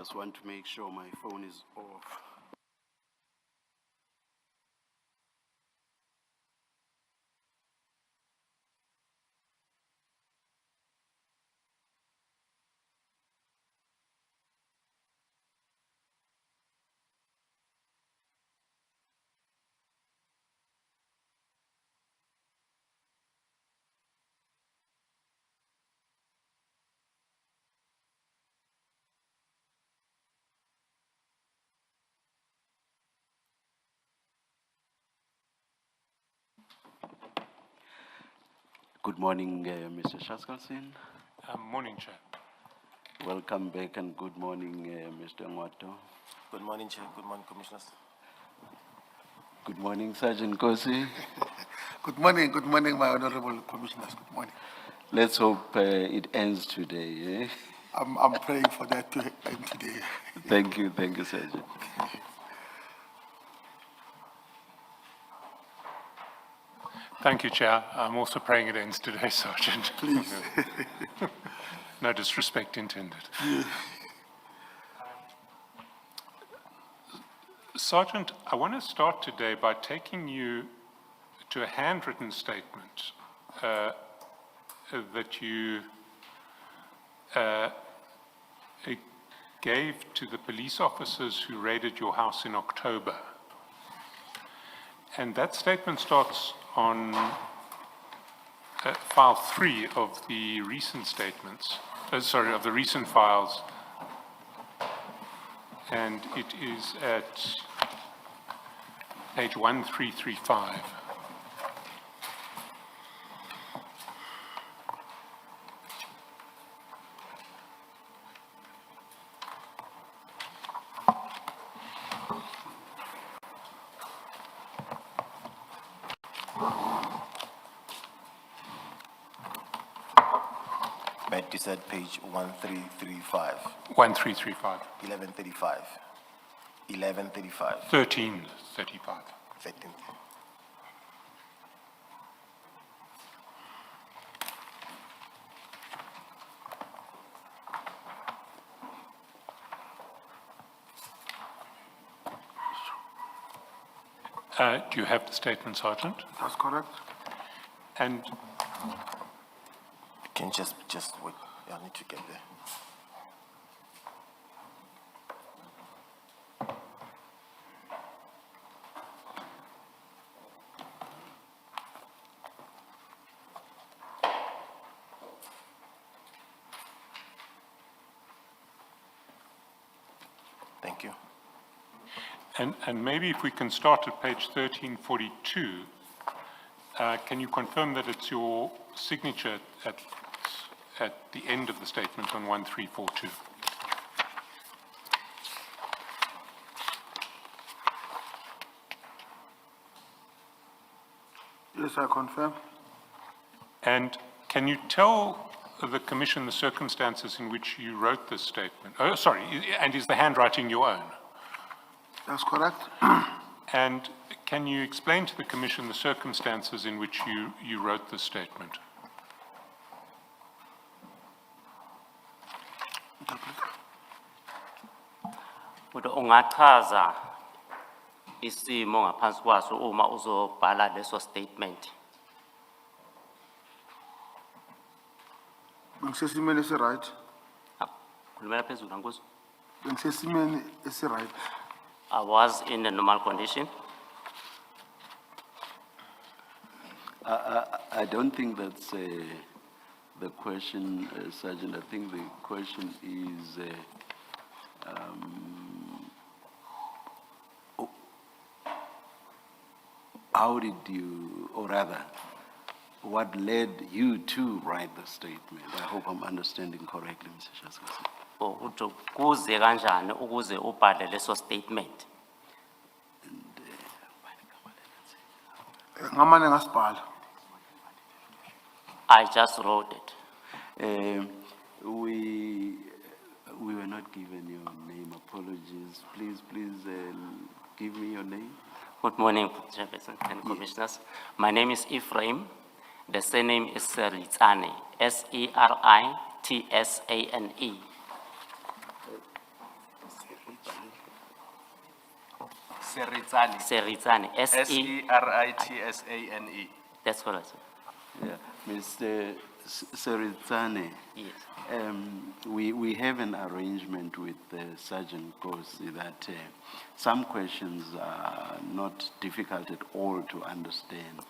just want to make sure my phone is off. Good morning, Mr. Shaskalsin. Morning, Chair. Welcome back and good morning, Mr. Ngwato. Good morning, Chair. Good morning, Commissioners. Good morning, Sergeant Nkosi. Good morning, my honorable commissioners. Good morning. Let's hope it ends today. Eh? I'm praying for that to end today. Thank you, Sergeant. Thank you, Chair. I'm also praying it ends today, Sergeant. Please. No disrespect intended. Sergeant, I want to start today by taking you to a handwritten statement that you gave to the police officers who raided your house in October. And that statement starts on file 3 of the recent statements, of the recent files, and it is at page 1335. But you said page 1335, 1335. 1135, 1135, 1335. 13. Do you have the statement, Sergeant? That's correct. And Can you just wait? I need to get there. Thank you. And maybe if we can start at page 1342, can you confirm that it's your signature at the end of the statement on 1342? Yes, I confirm. And can you tell the Commission the circumstances in which you wrote this statement? Oh, sorry, and is the handwriting your own? That's correct. And can you explain to the Commission the circumstances in which you wrote this statement? Ungachaza isimo ngaphansi kwaso uma uzobhala leso statement. Bengisesimeni esi-right. Khulumela phezulu Nkosi. Bengisesimeni esi-right. I was in a normal condition. I don't think that's the question, Sergeant. I think the question is, how did you, or rather, what led you to write the statement? I hope I'm understanding correctly, Mr. Shaskalsin. Uthi kuze kanjani ukuze ubhale leso statement. Ngamane ngasibhala. I just wrote it. We were not given your name. Apologies. Please, give me your name. Good morning, Chairperson and Commissioners. My name is Ephraim. The surname is Seritsane, S-E-R-I-T-S-A-N-E. Seritsane. Seritsane, S-E, Seritsane. that's correct, sir. Yeah, Mr. Seritsane, Yes. we have an arrangement with Sergeant Nkosi that some questions are not difficult at all to understand,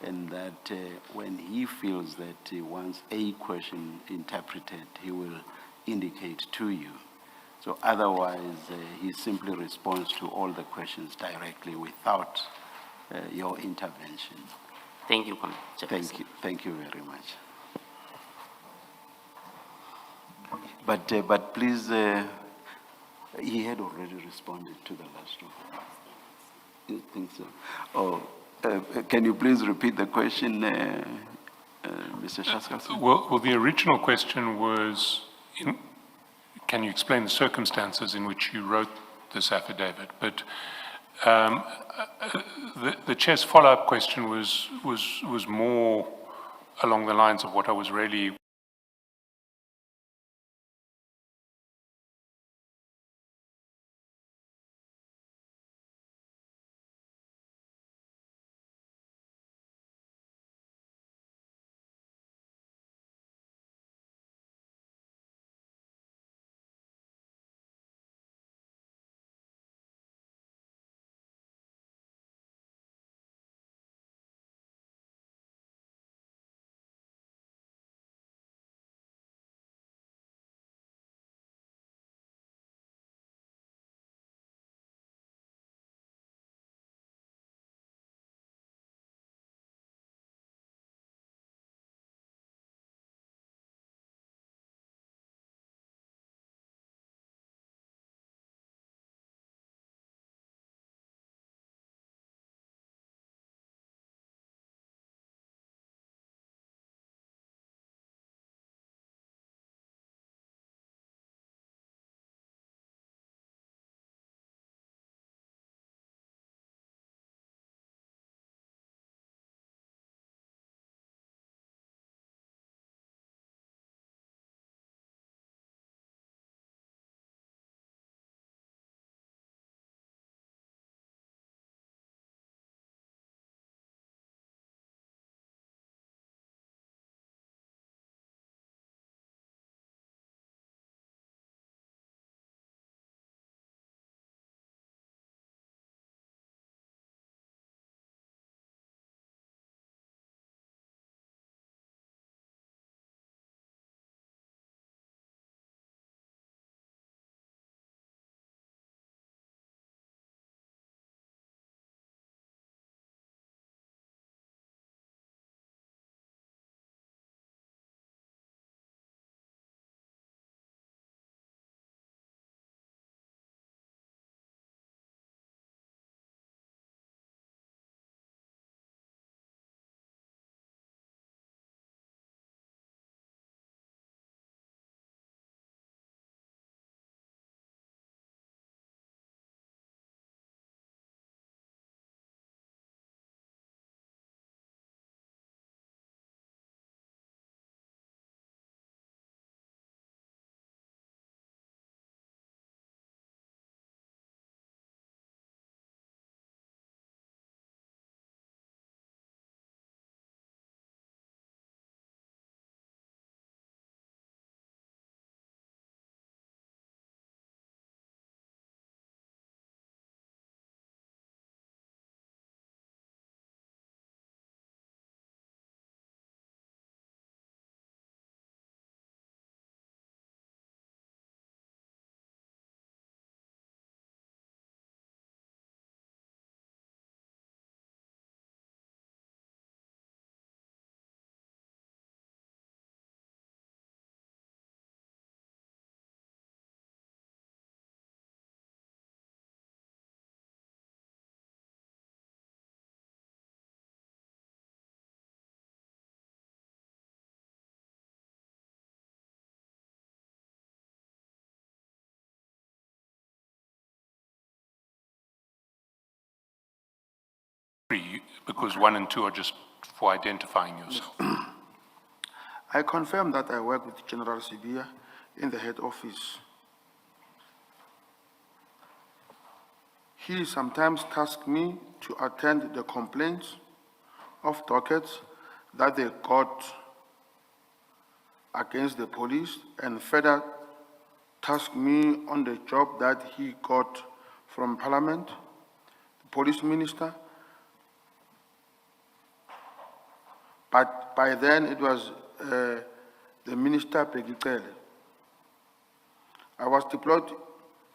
and that when he feels that he wants a question interpreted, he will indicate to you. So otherwise, he simply responds to all the questions directly without your intervention. Thank you, Chairperson. Thank you very much. But please, he had already responded to the last one. You think so? Oh, can you please repeat the question, Mr. Shaskasi? Well, the original question was, can you explain the circumstances in which you wrote this affidavit? But the chair's follow-up question was more along the lines of what I was really because 1 and 2 are just for identifying yourself. I confirm that I work with General Sibia in the head office. He sometimes tasked me to attend the complaints of dockets that they got against the police, and further tasked me on the job that he got from Parliament, the police minister. But by then it was the minister Pegikele. I was deployed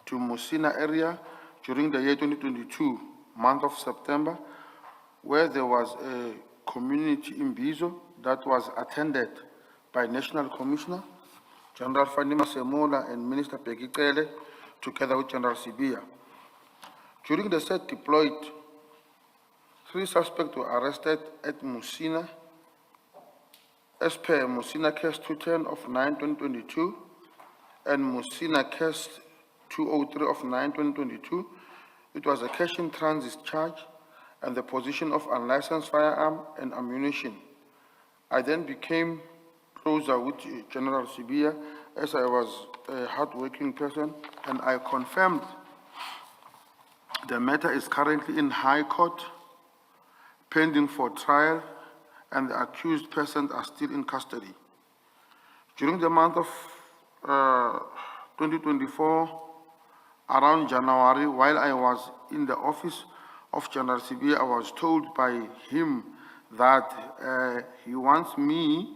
to Musina area during the year 2022, month of September, where there was a community in Bizo that was attended by National Commissioner, General Fannie Nkosi and Minister Pegikele, together with General Sibia. During the said deployed, 3 suspects were arrested at Musina, as per Musina Case 210 of 9/2022 and Musina Case 203 of 9/2022. It was a cash in transit charge and the possession of unlicensed firearm and ammunition. I then became closer with General Sibia, as I was a hard-working person, and I confirmed the matter is currently in High Court, pending for trial, and the accused persons are still in custody. During the month of 2024, around January, while I was in the office of General Sibia, I was told by him that he wants me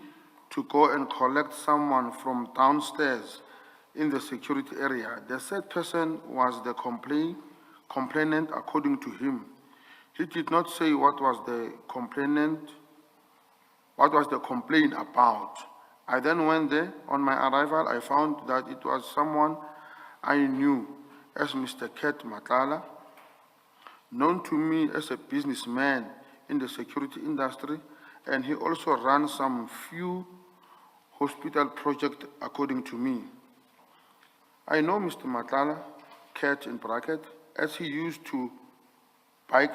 to go and collect someone from downstairs in the security area. The said person was the complainant according to him. He did not say what was the complaint about. I then went there. On my arrival, I found that it was someone I knew as Mr. Ket Matlala, known to me as a businessman in the security industry, and he also ran some few hospital projects according to me. I know Mr. Matlala, Ket in bracket, as he used to bike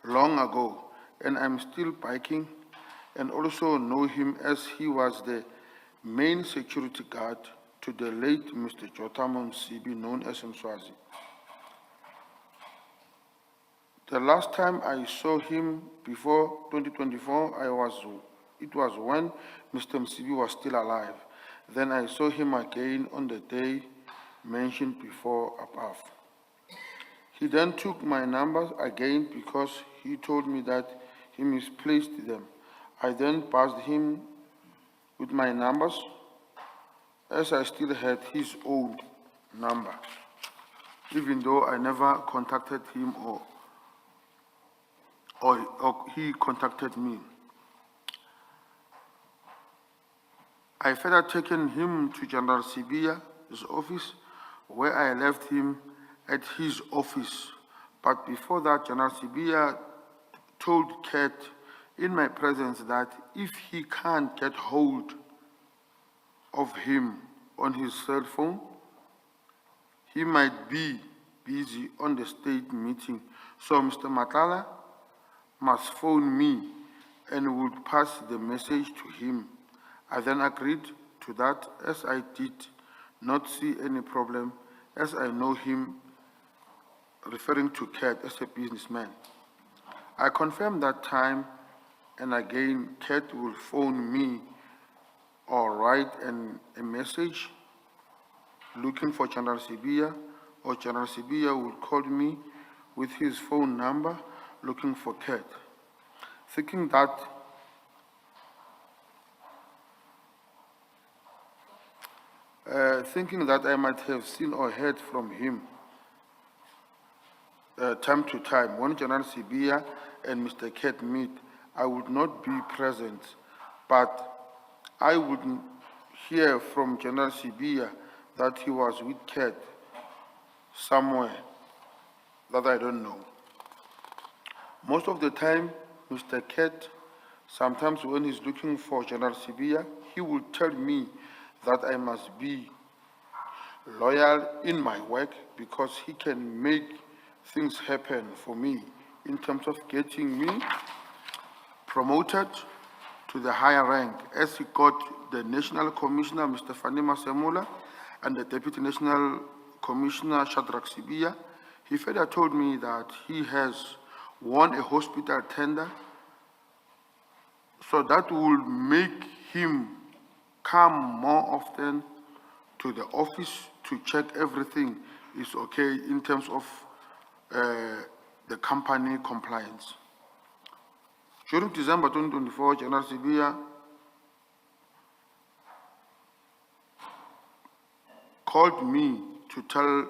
long ago, and I'm still biking, and also know him as he was the main security guard to the late Mr. Jotamon Sibi, known as Mswazi. The last time I saw him before 2024, it was when Mr. Msibi was still alive. Then I saw him again on the day mentioned before above. He then took my numbers again because he told me that he misplaced them. I then passed him with my numbers, as I still had his old number, even though I never contacted him or he contacted me. I further taken him to General Sibia's office, where I left him at his office. But before that, General Sibia told Ket in my presence that if he can't get hold of him on his cell phone, he might be busy on the state meeting. So Mr. Matlala must phone me and would pass the message to him. I then agreed to that, as I did not see any problem, as I know him, referring to Ket as a businessman. I confirmed that time, and again, Ket will phone me or write a message looking for General Sibia, or General Sibia will call me with his phone number looking for Ket. Thinking that I might have seen or heard from him time to time. When General Sibia and Mr. Ket meet, I would not be present, but I would hear from General Sibia that he was with Ket somewhere that I don't know. Most of the time, Mr. Ket, sometimes when he's looking for General Sibia, he will tell me that I must be loyal in my work because he can make things happen for me in terms of getting me promoted to the higher rank, as he got the National Commissioner, Mr. Fannie Nkosi, and the Deputy National Commissioner Shadrach Sibia. He further told me that he has won a hospital tender, so that will make him come more often to the office to check everything is okay in terms of the company compliance. During December 2024, General Sibia called me to tell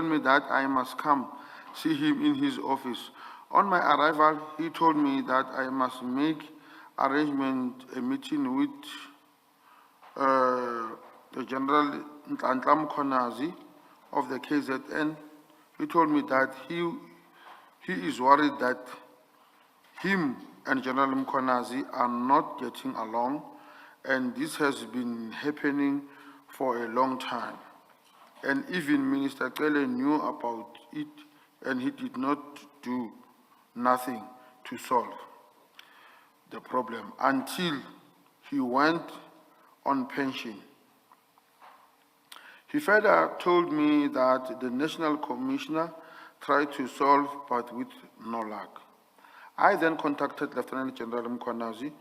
me that I must come see him in his office. On my arrival, he told me that I must make arrangement a meeting with the General Malefi Meeting of the KZN. He told me that he is worried that him and General Mkonazi are not getting along, and this has been happening for a long time. And even Minister Kele knew about it, and he did not do nothing to solve the problem until he went on pension. He further told me that the National Commissioner tried to solve, but with no luck. I then contacted Lieutenant General Mkonazi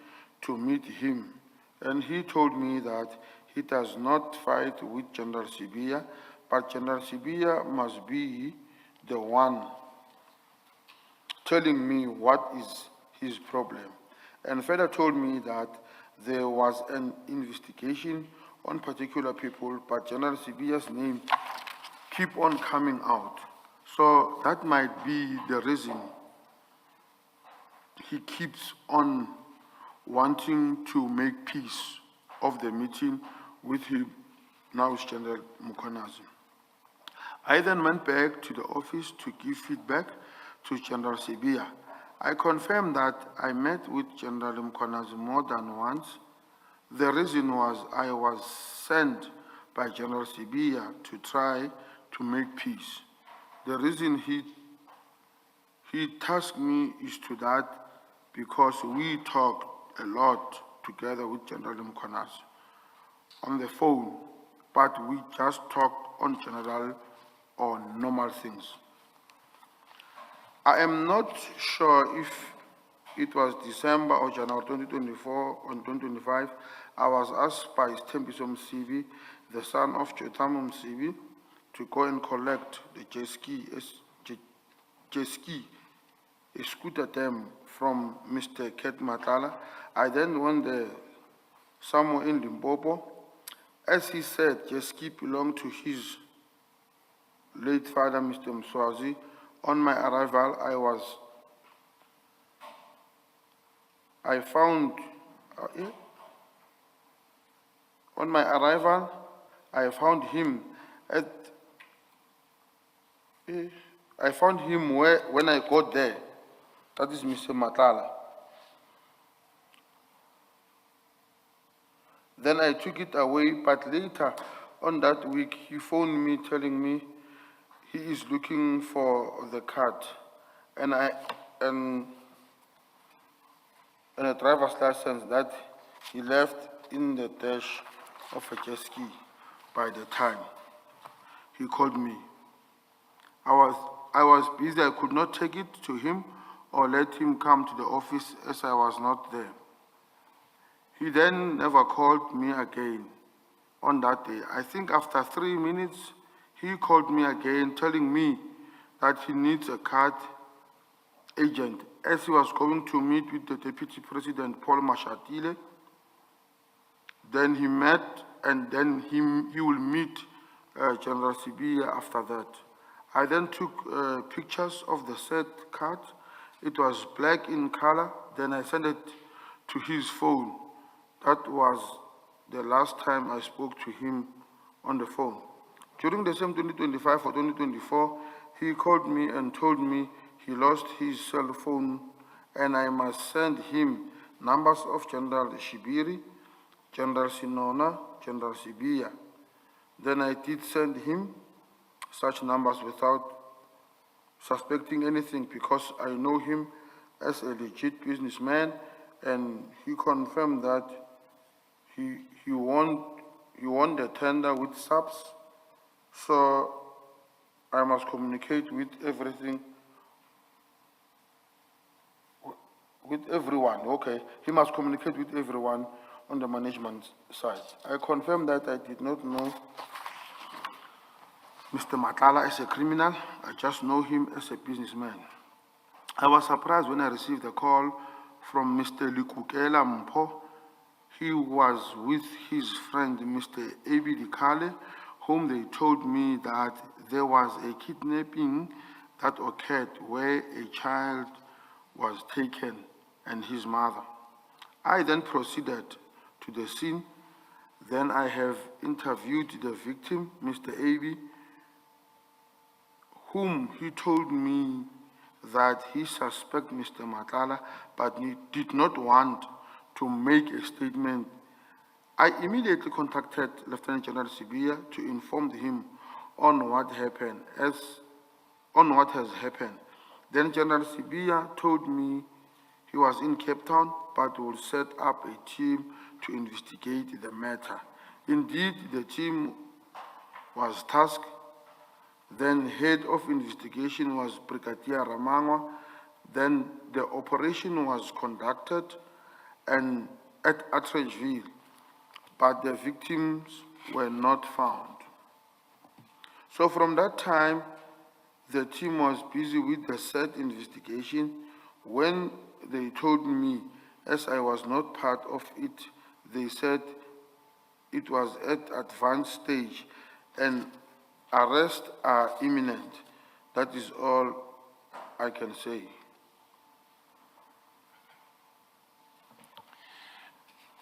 to meet him, and he told me that he does not fight with General Sibia, but General Sibia must be the one telling me what is his problem, and further told me that there was an investigation on particular people, but General Sibia's name keep on coming out. So that might be the reason he keeps on wanting to make peace of the meeting with him, now is General Mkonazi. I then went back to the office to give feedback to General Sibia. I confirmed that I met with General Mkonazi more than once. The reason was I was sent by General Sibia to try to make peace. The reason he tasked me is to that because we talked a lot together with General Mkonazi on the phone, but we just talked on general or normal things. I am not sure if it was December or January 2024 or 2025, I was asked by Stembiso Msibi, the son of Jotamu Msibi, to go and collect the jet ski, a scooter dam from Mr. Ket Matala. I then went there somewhere in Limpopo. As he said, jet ski belonged to his late father, Mr. Mswazi. On my arrival, I found him when I got there. That is Mr. Matala. Then I took it away, but later on that week, he phoned me telling me he is looking for the card, and a driver's license that he left in the dash of a jet ski by the time he called me. I was busy, I could not take it to him or let him come to the office as I was not there. He then never called me again on that day. I think after 3 minutes, he called me again telling me that he needs a card agent as he was going to meet with the Deputy President, Paul Mashatile. Then he met, and then he will meet General Sibia after that. I then took pictures of the said card. It was black in color. Then I sent it to his phone. That was the last time I spoke to him on the phone. During the same 2025 or 2024, he called me and told me he lost his cell phone and I must send him numbers of General Shibiri, General Sinona, General Sibia. Then I did send him such numbers without suspecting anything because I know him as a legit businessman, and he confirmed that he won the tender with subs, so I must communicate with everyone, okay. He must communicate with everyone on the management side. I confirm that I did not know Mr. Matala as a criminal. I just know him as a businessman. I was surprised when I received a call from Mr. Likukela Mpo. He was with his friend, Mr. Abi Dikale, whom they told me that there was a kidnapping that occurred where a child was taken and his mother. I then proceeded to the scene. Then I have interviewed the victim, Mr. Abi, whom he told me that he suspects Mr. Matala, but he did not want to make a statement. I immediately contacted Lieutenant General Sibia to inform him on what happened, on what has happened. Then General Sibia told me he was in Cape Town, but will set up a team to investigate the matter. Indeed, the team was tasked. Then head of investigation was Brigadier Ramangwa. Then the operation was conducted and at Atteridgeville, but the victims were not found. So from that time, the team was busy with the said investigation. When they told me, as I was not part of it, they said it was at advanced stage and arrests are imminent. That is all I can say.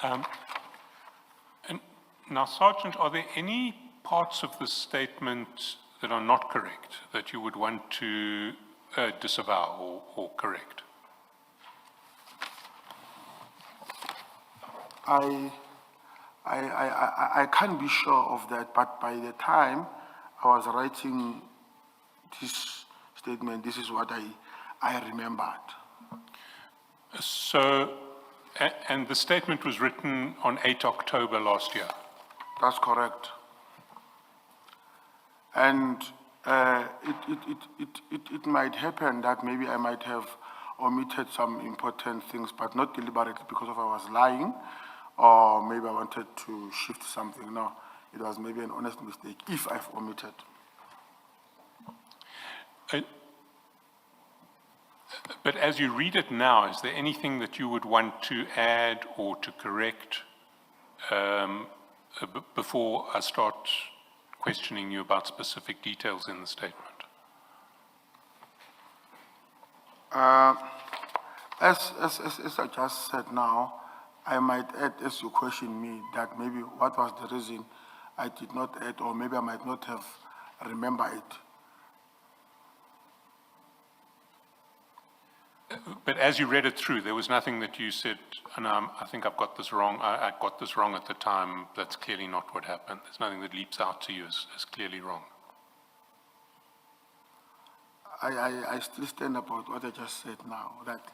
And now, Sergeant, are there any parts of the statement that are not correct that you would want to disavow or correct? I can't be sure of that, but by the time I was writing this statement, this is what I remembered. So, and the statement was written on 8 October last year? That's correct. And it might happen that maybe I might have omitted some important things, but not deliberately because of I was lying, or maybe I wanted to shift something. No, it was maybe an honest mistake if I've omitted. But as you read it now, is there anything that you would want to add or to correct before I start questioning you about specific details in the statement? As I just said now, I might add, as you question me, that maybe what was the reason I did not add, or maybe I might not have remembered it. But as you read it through, there was nothing that you said, and I think I've got this wrong, I got this wrong at the time, that's clearly not what happened. There's nothing that leaps out to you as clearly wrong. I still stand about what I just said now, that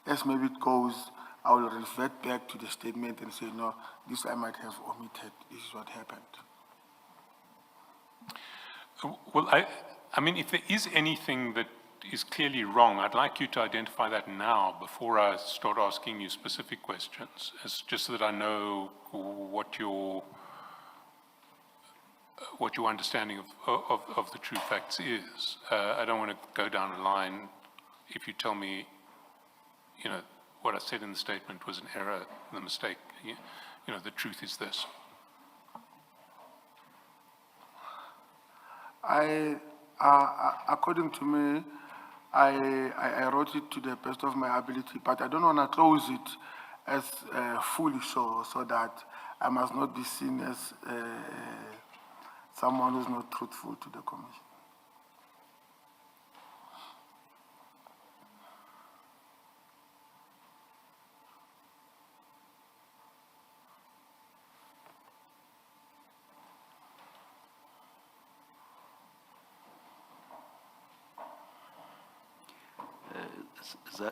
as maybe it goes, I will revert back to the statement and say, no, this I might have omitted, this is what happened. Well, I mean, if there is anything that is clearly wrong, I'd like you to identify that now before I start asking you specific questions, just so that I know what your understanding of the true facts is. I don't want to go down a line if you tell me, you know, what I said in the statement was an error, the mistake, you know, the truth is this. According to me, I wrote it to the best of my ability, but I don't want to close it as fully so that I must not be seen as someone who's not truthful to the commission.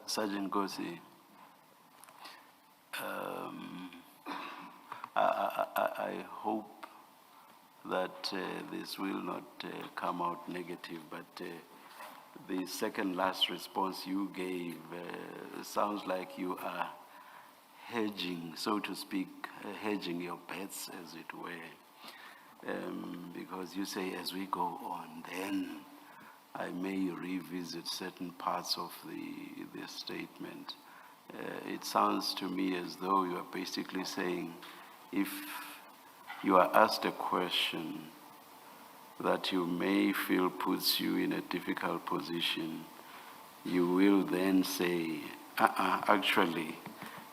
Sergeant Nkosi, I hope that this will not come out negative, but the second last response you gave sounds like you are hedging, so to speak, hedging your bets, as it were, because you say as we go on, then I may revisit certain parts of the statement. It sounds to me as though you are basically saying, if you are asked a question that you may feel puts you in a difficult position, you will then say, actually,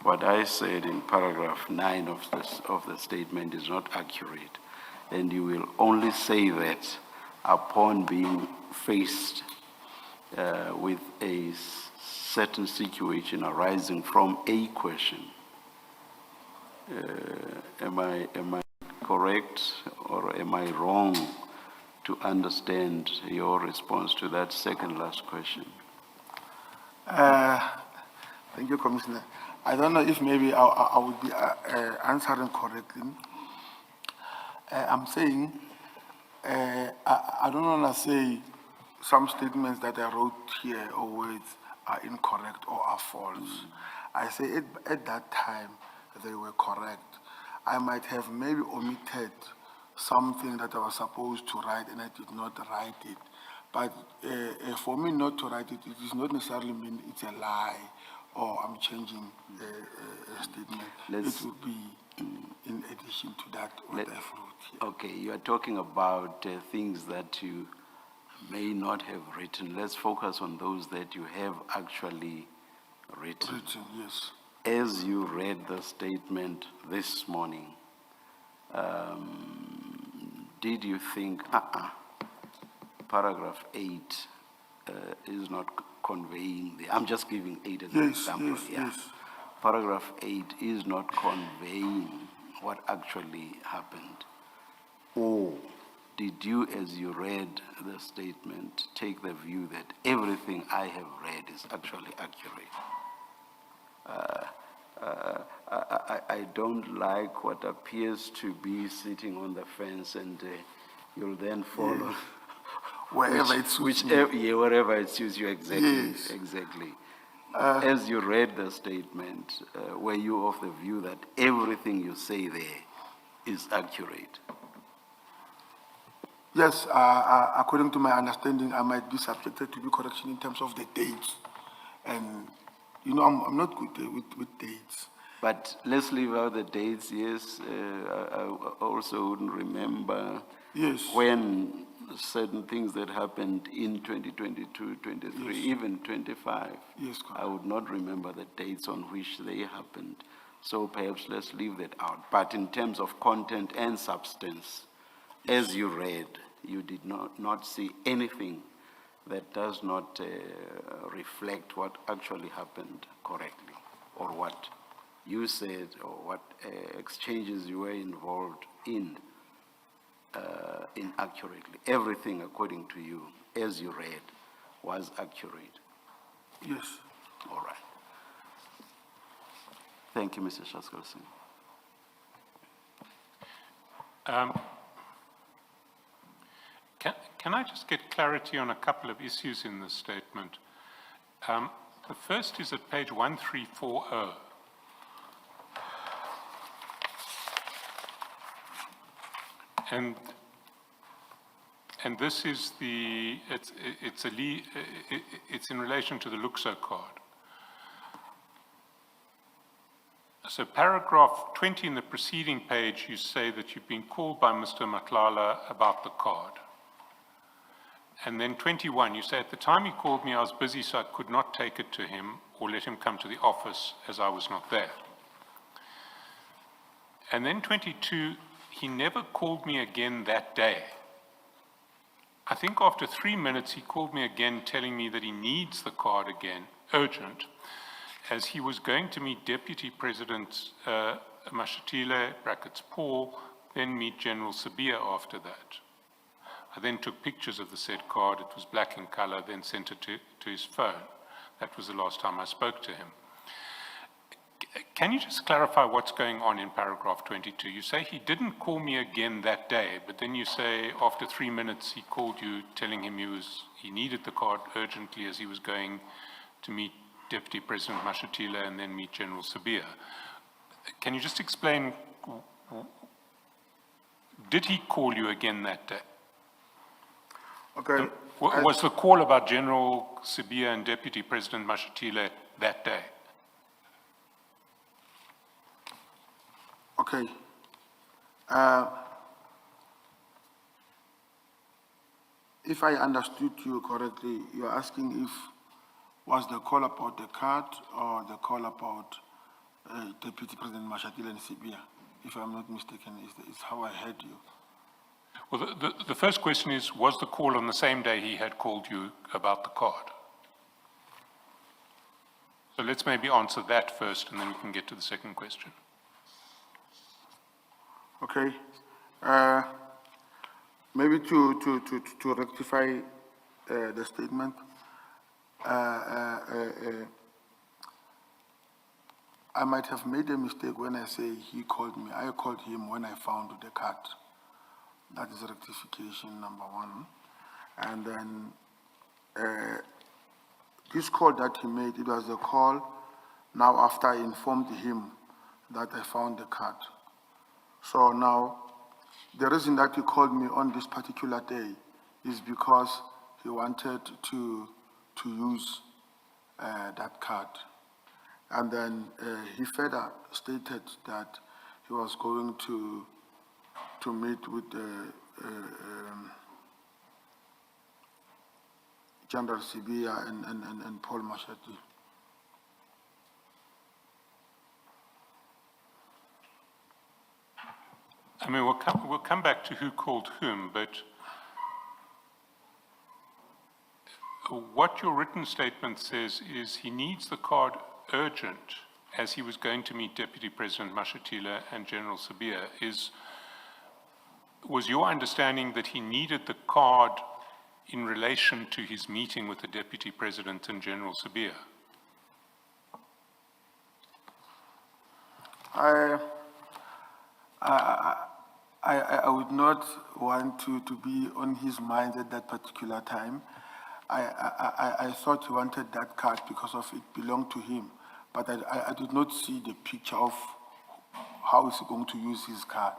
what I said in paragraph 9 of the statement is not accurate. And you will only say that upon being faced with a certain situation arising from a question. Am I correct, or am I wrong to understand your response to that second last question? Thank you, Commissioner. I don't know if maybe I would be answering correctly. I'm saying, I don't want to say some statements that I wrote here or words are incorrect or are false. I say at that time they were correct. I might have maybe omitted something that I was supposed to write and I did not write it. But for me not to write it, it does not necessarily mean it's a lie or I'm changing a statement. It would be in addition to that what I've wrote here. Okay, you are talking about things that you may not have written. Let's focus on those that you have actually written. Yes. As you read the statement this morning, did you think, paragraph 8 is not conveying the, I'm just giving 8 as an example. Yes. Paragraph 8 is not conveying what actually happened? Or did you, as you read the statement, take the view that everything I have read is actually accurate? I don't like what appears to be sitting on the fence, and you'll then follow Wherever it suits me. wherever it suits you, exactly. Yes. Exactly. As you read the statement, were you of the view that everything you say there is accurate? Yes, according to my understanding, I might be subjected to the correction in terms of the dates. And, you know, I'm not good with dates. But let's leave out the dates, yes. I also wouldn't remember when certain things that happened in 2022, 23, even 25. Yes, correct. I would not remember the dates on which they happened. So perhaps let's leave that out. But in terms of content and substance, as you read, you did not see anything that does not reflect what actually happened correctly, or what you said, or what exchanges you were involved in inaccurately. Everything, according to you, as you read, was accurate. Yes. All right. Thank you, Mr. Shaskalsingh. Can I just get clarity on a couple of issues in this statement? The first is at page 1340. And this is it's in relation to the Luxo card. So paragraph 20 in the preceding page, you say that you've been called by Mr. Matlala about the card. And then 21, you say, at the time he called me, I was busy, so I could not take it to him or let him come to the office as I was not there. And then 22, he never called me again that day. I think after 3 minutes, he called me again, telling me that he needs the card again, urgent, as he was going to meet Deputy President Mashatile, brackets Paul, then meet General Sabia after that. I then took pictures of the said card. It was black in color, then sent it to his phone. That was the last time I spoke to him. Can you just clarify what's going on in paragraph 22? You say he didn't call me again that day, but then you say after 3 minutes he called you telling him he needed the card urgently as he was going to meet Deputy President Mashatile and then meet General Sabia. Can you just explain, did he call you again that day? Okay. Was the call about General Sabia and Deputy President Mashatile that day? Okay. If I understood you correctly, you're asking if was the call about the card or the call about Deputy President Mashatile and Sibia, if I'm not mistaken, is how I heard you. Well, the first question is, was the call on the same day he had called you about the card? So let's maybe answer that first, and then we can get to the second question. Okay. Maybe to rectify the statement, I might have made a mistake when I say he called me. I called him when I found the card. That is rectification number one. And then this call that he made, it was a call now after I informed him that I found the card. So now, the reason that he called me on this particular day is because he wanted to use that card. And then he further stated that he was going to meet with General Sibia and Paul Mashati. I mean, we'll come back to who called whom, but what your written statement says is he needs the card urgent as he was going to meet Deputy President Mashatile and General Sabia. Was your understanding that he needed the card in relation to his meeting with the Deputy President and General Sabia? I would not want to be on his mind at that particular time. I thought he wanted that card because of it belonged to him, but I did not see the picture of how he's going to use his card.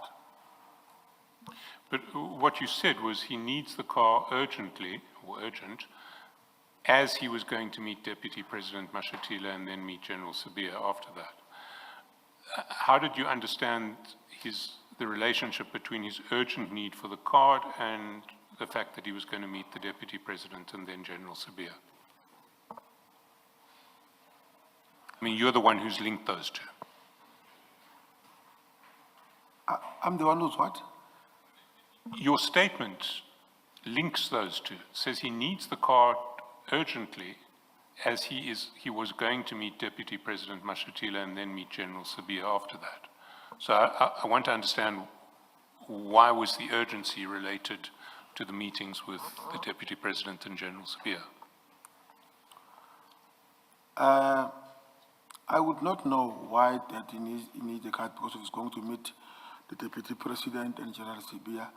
But what you said was he needs the car urgently, or urgent, as he was going to meet Deputy President Mashatile and then meet General Sabia after that. How did you understand the relationship between his urgent need for the card and the fact that he was going to meet the Deputy President and then General Sabia? I mean, you're the one who's linked those two. I'm the one who's what? Your statement links those two. It says he needs the card urgently as he was going to meet Deputy President Mashatile and then meet General Sabia after that. So I want to understand, why was the urgency related to the meetings with the Deputy President and General Sabia? I would not know why that he needs the card because he was going to meet the Deputy President and General Sabia.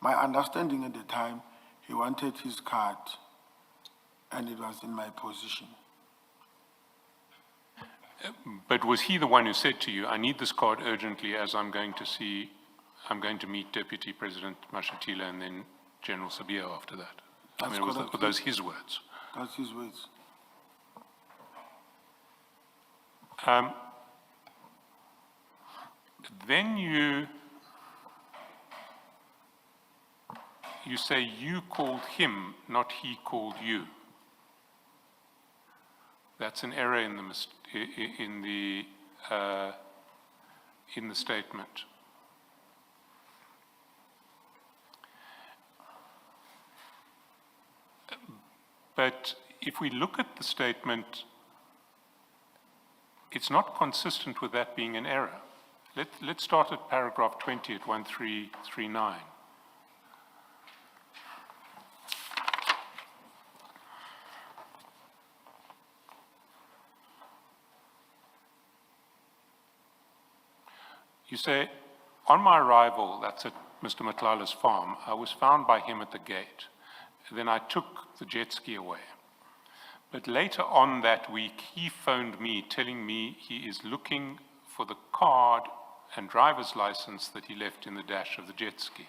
My understanding at the time, he wanted his card and it was in my possession. But was he the one who said to you, I need this card urgently as I'm going to meet Deputy President Mashatile and then General Sabia after that? That's I mean, correct. were those his words? That's his words. Then you say you called him, not he called you. That's an error in the statement. But if we look at the statement, it's not consistent with that being an error. Let's start at paragraph 20 at 1339. You say, on my arrival, that's at Mr. Matlala's farm, I was found by him at the gate. Then I took the jet ski away. But later on that week, he phoned me telling me he is looking for the card and driver's license that he left in the dash of the jet ski.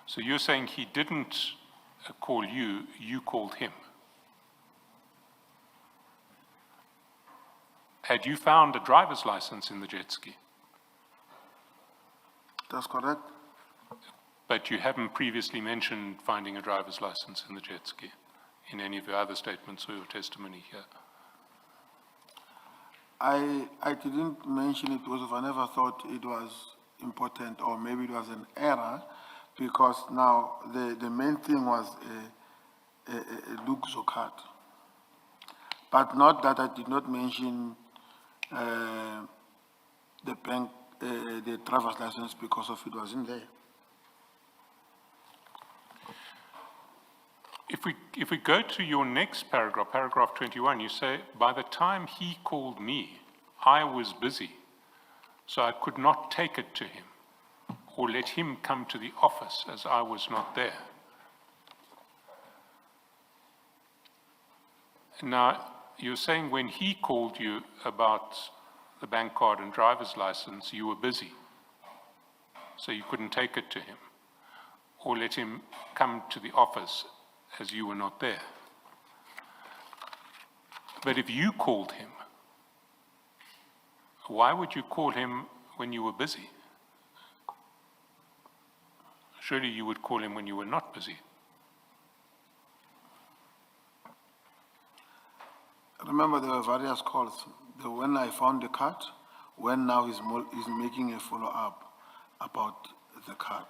So you're saying he didn't call you, you called him. Had you found a driver's license in the jet ski? That's correct. But you haven't previously mentioned finding a driver's license in the jet ski in any of your other statements or your testimony here. I didn't mention it because I never thought it was important, or maybe it was an error, because now the main thing was a Luxo card. But not that I did not mention the bank, the driver's license, because of it wasn't there. If we go to your next paragraph, paragraph 21, you say, by the time he called me, I was busy, so I could not take it to him or let him come to the office as I was not there. Now, you're saying when he called you about the bank card and driver's license, you were busy, so you couldn't take it to him or let him come to the office as you were not there. But if you called him, why would you call him when you were busy? Surely you would call him when you were not busy. Remember, there were various calls. When I found the card, when now he's making a follow-up about the card.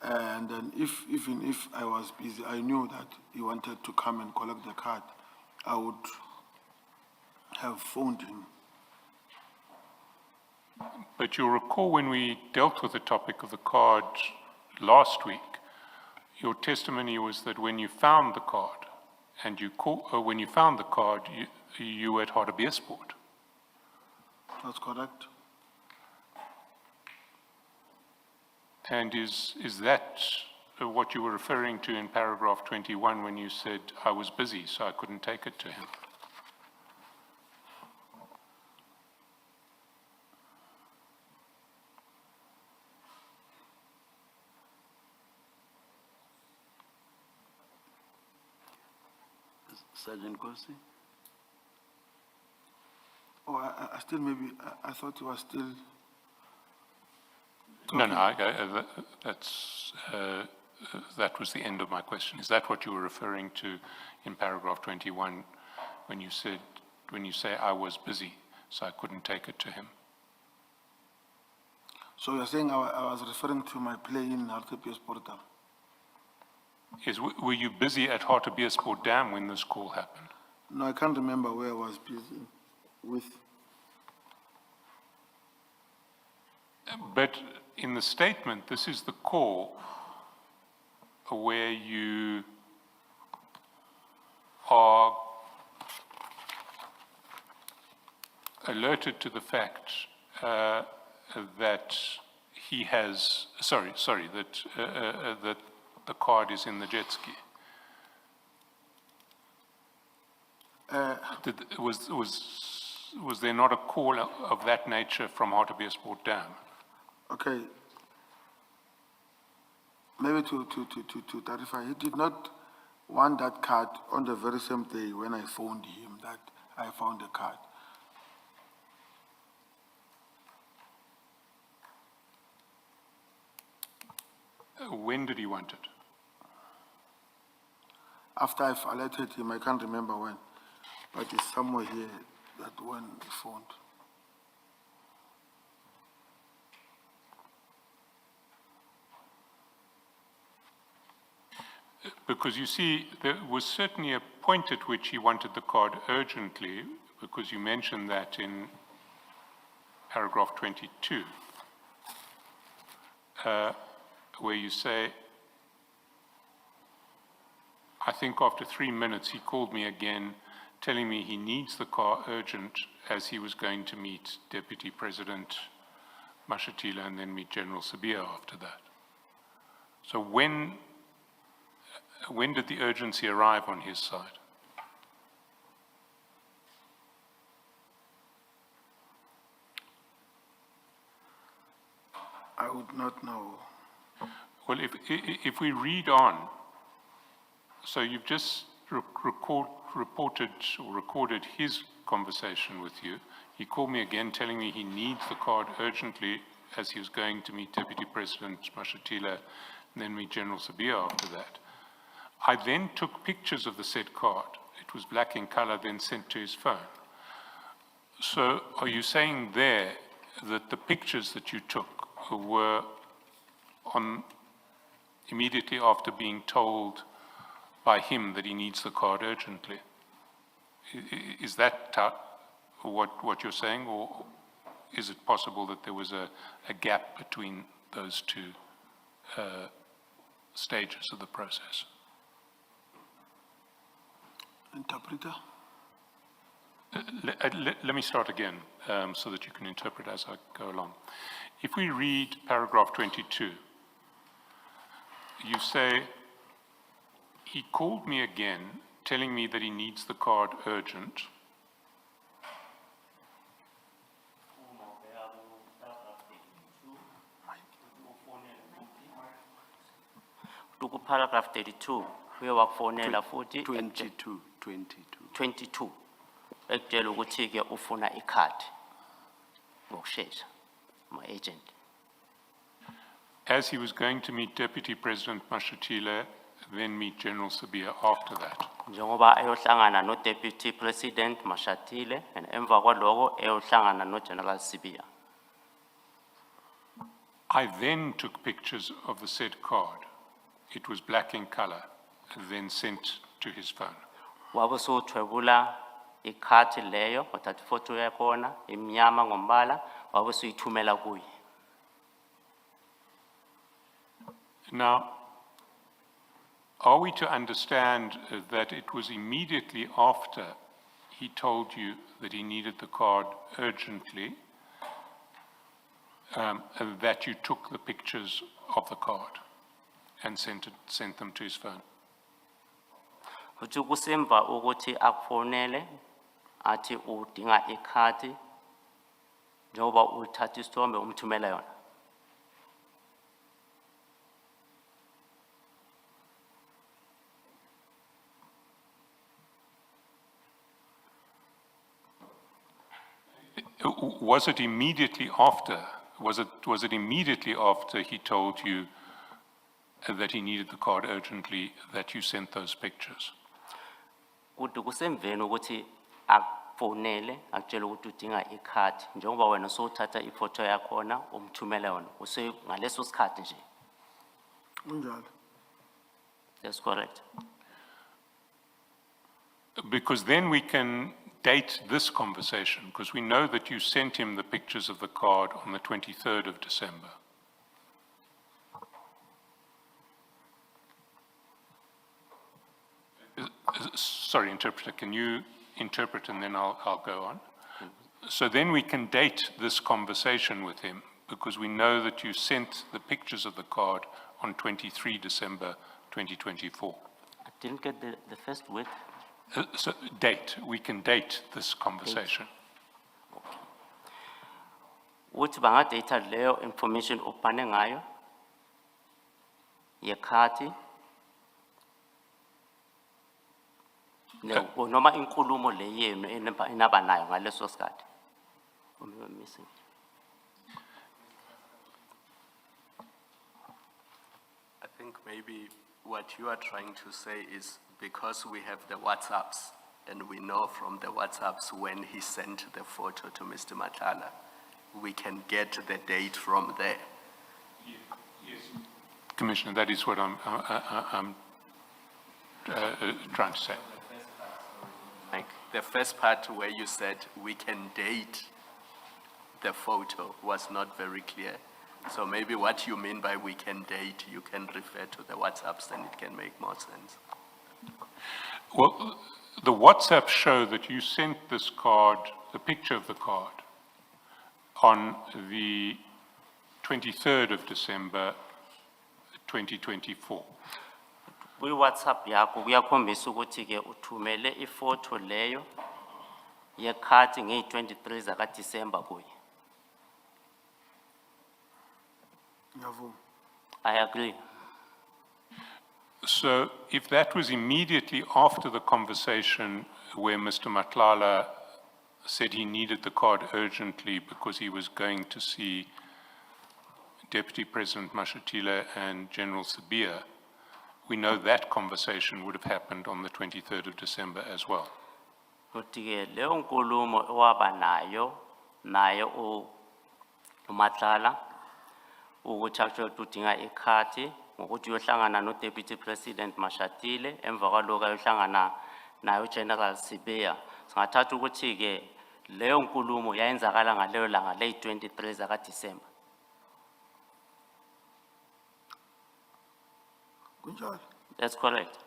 And then even if I was busy, I knew that he wanted to come and collect the card. I would have phoned him. But you'll recall when we dealt with the topic of the card last week, your testimony was that when you found the card, and when you found the card, you were at Hartbeespoort. That's correct. And is that what you were referring to in paragraph 21 when you said, I was busy, so I couldn't take it to him? Sergeant Nkosi? Oh, I still maybe, I thought he was still... No, that was the end of my question. Is that what you were referring to in paragraph 21 when you say I was busy, so I couldn't take it to him? So you're saying I was referring to my play in Hartbeespoort? Yes, were you busy at Hartbeespoort Dam when this call happened? No, I can't remember where I was busy with. But in the statement, this is the call where you are alerted to the fact that he has, that the card is in the jet ski. Was there not a call of that nature from Hartbeespoort Dam? Okay. Maybe to clarify, he did not want that card on the very same day when I phoned him that I found the card. When did he want it? After I've alerted him, I can't remember when, but it's somewhere here that when he phoned. Because you see, there was certainly a point at which he wanted the card urgently, because you mentioned that in paragraph 22, where you say, I think after 3 minutes he called me again telling me he needs the car urgent as he was going to meet Deputy President Mashatile and then meet General Sabia after that. So when did the urgency arrive on his side? I would not know. Well, if we read on, so you've just recorded his conversation with you. He called me again telling me he needs the card urgently as he was going to meet Deputy President Mashatile and then meet General Sabia after that. I then took pictures of the said card. It was black in color, then sent to his phone. So are you saying there that the pictures that you took were on immediately after being told by him that he needs the card urgently? Is that what you're saying, or is it possible that there was a gap between those two stages of the process? Interpreter? Let me start again so that you can interpret as I go along. If we read paragraph 22, you say, he called me again telling me that he needs the card urgent. Look paragraph 32, we work for Nela 40. 22. 22. Ekutshela ukuthi ke ufuna ikhadi ngokusheshsha my agent. As he was going to meet Deputy President Mashatile, then meet General Sabia after that. Njengoba eyohlangana no Deputy President Mashatile and emva kwaloko eyohlangana no General Sabia. I then took pictures of the said card. It was black in color, then sent to his phone. Wabusuthwebula ikhadi leyo wathatha ifoto yakhona imnyama ngombala wabusuyithumela kuye. Now, are we to understand that it was immediately after he told you that he needed the card urgently that you took the pictures of the card and sent them to his phone? Uthi kusemva ukuthi akufonele athi udinga ikhadi njengoba uthatha isithombe umthumela yona. Was it immediately after? Was it immediately after he told you that he needed the card urgently that you sent those pictures? Kuthi kusemveni ukuthi akufonele akutshela ukuthi udinga ikhadi njengoba wena sowuthatha ifoto yakhona umthumela yona use ngaleso sikhathi nje. Unjalo. That's correct. Because then we can date this conversation, because we know that you sent him the pictures of the card on the 23rd of December. Sorry, interpreter, can you interpret and then I'll go on? So then we can date this conversation with him, because we know that you sent the pictures of the card on 23 December 2024. I didn't get the first word. So date, we can date this conversation. Uthi bangadata leyo information ubhane ngayo yekhadi noma inkulumo le yenu enaba nayo ngaleso sikhathi. Missing. I think maybe what you are trying to say is because we have the WhatsApps and we know from the WhatsApps when he sent the photo to Mr. Matala, we can get the date from there. Yes, Commissioner, that is what I'm trying to say. Like the first part where you said we can date the photo was not very clear. So maybe what you mean by we can date, you can refer to the WhatsApps, then it can make more sense. Well, The WhatsApp show that you sent this card, the picture of the card, on the 23rd of December, 2024. WhatsApp yakho kuyakhombisa ukuthi ke uthumele ifoto leyo yekhadi nge-23 zaka December kuye. Ngiyavuma. I agree. So if that was immediately after the conversation where Mr. Matlala said he needed the card urgently because he was going to see Deputy President Mashatile and General Sabia, we know that conversation would have happened on the 23rd of December as well. Ukuthi ke leyo nkulumo owaba nayo uMatlala ukuthi actually udinga ikhadi ngokuthi uyohlangana no Deputy President Mashatile emva kwaloko ayohlangana nayo General Sibiya. Singathatha ukuthi ke leyo nkulumo yayenzakala ngaleyo langa le 23 zaka December. Kunjalo. That's correct.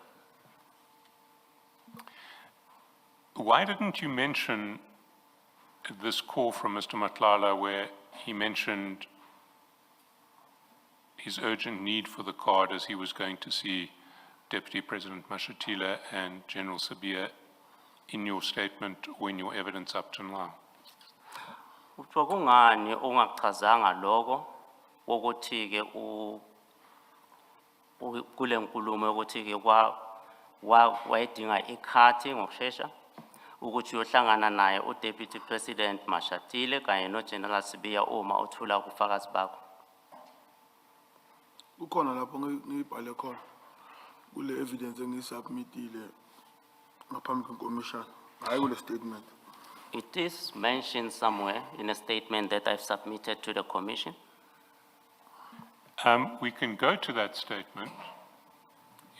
Why didn't you mention this call from Mr. Matlala where he mentioned his urgent need for the card as he was going to see Deputy President Mashatile and General Sabia in your statement or in your evidence up to now? Uthiwa kungani ongachazanga lokho ukuthi ke kule nkulumo ukuthi ke wayedinga ikhadi ngokusheshsha ukuthi uyohlangana naye uDeputy President Mashatile kanye noGeneral Sibiya uma uthula ubufakazi bakho. Ukhona lapho ngibhale khona kule evidence engisubmitile ngaphambi kweCommission, hayi kule statement. It is mentioned somewhere in a statement that I've submitted to the Commission. We can go to that statement.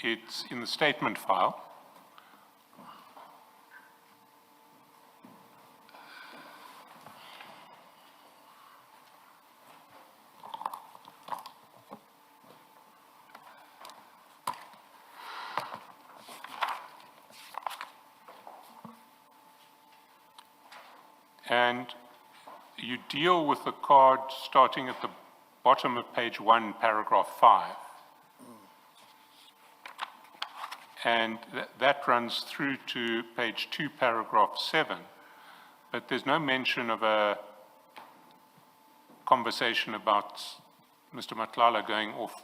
It's in the statement file. And you deal with the card starting at the bottom of page 1, paragraph 5. And that runs through to page 2, paragraph 7. But there's no mention of a conversation about Mr. Matlala going off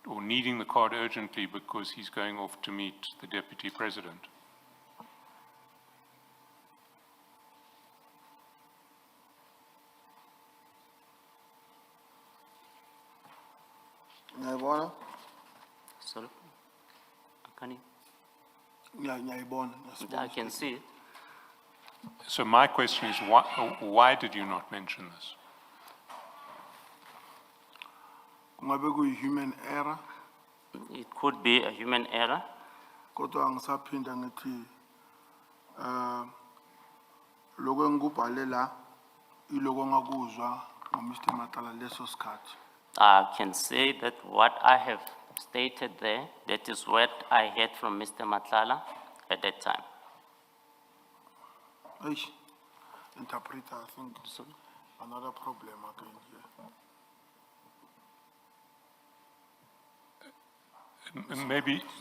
or needing the card urgently because he's going off to meet the Deputy President. Ngiyayibona? Sorry. Ngiyayibona. I can see it. So my question is, why did you not mention this? Kungabe kuyi-human error, It could be a human error. kodwa ngisaphinda ngithi lokho engikubhale la iloko ngakuzwa ngoMr. Matlala leso sikhathi. I can say that what I have stated there, that is what I heard from Mr. Matlala at that time. Eish, interpreter, I think So, another problem again here.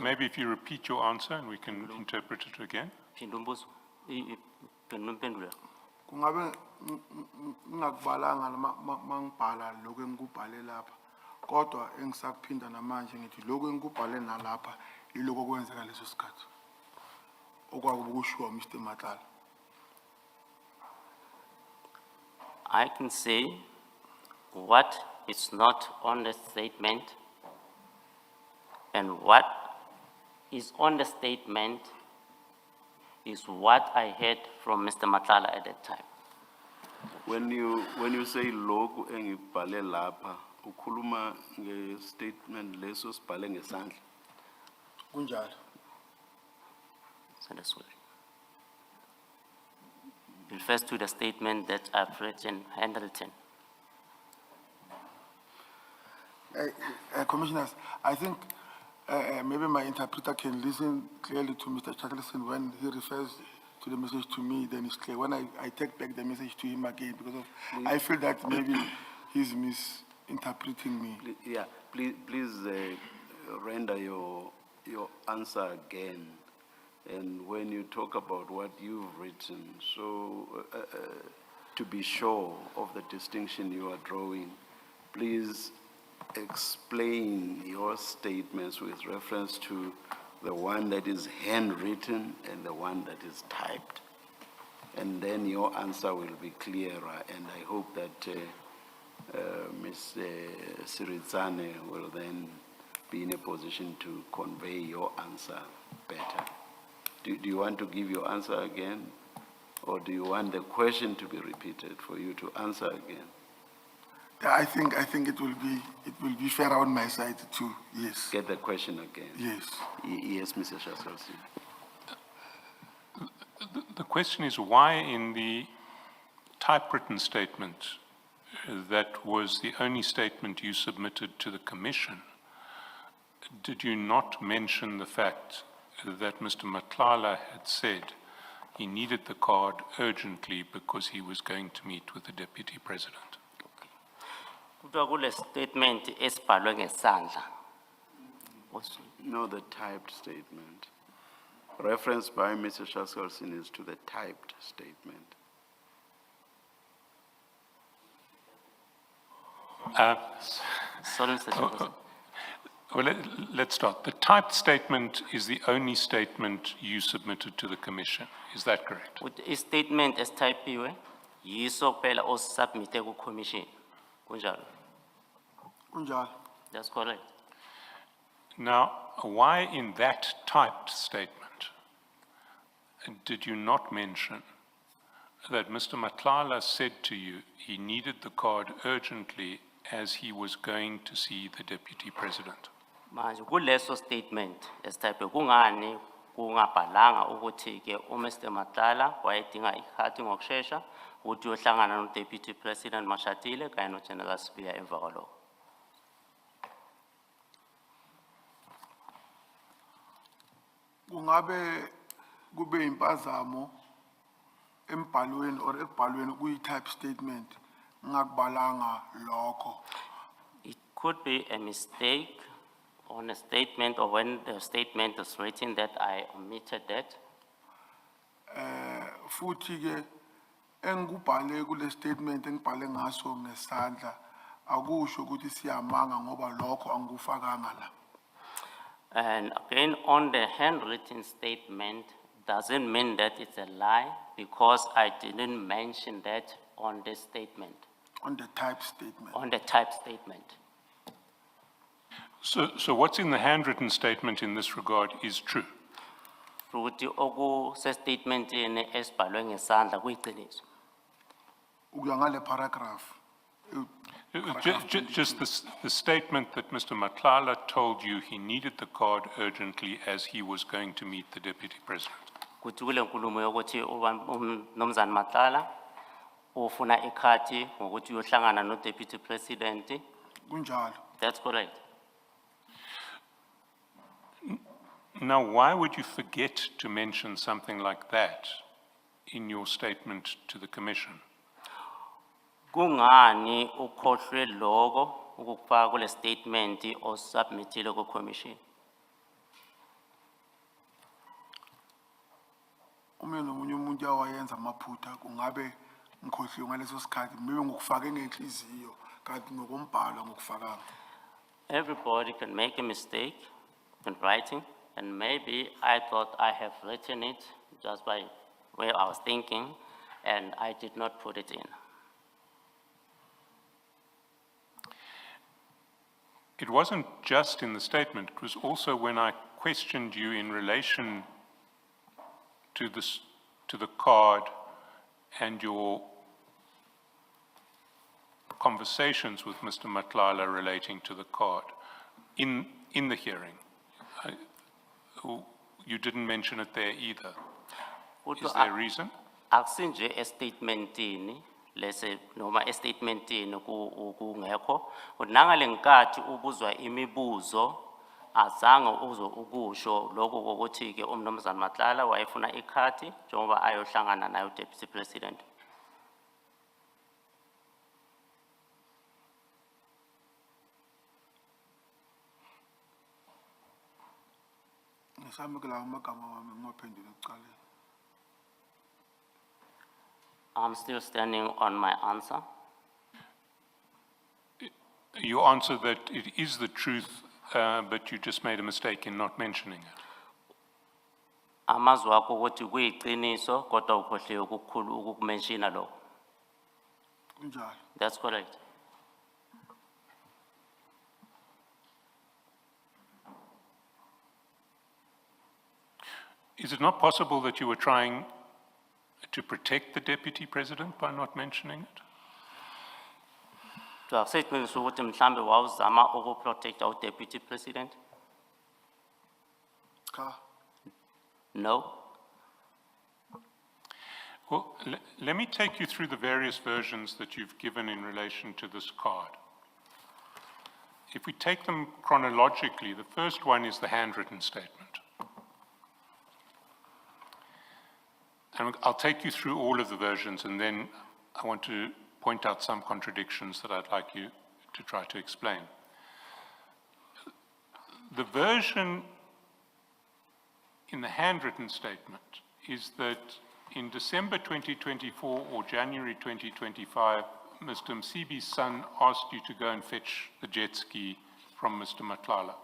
Maybe if you repeat your answer and we can interpret it again. phinda umbuzo. Phinda umphendule. Kungabe ngingakubalanga mangibhala lokho engikubhale lapha, kodwa engisakuphinda namanje ngithi lokho engikubhale nalapha iloko kwenzeka leso sikhathi okwakukushiwo uMr. Matlala. I can say what is not on the statement and what is on the statement is what I heard from Mr. Matlala at that time. When you say loku engibhale lapha, ukhuluma nge-statement leso sibhale ngesandla. Kunjalo. So that's what. It refers to the statement that I've written, handwritten. Commissioners, I think Maybe my interpreter can listen clearly to Mr. Charleston when he refers to the message to me, then it's clear. When I take back the message to him again, because of, I feel that maybe he's misinterpreting me. Yeah, please render your answer again. And when you talk about what you've written, so to be sure of the distinction you are drawing, please explain your statements with reference to the one that is handwritten and the one that is typed. And then your answer will be clearer, and I hope that Ms. Siritsane will then be in a position to convey your answer better. Do you want to give your answer again? Or do you want the question to be repeated for you to answer again? Yeah, I think it will be fair on my side too, yes. Get the question again. Yes. Yes, Mr. Shasalsi. The question is why in the typewritten statement that was the only statement you submitted to the Commission, did you not mention the fact that Mr. Matlala had said he needed the card urgently because he was going to meet with the Deputy President? Kuthiwa kule statement esibhalwe ngesandla. No, the typed statement. Reference by Mr. Shasalsi is to the typed statement. Sorry, Mr. Chairperson. Well, let's start. The typed statement is the only statement you submitted to the Commission. Is that correct? Ukuthi statement esithayipiwe yiso kuphela osubmite ku commission. Kunjalo. Unjalo. That's correct. Now, why in that typed statement did you not mention that Mr. Matlala said to you he needed the card urgently as he was going to see the Deputy President? Manje kuleso statement esithayipiwe kungani kungabhalanga ukuthi ke uMr. Matlala wayedinga ikhadi ngokusheshsha ukuthi uyohlangana no Deputy President Mashatile kanye no General Sibiya emva kwalokho. Kungabe kube impazamo embhalweni or ekubhalweni kuyi-type statement ngakubalanga lokho. It could be a mistake on a statement or when the statement is written that I omitted that. Futhi ke engikubhale kule statement engibhale ngaso ngesandla akusho ukuthi siyamanga ngoba lokho angikufakanga la. And again, on the handwritten statement, doesn't mean that it's a lie because I didn't mention that on this statement, On the type statement. on the type statement. So what's in the handwritten statement in this regard is true. Ukuthi okuse statementini esibhalwe ngesandla kuyiqiniso. Ukuya ngale paragraph. Just the statement that Mr. Matlala told you he needed the card urgently as he was going to meet the Deputy President. Kuthi kule nkulumo yokuthi uMnumzane Matlala ufuna ikhadi ngokuthi uyohlangana no Deputy President. Kunjalo. That's correct. Now, why would you forget to mention something like that in your statement to the Commission? Kungani ukhohlwe lokho ukufaka kule statement osubmitile ku commission? Uma nomunye umuntu yawayenza amaphutha kungabe ngikhohliwe ngaleso sikhathi maybe ngokufake ngenhliziyo kanti ngokumbhalo ngokufakanga. Everybody can make a mistake in writing, and maybe I thought I have written it just by where I was thinking, and I did not put it in. It wasn't just in the statement, it was also when I questioned you in relation to the card and your conversations with Mr. Matlala relating to the card in the hearing. You didn't mention it there either. Is there a reason? Akusinje estatementini lese noma estatementini kungekho unangale nkathi ubuzwa imibuzo azange ukusho lokho kokuthi ke umnumzana Matlala wayefuna ikhadi njengoba ayohlangana naye uDeputy President. I'm still standing on my answer. You answer that it is the truth, but you just made a mistake in not mentioning it. Amazwi akho ukuthi kuyiqiniso kodwa ukhohliwe ukukhulu ukumenshina lokho. That's correct. Is it not possible that you were trying to protect the Deputy President by not mentioning it? Akuseqiniswa ukuthi mhlambe wawuzama ukuprotecta uDeputy President? Cha. No. Well, let me take you through the various versions that you've given in relation to this card. If we take them chronologically, the first one is the handwritten statement. And I'll take you through all of the versions, and then I want to point out some contradictions that I'd like you to try to explain. The version in the handwritten statement is that in December 2024 or January 2025, Mr. Msibi's son asked you to go and fetch the jet ski from Mr. Matlala.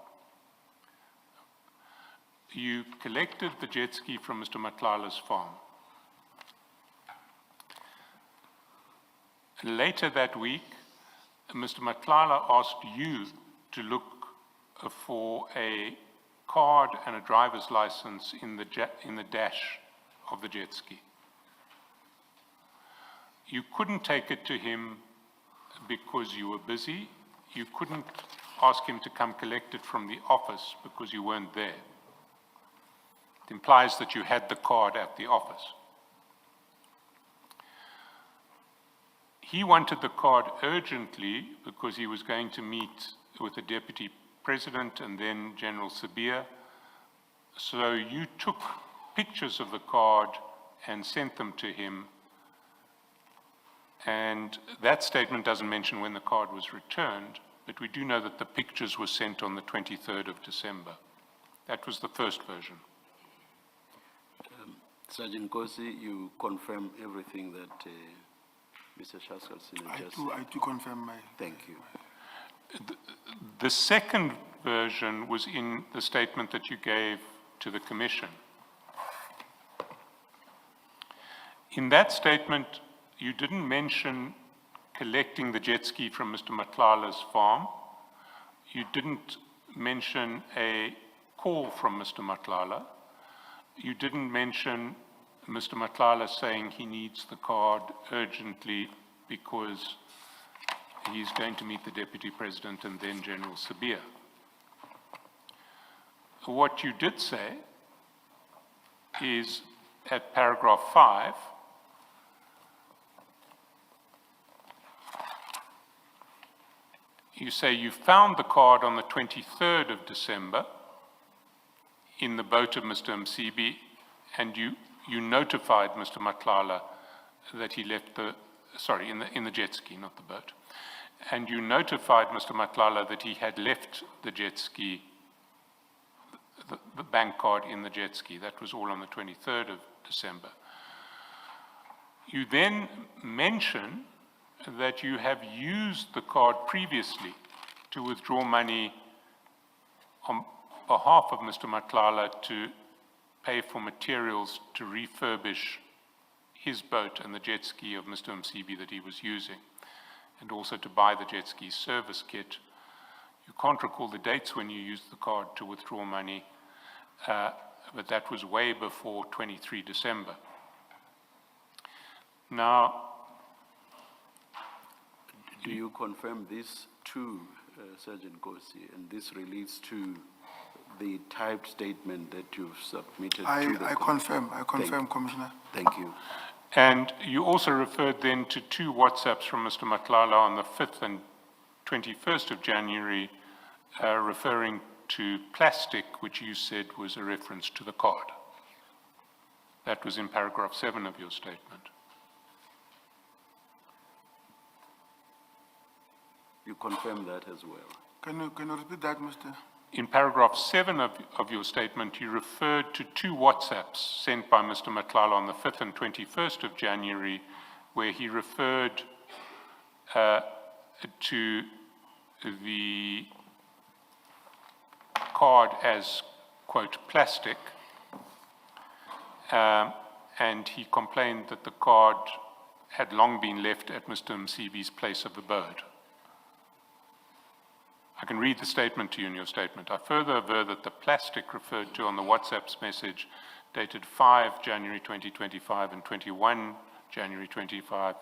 You collected the jet ski from Mr. Matlala's farm. Later that week, Mr. Matlala asked you to look for a card and a driver's license in the dash of the jet ski. You couldn't take it to him because you were busy. You couldn't ask him to come collect it from the office because you weren't there. It implies that you had the card at the office. He wanted the card urgently because he was going to meet with the Deputy President and then General Sabia. So you took pictures of the card and sent them to him. And that statement doesn't mention when the card was returned, but we do know that the pictures were sent on the 23rd of December. That was the first version. Sergeant Nkosi, you confirm everything that Mr. Shaskalsina just said. I do confirm my... Thank you. The second version was in the statement that you gave to the Commission. In that statement, you didn't mention collecting the jet ski from Mr. Matlala's farm. You didn't mention a call from Mr. Matlala. You didn't mention Mr. Matlala saying he needs the card urgently because he's going to meet the Deputy President and then General Sabia. What you did say is at paragraph 5, you say you found the card on the 23rd of December in the boat of Mr. Msibi, and you notified Mr. Matlala that he left in the jet ski, not the boat. And you notified Mr. Matlala that he had left the jet ski, the bank card in the jet ski. That was all on the 23rd of December. You then mention that you have used the card previously to withdraw money on behalf of Mr. Matlala to pay for materials to refurbish his boat and the jet ski of Mr. Msibi that he was using, and also to buy the jet ski service kit. You can't recall the dates when you used the card to withdraw money, but that was way before 23 December. Now, do you confirm this too, Sergeant Nkosi, and this relates to the typed statement that you've submitted to the I confirm, Commissioner. Thank you. and you also referred then to 2 WhatsApps from Mr. Matlala on the 5th and 21st of January, referring to plastic, which you said was a reference to the card. That was in paragraph 7 of your statement. You confirm that as well. Can you repeat that, Mr.? In paragraph 7 of your statement, you referred to 2 WhatsApps sent by Mr. Matlala on the 5th and 21st of January, where he referred to the card as, quote, plastic, and he complained that the card had long been left at Mr. Msibi's place of abode. I can read the statement to you in your statement. I further aver that the plastic referred to on the WhatsApp's message dated 5 January 2025 and 21 January 25,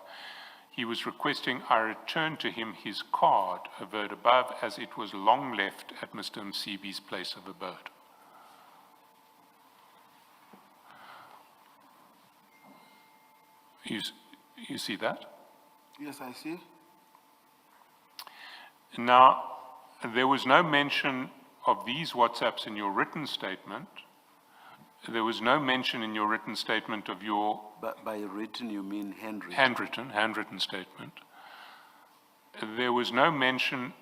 he was requesting I return to him his card, averred above, as it was long left at Mr. Msibi's place of abode. You see that? Yes, I see. Now, there was no mention of these WhatsApps in your written statement. There was no mention in your written statement of your... By written, you mean handwritten? Handwritten statement. There was no mention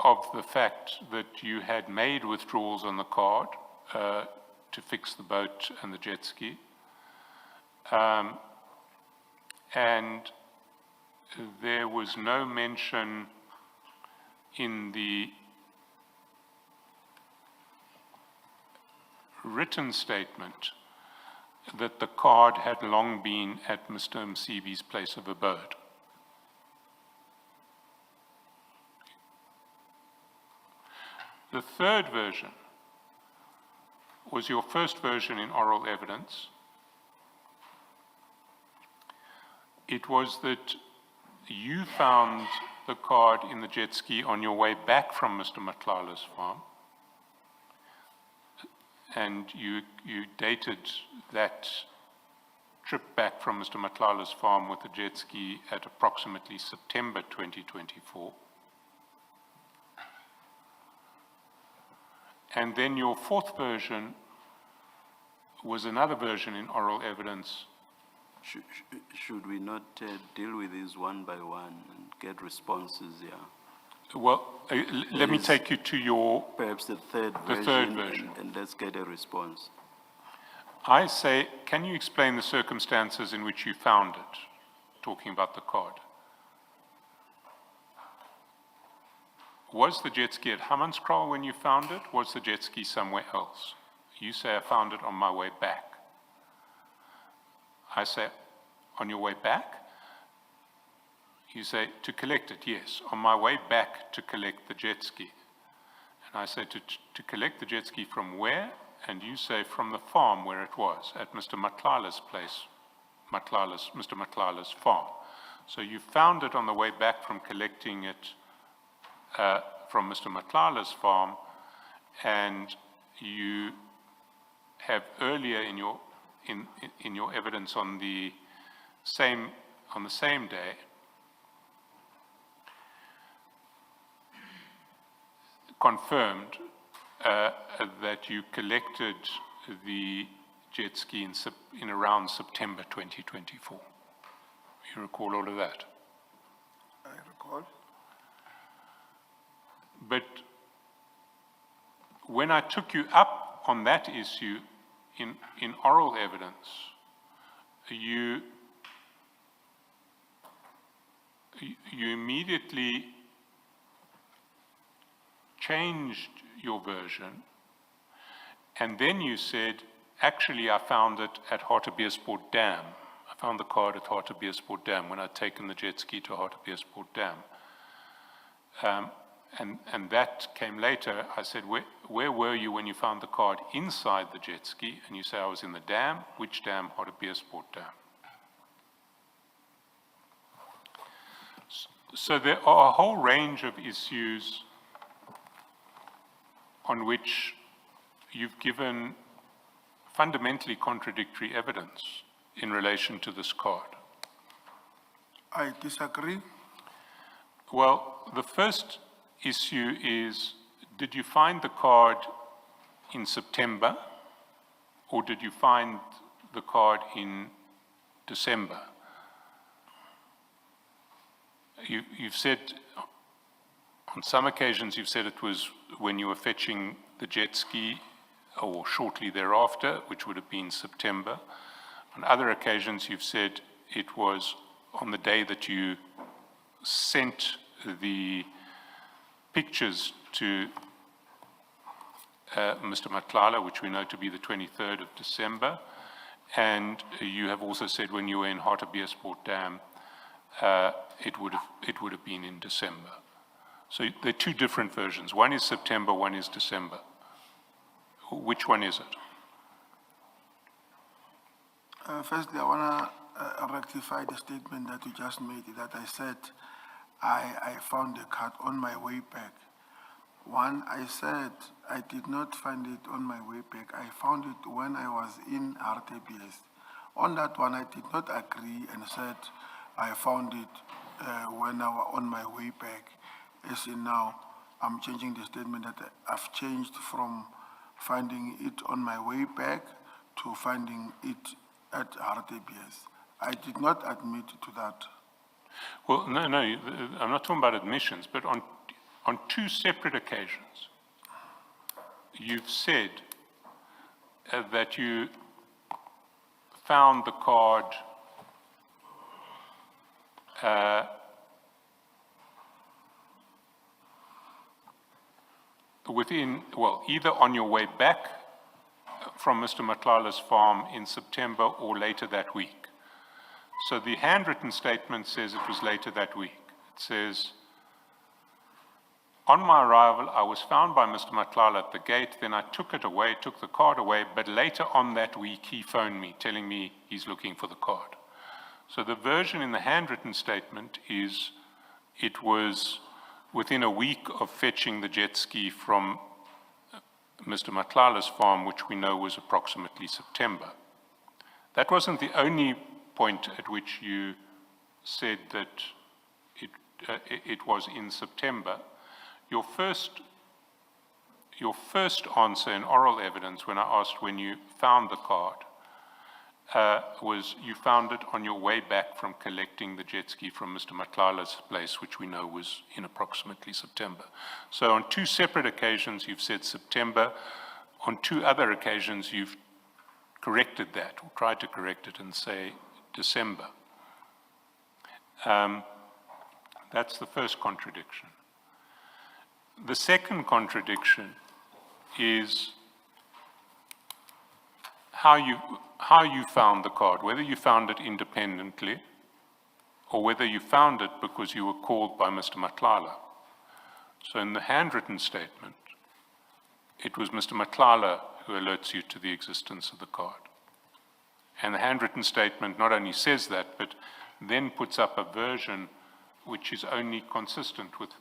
of the fact that you had made withdrawals on the card to fix the boat and the jet ski. And there was no mention in the written statement that the card had long been at Mr. Msibi's place of abode. The third version was your first version in oral evidence. It was that you found the card in the jet ski on your way back from Mr. Matlala's farm, and you dated that trip back from Mr. Matlala's farm with the jet ski at approximately September 2024. And then your fourth version was another version in oral evidence. Should we not deal with these one by one and get responses here? Well, let me take you to your... Perhaps the third version. And let's get a response. I say, can you explain the circumstances in which you found it, talking about the card? Was the jet ski at Hammanskraal when you found it? Was the jet ski somewhere else? You say, I found it on my way back. I say, on your way back? You say, to collect it, yes. On my way back to collect the jet ski. And I say, to collect the jet ski from where? And you say, from the farm where it was, at Mr. Matlala's place, Mr. Matlala's farm. So you found it on the way back from collecting it from Mr. Matlala's farm, and you have earlier in your evidence on the same day confirmed that you collected the jet ski in around September 2024. You recall all of that? I recall. But when I took you up on that issue in oral evidence, you immediately changed your version, and then you said, actually I found it at Hartbeespoort Dam. I found the card at Hartbeespoort Dam when I'd taken the jet ski to Hartbeespoort Dam. And that came later. I said, where were you when you found the card inside the jet ski? And you say, I was in the dam. Which dam? Hartbeespoort Dam. So there are a whole range of issues on which you've given fundamentally contradictory evidence in relation to this card. I disagree. Well, the first issue is, did you find the card in September, or did you find the card in December? You've said, on some occasions you've said it was when you were fetching the jet ski, or shortly thereafter, which would have been September. On other occasions you've said it was on the day that you sent the pictures to Mr. Matlala, which we know to be the 23rd of December, and you have also said when you were in Hartbeespoort Dam, it would have been in December. So there are two different versions. One is September, one is December. Which one is it? Firstly, I want to rectify the statement that you just made, that I said I found the card on my way back. One, I said I did not find it on my way back. I found it when I was in RTBS. On that one, I did not agree and said I found it when I was on my way back. As in now, I'm changing the statement that I've changed from finding it on my way back to finding it at RTBS. I did not admit to that. Well, no, I'm not talking about admissions, but on two separate occasions, you've said that you found the card either on your way back from Mr. Matlala's farm in September or later that week. So the handwritten statement says it was later that week. It says, on my arrival, I was found by Mr. Matlala at the gate, then I took the card away, but later on that week he phoned me, telling me he's looking for the card. So the version in the handwritten statement is, it was within a week of fetching the jet ski from Mr. Matlala's farm, which we know was approximately September. That wasn't the only point at which you said that it was in September. Your first answer in oral evidence when I asked when you found the card was you found it on your way back from collecting the jet ski from Mr. Matlala's place, which we know was in approximately September. So on two separate occasions you've said September. On two other occasions you've corrected that, or tried to correct it and say December. That's the first contradiction. The second contradiction is how you found the card, whether you found it independently or whether you found it because you were called by Mr. Matlala. So in the handwritten statement, it was Mr. Matlala who alerts you to the existence of the card. And the handwritten statement not only says that, but then puts up a version which is only consistent with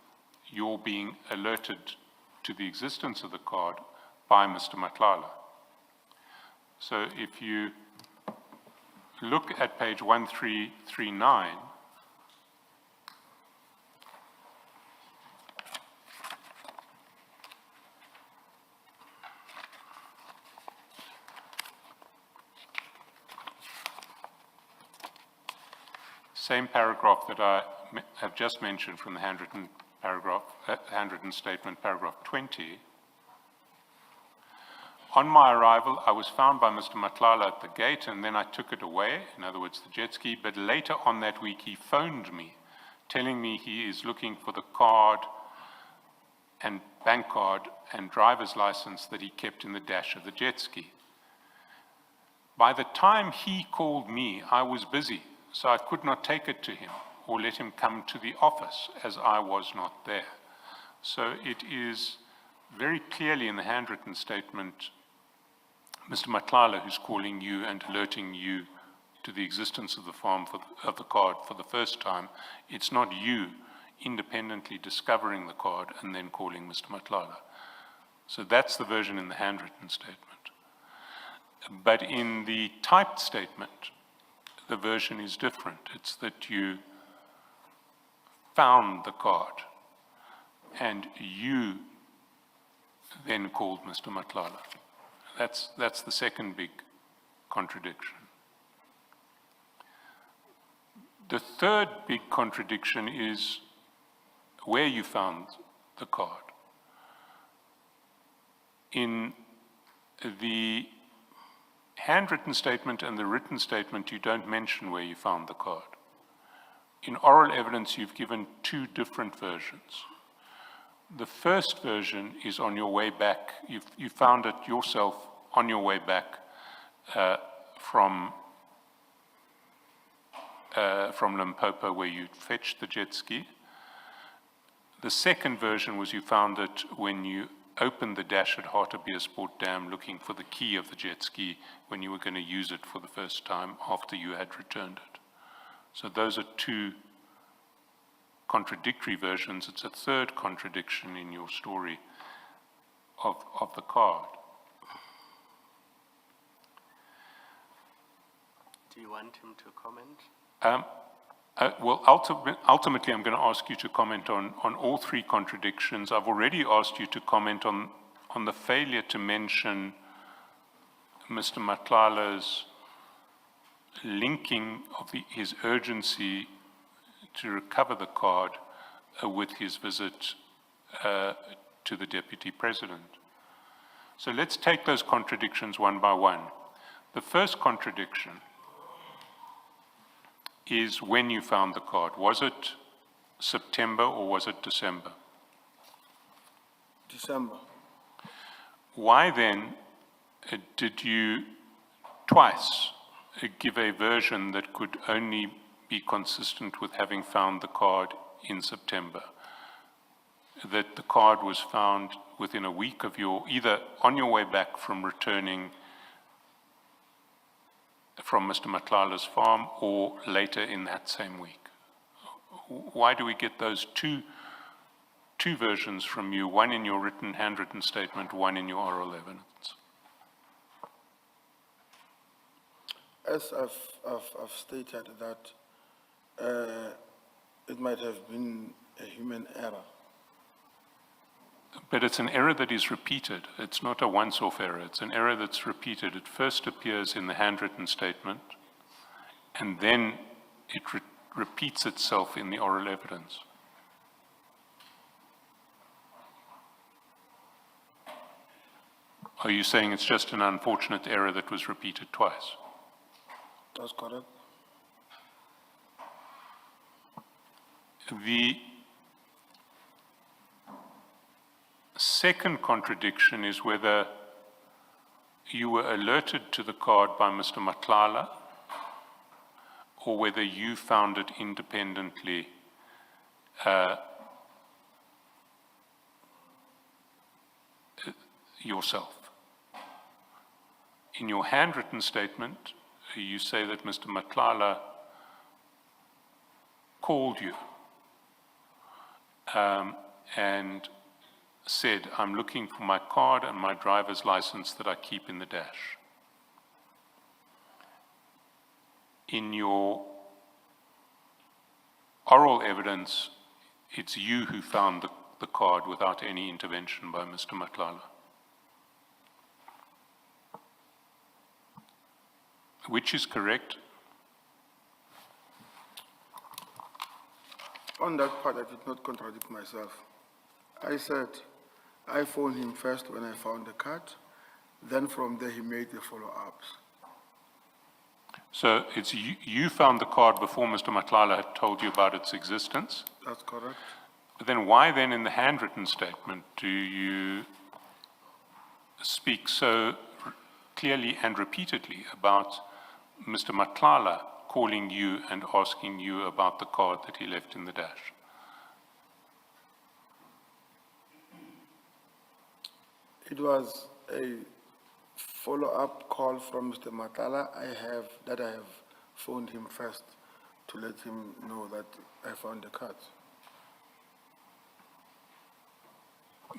your being alerted to the existence of the card by Mr. Matlala. So if you look at page 1339, same paragraph that I have just mentioned from the handwritten statement, paragraph 20. On my arrival, I was found by Mr. Matlala at the gate, and then I took it away, in other words, the jet ski, but later on that week he phoned me, telling me he is looking for the card and bank card and driver's license that he kept in the dash of the jet ski. By the time he called me, I was busy, so I could not take it to him or let him come to the office, as I was not there. So it is very clearly in the handwritten statement Mr. Matlala who's calling you and alerting you to the existence of the farm of the card for the first time. It's not you independently discovering the card and then calling Mr. Matlala. So that's the version in the handwritten statement. But in the typed statement, the version is different. It's that you found the card and you then called Mr. Matlala. That's the second big contradiction. The third big contradiction is where you found the card. In the handwritten statement and the written statement, you don't mention where you found the card. In oral evidence, you've given two different versions. The first version is on your way back. You found it yourself on your way back from Limpopo, where you fetched the jet ski. The second version was you found it when you opened the dash at Hartebeespoort Dam looking for the key of the jet ski when you were going to use it for the first time after you had returned it. So those are two contradictory versions. It's a third contradiction in your story of the card. Do you want him to comment? Well, ultimately, I'm going to ask you to comment on all three contradictions. I've already asked you to comment on the failure to mention Mr. Matlala's linking of his urgency to recover the card with his visit to the Deputy President. So let's take those contradictions one by one. The first contradiction is when you found the card. Was it September or was it December? December. Why then did you twice give a version that could only be consistent with having found the card in September? That the card was found within a week of either on your way back from returning from Mr. Matlala's farm or later in that same week. Why do we get those two versions from you, one in your handwritten statement, one in your oral evidence? As I've stated that it might have been a human error. But it's an error that is repeated. It's not a once-off error. It's an error that's repeated. It first appears in the handwritten statement, and then it repeats itself in the oral evidence. Are you saying it's just an unfortunate error that was repeated twice? That's correct. The second contradiction is whether you were alerted to the card by Mr. Matlala or whether you found it independently yourself. In your handwritten statement, you say that Mr. Matlala called you and said, "I'm looking for my card and my driver's license that I keep in the dash." In your oral evidence, it's you who found the card without any intervention by Mr. Matlala. Which is correct? On that part, I did not contradict myself. I said, I phoned him first when I found the card, then from there he made the follow-ups. So it's you found the card before Mr. Matlala had told you about its existence? That's correct. But then why then in the handwritten statement do you speak so clearly and repeatedly about Mr. Matlala calling you and asking you about the card that he left in the dash? It was a follow-up call from Mr. Matlala. I have phoned him first to let him know that I found the card.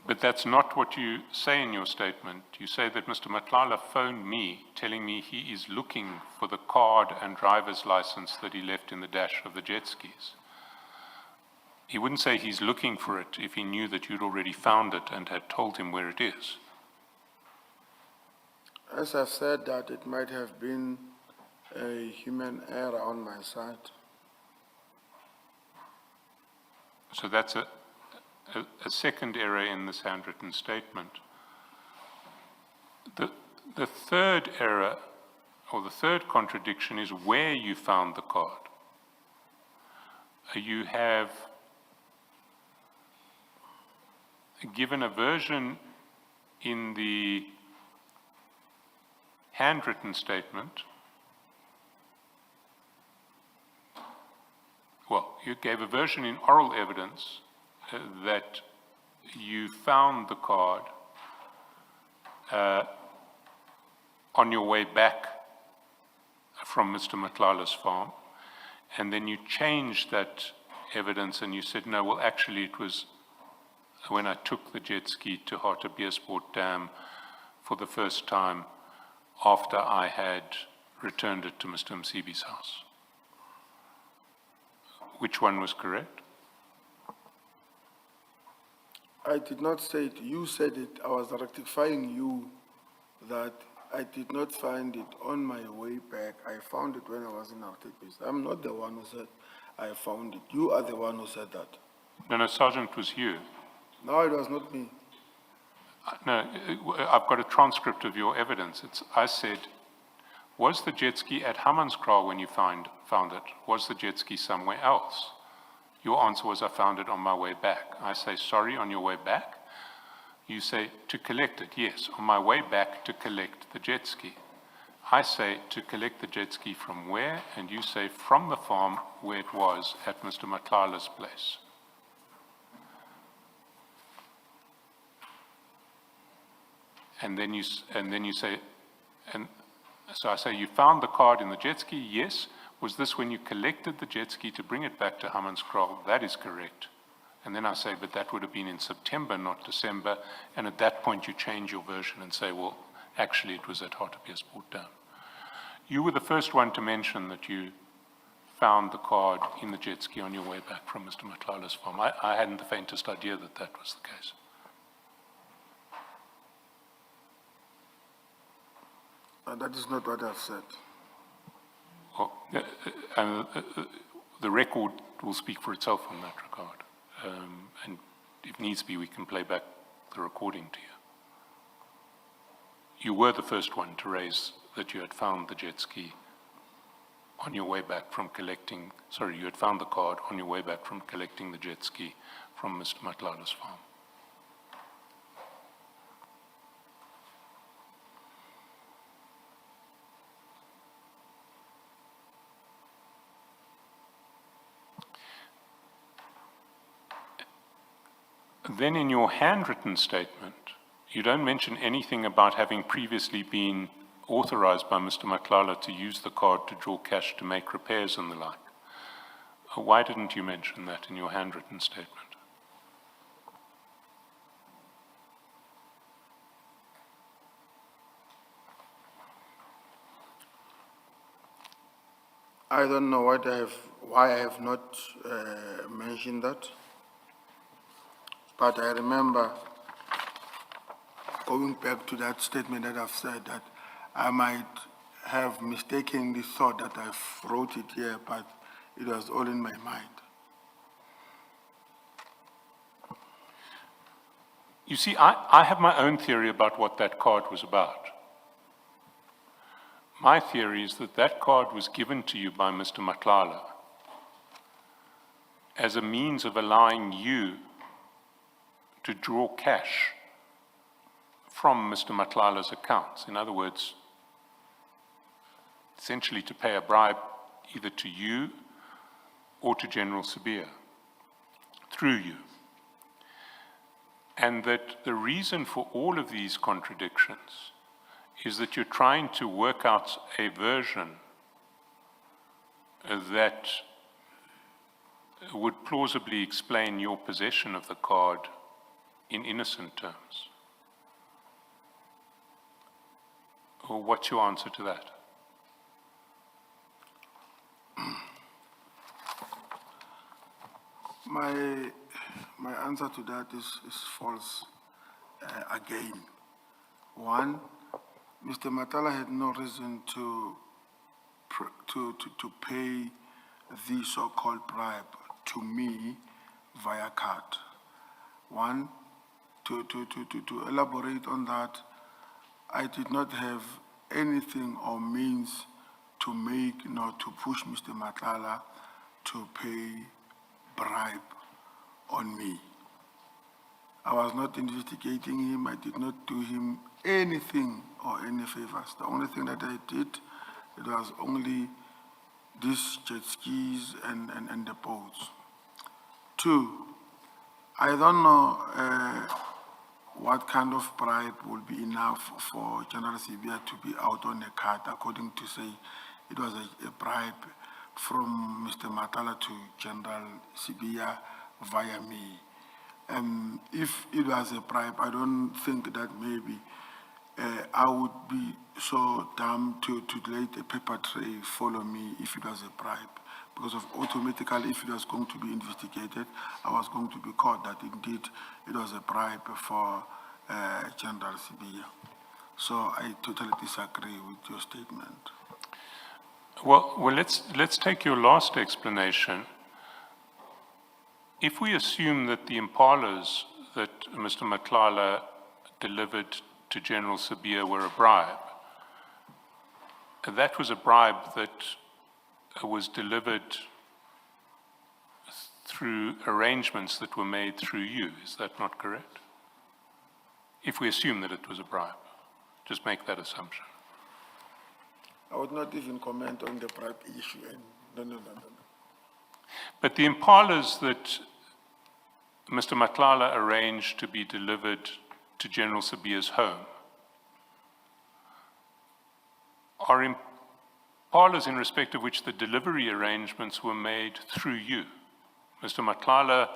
But that's not what you say in your statement. You say that Mr. Matlala phoned me, telling me he is looking for the card and driver's license that he left in the dash of the jet skis. He wouldn't say he's looking for it if he knew that you'd already found it and had told him where it is. As I've said, that it might have been a human error on my side. So that's a second error in this handwritten statement. The third error, or the third contradiction, is where you found the card. You have given a version in the handwritten statement. Well, you gave a version in oral evidence that you found the card on your way back from Mr. Matlala's farm, and then you changed that evidence and you said, no, well, actually it was when I took the jet ski to Hartebeespoort Dam for the first time after I had returned it to Mr. Msibi's house. Which one was correct? I did not say it, you said it. I was rectifying you that I did not find it on my way back. I found it when I was in Hartebeespoort. I'm not the one who said I found it. You are the one who said that. No, Sergeant, it was you. No, it was not me. No, I've got a transcript of your evidence. I said, was the jet ski at Hammanskraal when you found it? Was the jet ski somewhere else? Your answer was, I found it on my way back. I say, sorry, on your way back? You say, to collect it. Yes, on my way back to collect the jet ski. I say, to collect the jet ski from where? And you say, from the farm where it was at Mr. Matlala's place. And then you say, and so I say, you found the card in the jet ski? Yes. Was this when you collected the jet ski to bring it back to Hammanskraal? That is correct. And then I say, but that would have been in September, not December. And at that point, you change your version and say, well, actually, it was at Hartebeespoort Dam. You were the first one to mention that you found the card in the jet ski on your way back from Mr. Matlala's farm. I hadn't the faintest idea that that was the case. That is not what I've said. Well, the record will speak for itself in that regard. And if needs be, we can play back the recording to you. You were the first one to raise that you had found the jet ski on your way back from collecting, sorry, you had found the card on your way back from collecting the jet ski from Mr. Matlala's farm. Then in your handwritten statement, you don't mention anything about having previously been authorized by Mr. Matlala to use the card to draw cash to make repairs and the like. Why didn't you mention that in your handwritten statement? I don't know why I have not mentioned that. But I remember going back to that statement that I've said that I might have mistakenly thought that I wrote it here, but it was all in my mind. You see, I have my own theory about what that card was about. My theory is that that card was given to you by Mr. Matlala as a means of allowing you to draw cash from Mr. Matlala's accounts. In other words, essentially to pay a bribe either to you or to General Sabia through you. And that the reason for all of these contradictions is that you're trying to work out a version that would plausibly explain your possession of the card in innocent terms. Well, what's your answer to that? My answer to that is false again. One, Mr. Matala had no reason to pay the so-called bribe to me via card. One, to elaborate on that, I did not have anything or means to make nor to push Mr. Matala to pay bribe on me. I was not investigating him. I did not do him anything or any favors. The only thing that I did, it was only these jet skis and the boats. Two, I don't know what kind of bribe will be enough for General Sibia to be out on a card, according to say it was a bribe from Mr. Matala to General Sibia via me. If it was a bribe, I don't think that maybe I would be so dumb to let a paper trail follow me if it was a bribe. Because of automatically, if it was going to be investigated, I was going to be caught that indeed it was a bribe for General Sibia. So I totally disagree with your statement. Well, let's take your last explanation. If we assume that the impalas that Mr. Matlala delivered to General Sibia were a bribe, that was a bribe that was delivered through arrangements that were made through you. Is that not correct? If we assume that it was a bribe, just make that assumption. I would not even comment on the bribe issue. No. But the impalas that Mr. Matlala arranged to be delivered to General Sibia's home are impalas in respect of which the delivery arrangements were made through you. Mr. Matlala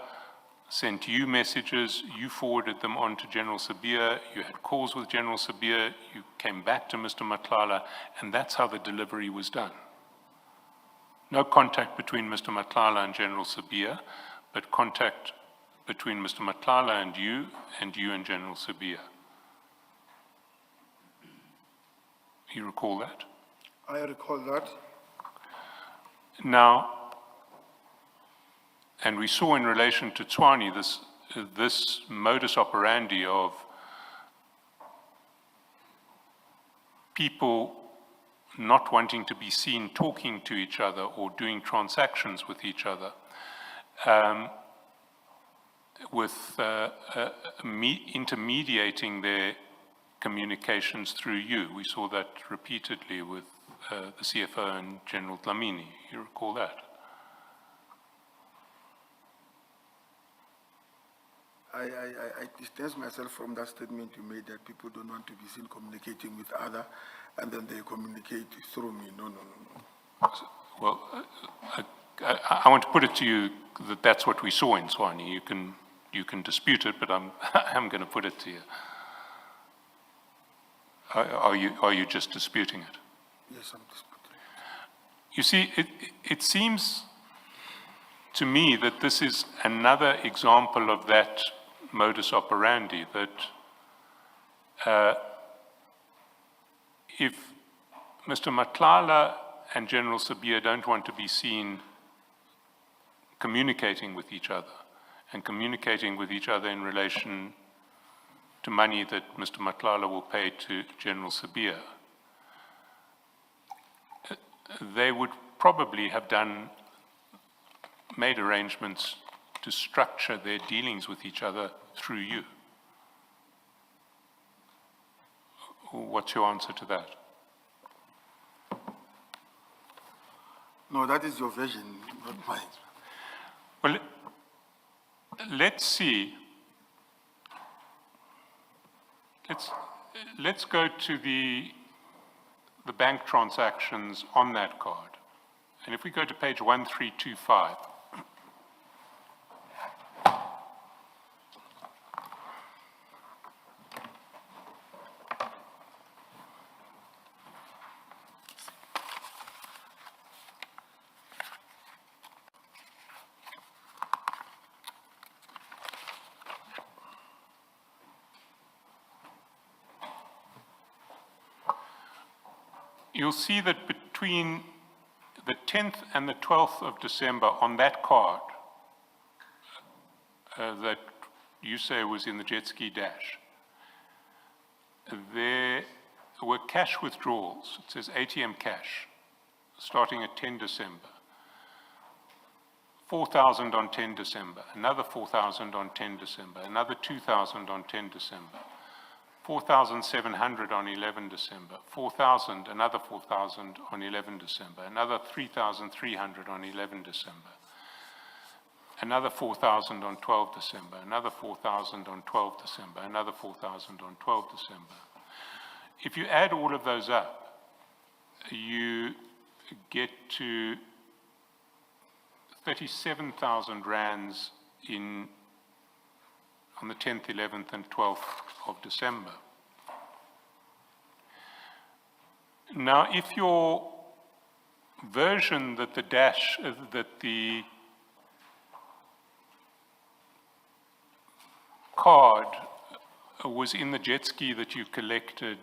sent you messages, you forwarded them on to General Sibia, you had calls with General Sibia, you came back to Mr. Matlala, and that's how the delivery was done. No contact between Mr. Matlala and General Sibia, but contact between Mr. Matlala and you and General Sibia. You recall that? I recall that. Now, and we saw in relation to Tswani this modus operandi of people not wanting to be seen talking to each other or doing transactions with each other, intermediating their communications through you. We saw that repeatedly with the CFO and General Dlamini. You recall that? I distance myself from that statement you made that people don't want to be seen communicating with other, and then they communicate through me. No. Well, I want to put it to you that that's what we saw in Tswani. You can dispute it, but I'm going to put it to you. Are you just disputing it? Yes, I'm disputing it. You see, it seems to me that this is another example of that modus operandi, that if Mr. Matlala and General Sibia don't want to be seen communicating with each other, and communicating with each other in relation to money that Mr. Matlala will pay to General Sibia, they would probably have made arrangements to structure their dealings with each other through you. What's your answer to that? No, that is your version, not mine. Well, let's see. Let's go to the bank transactions on that card. And if we go to page 1325, you'll see that between the 10th and the 12th of December on that card that you say was in the jet ski dash, there were cash withdrawals. It says ATM cash, starting at 10 December. 4,000 on 10 December, another 4,000 on 10 December, another 2,000 on 10 December, 4,700 on 11 December, 4,000, another 4,000 on 11 December, another 3,300 on 11 December, another 4,000 on 12 December, another 4,000 on 12 December, another 4,000 on 12 December. If you add all of those up, you get to 37,000 rands on the 10th, 11th, and 12th of December. Now, if your version that the card was in the jet ski that you collected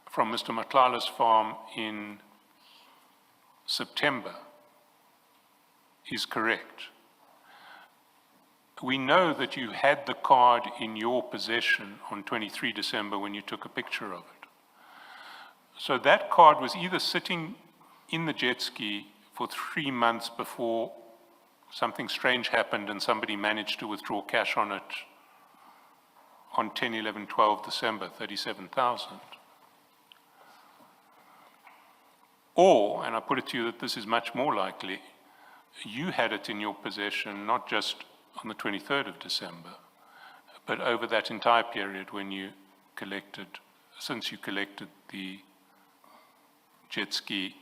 from Mr. Matlala's farm in September is correct, we know that you had the card in your possession on 23 December when you took a picture of it. So that card was either sitting in the jet ski for 3 months before something strange happened and somebody managed to withdraw cash on it on 10, 11, 12 December, 37,000. Or, and I put it to you that this is much more likely, you had it in your possession not just on the 23rd of December, but over that entire period when you collected, since you collected the jet ski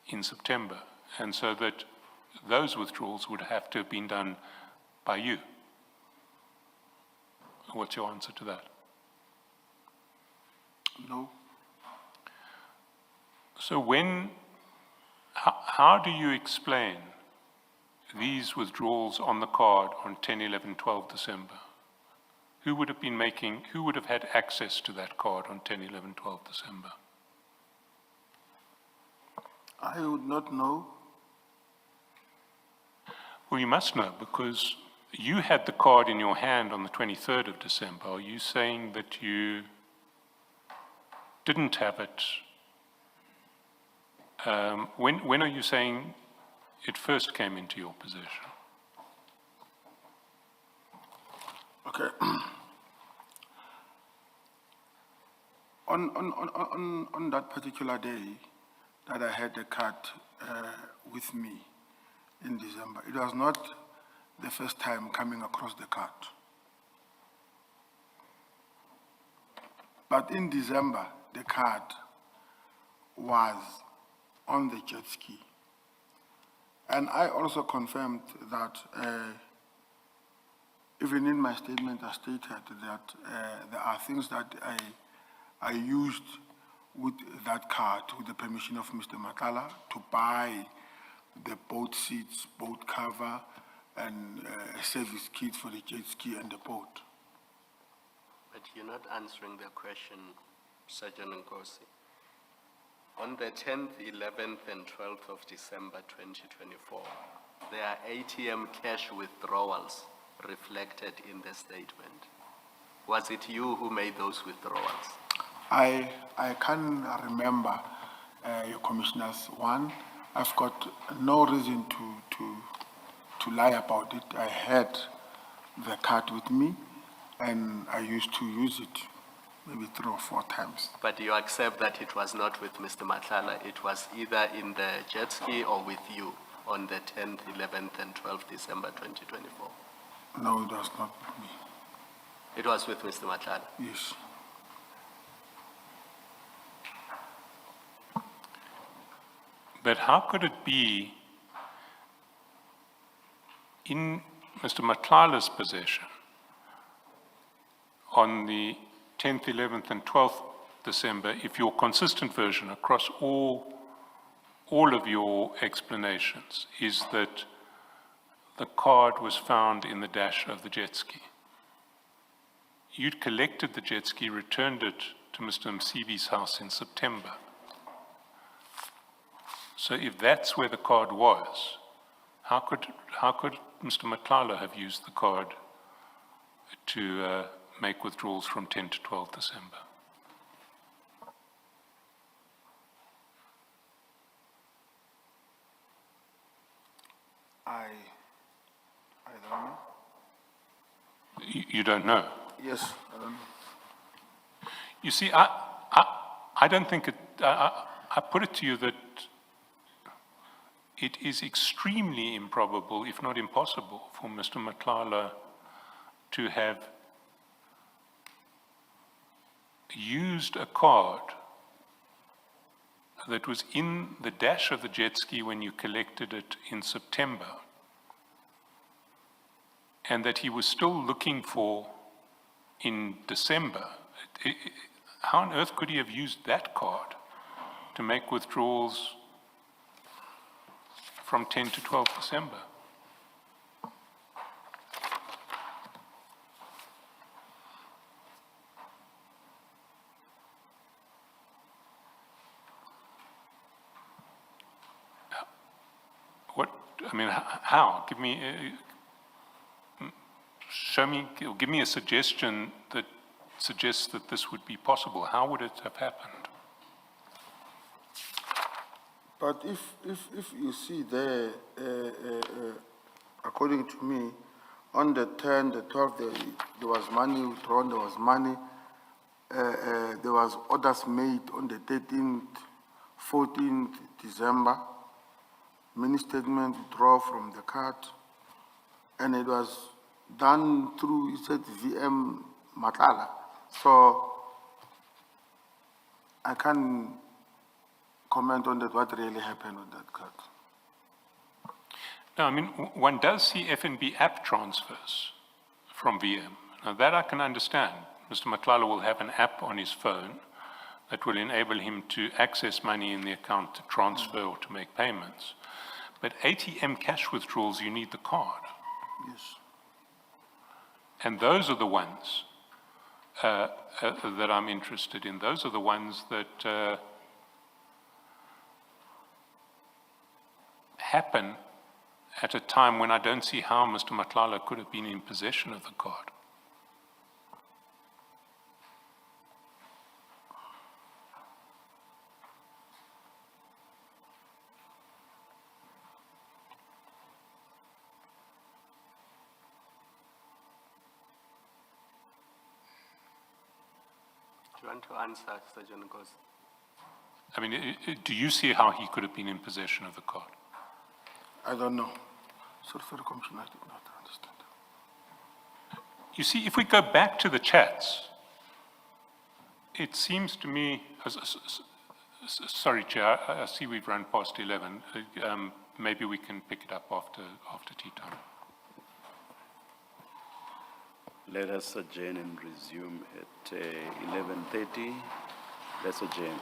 in September. And so that those withdrawals would have to have been done by you. What's your answer to that? No. So how do you explain these withdrawals on the card on 10, 11, 12 December? Who would have had access to that card on 10, 11, 12 December? I would not know. Well, you must know, because you had the card in your hand on the 23rd of December. Are you saying that you didn't have it? When are you saying it first came into your possession? Okay. On that particular day that I had the card with me in December, it was not the first time coming across the card. But in December, the card was on the jet ski. And I also confirmed that even in my statement, I stated that there are things that I used with that card, with the permission of Mr. Matlala, to buy the boat seats, boat cover, and a service kit for the jet ski and the boat. But you're not answering the question, Sergeant Nkosi. On the 10th, 11th, and 12th of December 2024, there are ATM cash withdrawals reflected in the statement. Was it you who made those withdrawals? I can't remember, your commissioners. One, I've got no reason to lie about it. I had the card with me, and I used to use it maybe 3 or 4 times. But you accept that it was not with Mr. Matlala, it was either in the jet ski or with you on the 10th, 11th, and 12th December 2024? No, it was not me. It was with Mr. Matlala? Yes. But how could it be in Mr. Matlala's possession on the 10th, 11th, and 12th December, if your consistent version across all of your explanations is that the card was found in the dash of the jet ski? You'd collected the jet ski, returned it to Mr. Msibi's house in September. So if that's where the card was, how could Mr. Matlala have used the card to make withdrawals from 10 to 12 December? I don't know. You don't know? Yes, I don't know. You see, I don't think I put it to you that it is extremely improbable, if not impossible, for Mr. Matlala to have used a card that was in the dash of the jet ski when you collected it in September, and that he was still looking for in December. How on earth could he have used that card to make withdrawals from 10 to 12 December? What, I mean, how? Give me, give me a suggestion that suggests that this would be possible. How would it have happened? But if you see there, according to me, on the 10th, the 12th, there was money withdrawn, there was money, there was orders made on the 13th, 14th December, many statements withdraw from the card, and it was done through, you said, VM Matlala. So I can't comment on that, what really happened on that card. No, I mean, one does see FNB app transfers from VM. Now that I can understand. Mr. Matlala will have an app on his phone that will enable him to access money in the account to transfer or to make payments. But ATM cash withdrawals, you need the card. Yes. And those are the ones that I'm interested in. Those are the ones that happen at a time when I don't see how Mr. Matlala could have been in possession of the card. Do you want to answer, Sergeant Nkosi? I mean, do you see how he could have been in possession of the card? I don't know. Sorry, Commissioner, I did not understand. You see, if we go back to the chats, it seems to me, sorry, Chair, I see we've run past 11. Maybe we can pick it up after tea time. Let us adjourn and resume at 11:30. Let's adjourn.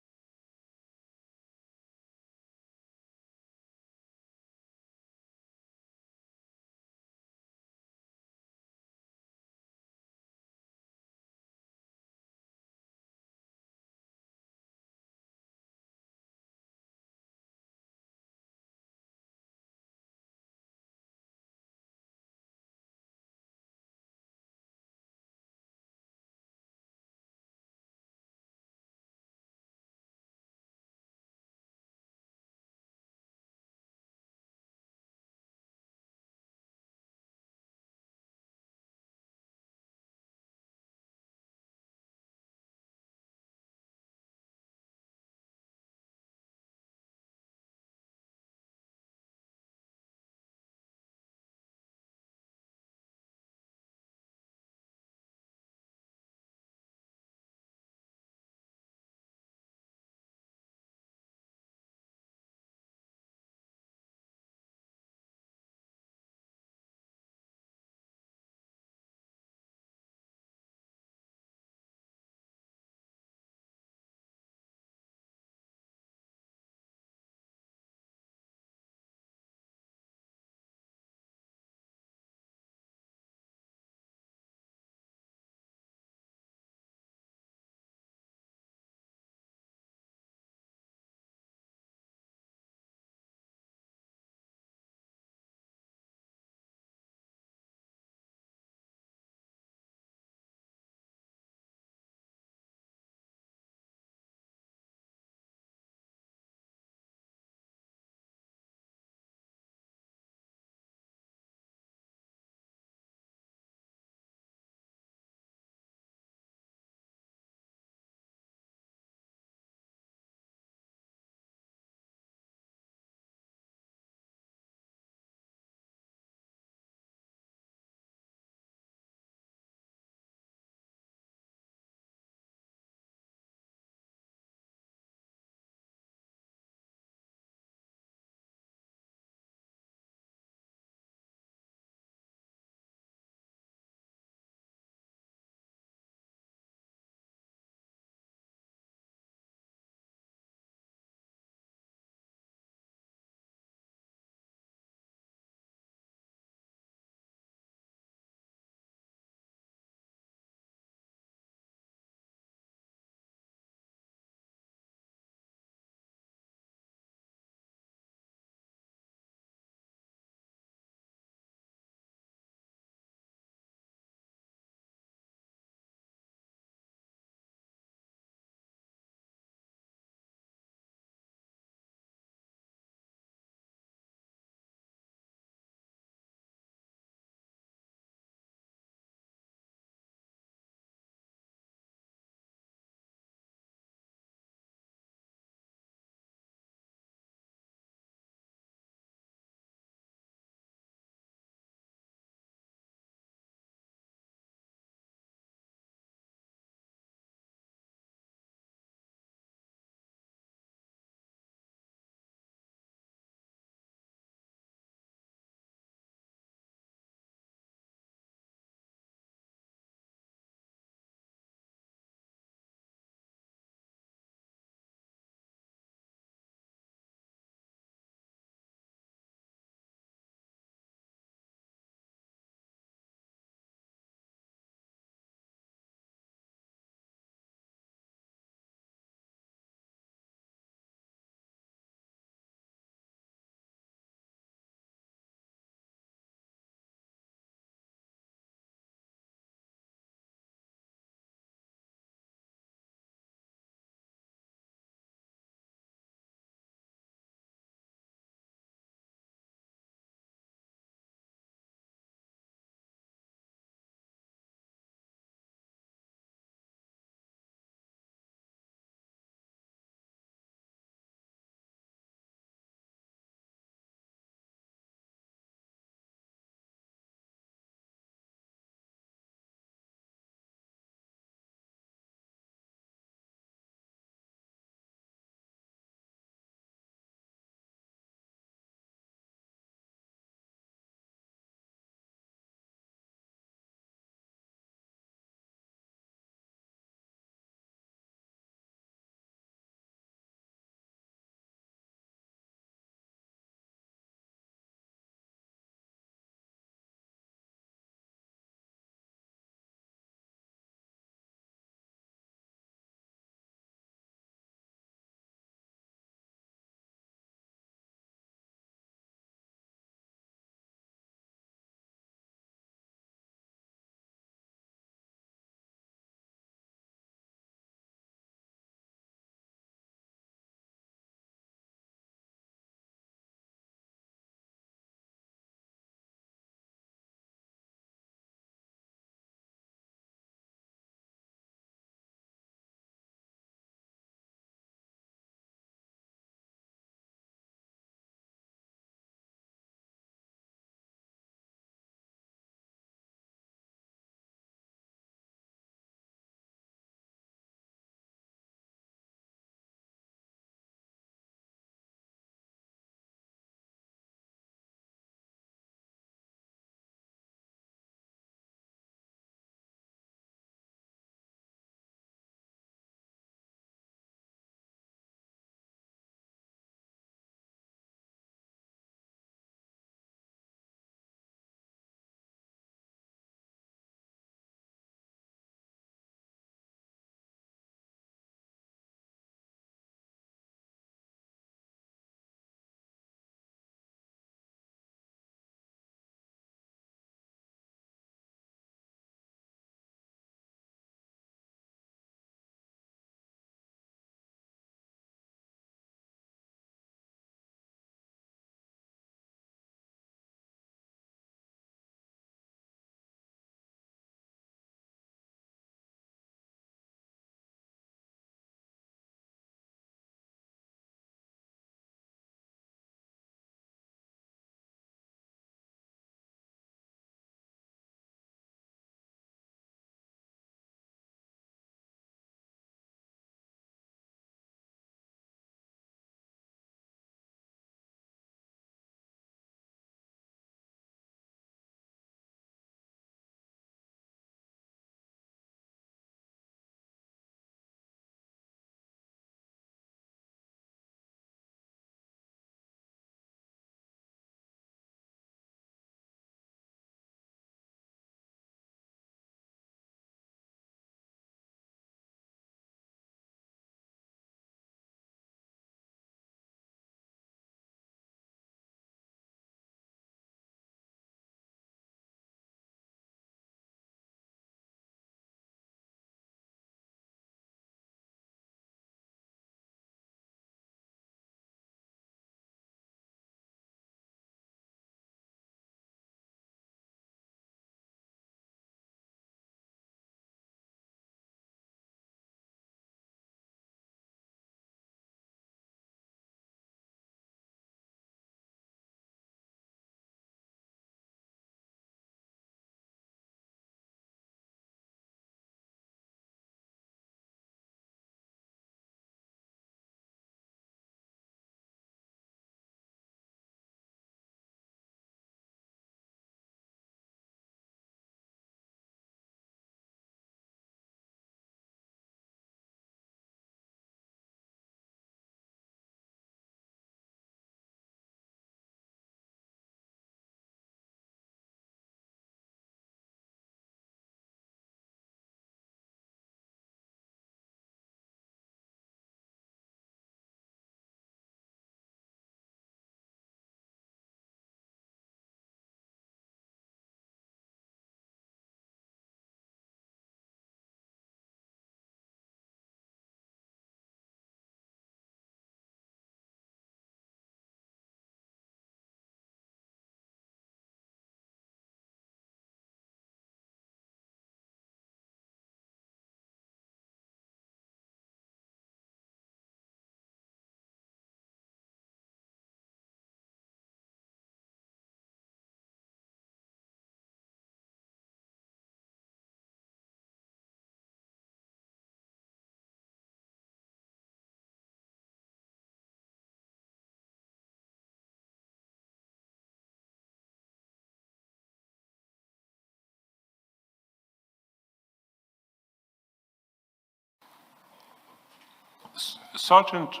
Sergeant,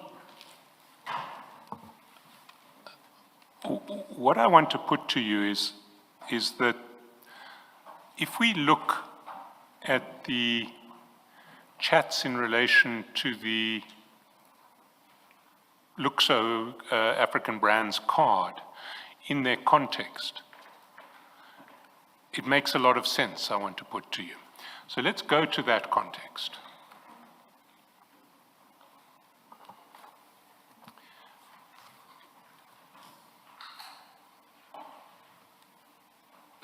what I want to put to you is that if we look at the chats in relation to the Luxo African Brands card in their context, it makes a lot of sense, I want to put to you. So let's go to that context.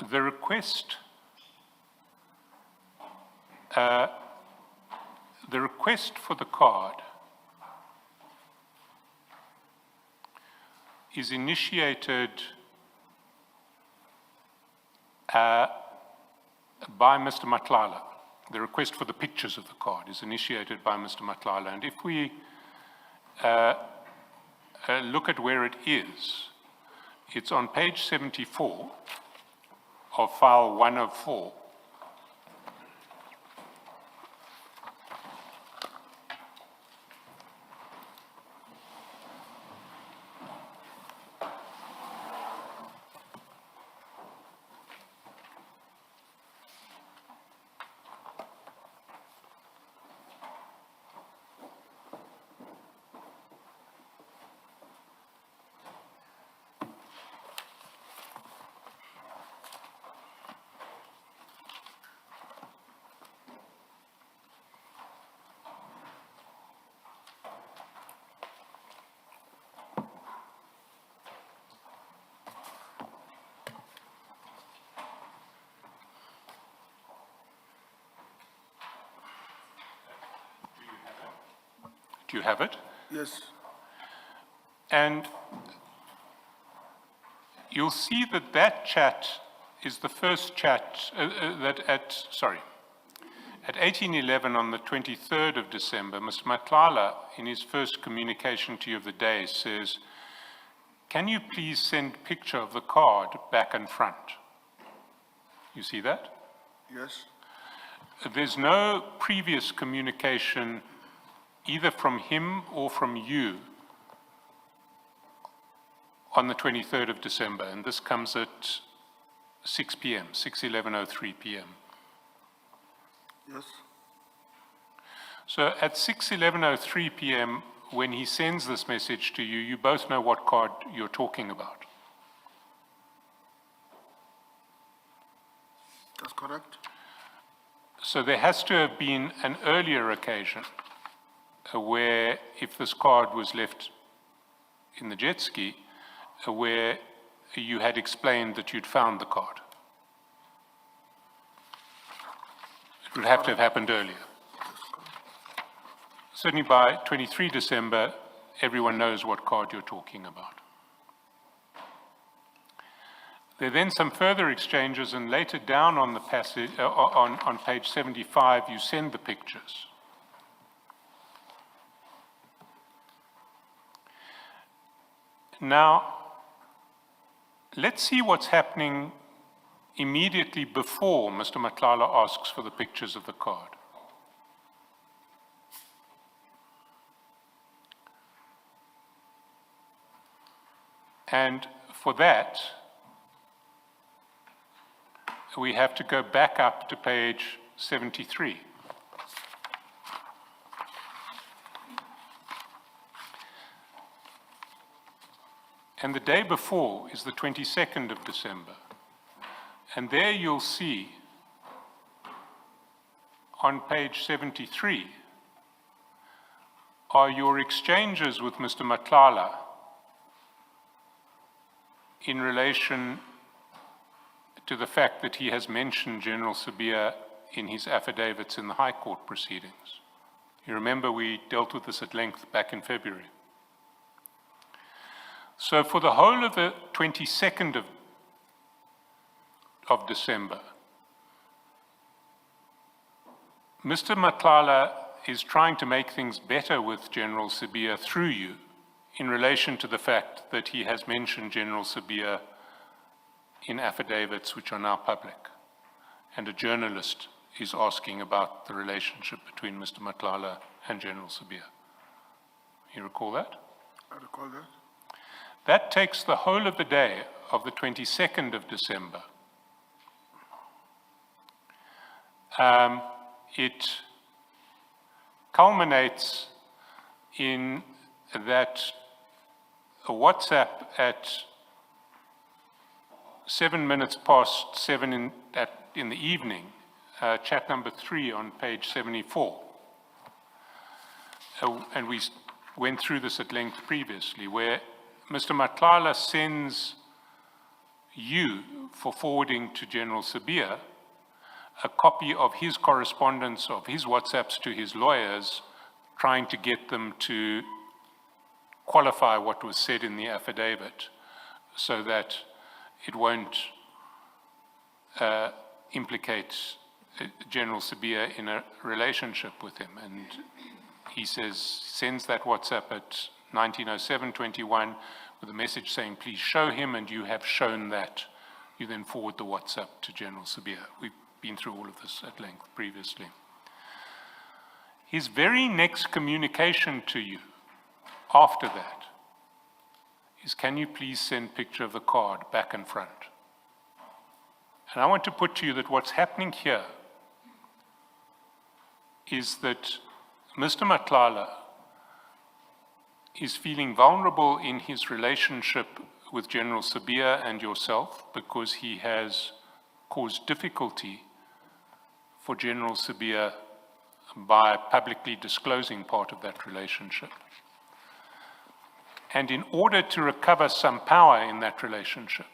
The request for the card is initiated by Mr. Matlala. The request for the pictures of the card is initiated by Mr. Matlala. And if we look at where it is, it's on page 74 of file 104. Do you have it? Yes. And you'll see that that chat is the first chat at 18:11 on the 23rd of December, Mr. Matlala, in his first communication to you of the day, says, "Can you please send picture of the card back and front?" You see that? Yes. There's no previous communication either from him or from you on the 23rd of December, and this comes at 6 p.m., 6:11:03 p.m. Yes. So at 6:11:03 p.m., when he sends this message to you, you both know what card you're talking about. That's correct. So there has to have been an earlier occasion where, if this card was left in the jet ski, where you had explained that you'd found the card. It would have to have happened earlier. Certainly by 23 December, everyone knows what card you're talking about. There are then some further exchanges, and later down on the passage, on page 75, you send the pictures. Now, let's see what's happening immediately before Mr. Matlala asks for the pictures of the card. And for that, we have to go back up to page 73. And the day before is the 22nd of December. And there you'll see on page 73 are your exchanges with Mr. Matlala in relation to the fact that he has mentioned General Sibiya in his affidavits in the High Court proceedings. You remember we dealt with this at length back in February. So for the whole of the 22nd of December, Mr. Matlala is trying to make things better with General Sibiya through you in relation to the fact that he has mentioned General Sibiya in affidavits which are now public. And a journalist is asking about the relationship between Mr. Matlala and General Sibiya. You recall that? I recall that. That takes the whole of the day of the 22nd of December. It culminates in that a WhatsApp at 7 minutes past 7 in the evening, chat number 3 on page 74. And we went through this at length previously, where Mr. Matlala sends you, for forwarding to General Sabia, a copy of his correspondence, of his WhatsApps to his lawyers, trying to get them to qualify what was said in the affidavit so that it won't implicate General Sabia in a relationship with him. And he sends that WhatsApp at 19:07:21 with a message saying, please show him, and you have shown that. You then forward the WhatsApp to General Sabia. We've been through all of this at length previously. His very next communication to you after that is, can you please send picture of the card back and front? And I want to put to you that what's happening here is that Mr. Matlala is feeling vulnerable in his relationship with General Sabia and yourself because he has caused difficulty for General Sabia by publicly disclosing part of that relationship. And in order to recover some power in that relationship,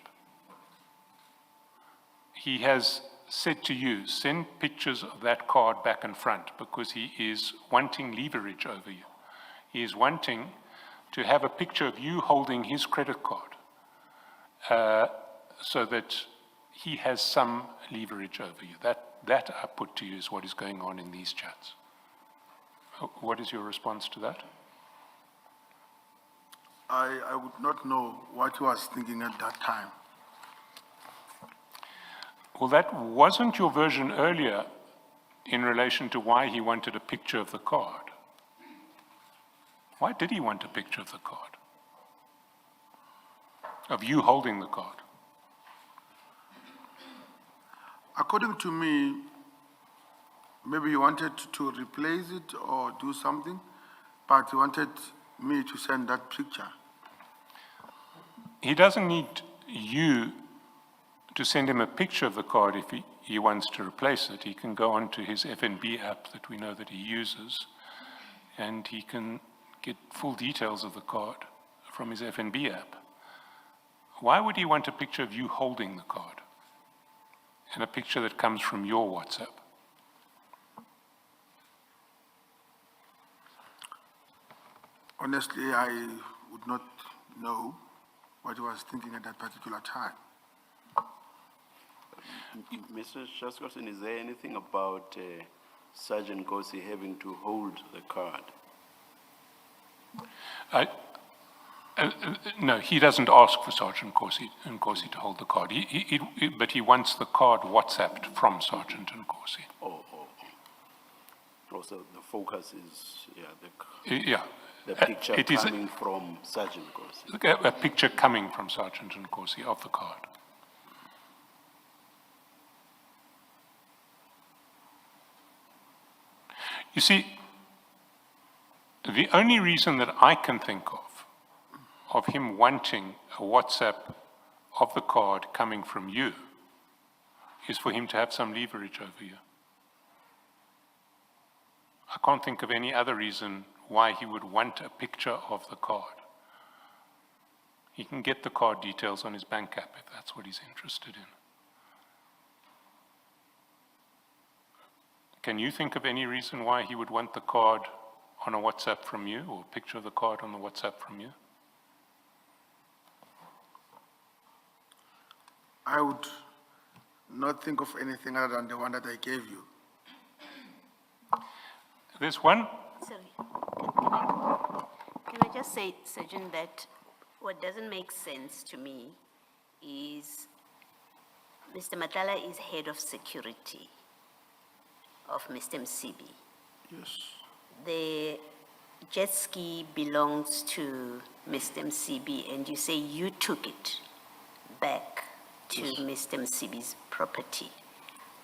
he has said to you, send pictures of that card back and front, because he is wanting leverage over you. He is wanting to have a picture of you holding his credit card so that he has some leverage over you. That I put to you is what is going on in these chats. What is your response to that? I would not know what he was thinking at that time. Well, that wasn't your version earlier in relation to why he wanted a picture of the card. Why did he want a picture of the card? Of you holding the card? According to me, maybe he wanted to replace it or do something, but he wanted me to send that picture. He doesn't need you to send him a picture of the card if he wants to replace it. He can go onto his FNB app that we know that he uses, and he can get full details of the card from his FNB app. Why would he want a picture of you holding the card and a picture that comes from your WhatsApp? Honestly, I would not know what he was thinking at that particular time. Mr. Shaskosin, is there anything about Sergeant Nkosi having to hold the card? No, he doesn't ask for Sergeant Nkosi to hold the card, but he wants the card WhatsApped from Sergeant Nkosi. Also, the focus is, Yeah. the picture It is coming from Sergeant Nkosi. a picture coming from Sergeant Nkosi of the card. You see, the only reason that I can think of him wanting a WhatsApp of the card coming from you is for him to have some leverage over you. I can't think of any other reason why he would want a picture of the card. He can get the card details on his bank app if that's what he's interested in. Can you think of any reason why he would want the card on a WhatsApp from you, or a picture of the card on the WhatsApp from you? I would not think of anything other than the one that I gave you. There's one. Sorry, can I just say, Sergeant, that what doesn't make sense to me is Mr. Matlala is head of security of Mr. Msibi. Yes. The jet ski belongs to Mr. Msibi, and you say you took it back to Mr. Msibi's property.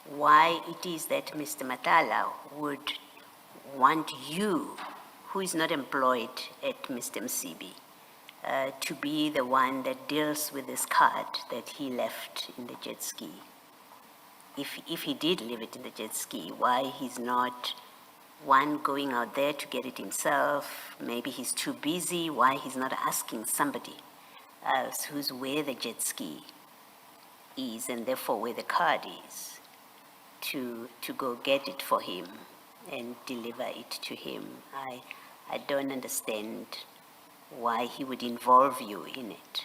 Why it is that Mr. Matala would want you, who is not employed at Mr. Msibi, to be the one that deals with this card that he left in the jet ski? If he did leave it in the jet ski, why he's not one going out there to get it himself? Maybe he's too busy. Why he's not asking somebody else who's where the jet ski is and therefore where the card is to go get it for him and deliver it to him? I don't understand why he would involve you in it.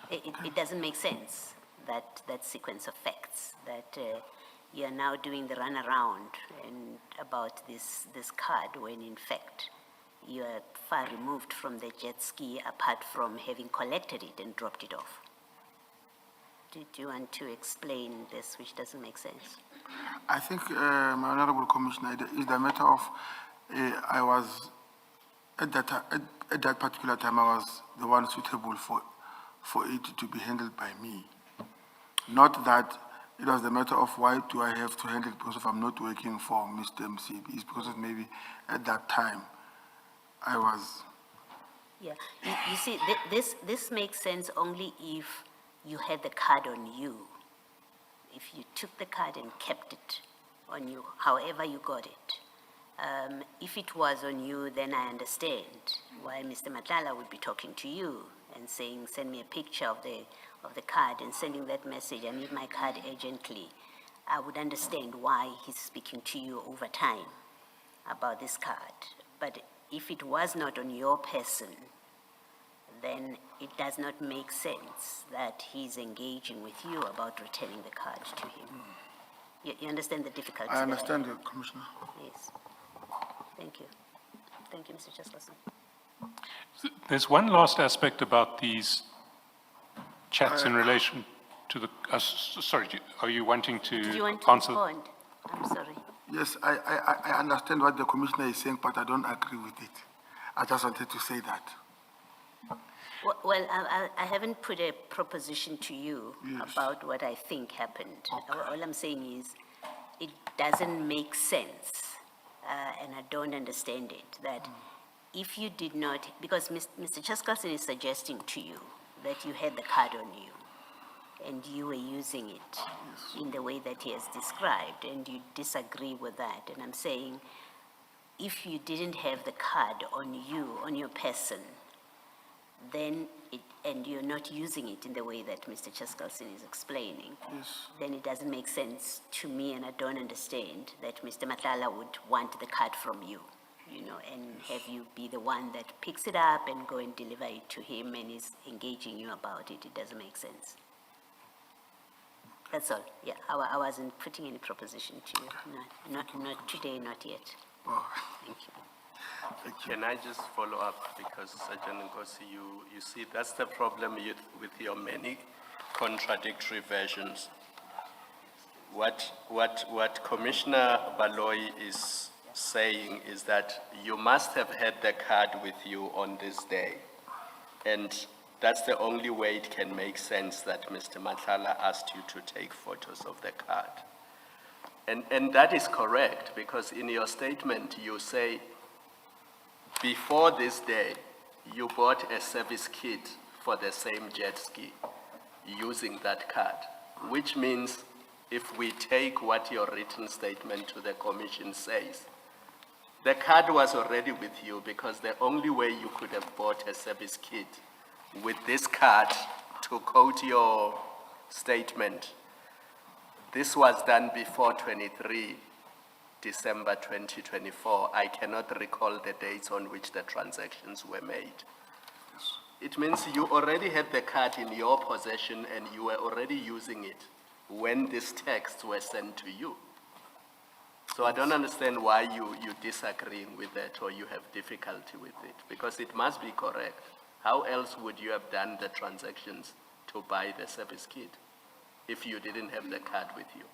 It doesn't make sense, that sequence of facts, that you are now doing the runaround and about this card when in fact you are far removed from the jet ski apart from having collected it and dropped it off. Do you want to explain this, which doesn't make sense? I think, my Honorable Commissioner, it is the matter of, I was, at that particular time, I was the one suitable for it to be handled by me. Not that it was the matter of why do I have to handle it because if I'm not working for Mr. MCB. It's because of maybe at that time I was. Yeah, you see, this makes sense only if you had the card on you. If you took the card and kept it on you, however you got it. If it was on you, then I understand why Mr. Matlala would be talking to you and saying, send me a picture of the card and sending that message, I need my card urgently. I would understand why he's speaking to you over time about this card. But if it was not on your person, then it does not make sense that he's engaging with you about returning the card to him. You understand the difficulty? I understand, Commissioner. Yes. Thank you. Thank you, Mr. Chesterton. There's one last aspect about these chats in relation to the, sorry, are you wanting to Do you want to answer? respond? I'm sorry. Yes, I understand what the Commissioner is saying, but I don't agree with it. I just wanted to say that. Well, I haven't put a proposition to you Yes. about what I think happened. All I'm saying is it doesn't make sense, and I don't understand it, that if you did not, because Mr. Chaskalson is suggesting to you that you had the card on you and you were using it in the way that he has described, and you disagree with that. And I'm saying if you didn't have the card on you, on your person, then and you're not using it in the way that Mr. Chaskalson is explaining, then it doesn't make sense to me, and I don't understand that Mr. Matlala would want the card from you, and have you be the one that picks it up and go and deliver it to him and is engaging you about it. It doesn't make sense. That's all. Yeah, I wasn't putting any proposition to you. Not today, not yet. Oh. Thank you. Can I just follow up, because Sergeant Nkosi, you see, that's the problem with your many contradictory versions. What Commissioner Baloyi is saying is that you must have had the card with you on this day, and that's the only way it can make sense that Mr. Matlala asked you to take photos of the card. And that is correct, because in your statement you say, before this day, you bought a service kit for the same jet ski using that card, which means if we take what your written statement to the commission says, the card was already with you, because the only way you could have bought a service kit with this card, to quote your statement, this was done before 23 December 2024. I cannot recall the dates on which the transactions were made. It means you already had the card in your possession and you were already using it when these texts were sent to you. So I don't understand why you're disagreeing with that, or you have difficulty with it, because it must be correct. How else would you have done the transactions to buy the service kit if you didn't have the card with you?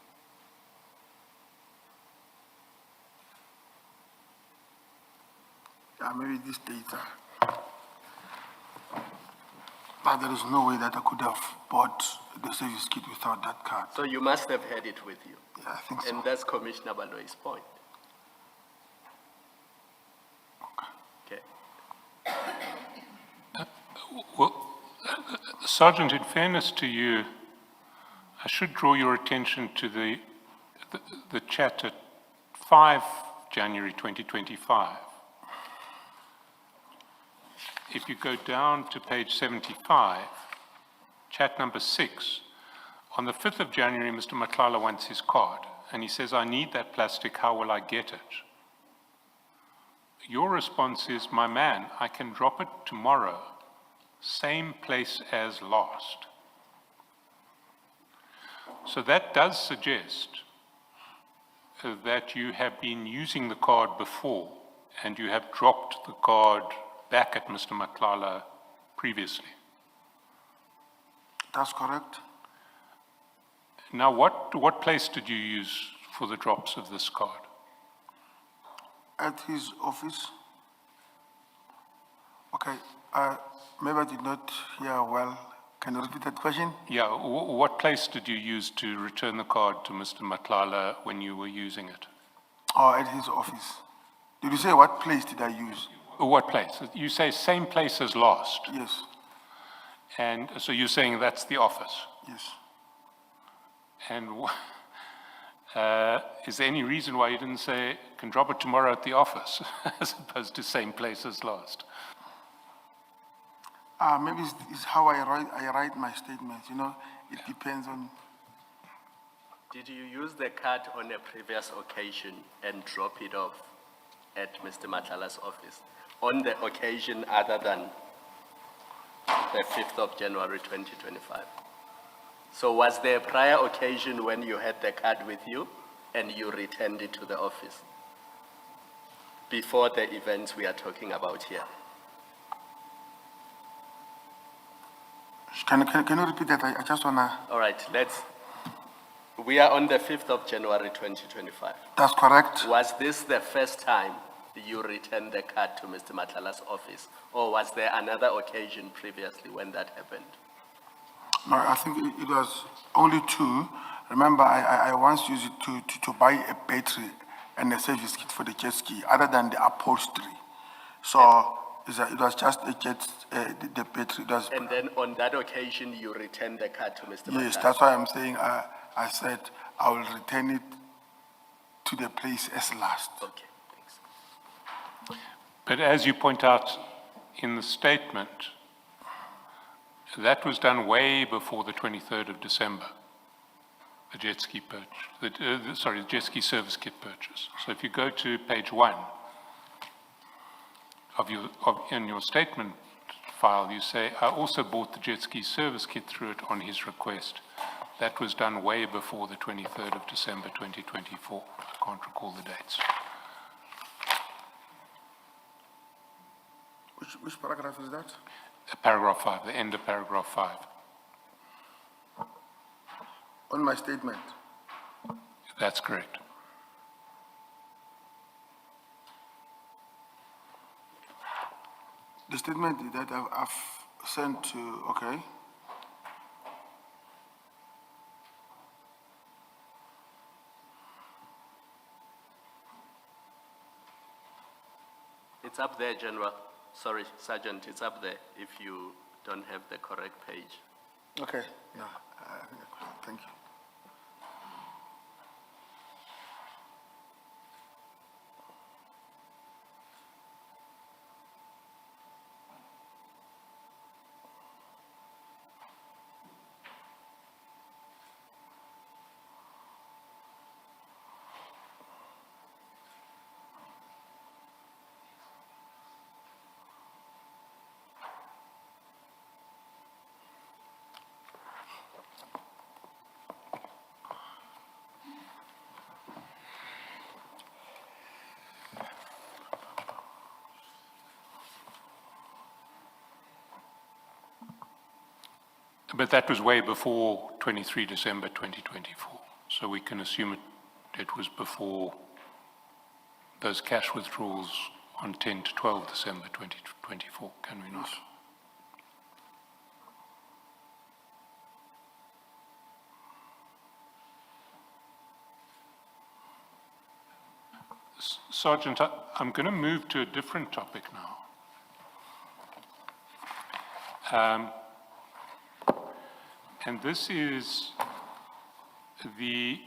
Yeah, maybe this data. But there is no way that I could have bought the service kit without that card. So you must have had it with you. Yeah, I think so. And that's Commissioner Baloy's point. Okay. Well, Sergeant, in fairness to you, I should draw your attention to the chat at 5 January 2025. If you go down to page 75, chat number 6, on the 5th of January, Mr. Matlala wants his card, and he says, I need that plastic, how will I get it? Your response is, my man, I can drop it tomorrow, same place as last. So that does suggest that you have been using the card before, and you have dropped the card back at Mr. Matlala previously. That's correct. Now, what place did you use for the drops of this card? At his office. Okay, maybe I did not hear well. Can you repeat that question? Yeah, what place did you use to return the card to Mr. Matlala when you were using it? Oh, at his office. Did you say what place did I use? What place? You say same place as last. Yes, And so you're saying that's the office. yes. And is there any reason why you didn't say, can drop it tomorrow at the office, as opposed to same place as last? Maybe it's how I write my statements, you know, it depends on, Did you use the card on a previous occasion and drop it off at Mr. Matlala's office? On the occasion other than the 5th of January 2025? So was there a prior occasion when you had the card with you and you returned it to the office? Before the events we are talking about here? can you repeat that? I just wanna, All right, we are on the 5th of January 2025. that's correct. Was this the first time you returned the card to Mr. Matlala's office? Or was there another occasion previously when that happened? No, I think it was only 2. Remember, I once used it to buy a battery and a service kit for the jet ski, other than the upholstery. So it was just the battery. And then on that occasion, you returned the card to Mr. Matlala? Yes, that's why I'm saying I said I will return it to the place as last. Okay, thanks. But as you point out in the statement, that was done way before the 23rd of December, the jet ski purchase, the jet ski service kit purchase. So if you go to page 1 in your statement file, you say, I also bought the jet ski service kit through it on his request. That was done way before the 23rd of December 2024. I can't recall the dates. Which paragraph is that? Paragraph 5, the end of paragraph 5. On my statement. That's correct. The statement that I've sent to, okay. It's up there, General. Sorry, Sergeant, it's up there if you don't have the correct page. Okay, yeah, thank you. But that was way before 23 December 2024. So we can assume it was before those cash withdrawals on 10 to 12 December 2024, can we not? Sergeant, I'm going to move to a different topic now. And this is the...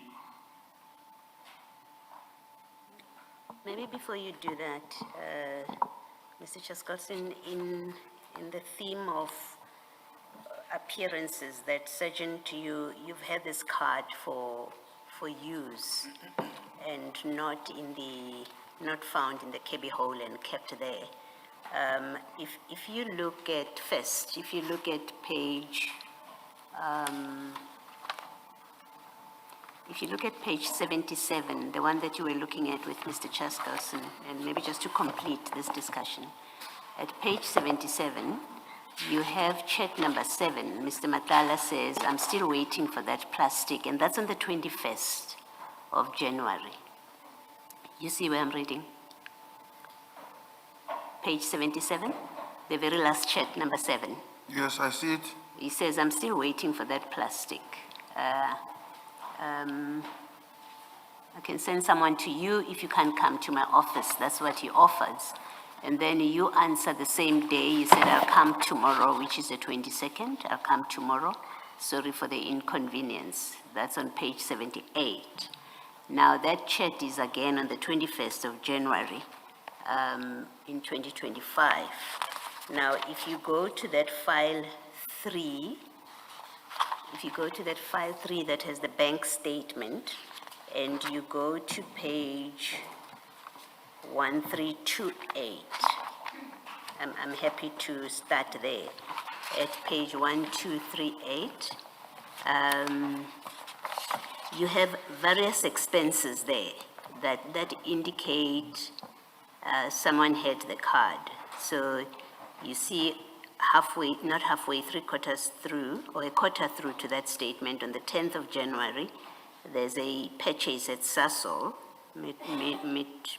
Maybe before you do that, Mr. Chaskalson, in the theme of appearances that Sergeant, you've had this card for use and not found in the cubby hole and kept there. If you look at page, if you look at page 77, the one that you were looking at with Mr. Chaskalson, and maybe just to complete this discussion, at page 77, you have check number 7. Mr. Matala says, I'm still waiting for that plastic, and that's on the 21st of January. You see where I'm reading? Page 77, the very last check, number 7. Yes, I see it. He says, I'm still waiting for that plastic. I can send someone to you if you can't come to my office. That's what he offers. And then you answer the same day. You said, I'll come tomorrow, which is the 22nd. I'll come tomorrow. Sorry for the inconvenience. That's on page 78. Now, that chat is again on the 21st of January in 2025. Now, if you go to that file 3, that has the bank statement, and you go to page 1328, I'm happy to start there. At page 1238, you have various expenses there that indicate someone had the card. So you see halfway, not halfway, 3/4 through, or a quarter through to that statement, on the 10th of January, there's a purchase at Sasol, mid-ridge,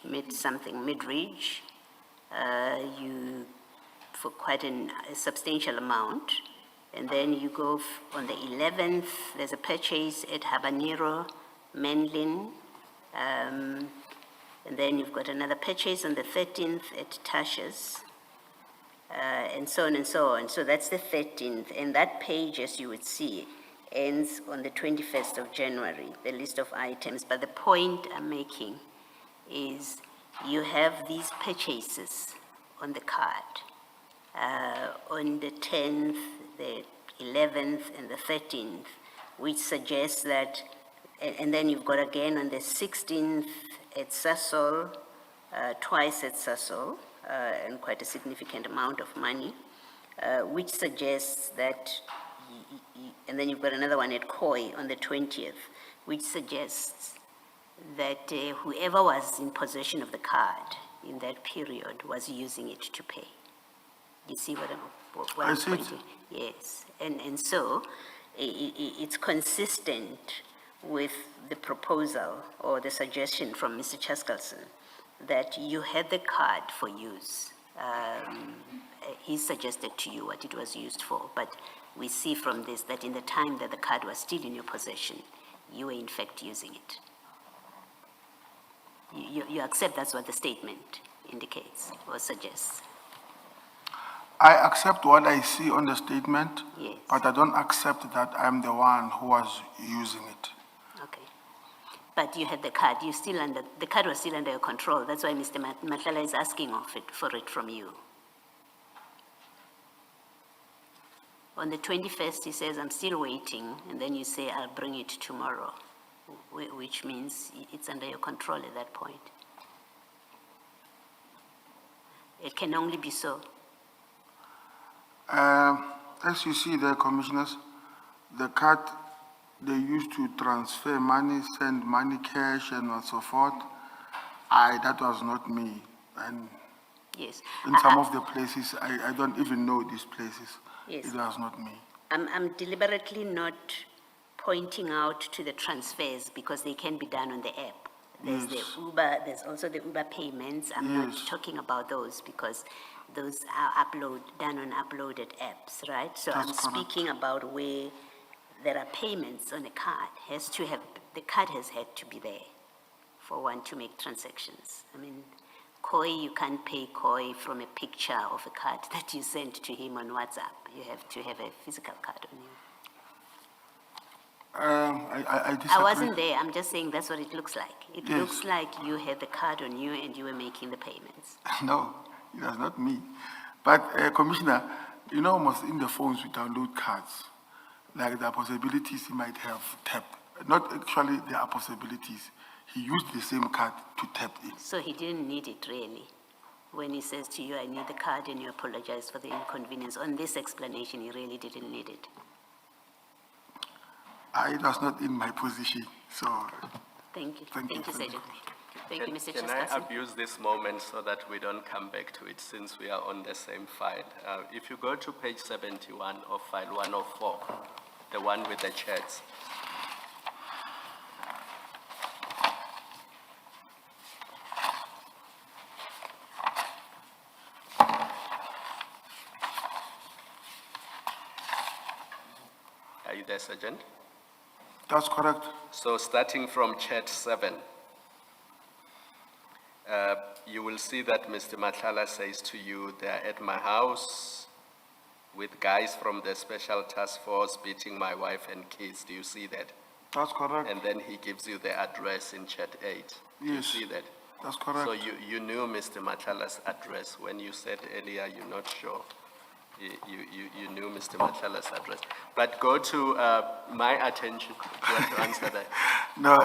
for quite a substantial amount. And then you go on the 11th, there's a purchase at Habanero, Menlin, and then you've got another purchase on the 13th at Tasha's, and so on and so on. So that's the 13th, and that page, as you would see, ends on the 21st of January, the list of items. But the point I'm making is you have these purchases on the card, on the 10th, the 11th, and the 13th, which suggests that, and then you've got again on the 16th at Sasol, twice at Sasol, and quite a significant amount of money, which suggests that, and then you've got another one at Koi on the 20th, which suggests that whoever was in possession of the card in that period was using it to pay. You see what I'm pointing? Yes, and so it's consistent with the proposal or the suggestion from Mr. Chaskalson that you had the card for use. He suggested to you what it was used for, but we see from this that in the time that the card was still in your possession, you were in fact using it. You accept that's what the statement indicates or suggests? I accept what I see on the statement, Yes. but I don't accept that I'm the one who was using it. Okay. But you had the card, the card was still under your control. That's why Mr. Matlala is asking for it from you. On the 21st, he says, I'm still waiting, and then you say, I'll bring it tomorrow, which means it's under your control at that point. It can only be so. As you see there, commissioners, the card they used to transfer money, send money, cash, and so forth. That was not me. And Yes. in some of the places, I don't even know these places. Yes. It was not me. I'm deliberately not pointing out to the transfers because they can be done on the app. There's the Yes. Uber, there's also the Uber payments. I'm not Yes. talking about those because those are done on uploaded apps, right? So I'm That's correct. speaking about where there are payments on a card, the card has had to be there for one to make transactions. I mean, KOI, you can't pay KOI from a picture of a card that you sent to him on WhatsApp. You have to have a physical card on you. I I disagree. wasn't there, I'm just saying that's what it looks like. It Yes. looks like you had the card on you and you were making the payments. No, it was not me. But Commissioner, you know, almost in the phones we download cards, like the possibilities he might have tapped. Not actually, there are possibilities. He used the same card to tap it. So he didn't need it really. When he says to you, I need the card and you apologize for the inconvenience, on this explanation, he really didn't need it. It was not in my position, so Thank you. Thank you. Thank you, Sergeant. Thank you, Mr. Can I Chairperson. abuse this moment so that we don't come back to it since we are on the same file? If you go to page 71 of file 104, the one with the chats. Are you there, Sergeant? that's correct. So starting from chat 7, you will see that Mr. Matlala says to you, they are at my house with guys from the special task force beating my wife and kids. Do you see that? That's correct. And then he gives you the address in chat 8. Do you Yes. see that? That's correct. So you knew Mr. Matlala's address when you said earlier you're not sure. You knew Mr. Matlala's address. But go to my attention. You want to answer that? No,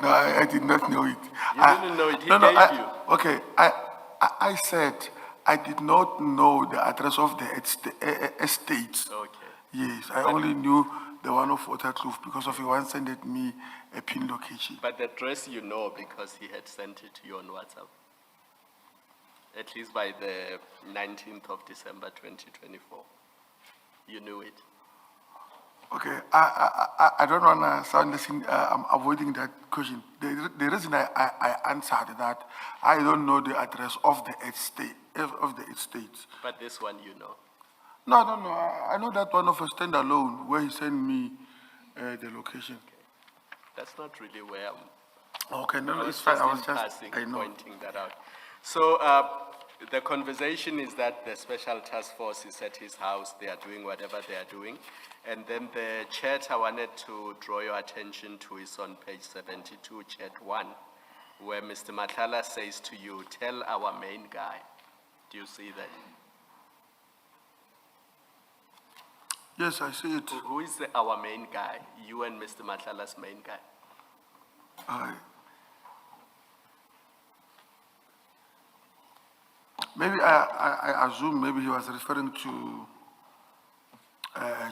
no, I did not know it. You didn't know it, he no, gave you. Okay, I said I did not know the address of the estates. Okay. Yes, I only knew the one of Waterkloof because of he once sent me a pin location. But the address you know because he had sent it to you on WhatsApp. At least by the 19th of December 2024. You knew it. Okay, I don't want to sound listening, I'm avoiding that question. The reason I answered that, I don't know the address of the estate, But this one you know. No, I know that one of a standalone where he sent me the location. That's not really where I'm Okay, no, I was it's fine, just I was in just, passing, I know. pointing that out. So the conversation is that the special task force is at his house, they are doing whatever they are doing. And then the chat I wanted to draw your attention to is on page 72, chat 1, where Mr. Matlala says to you, tell our main guy. Do you see that? Yes, I see it. Who is our main guy? You and Mr. Matlala's main guy. Maybe I assume maybe he was referring to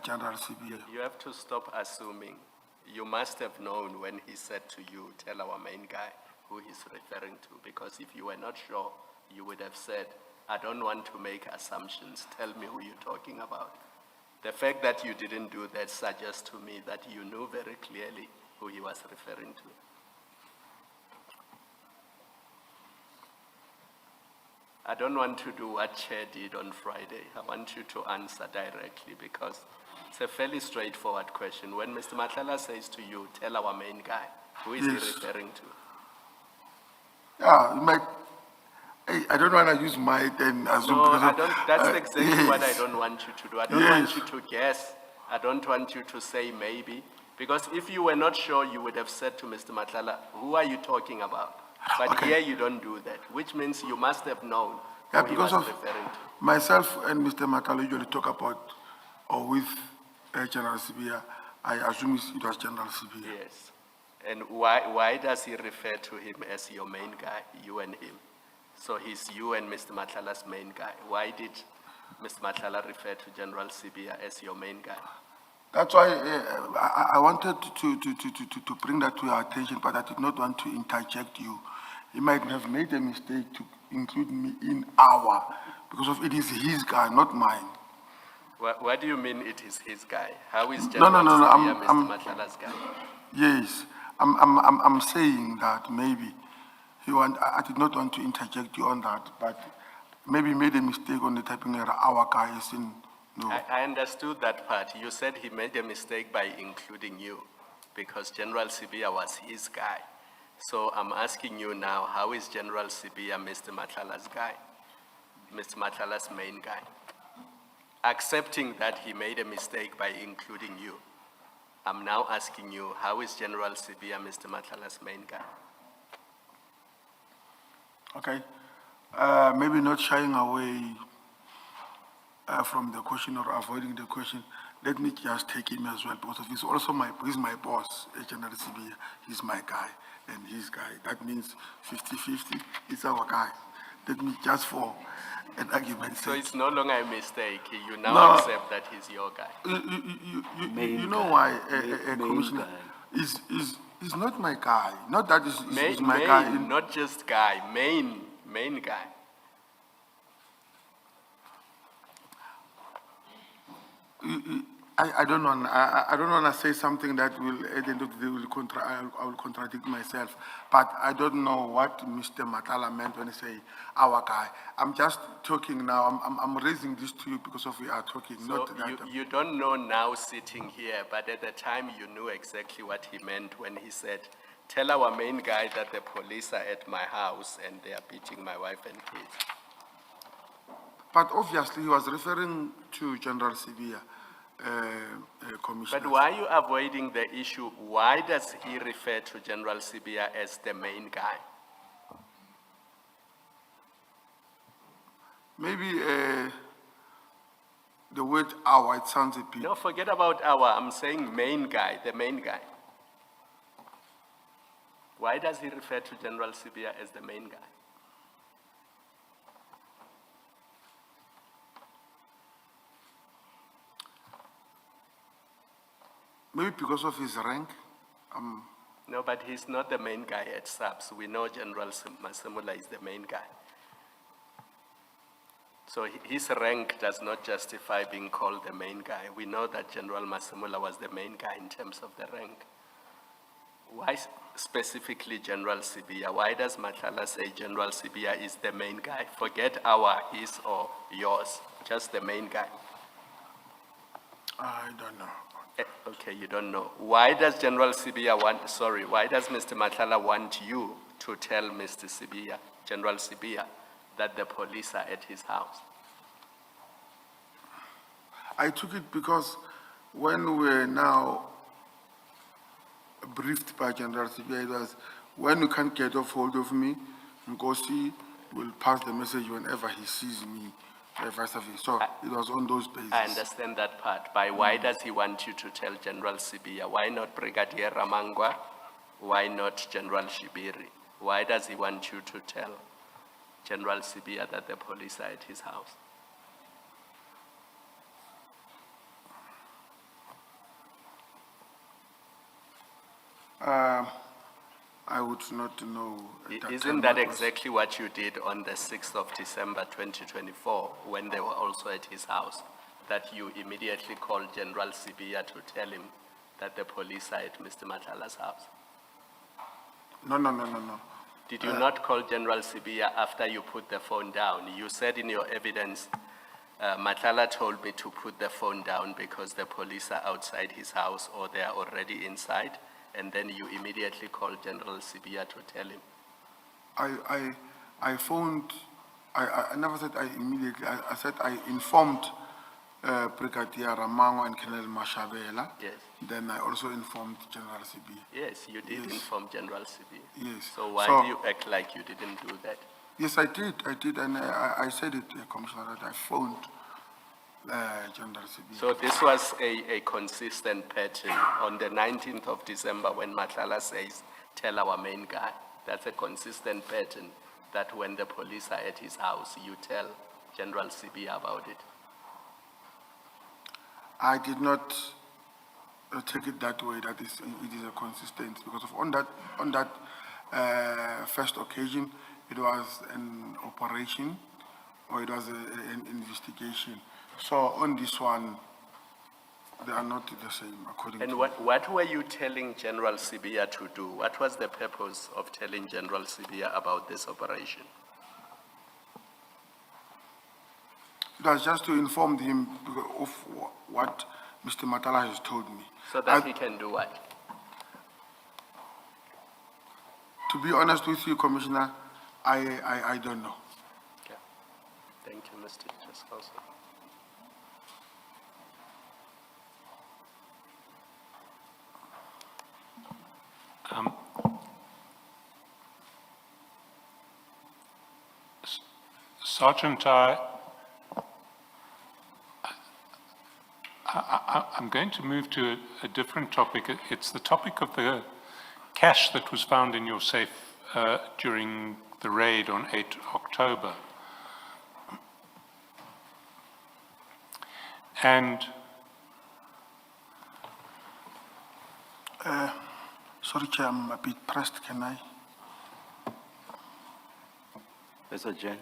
General CBA. You have to stop assuming. You must have known when he said to you, tell our main guy who he's referring to, because if you were not sure, you would have said, I don't want to make assumptions. Tell me who you're talking about. The fact that you didn't do that suggests to me that you knew very clearly who he was referring to. I don't want to do what Chair did on Friday. I want you to answer directly because it's a fairly straightforward question. When Mr. Matlala says to you, tell our main guy, who is he Yes. referring to? Yeah, you might, I don't want to use might and assume. No, because I of- don't, that's exactly what I yes. don't want you to do. I don't want Yes. you to guess. I don't want you to say maybe. Because if you were not sure, you would have said to Mr. Matlala, who are you talking about? But Okay. here you don't do that, which means you must have known Yeah, who he because was of referring to. myself and Mr. Matalo usually talk about, or with General CBA, I assume it was General CBA. Yes. And why does he refer to him as your main guy, you and him? So he's you and Mr. Matlala's main guy. Why did Mr. Matlala refer to General Sibia as your main guy? That's why I wanted to bring that to your attention, but I did not want to interject you. He might have made a mistake to include me in our, because of it is his guy, not mine. What do you mean it is his guy? How is No, General no, Sibia I'm- Mr. Matlala's guy? Yes, I'm saying that maybe I did not want to interject you on that, but maybe made a mistake on the typing error, our guy is in, no. I understood that part. You said he made a mistake by including you because General Sibia was his guy. So I'm asking you now, how is General Sibia Mr. Matlala's guy? Mr. Matlala's main guy? Accepting that he made a mistake by including you, I'm now asking you, how is General Sibia Mr. Matlala's main guy? Okay, maybe not shying away from the question or avoiding the question. Let me just take him as well because he's also he's my boss, General Sibia. He's my guy and his guy. That means 50-50, it's our guy. Let me just for an argument. So it's no longer a mistake. You now No. accept that he's your guy. You know why Commissioner is not my guy. Not that is my guy. Not just guy, main guy. I don't want. I don't want to say something that will at the end of the day I will contradict myself. But I don't know what Mr. Matala meant when he say our guy. I'm just talking now. I'm raising this to you because of we are talking. So not that. you don't know now sitting here, but at the time you knew exactly what he meant when he said, tell our main guy that the police are at my house and they are beating my wife and kids. But obviously he was referring to General Sibia, Commissioner. But why are you avoiding the issue? Why does he refer to General Sibia as the main guy? Maybe the word our, it sounds a bit. No, forget about our, I'm saying main guy, the main guy. Why does he refer to General Sibia as the main guy? Maybe because of his rank. No, but he's not the main guy at SABC. We know General Masemula is the main guy. So his rank does not justify being called the main guy. We know that General Masemula was the main guy in terms of the rank. Why specifically General Sibia? Why does Matlala say General Sibia is the main guy? Forget our, his, or yours, just the main guy. I don't know. Okay, you don't know. Why does General Sibia why does Mr. Matlala want you to tell Mr. Sibia, General Sibia, that the police are at his house? I took it because when we're now briefed by General Sibia, it was when you can't get off hold of me, Nkosi will pass the message whenever he sees me. So it was on those bases. I understand that part. But why does he want you to tell General Sibia? Why not Brigadier Ramangwa? Why not General Shibiri? Why does he want you to tell General Sibia that the police are at his house? I would not know. Isn't that exactly what you did on the 6th of December 2024 when they were also at his house? That you immediately called General Sibia to tell him that the police are at Mr. Matlala's house? No. Did you not call General Sibia after you put the phone down? You said in your evidence, Matlala told me to put the phone down because the police are outside his house or they are already inside. And then you immediately called General Sibia to tell him. I phoned, I never said I immediately, I said I informed Brigadier Ramango and Colonel Mashabela. Yes. Then I also informed General Sibia. Yes, you did inform General Sibia. Yes. So why do you act like you didn't do that? Yes, I did, and I said it, Commissioner, that I phoned General Sibia. So this was a consistent pattern on the 19th of December when Matlala says, tell our main guy. That's a consistent pattern that when the police are at his house, you tell General Sibia about it. I did not take it that way, that it is a consistent, because of on that first occasion, it was an operation or it was an investigation. So on this one, They are not the same, according to And me. what were you telling General Sibia to do? What was the purpose of telling General Sibia about this operation? It was just to inform him of what Mr. Matala has told me. So that he can do what? To be honest with you, Commissioner, I don't know. Okay. Thank you, Mr. Chaskausa. Sergeant, I'm going to move to a different topic. It's the topic of the cash that was found in your safe during the raid on 8 October. And Sorry, Chair, I'm a bit pressed, can I? Mr. Jen.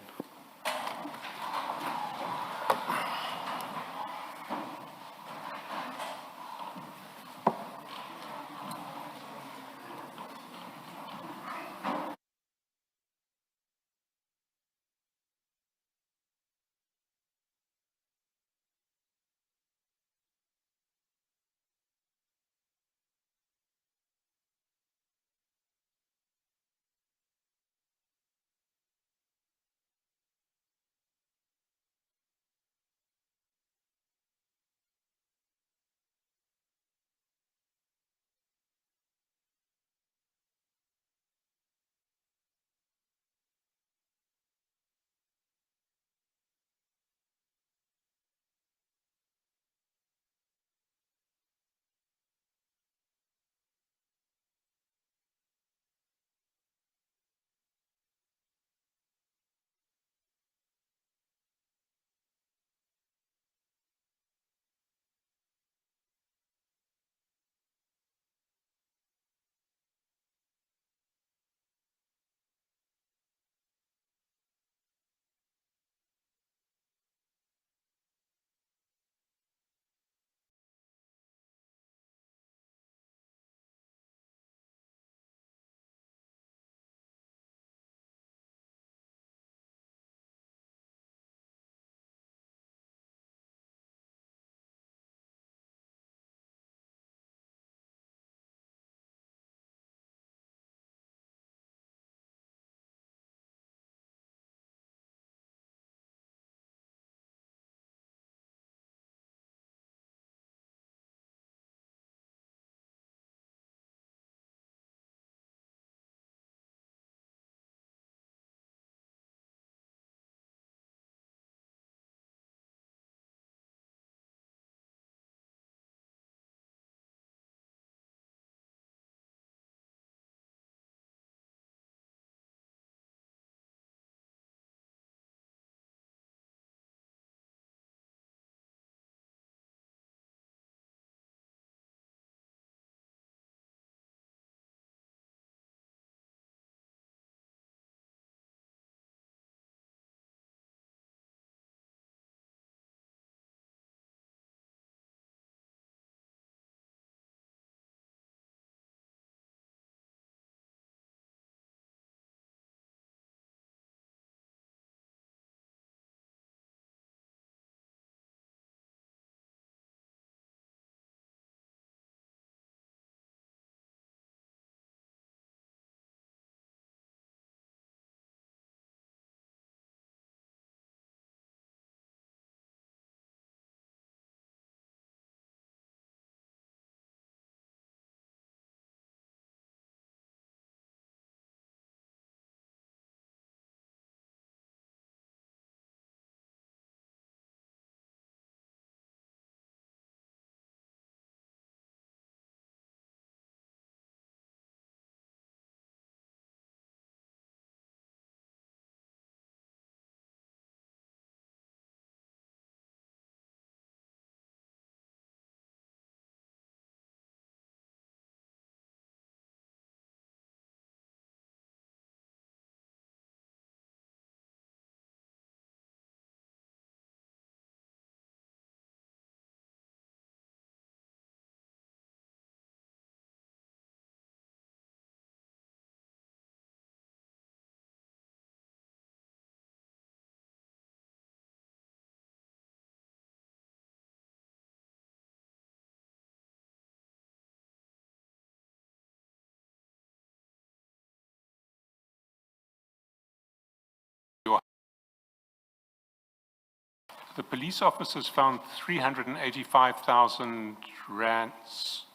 the police officers found 385,000 rands,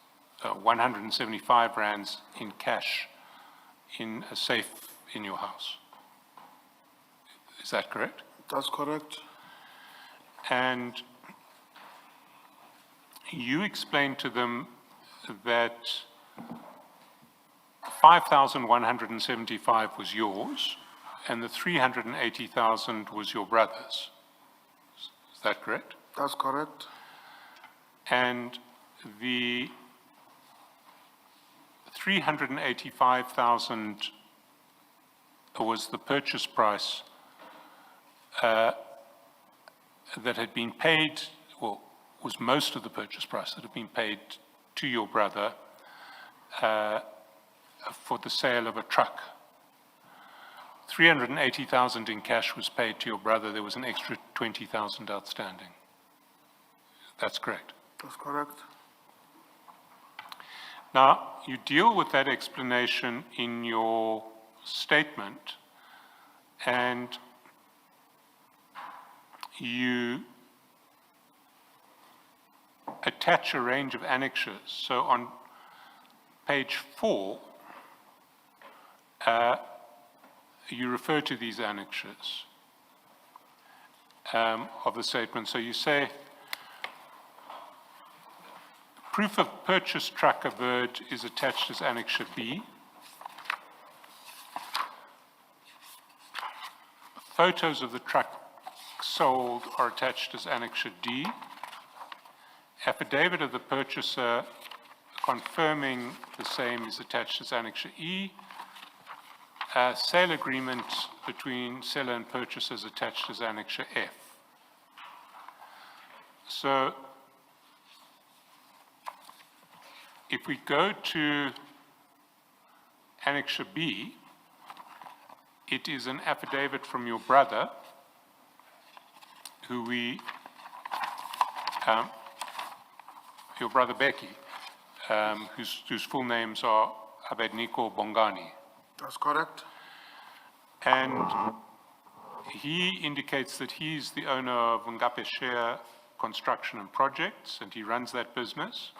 175 rands in cash in a safe in your house. Is that correct? That's correct. And you explained to them that 5,175 was yours and the 380,000 was your brother's. Is that correct? That's correct. And the 385,000 was the purchase price that had been paid, well, was most of the purchase price that had been paid to your brother for the sale of a truck. 380,000 in cash was paid to your brother. There was an extra 20,000 outstanding. That's correct. That's correct. Now, you deal with that explanation in your statement, and you attach a range of annexures. So on page 4, you refer to these annexures of the statement. So you say, proof of purchase truck averred is attached as annexure B. Photos of the truck sold are attached as annexure D. Affidavit of the purchaser confirming the same is attached as annexure E. Sale agreement between seller and purchaser is attached as annexure F. So if we go to annexure B, it is an affidavit from your brother, who your brother Becky, whose full names are Abednego Bongani. That's correct. And he indicates that he's the owner of Ngape Share Construction and Projects, and he runs that business.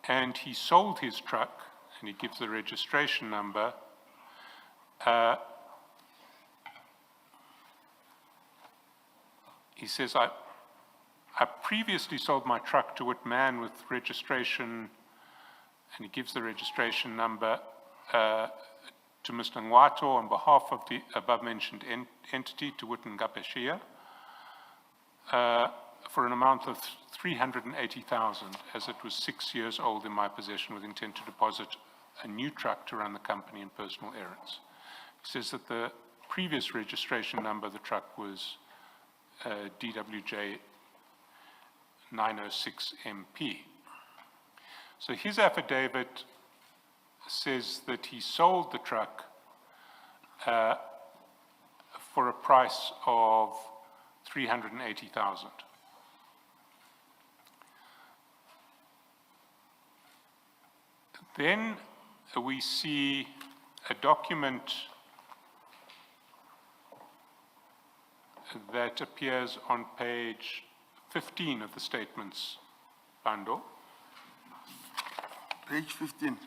And he sold his truck, and he gives the registration number. He says, I previously sold my truck to a man with registration, and he gives the registration number to Mr. Ngwato on behalf of the above-mentioned entity, to Witten Ngapeshia, for an amount of 380,000, as it was 6 years old in my possession, with intent to deposit a new truck to run the company in personal errands. He says that the previous registration number of the truck was DWJ 906MP. So his affidavit says that he sold the truck for a price of 380,000. Then we see a document that appears on page 15 of the statements bundle. Page 15.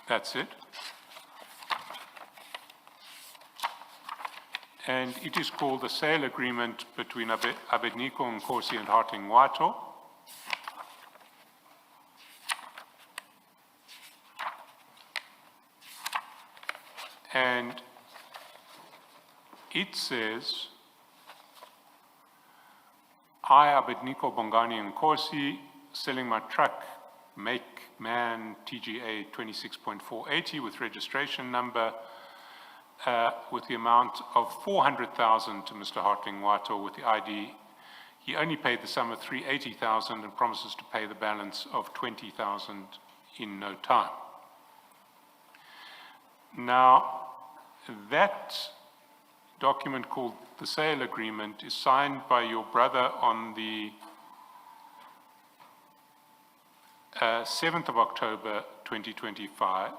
That's it. And it is called the sale agreement between Abednego Nkosi and Harting Wato. And it says, I, Abednego Bongani Nkosi, selling my truck, make man TGA 26.480 with registration number, with the amount of 400,000 to Mr. Harting Wato with the ID. He only paid the sum of 380,000 and promises to pay the balance of 20,000 in no time. Now, that document called the sale agreement is signed by your brother on the 7th of October 2025,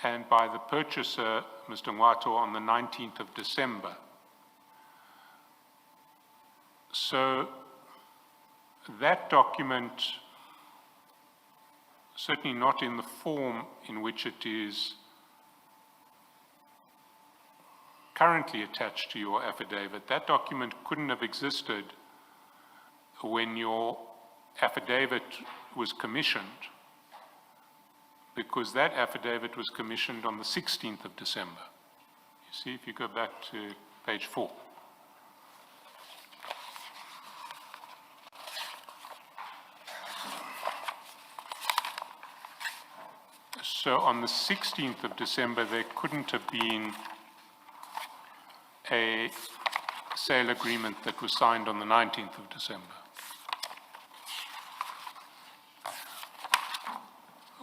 and by the purchaser, Mr. Ngwato, on the 19th of December So that document, certainly not in the form in which it is currently attached to your affidavit, that document couldn't have existed when your affidavit was commissioned, because that affidavit was commissioned on the 16th of December. You see, if you go back to page 4. So on the 16th of December, there couldn't have been a sale agreement that was signed on the 19th of December.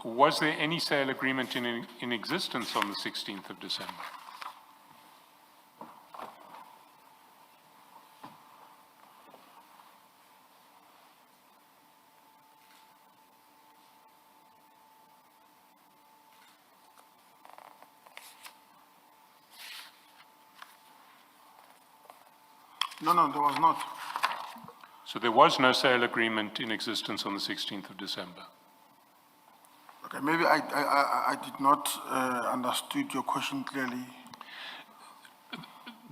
Was there any sale agreement in existence on the 16th of December? No, there was not. So there was no sale agreement in existence on the 16th of December. Okay, maybe I did not understood your question clearly.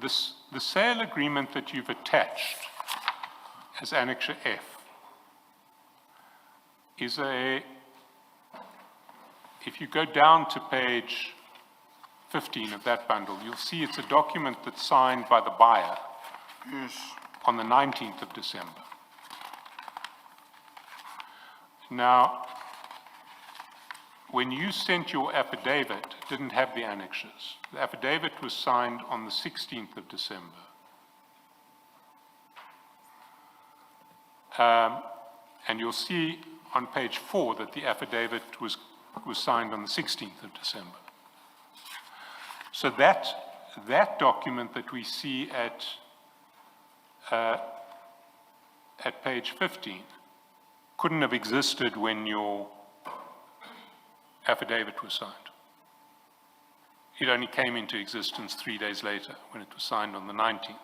The sale agreement that you've attached as Annexure F is if you go down to page 15 of that bundle, you'll see it's a document that's signed by the buyer Yes. on the 19th of December. Now, when you sent your affidavit, it didn't have the annexures. The affidavit was signed on the 16th of December. And you'll see on page 4 that the affidavit was signed on the 16th of December. So that document that we see at page 15 couldn't have existed when your affidavit was signed. It only came into existence 3 days later when it was signed on the 19th.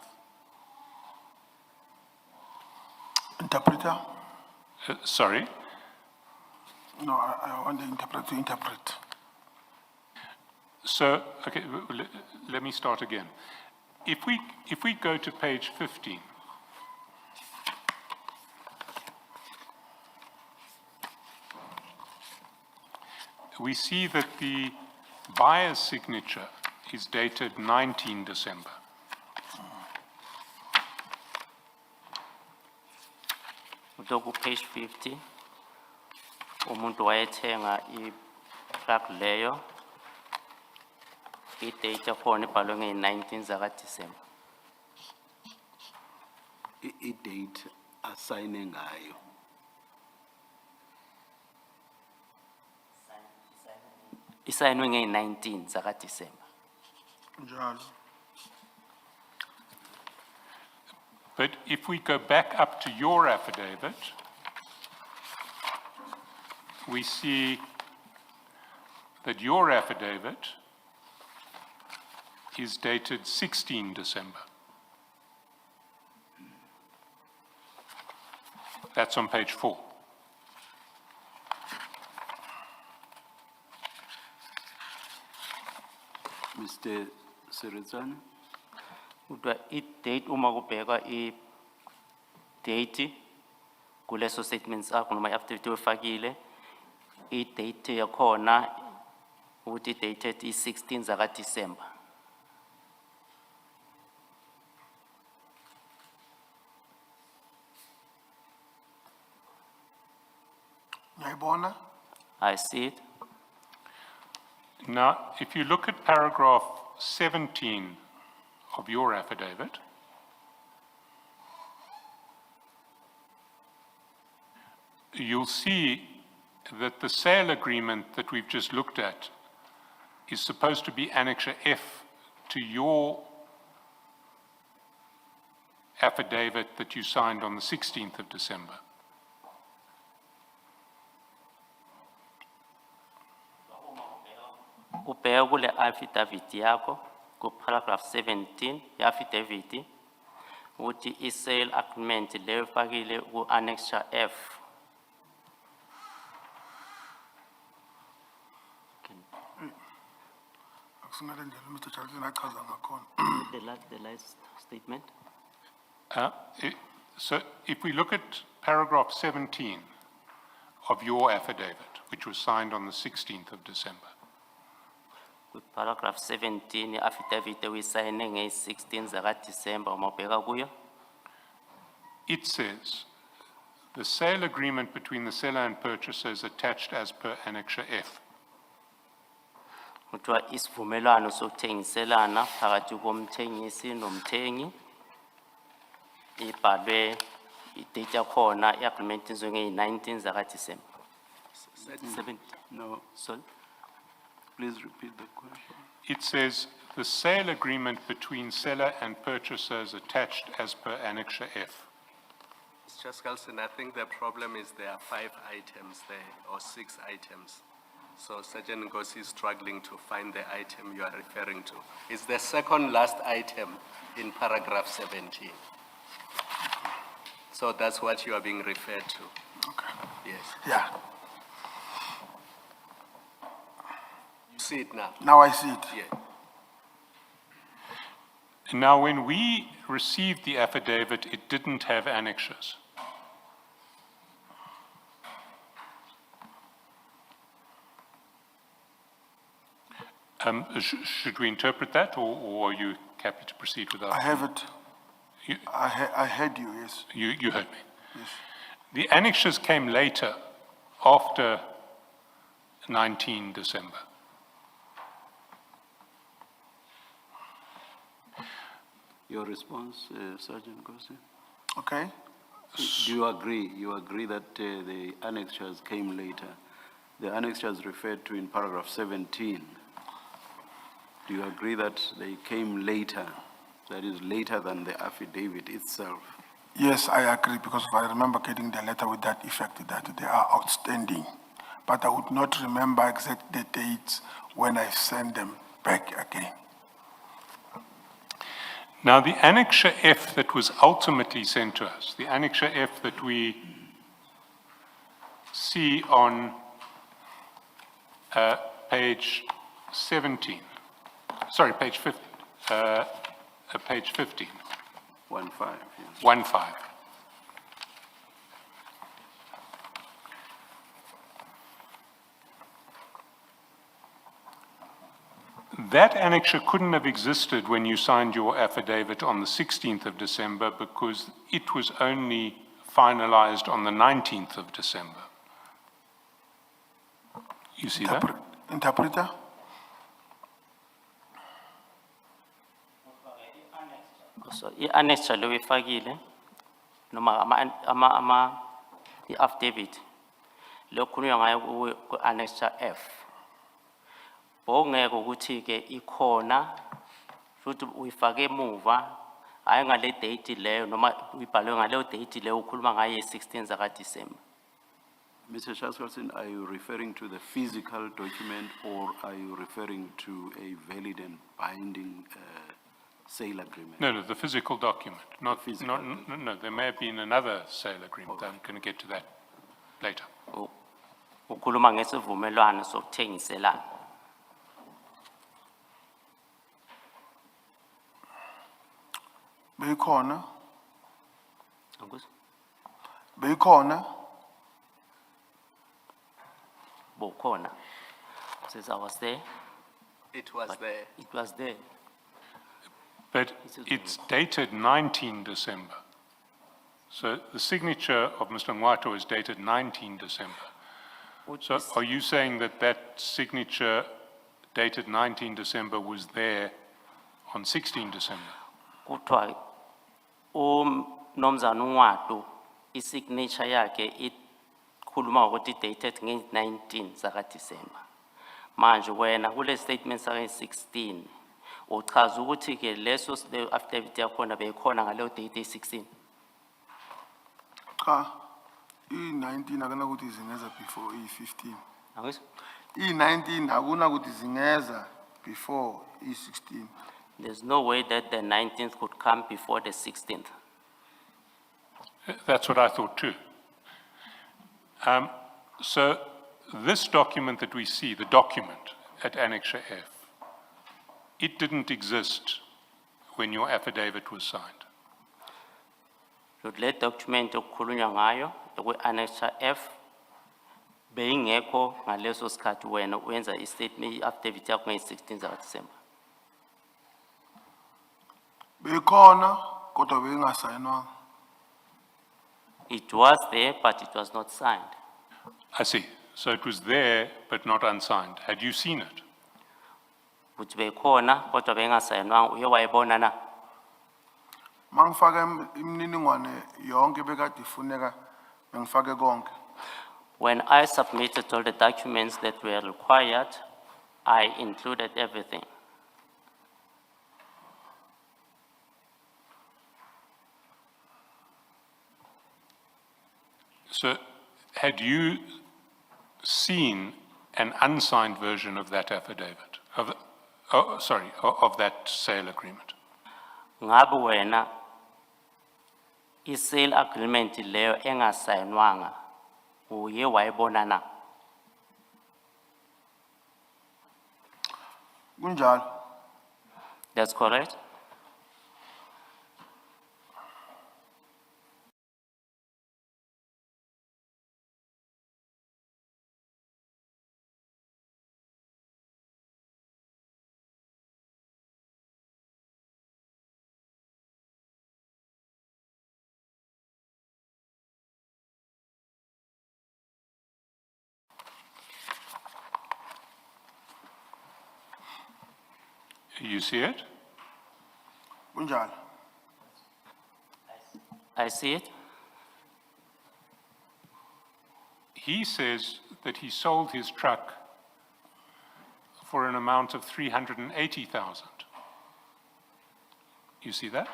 Interpreter? Sorry? No, I want the interpreter to interpret. So, okay, let me start again. If we go to page 15, we see that the buyer's signature is dated 19 December. Utoku page 50, umuntu wayethenga i-plug leyo, i-date yakhona ibhalwe nge-19 zaka December. I-date asayine ngayo. Isayinwe nge-19 zaka December. Njalo. But if we go back up to your affidavit, we see that your affidavit is dated 16 December. That's on page 4. Mr. Seretsana? Udwa i-date uma kubhekwa i-date kuleso statements akho noma i-affidavit oyifakile, i-date yakhona ukuthi i-dated i-16 zaka December. Ngiyayibona? I see it. Now, if you look at paragraph 17 of your affidavit, you'll see that the sale agreement that we've just looked at is supposed to be Annexure F to your affidavit that you signed on the 16th of December. Ubheka kule affidavit yakho ku paragraph 17 ye-affidavit ukuthi i-sale agreement leyo ifakile ku-annexure F. Mr. Charles, achaza ngakhona. The last statement. So if we look at paragraph 17 of your affidavit, which was signed on the 16th of December, Paragraph 17, affidavit we signing nge 16 December, umabheka kuyo. it says, the sale agreement between the seller and purchaser is attached as per annexure F. Kuthiwa isivumelwano sokuthengiselana phakathi komthengisi nomthengi. Ibhalwe idate yakhona i-agreement izwe 19 December. 17. No, Sorry. please repeat the question. It says, the sale agreement between seller and purchaser is attached as per annexure F. Mr. Skelton, I think the problem is there are 5 items there, or 6 items. So Sergeant Nkosi is struggling to find the item you are referring to. It's the second last item in paragraph 17. So that's what you are being referred to. Okay. Yes. Yeah, You see it now? now I see it. Yeah. Now, when we received the affidavit, it didn't have annexures. Should we interpret that, or are you happy to proceed without? I have it. You, I heard you, yes. you heard me. Yes. The annexures came later, after 19 December. Your response, Sergeant Nkosi? Okay. Do you agree? You agree that the annexures came later? The annexures referred to in paragraph 17. Do you agree that they came later, that is later than the affidavit itself? Yes, I agree, because I remember getting the letter with that effect that they are outstanding. But I would not remember exact the dates when I sent them back again. Now, the annexure F that was ultimately sent to us, the annexure F that we see on page 17, sorry, page 15, page 15, 1-5, yes. 1-5. That annexure couldn't have existed when you signed your affidavit on the 16th of December because it was only finalized on the 19th of December. You see that? Interpreter? So i-annexure leyo ifakile noma i-affidavit leyo kukhulunywa ngayo ku-annexure F. Bongeke ukuthi ke ikhona futhi uyifake emuva hayi ngale date leyo noma uyibhalwe ngaleyo date leyo ukhuluma ngayo 16 December. Mr. Charles, are you referring to the physical document or are you referring to a valid and binding sale agreement? No, the physical document, not physical no, there may have been another sale agreement. I'm going to get to that later. Ukhuluma ngesivumelwano sokuthengiselana. Beyikhona? Angikuzwa? Beyikhona? Bukhona. Says I was there. It was But there. it was there. But it's dated 19 December. So the signature of Mr. Ngwato is dated 19 December. So are you saying that that signature dated 19 December was there on 16 December? Kuthiwa uMnumzana uNgwato i-signature yakhe ikhuluma ukuthi dated nge-19 December. Manje wena kule statement sake 16 uchaza ukuthi ke leso affidavit yakhona beyikhona ngaleyo date 16. Cha. I-19 akunakuthi zingeza before i-15. Angizwa? I-19 akunakuthi zingeza before i-16. There's no way that the 19th could come before the 16th. That's what I thought too. So this document that we see, the document at Annexure F, it didn't exist when your affidavit was signed. Le document okukhulunywa ngayo kwi-Annexure F beyingekho ngaleso sikhathi wena wenza i-statement i-affidavit yakho ngeyi-16 December. Bekhona, kodwa bengasayinwanga. It was there, but it was not signed. I see. So it was there, but not unsigned. Had you seen it? Ukuthi bekhona kodwa bengasayinwanga uye wayibona na? Mangifake imininingwane yonke bekade ifuneka, bengifake konke. When I submitted all the documents that were required, I included everything. So had you seen an unsigned version of that affidavit, of that sale agreement? Ngabe wena i-sale agreement leyo engasayinwanga uye wayibona na? Kunjalo. That's correct? You see it? Kunjalo. I see it. He says that he sold his truck for an amount of 380,000. You see that?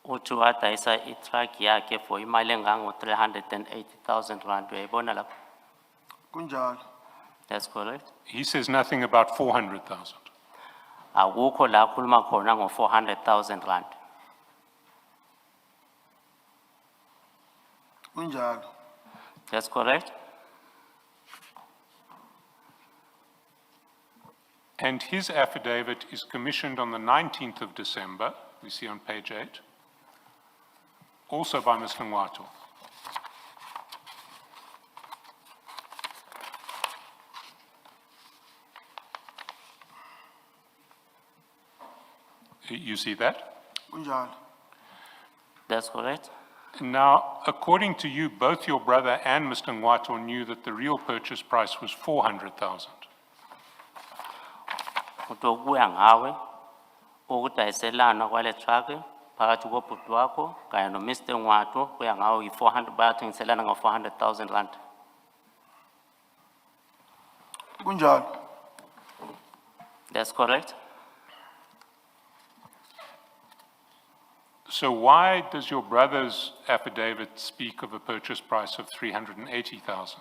Uthi wadayisa i-truck yakhe for imali engango 380,000 rand. Uyayibona lapho? Kunjalo. That's correct. He says nothing about 400,000. Akukho la khuluma khona ngo 400,000 rand. Kunjalo. That's correct. And his affidavit is commissioned on the 19th of December, we see on page 8, also by Ms. Lingwato. You see that? Kunjalo. That's correct. Now, according to you, both your brother and Mr. Ngwato knew that the real purchase price was 400,000. Uthi okuya ngawe ukudayiselana kwale truck phakathi kobhuti wakho kanye no Mr. Ngwato kuya ngawe yi-400 bayathengiselana ngo-400,000 rand. Kunjalo. That's correct. So why does your brother's affidavit speak of a purchase price of 380,000?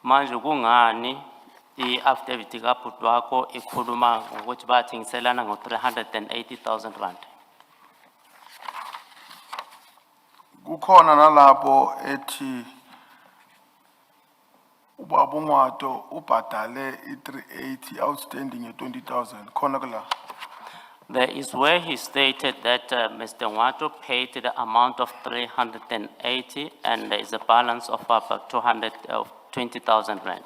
Manje kungani i-affidavit kabhuti wakho ikhuluma ngokuthi bayathengiselana ngo-380,000 rand? Kukhona nalapho ethi ubaba uNgwato ubhadale i-380 outstanding ye-20,000 khona kula. There is where he stated that Mr. Ngwato paid the amount of 380 and there is a balance of about 20,000 rand.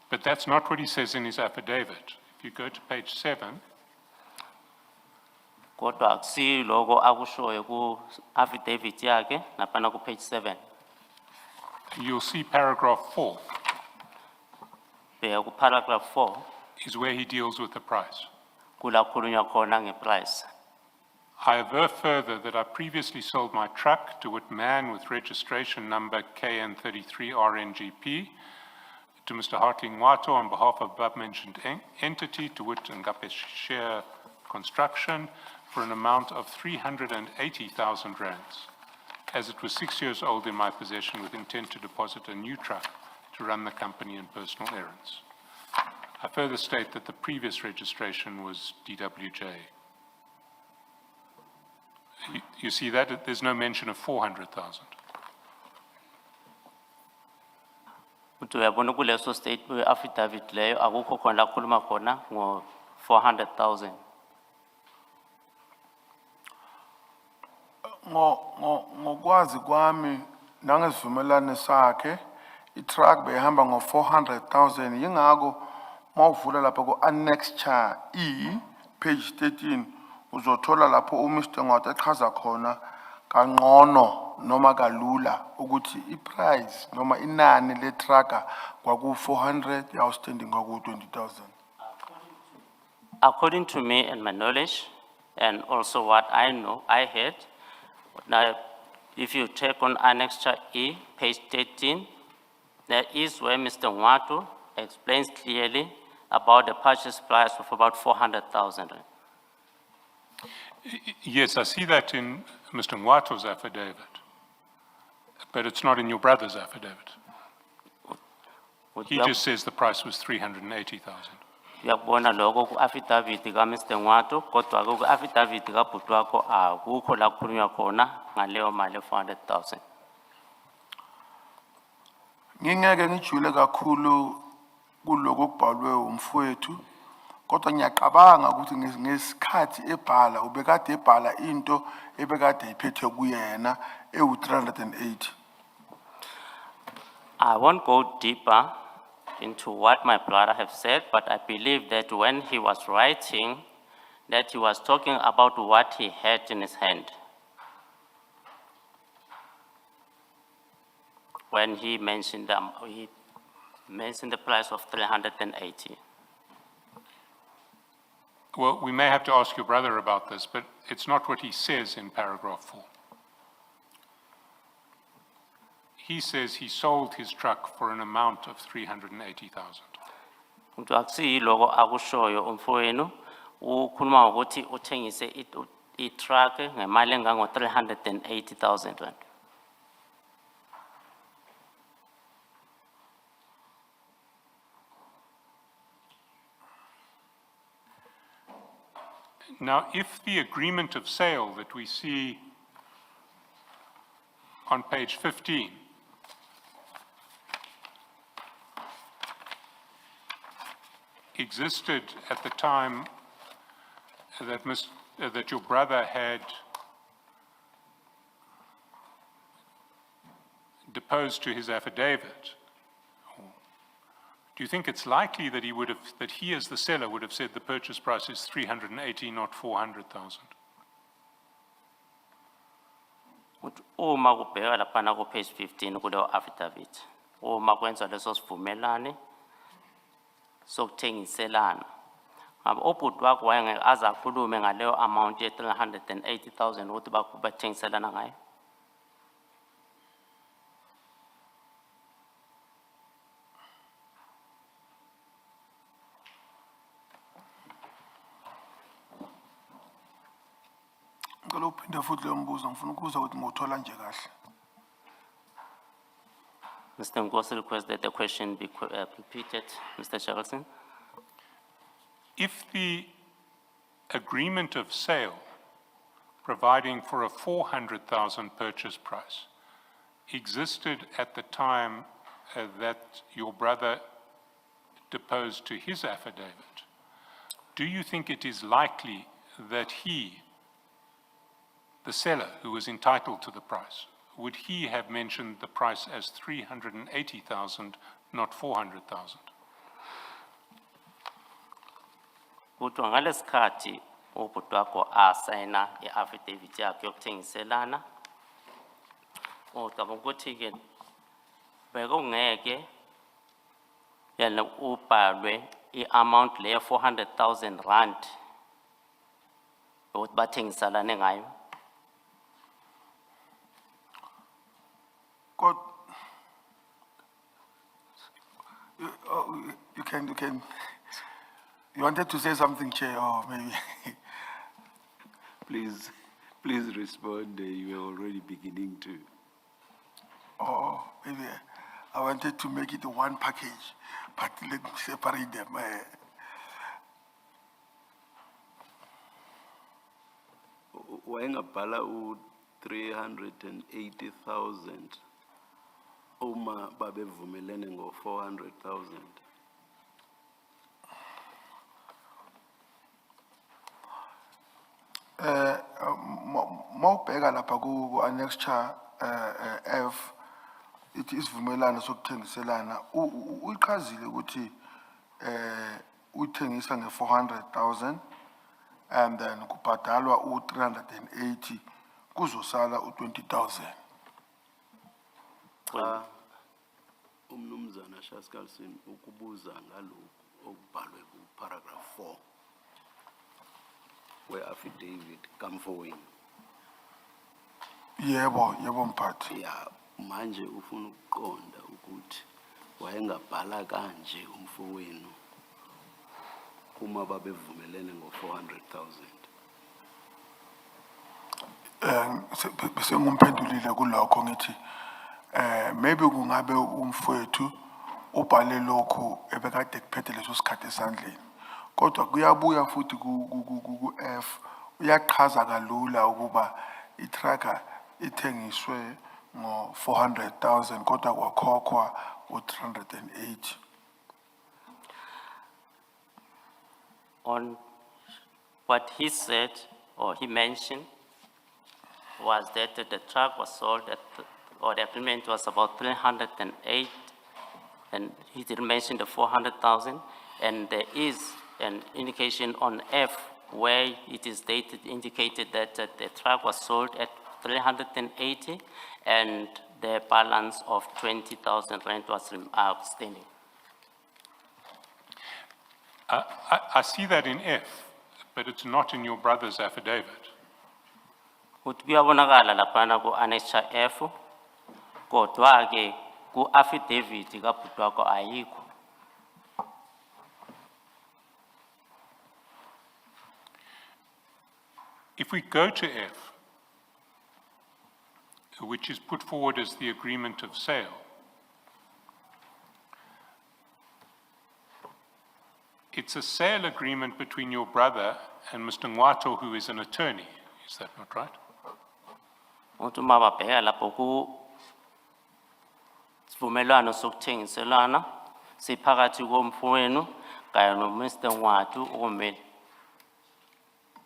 But that's not what he says in his affidavit. If you go to page 7, Kodwa akusiyo lokho akushoyo ku-affidavit yakhe napana ku-page 7. you'll see paragraph 4 Bheka ku-paragraph 4 is where he deals with the price. kula khulunywa khona nge-price. I aver further that I previously sold my truck to a man with registration number KN33RNGP to Mr. Hartley Ngwato on behalf of above-mentioned entity, to wit Ngape Share Construction, for an amount of 380,000 rands, as it was 6 years old in my possession with intent to deposit a new truck to run the company in personal errands. I further state that the previous registration was DWJ. You see that? There's no mention of 400,000. Uthi uyabona kuleso statement affidavit leyo akukho khona la kukhuluma khona ngo 400,000. Ngokwazi kwami nangesivumelane sakhe i-truck behamba ngo 400,000 yingako mawuvula lapha ku annexure E page 13 uzothola lapho uMr Ngwata echaza khona kangcono noma kalula ukuthi i-price noma inani le trucker kwaku 400 outstanding kwaku 20,000. According to me and my knowledge, and also what I know, I heard, now, if you check on Annexure E, page 13, there is where Mr. Nwatu explains clearly about the purchase price of about 400,000. Yes, I see that in Mr. Nwato's affidavit, but it's not in your brother's affidavit. He just says the price was 380,000. Uyakubona lokho ku affidavit ka Mr. Nwatu, kodwa ku affidavit ka bhuti wakho akukho la kukhulunywa khona ngaleyo mali 400,000. Ngingeke ngijule kakhulu kuloko kubhalwe umfowethu kodwa ngiyaqabanga ukuthi ngesikhathi ebhala ubekade ebhala into ebekade iphethe kuyena ewu 380. I won't go deeper into what my brother have said, but I believe that when he was writing, that he was talking about what he had in his hand. When he mentioned the price of 380. Well, we may have to ask your brother about this, but it's not what he says in paragraph 4. He says he sold his truck for an amount of 380,000. Umuntu akusiyiloko akushoyo umfowenu ukhuluma ukuthi uthengise i-truck ngemali engango 380,000 rand. Now, if the agreement of sale that we see on page 15 existed at the time that your brother had deposed to his affidavit, do you think it's likely that he as the seller would have said the purchase price is 380, not 400,000? Uma kubheka lapha ku page 15 kuleyo affidavit, uma kwenza leso sivumelane sokuthengiselana, ngabe ubhuti wakho wayengeke aze akhulume ngaleyo amount ye 380,000 ukuthi bathengiselana ngayo? Ngicela uphinde futhi lo mbuzo ngifuna ukuza ukuthi ngothola nje kahle. Mr. Nkosi requests that the question be repeated. Mr. Charlson? If the agreement of sale providing for a 400,000 purchase price existed at the time that your brother deposed to his affidavit, do you think it is likely that he, the seller who was entitled to the price, would he have mentioned the price as 380,000, not 400,000? Kuthiwa ngalesikhathi ubhuti wakho asayina i-affidavit yakhe yokuthengiselana, ucabanga ukuthi ke bekungeke yena ubhalwe i-amount leyo 400,000 rand ukuthi bathengiselane ngayo? God, you can, you wanted to say something, Chair, or maybe. Please respond. You are already beginning to. Oh, maybe. I wanted to make it one package, but let me separate them. Wayengabhala u 380,000 uma babevumelene ngo 400,000. Mawubheka lapha ku annexure F ithi isivumelano sokuthengiselana uyichazile ukuthi uthengisa nge 400,000 and then kubhadalwa u 380 kuzosala u 20,000. Cha umnumzana Shaskalsin ukubuza ngalokhu okubhalwe ku paragraph 4 where affidavit come forward. Yebo mphathi. Ya manje ufuna ukuqonda ukuthi wayengabhala kanje umfowenu uma babevumelene ngo 400,000. Bese ngumphendulile kulokho ngithi maybe kungabe umfowethu ubhale lokho ebekade kuphethe leso sikhathi esandleni kodwa kuyabuya futhi ku F uyaqhaza kalula ukuba itracker ithengiswe ngo 400,000 kodwa kwakhokhwa u 380. On what he said or he mentioned was that the truck was sold at, or the agreement was about 308, and he didn't mention the 400,000, and there is an indication on F where it is indicated that the truck was sold at 380, and the balance of 20,000 rand was outstanding. I see that in F, but it's not in your brother's affidavit. Uthi kuyabonakala laphana ku annexure F kodwa ke ku affidavit kabhuti wakho ayikho. If we go to F, which is put forward as the agreement of sale, it's a sale agreement between your brother and Mr. Ngwato, who is an attorney. Is that not right? Uthi mababheka lapho ku sivumelwano sokuthengiselana siphakathi komfowenu kanye no Mr. Ngwato okumele.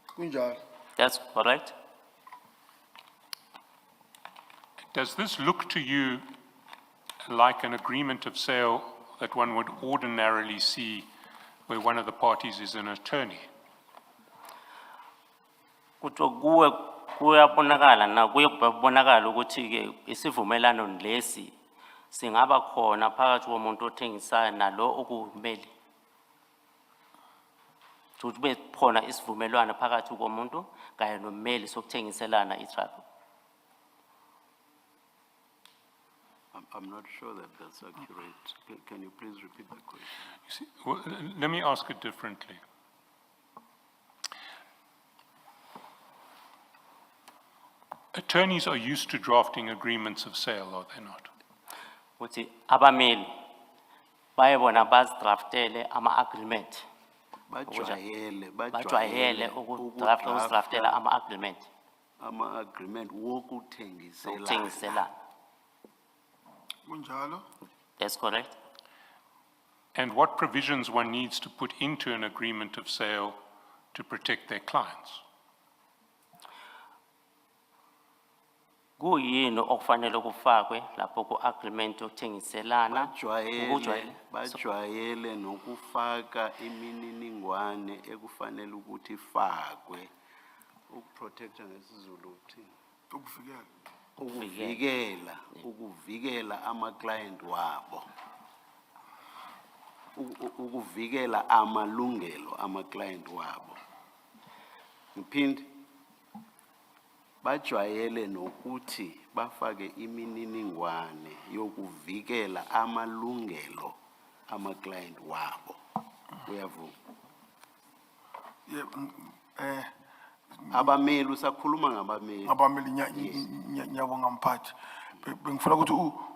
Kunjalo. That's correct? Does this look to you like an agreement of sale that one would ordinarily see where one of the parties is an attorney? Kutho kuwe kuyabonakala na kuyabonakala ukuthi ke isivumelano lesi singaba khona phakathi komuntu othengisayo nalo okumele. Ukuthi be khona isivumelwano phakathi komuntu kanye nomeli sokuthengiselana itrust. I'm not sure that that's accurate. Can you please repeat the question? You see, well, let me ask it differently. Attorneys are used to drafting agreements of sale, are they not? Uthi abameli bayebona bazidraftele ama-agreement. Bajwayele ukudraftela ama-agreement. Ama-agreement wokuthengiselana. Ukuthengiselana. Kunjalo. That's correct. And what provisions one needs to put into an agreement of sale to protect their clients? Kuyini okufanele kufakwe lapho ku-agreement yokuthengiselana? Bajwayele nokufaka imininingwane ekufanele ukuthi ifakwe ukuprotecta ngesizulu uthini? Ukuvikela ama-client wabo. Ukuvikela amalungelo ama-client wabo. Ngiphinde bajwayele nokuthi bafake imininingwane yokuvikela amalungelo ama-client wabo. Uyavuma? Yeah, abameli usakhuluma ngabameli. ngiyabonga mphathi. bengifuna ukuthi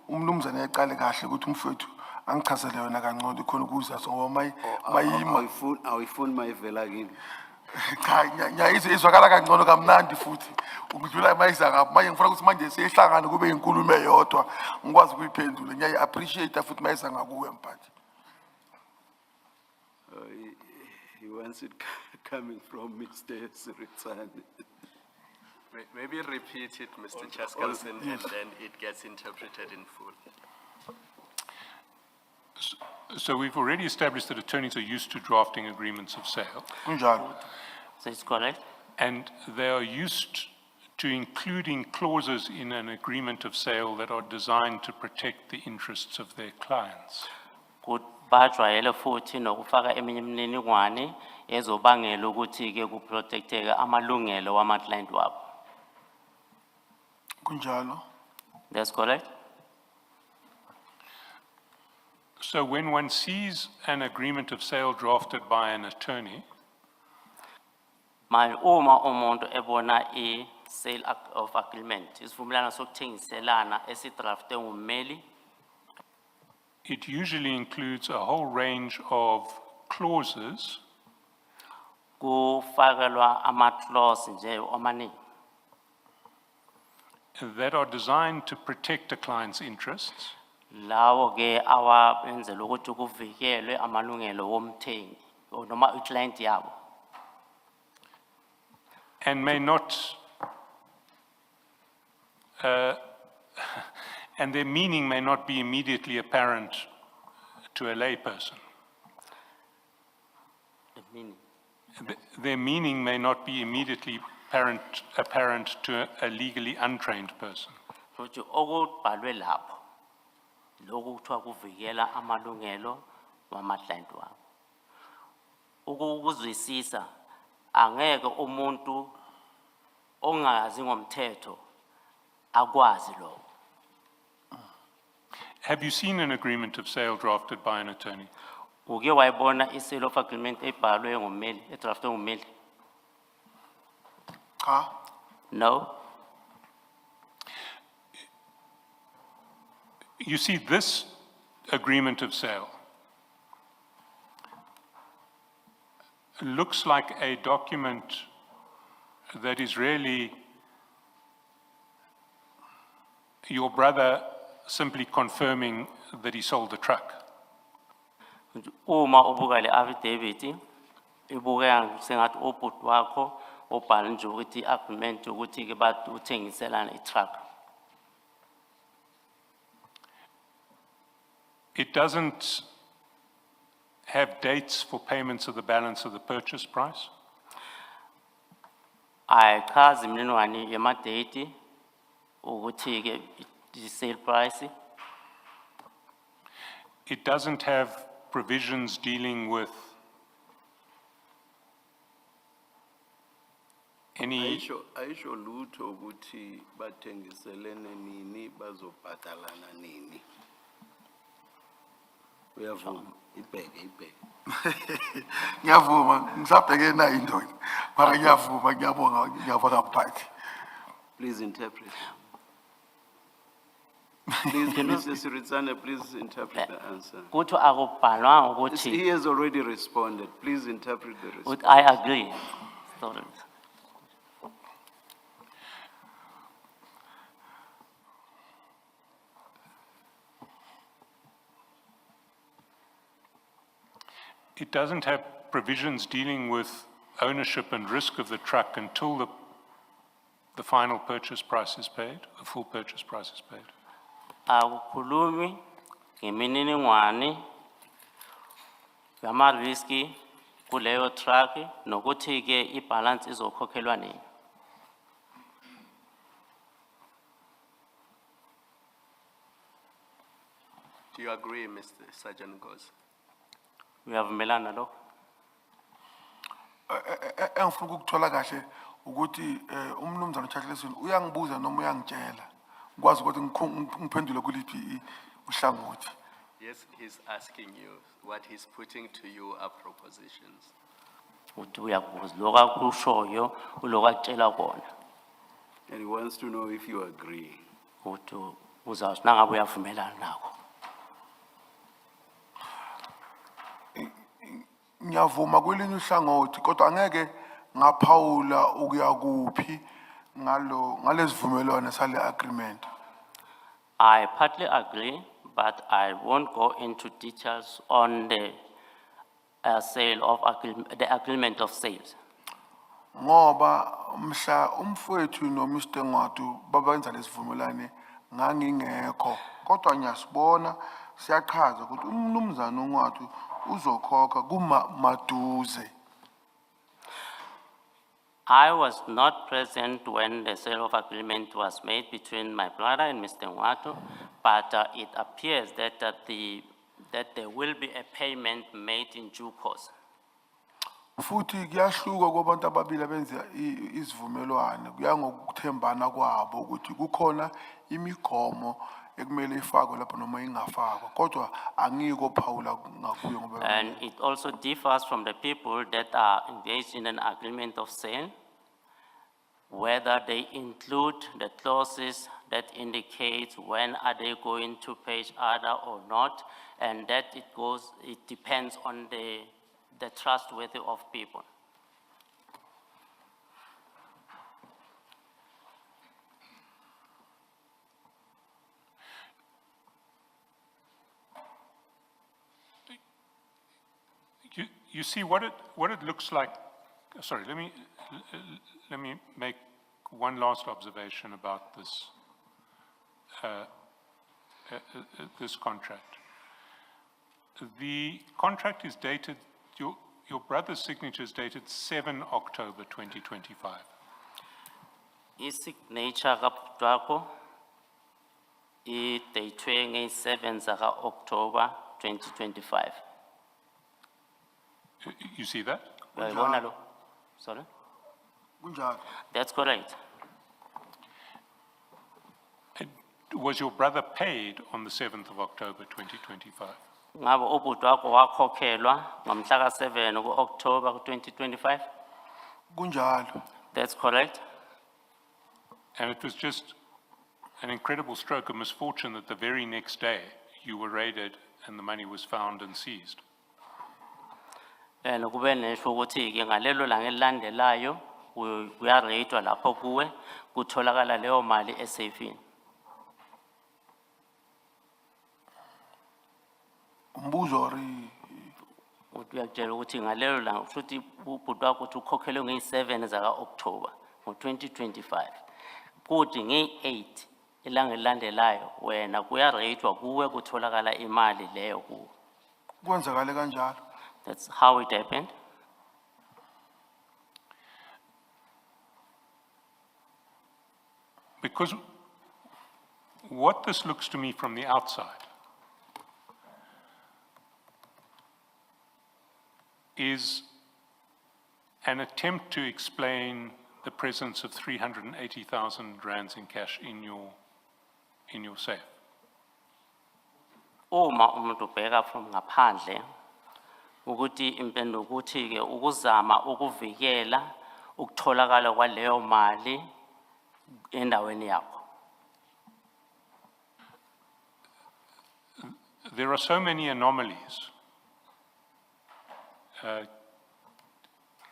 umnumzane eqale kahle ukuthi umfowethu angichazele yona kancane khona ukuza so ngoba mayima Awuyifuni mayivela kimi. cha nyayizwe izwakala kancane kamnandi futhi ukudlula mayiza ngapha manje ngifuna ukuthi manje siyehlangana kube inkulumo eyodwa ngikwazi ukuyiphendula ngiyayi appreciate futhi mayiza ngakuwe mphathi. He wants it coming from Mr. Siritsane. Maybe repeat it, Mr. Chaskalson, and then it gets interpreted in full. So we've already established that attorneys are used to drafting agreements of sale, Kunjalo. So it's correct? and they are used to including clauses in an agreement of sale that are designed to protect the interests of their clients. Bajwayele futhi nokufaka eminye imininingwane ezobangela ukuthi ke kuprotecteke amalungelo wama-client wabo. Kunjalo. That's correct? So when one sees an agreement of sale drafted by an attorney, Manje uma umuntu ebona i-sale of agreement, isivumelwano sokuthengiselana esidrafte ngummeli, it usually includes a whole range of clauses kufakelwa ama-clause nje amaningi that are designed to protect a client's interests lawo ke awenzela ukuthi kuvikelwe amalungelo womthengi or noma i-client yabo. and may not, and their meaning may not be immediately apparent to a layperson. The meaning. Their meaning may not be immediately apparent to a legally untrained person. Futhi okubhalwe lapho lokhu kuthiwa kuvikela amalungelo wama-client wabo. Ukuzwisisa angeke umuntu ongazi ngomthetho akwazi lokho. Have you seen an agreement of sale drafted by an attorney? Uke wayibona i-sale of agreement ebhalwe ngummeli, edraftwe ngummeli? Cha. No? You see, this agreement of sale looks like a document that is really your brother simply confirming that he sold the truck. Uma ubuka le affidavit, ibukeka sengathi ubhuti wakho obhala nje ukuthi i-agreement ukuthi ke bathi uthengiselana i-truck. It doesn't have dates for payments of the balance of the purchase price. Ayichazi imininingwane yama-date ukuthi ke i-sale price. It doesn't have provisions dealing with any, Ayisho lutho ukuthi bathengiselene nini bazobhatalana nini. Uyavuma ibheke. Ngiyavuma ngisabheke nayo into mara ngiyavuma ngiyabonga mphathi. Please interpret. Please, Mr. Siritsane, please interpret the answer. Kuthi akubhalwanga ukuthi He has already responded. Please interpret the response. I agree. Sorry. it doesn't have provisions dealing with ownership and risk of the truck until the final purchase price is paid, the full purchase price is paid. Akukhulumi ngemininingwane yama-riski kuleyo truck nokuthi ke ibalance izokhokhelwa nini. Do you agree, Mr. Sergeant Nkosi? Uyavumelana lokho? Engifuna ukuthola kahle ukuthi umnumzana uCharleston uyangibuza noma uyangitshela ngikwazi ukuthi ngiphendule kuliphi uhlangothi. Yes, he's asking you. What he's putting to you are propositions. Uthi uyakubuza lokho akushoyo uloko akutshela kona. And he wants to know if you agree. Uthi uzawuthi nangabe uyavumelana nakho. Ngiyavuma kwelinye uhlangothi kodwa angeke ngaphawula ukuya kuphi ngalesivumelwano sale agreement. I partly agree, but I won't go into details on the the agreement of sales. Ngoba mhla umfowethu no Mr. Ngwatu babenza lesivumelwano ngangingekho kodwa ngiyasibona siyachaza ukuthi umnumzana uNgwatu uzokhokha kumaduze. I was not present when the sale of agreement was made between my brother and Mr. Nwatu, but it appears that that there will be a payment made in due course. Futhi kuyahluka kwabantu ababili abenza isivumelwano kuya ngokuthembana kwabo ukuthi kukhona imigomo ekumele ifakwe lapho noma ingafakwa kodwa angiko phawula ngakuyo ngoba. And it also differs from the people that are engaged in an agreement of sale, whether they include the clauses that indicate when are they going to pay each other or not, and that it depends on the trustworthy of people. You see what it looks like. Sorry, let me make one last observation about this this contract. The contract is dated. Your brother's signature is dated 7 October 2025. I-signature kabudwako i-datwe nge-7 October 2025. You see that? Uyayibona lo? Sorry? Kunjalo. That's correct. Was your brother paid on the 7th of October 2025? Ngabe ubudwako wakhokhelwa ngomhla ka-7 ku-October 2025? Kunjalo. That's correct. And it was just an incredible stroke of misfortune that the very next day you were raided and the money was found and seized. And kube nesho ukuthi-ke ngalelo langa elilandelayo kuyareyidwa lapho kuwe kutholakala leyo mali esafini. Umbuzo ori Uyakutshela ukuthi ngalelo langa futhi ubudwako ukuthi ukhokhelwe ngeyi-7 zaka-October ngo-2025. Kuthi ngeyi-8 ilanga elilandelayo wena kuyareyidwa kuwe kutholakala imali leyo kuwe. kwenzakale kanjalo. That's how it happened. Because what this looks to me from the outside is an attempt to explain the presence of 380,000 rands in cash in your safe. Uma umuntu ubheka from ngaphandle ukuthi impendulo ukuthi ke ukuzama ukuvikela ukutholakala kwaleyo mali endaweni yakho. There are so many anomalies.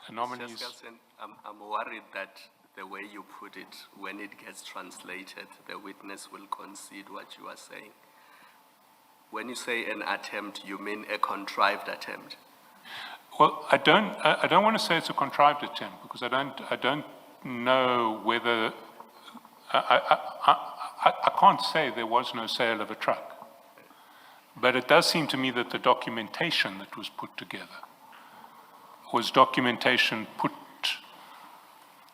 Anomalies. Gelson, I'm worried that the way you put it, when it gets translated, the witness will concede what you are saying. When you say an attempt, you mean a contrived attempt? Well, I don't want to say it's a contrived attempt because I don't know whether I can't say there was no sale of a truck. But it does seem to me that the documentation that was put together was documentation put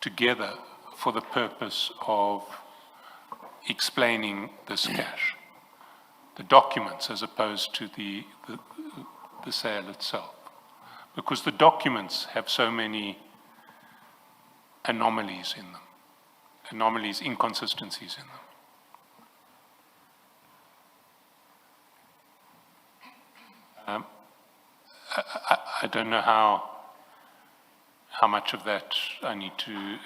together for the purpose of explaining this cash. The documents as opposed to the sale itself. Because the documents have so many anomalies in them, inconsistencies in them. I don't know how much of that I need to,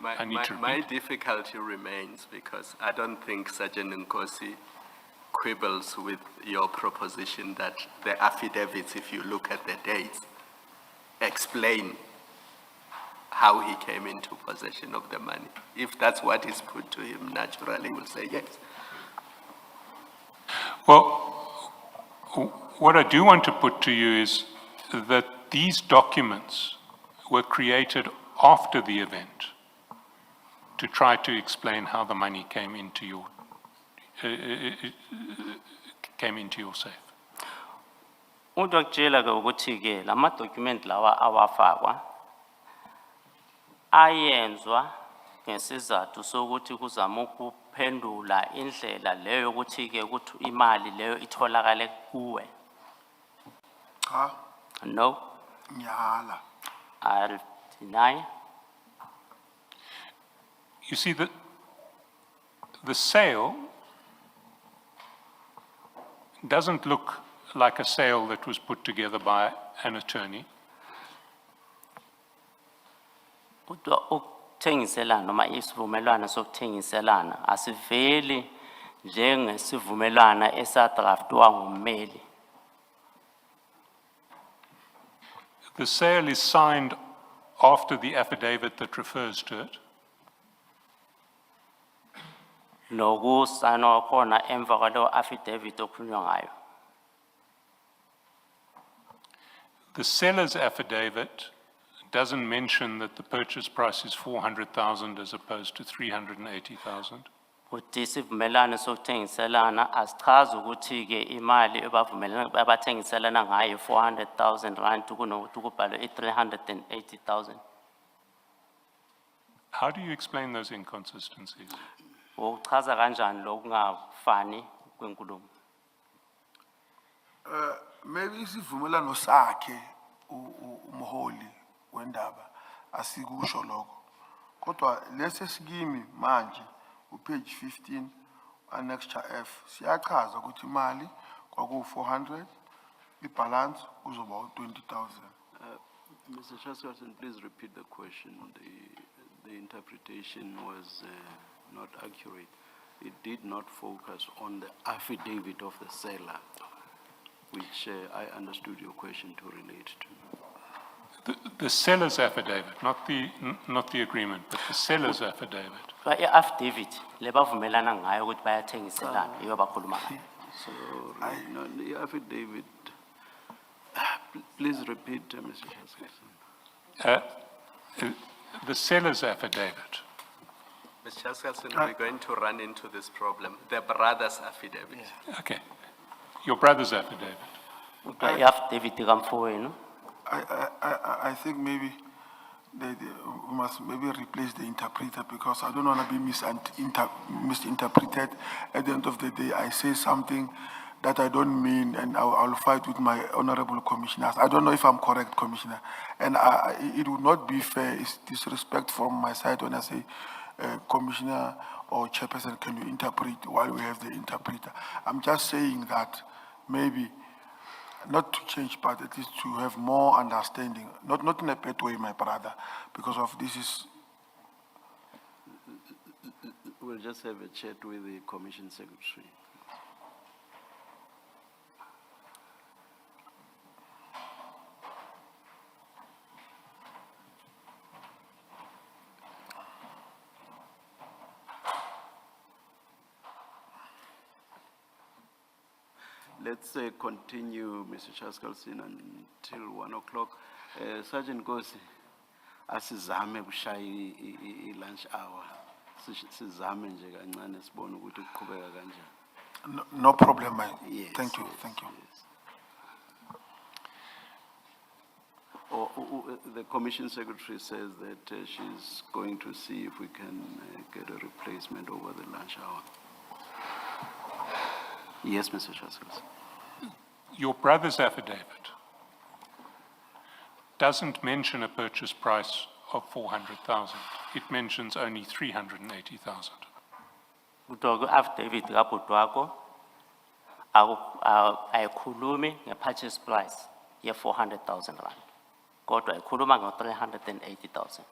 My repeat. difficulty remains because I don't think Sergeant Nkosi quibbles with your proposition that the affidavits, if you look at the dates, explain how he came into possession of the money. If that's what is put to him, naturally he will say yes. Well, what I do want to put to you is that these documents were created after the event to try to explain how the money came into your safe. Umuntu akutshela ke ukuthi ke lama document lawa awafakwa ayenzwa ngesizathu sokuthi kuzama ukuphendula indlela leyo ukuthi ke ukuthi imali leyo itholakale kuwe. Cha, No, nyala. I'll deny. You see, the sale doesn't look like a sale that was put together by an attorney. Kodwa ukuthengiselana noma isivumelwano sokuthengiselana asiveli njengesivumelwano esadraftwa ngummeli. The sale is signed after the affidavit that refers to it. Nokusayinwa khona emva kwaleyo affidavit okukhulunywa ngayo. The seller's affidavit doesn't mention that the purchase price is 400,000 as opposed to 380,000. Ukuthi isivumelwano sokuthengiselana asichazi ukuthi ke imali abathengiselana ngayo 400,000 rand kunokuthi kubhalwe 380,000. How do you explain those inconsistencies? Ukuchaza kanjani lokungafani kwenkulumo? Maybe isivumelano sakhe umholi wendaba asikusho lokho. Kodwa lesi sikimi manje page 15 annexure F siyachaza ukuthi imali kwaku 400 ibalance kuzoba 20,000. Mr. Chairperson, please repeat the question. The interpretation was not accurate. It did not focus on the affidavit of the seller, which I understood your question to relate to. The seller's affidavit, not the agreement, but the seller's affidavit. I-affidavit lebavumelana ngayo ukuthi bayathengiselana iyo bakhuluma ngayo. So, no, the affidavit, please repeat, Mr. Chairperson. The seller's affidavit. Mr. Chairperson, we're going to run into this problem. The brother's affidavit. Okay. Your brother's affidavit. I-affidavit kamfowenu. I think maybe we must maybe replace the interpreter because I don't want to be misinterpreted. At the end of the day, I say something that I don't mean, and I'll fight with my honorable commissioners. I don't know if I'm correct, Commissioner. And it would not be fair. It's disrespect from my side when I say, Commissioner or Chairperson, can you interpret while we have the interpreter? I'm just saying that maybe not to change, but at least to have more understanding. Not in a bad way, my brother, because of this is. We'll just have a chat with the Commission Secretary. Let's continue, Mr. Chairperson, until 1 o'clock. Sergeant Nkosi, asizame kushaya i-lunch hour. Sizame nje kancane sibone ukuthi kuqhubeka kanjani. No problem, man. Yes, Thank you, yes, thank you. yes. The Commission Secretary says that she's going to see if we can get a replacement over the lunch hour. Yes, Mr. Chairperson. Your brother's affidavit doesn't mention a purchase price of 400,000. It mentions only 380,000. Kodwa ku-affidavit kabhuti wakho ayikhulumi nge-purchase price ye-400,000 rand. kodwa ikhuluma ngo-380,000.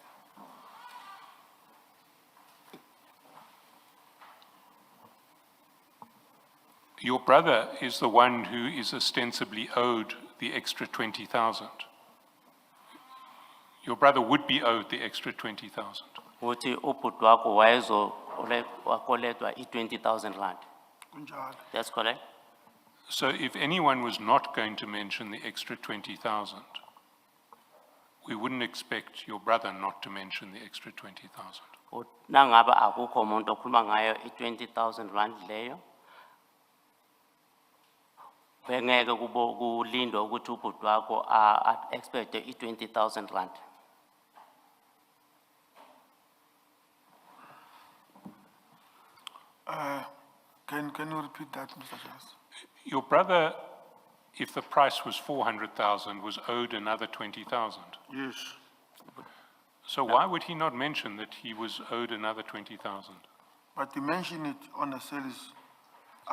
Your brother is the one who is ostensibly owed the extra 20,000. Your brother would be owed the extra 20,000. Uthi ubhuti wakho wakoletwa i-20,000 rand. Kunjalo. That's correct? So if anyone was not going to mention the extra 20,000, we wouldn't expect your brother not to mention the extra 20,000. Nangabe akukho umuntu okhuluma ngayo i-20,000 rand leyo, bengeke kulindwe ukuthi ubhuti wakho a-expecte i-20,000 rand. Can you repeat that, Mr. Chair? Your brother, if the price was 400,000, was owed another 20,000. Yes. So why would he not mention that he was owed another 20,000? But you mentioned it on the sales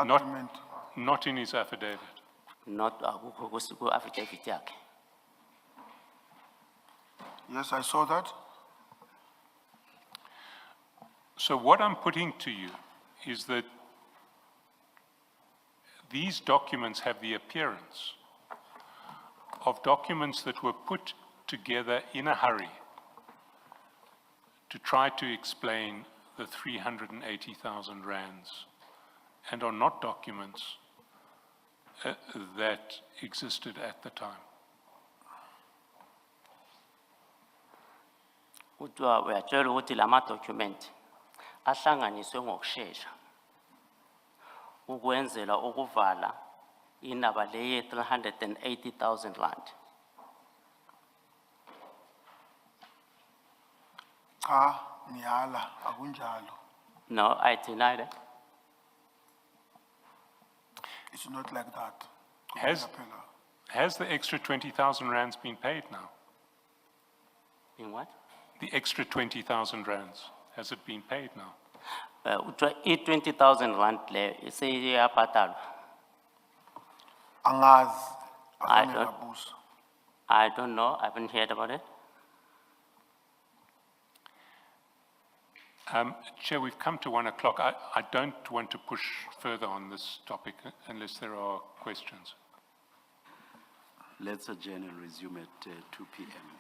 Not- agreement. Not in his affidavit. Not akukho ku-affidavit yakhe. Yes, I saw that. So what I'm putting to you is that these documents have the appearance of documents that were put together in a hurry to try to explain the 380,000 rands, and are not documents that existed at the time. Kuthiwa uyatshela ukuthi lama document ahlanganiswe ngokushesha ukwenzela ukuvala indaba le 380,000 rand. Cha, ngiyala, akunjalo. No, I deny that. It's not like that. Has the extra 20,000 rands been paid now? In what? The extra 20,000 rands, has it been paid now? Kuthiwa i-20,000 rand le seyiyabhatalwa. Angazi, I azange don't- ngabuza. I don't know, I haven't heard about it. Chair, we've come to 1 o'clock. I don't want to push further on this topic unless there are questions. Let's adjourn and resume at 2 p.m.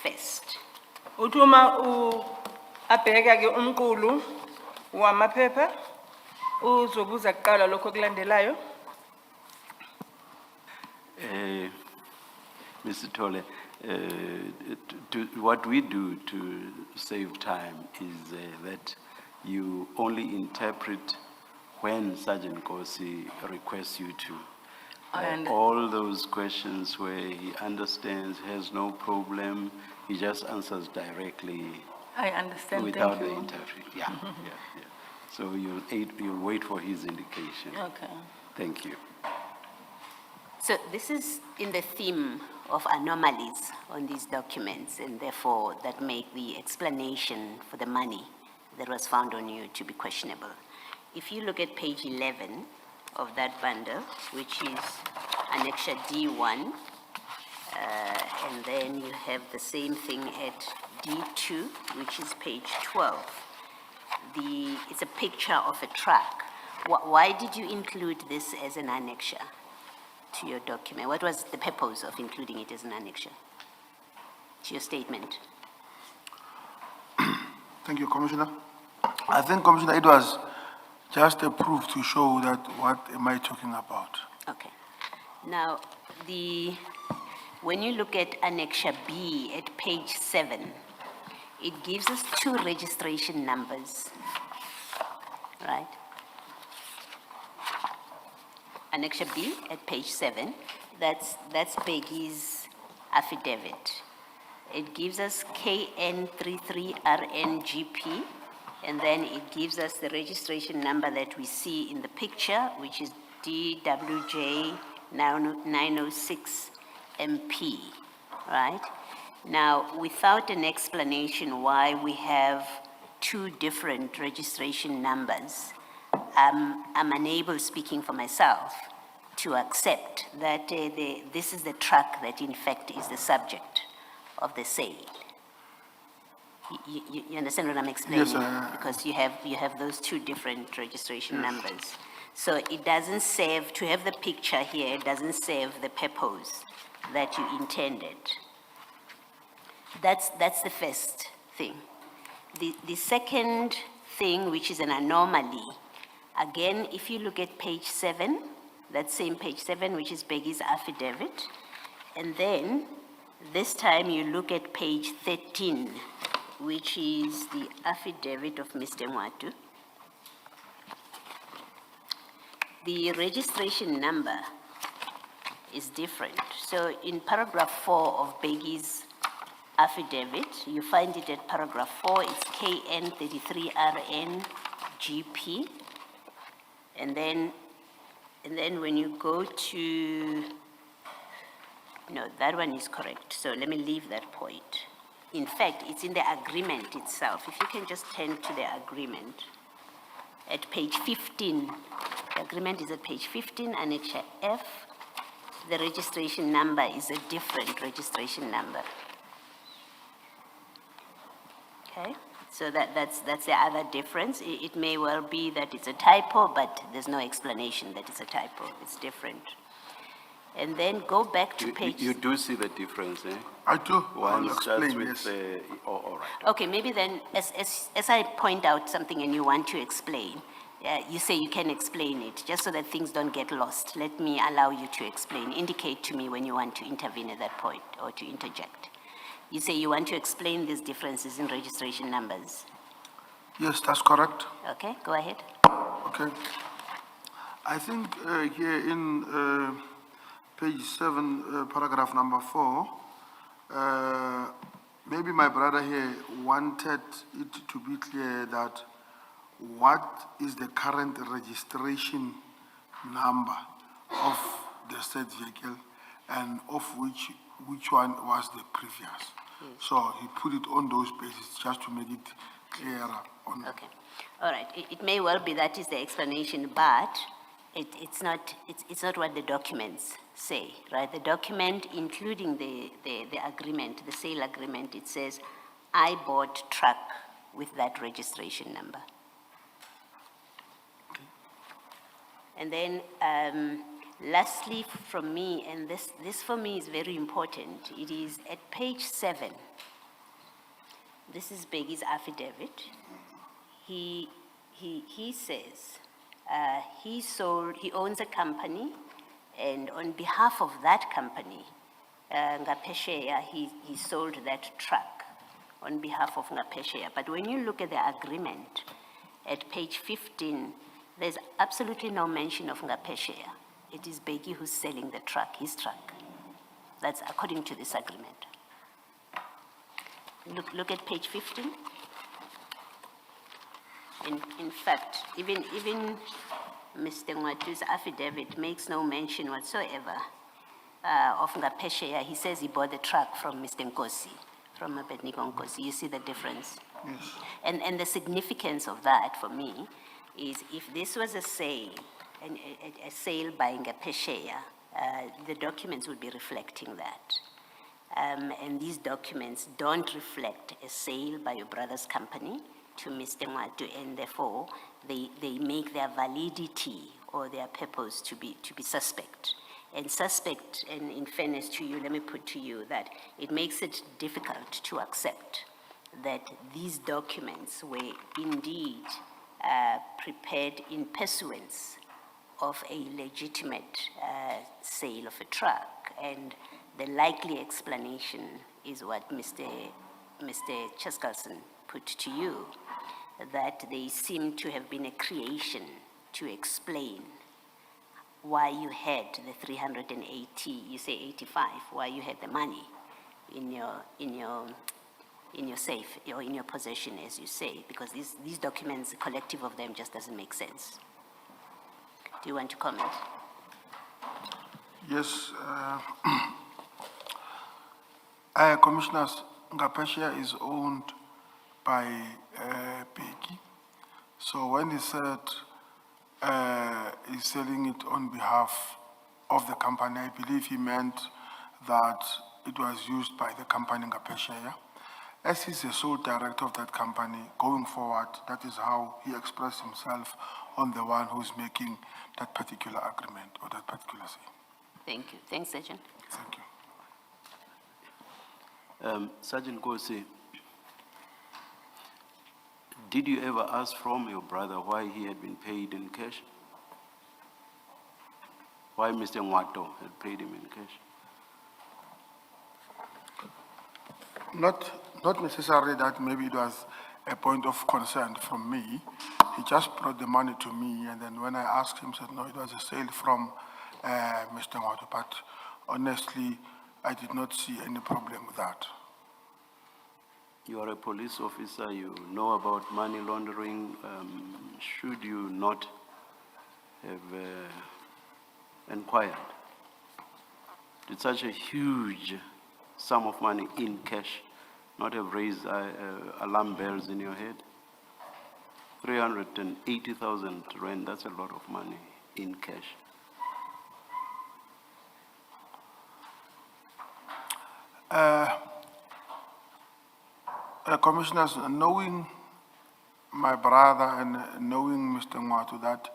first. Utuma abheka ke umqulu wamaphepha uzobuza kuqala lokho okulandelayo. Mr. Tole, what we do to save time is that you only interpret when Sergeant Nkosi requests you to. All those questions where he understands, has no problem, he just answers directly I understand, without thank the you. interpreter. Yeah. So you'll wait for his indication. Okay. Thank you. So this is in the theme of anomalies on these documents, and therefore that make the explanation for the money that was found on you to be questionable. If you look at page 11 of that bundle, which is Annexure D1, and then you have the same thing at D2, which is page 12. It's a picture of a truck. Why did you include this as an annexure to your document? What was the purpose of including it as an annexure to your statement? Thank you, Commissioner. I think, Commissioner, it was just a proof to show that what am I talking about. Okay. Now, when you look at Annexure B at page 7, it gives us 2 registration numbers, right? Annexure B at page 7, that's Peggy's affidavit. It gives us KN33RNGP, and then it gives us the registration number that we see in the picture, which is DWJ906MP, right? Now, without an explanation why we have 2 different registration numbers, I'm unable, speaking for myself, to accept that this is the truck that in fact is the subject of the sale. You understand what I'm explaining? Yes, Because you have those 2 different registration numbers. So it doesn't serve, to have the picture here, it doesn't serve the purpose that you intended. That's the first thing. The second thing, which is an anomaly, again, if you look at page 7, that same page 7, which is Peggy's affidavit, and then this time you look at page 13, which is the affidavit of Mr. Mwatu. The registration number is different. So in paragraph 4 of Peggy's affidavit, you find it at paragraph 4, it's KN33RNGP. And then when you go to, no, that one is correct. So let me leave that point. In fact, it's in the agreement itself. If you can just turn to the agreement at page 15. The agreement is at page 15, Annexure F. The registration number is a different registration number. Okay, so that's the other difference. It may well be that it's a typo, but there's no explanation that it's a typo. It's different. And then go back to page... You do see the difference, eh? I do. One I'll starts explain, with yes. all right. Okay, maybe then, as I point out something and you want to explain, you say you can explain it, just so that things don't get lost. Let me allow you to explain. Indicate to me when you want to intervene at that point or to interject. You say you want to explain these differences in registration numbers. Yes, that's correct. Okay, go ahead. Okay. I think here in page 7, paragraph number 4, maybe my brother here wanted it to be clear that what is the current registration number of the said vehicle and of which one was the previous. So he put it on those bases just to make it clearer. Okay, all right. It may well be that is the explanation, but it's not what the documents say, right? The document, including the agreement, the sale agreement, it says, I bought truck with that registration number. Okay. And then lastly from me, and this for me is very important, it is at page 7 this is Beggy's affidavit. He says, he owns a company, and on behalf of that company, Ngapesheya, he sold that truck on behalf of Ngapesheya. But when you look at the agreement at page 15, there's absolutely no mention of Ngapesheya. It is Beggy who's selling the truck, his truck. That's according to this agreement. Look at page 15. In fact, even Mr. Nwatu's affidavit makes no mention whatsoever of Ngapesheya. He says he bought the truck from Mr. Nkosi, from Madlanga Nkosi. You see the difference? Yes. And the significance of that for me is if this was a sale, a sale by Ngapesheya, the documents would be reflecting that. And these documents don't reflect a sale by your brother's company to Mr. Nwatu, and therefore they make their validity or their purpose to be suspect. And suspect, and in fairness to you, let me put to you that it makes it difficult to accept that these documents were indeed prepared in pursuance of a legitimate sale of a truck. And the likely explanation is what Mr. Cheskalson put to you, that they seem to have been a creation to explain why you had the 380, you say 85, why you had the money in your safe or in your possession, as you say, because these documents, the collective of them, just doesn't make sense. Do you want to comment? Yes, Commissioners, Ngapesheya is owned by Peggy. So when he said he's selling it on behalf of the company, I believe he meant that it was used by the company Ngapesheya. As he's the sole director of that company, going forward, that is how he expressed himself on the one who's making that particular agreement or that particular sale. Thank you. Thanks, Sergeant. Thank you. Sergeant Nkosi, did you ever ask from your brother why he had been paid in cash? Why Mr. Nwatu had paid him in cash? Not necessarily that maybe it was a point of concern from me. He just brought the money to me, and then when I asked him, he said, no, it was a sale from Mr. Nwatu. But honestly, I did not see any problem with that. You are a police officer, you know about money laundering. Should you not have inquired? Did such a huge sum of money in cash not have raised alarm bells in your head? 380,000 rand, that's a lot of money in cash. Commissioners, knowing my brother and knowing Mr. Nwatu that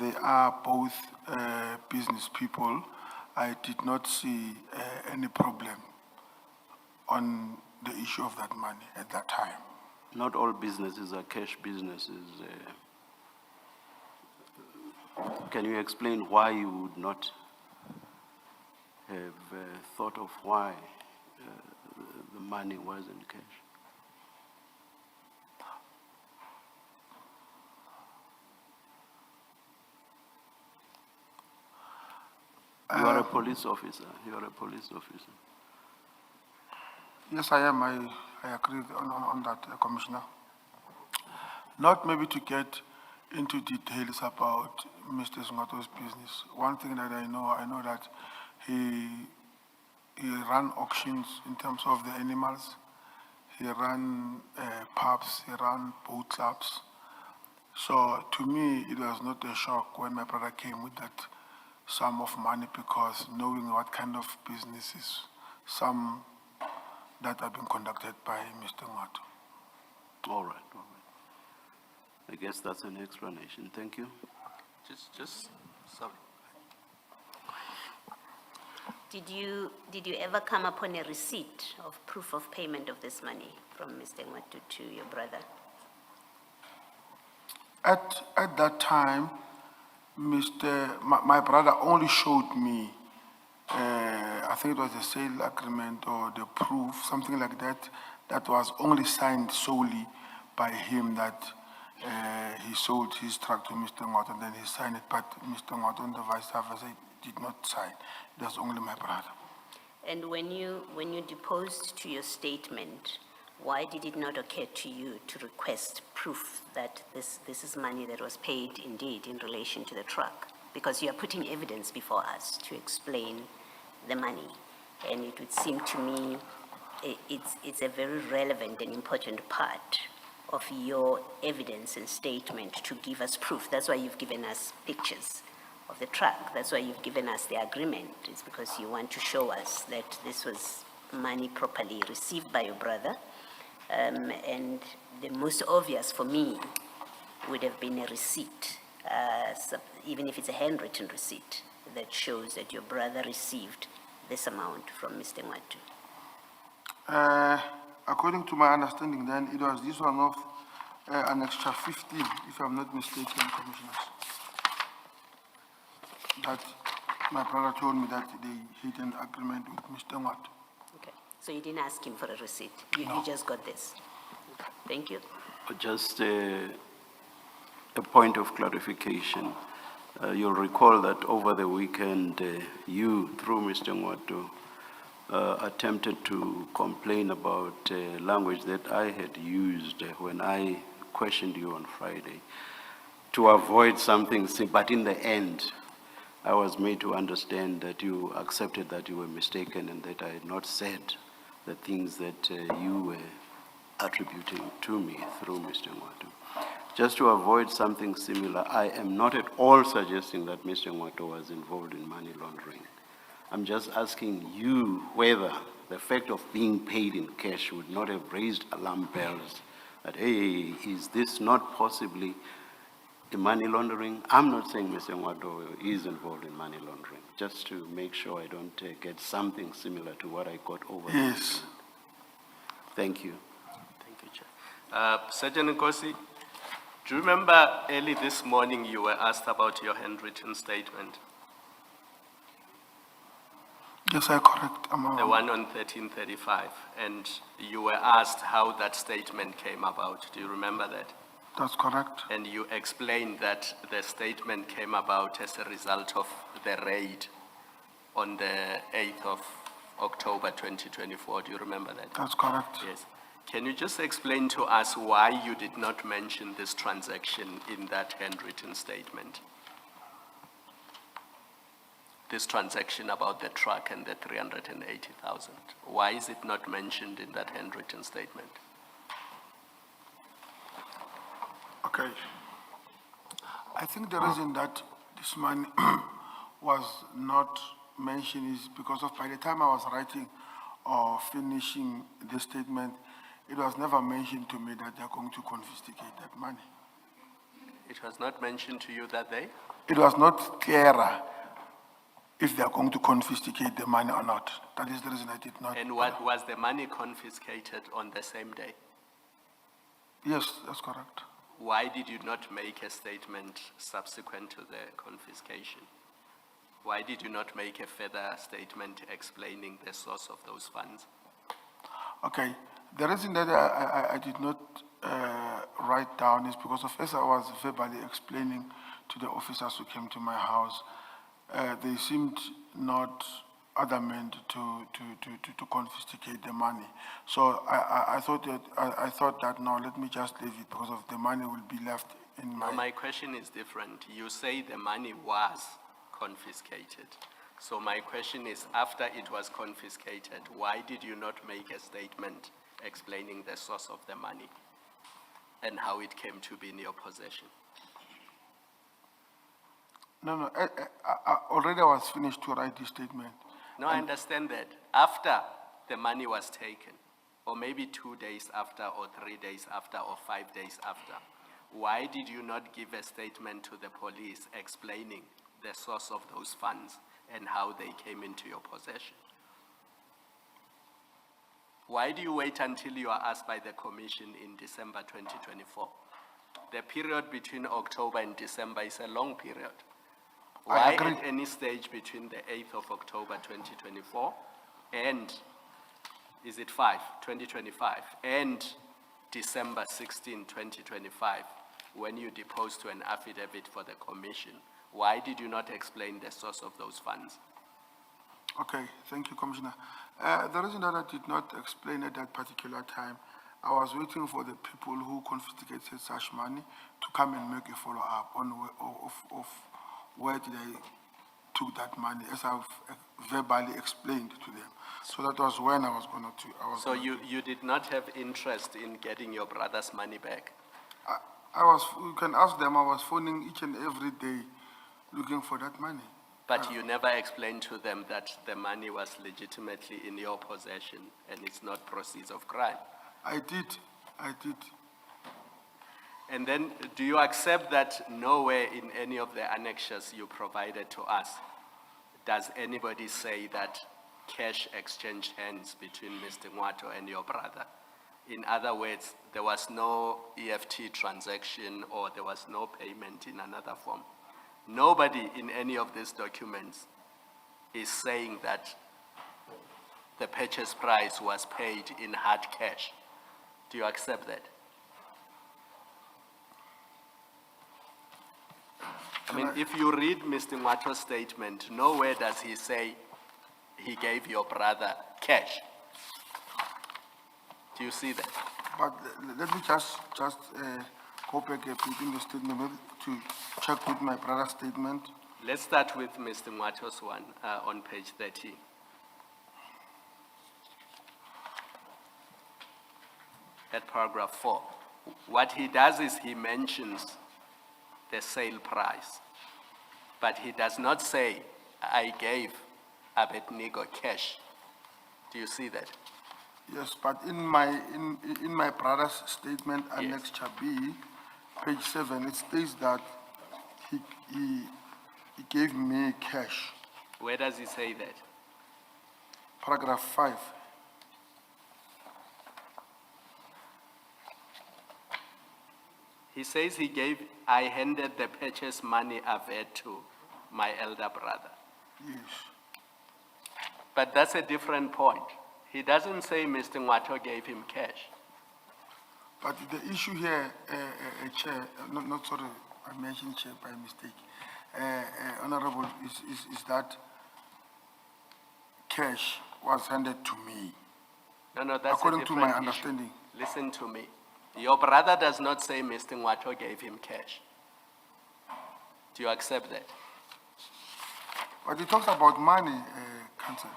they are both business people, I did not see any problem on the issue of that money at that time. Not all businesses are cash businesses. Can you explain why you would not have thought of why the money was in cash? You are a police officer. You are a police officer. Yes, I am. I agree on that, Commissioner. Not maybe to get into details about Mr. Nwatu's business. One thing that I know that he ran auctions in terms of the animals. He ran pubs, he ran boat clubs. So to me, it was not a shock when my brother came with that sum of money, because knowing what kind of businesses, some that have been conducted by Mr. Nwatu. All right, all right. I guess that's an explanation. Thank you. Sorry. Did you ever come upon a receipt of proof of payment of this money from Mr. Nwatu to your brother? At that time, my brother only showed me, I think it was a sale agreement or the proof, something like that, that was only signed solely by him that he sold his truck to Mr. Nwatu and then he signed it, but Mr. Nwatu and the vice versa did not sign. It was only my brother. And when you deposed to your statement, why did it not occur to you to request proof that this is money that was paid indeed in relation to the truck? Because you are putting evidence before us to explain the money. And it would seem to me it's a very relevant and important part of your evidence and statement to give us proof. That's why you've given us pictures of the truck. That's why you've given us the agreement. It's because you want to show us that this was money properly received by your brother. And the most obvious for me would have been a receipt, even if it's a handwritten receipt, that shows that your brother received this amount from Mr. Nwatu. According to my understanding then, it was this one of an extra 15, if I'm not mistaken, Commissioners. That my brother told me that they hit an agreement with Mr. Nwatu. Okay, so you didn't ask him for a receipt? You just got this? Thank you. Just a point of clarification. You'll recall that over the weekend, you, through Mr. Nwatu, attempted to complain about language that I had used when I questioned you on Friday to avoid something, but in the end, I was made to understand that you accepted that you were mistaken and that I had not said the things that you were attributing to me through Mr. Nwatu. Just to avoid something similar, I am not at all suggesting that Mr. Nwatu was involved in money laundering. I'm just asking you whether the fact of being paid in cash would not have raised alarm bells that, hey, is this not possibly the money laundering? I'm not saying Mr. Nwatu is involved in money laundering, just to make sure I don't get something similar to what I got over. Yes. Thank you. Thank you, Chair. Sergeant Nkosi, do you remember early this morning you were asked about your handwritten statement? Yes, I correct. The one on 1335, and you were asked how that statement came about. Do you remember that? That's correct. And you explained that the statement came about as a result of the raid on the 8th of October 2024. Do you remember that? That's correct. Yes. Can you just explain to us why you did not mention this transaction in that handwritten statement? This transaction about the truck and the 380,000. Why is it not mentioned in that handwritten statement? Okay. I think the reason that this money was not mentioned is because of, by the time I was writing or finishing the statement, it was never mentioned to me that they're going to confiscate that money. It was not mentioned to you that day? It was not clearer if they are going to confiscate the money or not. That is the reason I did not. And what was the money confiscated on the same day? Yes, that's correct. Why did you not make a statement subsequent to the confiscation? Why did you not make a further statement explaining the source of those funds? Okay, the reason that I did not write down is because of, as I was verbally explaining to the officers who came to my house, they seemed not adamant to confiscate the money. So I thought that no, let me just leave it because of the money will be left in my. No, my question is different. You say the money was confiscated. So my question is, after it was confiscated, why did you not make a statement explaining the source of the money and how it came to be in your possession? No, I already was finished to write this statement. No, I understand that. After the money was taken, or maybe 2 days after, or 3 days after, or 5 days after, why did you not give a statement to the police explaining the source of those funds and how they came into your possession. Why do you wait until you are asked by the commission in December 2024? The period between October and December is a long period. I Why agree. at any stage between the 8th of October 2024 and, is it 2025, and December 16, 2025, when you deposed to an affidavit for the commission, why did you not explain the source of those funds? Okay, thank you, Commissioner. The reason that I did not explain at that particular time, I was waiting for the people who confiscated such money to come and make a follow-up on of where did I took that money, as I've verbally explained to them. So that was when I was going to. So you did not have interest in getting your brother's money back? You can ask them, I was phoning each and every day looking for that money. But you never explained to them that the money was legitimately in your possession and it's not proceeds of crime? I did. And then, do you accept that nowhere in any of the annexures you provided to us does anybody say that cash exchanged hands between Mr. Ngwato and your brother? In other words, there was no EFT transaction or there was no payment in another form. Nobody in any of these documents is saying that the purchase price was paid in hard cash. Do you accept that? I mean, if you read Mr. Ngwato's statement, nowhere does he say he gave your brother cash. Do you see that? But let me just go back a bit in the statement maybe to check with my brother's statement. Let's start with Mr. Ngwato's one on page 30. At paragraph 4. What he does is he mentions the sale price, but he does not say, I gave Abednego cash. Do you see that? Yes, but in my brother's statement, Annex B, page 7, it states that he gave me cash. Where does he say that? Paragraph 5. He says I handed the purchase money I've had to my elder brother. Yes. But that's a different point. He doesn't say Mr. Ngwato gave him cash. But the issue here, Chair, not sorry, I mentioned Chair by mistake. Honorable, is that cash was handed to me. No, that's According a to different my issue. understanding. Listen to me. Your brother does not say Mr. Ngwato gave him cash. Do you accept that? But he talks about money, Council.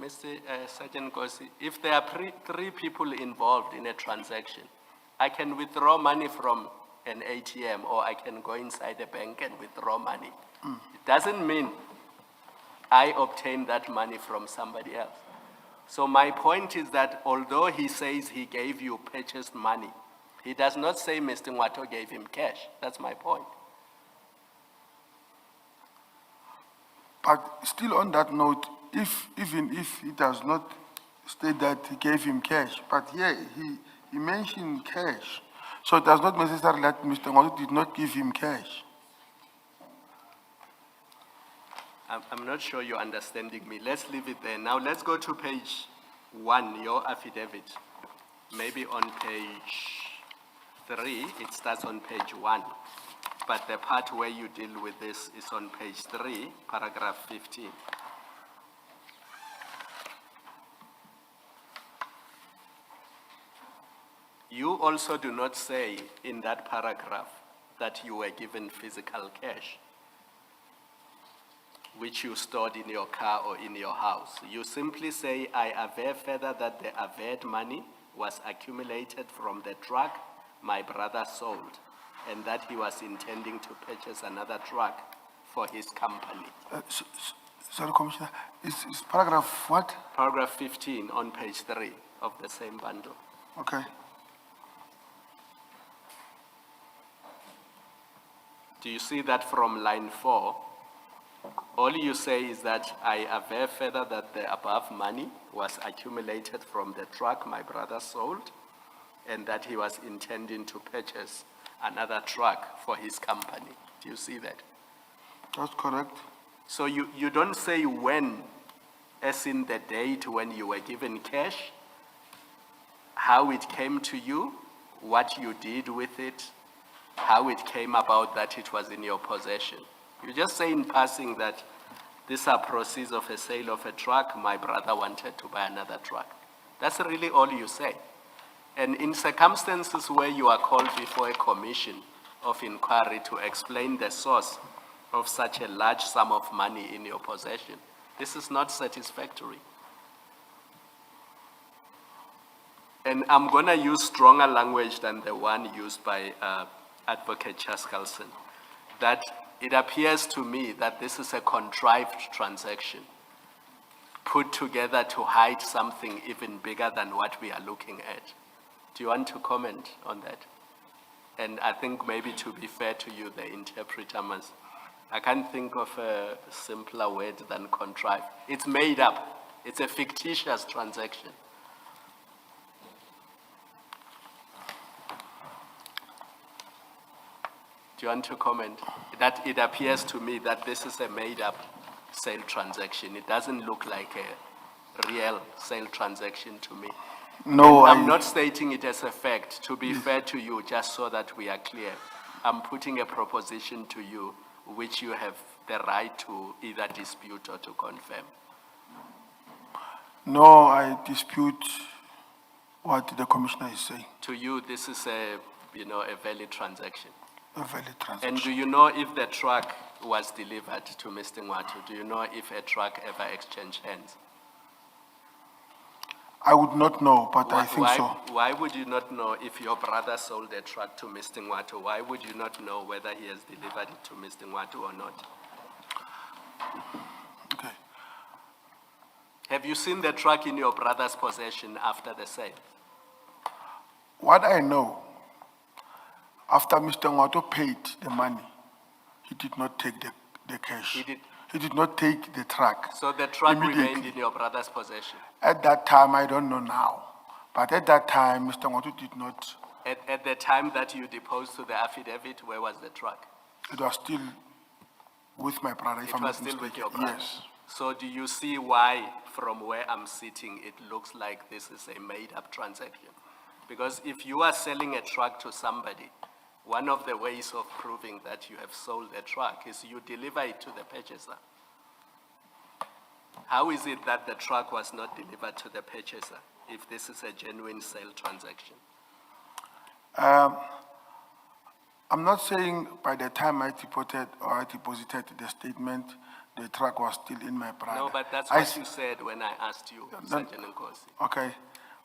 Mr. Sergeant Nkosi, if there are three people involved in a transaction, I can withdraw money from an ATM or I can go inside a bank and withdraw money. It doesn't mean I obtain that money from somebody else. So my point is that although he says he gave you purchased money, he does not say Mr. Ngwato gave him cash. That's my point. But still on that note, even if he does not state that he gave him cash, but here he mentioned cash. So it does not necessarily that Mr. Ngwato did not give him cash. I'm not sure you're understanding me. Let's leave it there. Now let's go to page 1, your affidavit. Maybe on page 3, it starts on page 1. But the part where you deal with this is on page 3, paragraph 15. You also do not say in that paragraph that you were given physical cash, which you stored in your car or in your house. You simply say, I aver further that the averred money was accumulated from the truck my brother sold, and that he was intending to purchase another truck for his company. Sorry, Commissioner, is paragraph what? Paragraph 15 on page 3 of the same bundle. Okay. Do you see that from line 4? All you say is that I aver further that the above money was accumulated from the truck my brother sold, and that he was intending to purchase another truck for his company. Do you see that? That's correct. So you don't say when, as in the date when you were given cash, how it came to you, what you did with it, how it came about that it was in your possession. You just say in passing that these are proceeds of a sale of a truck, my brother wanted to buy another truck. That's really all you say. And in circumstances where you are called before a commission of inquiry to explain the source of such a large sum of money in your possession, this is not satisfactory. And I'm going to use stronger language than the one used by Advocate Chaskalson, that it appears to me that this is a contrived transaction put together to hide something even bigger than what we are looking at. Do you want to comment on that? And I think maybe to be fair to you, the interpreter must, I can't think of a simpler word than contrived. It's made up. It's a fictitious transaction. Do you want to comment? That it appears to me that this is a made-up sale transaction. It doesn't look like a real sale transaction to me. No, I'm not stating it as a fact, to be fair to you, just so that we are clear. I'm putting a proposition to you, which you have the right to either dispute or to confirm. No, I dispute what the commissioner is saying. To you, this is a valid transaction. A valid And transaction. do you know if the truck was delivered to Mr. Ngwatu? Do you know if a truck ever exchanged hands? I would not know, but I think Why- so. Why would you not know if your brother sold a truck to Mr. Ngwatu? Why would you not know whether he has delivered it to Mr. Ngwatu or not? Okay. Have you seen the truck in your brother's possession after the sale? What I know, after Mr. Ngwato paid the money, he did not take the cash. He did not take the truck. So the truck Immediately. remained in your brother's possession? At that time, I don't know now, but at that time, Mr. Ngwato did not, At the time that you deposed to the affidavit, where was the truck? it was still with my brother, if It I'm was not still with mistaken. your brother? Yes. So do you see why, from where I'm sitting, it looks like this is a made-up transaction? Because if you are selling a truck to somebody, one of the ways of proving that you have sold a truck is you deliver it to the purchaser. How is it that the truck was not delivered to the purchaser if this is a genuine sale transaction? I'm not saying by the time I deposited the statement, the truck was still in my brother. No, but that's I what s- you said when I asked you, Sergeant Nkosi. Okay.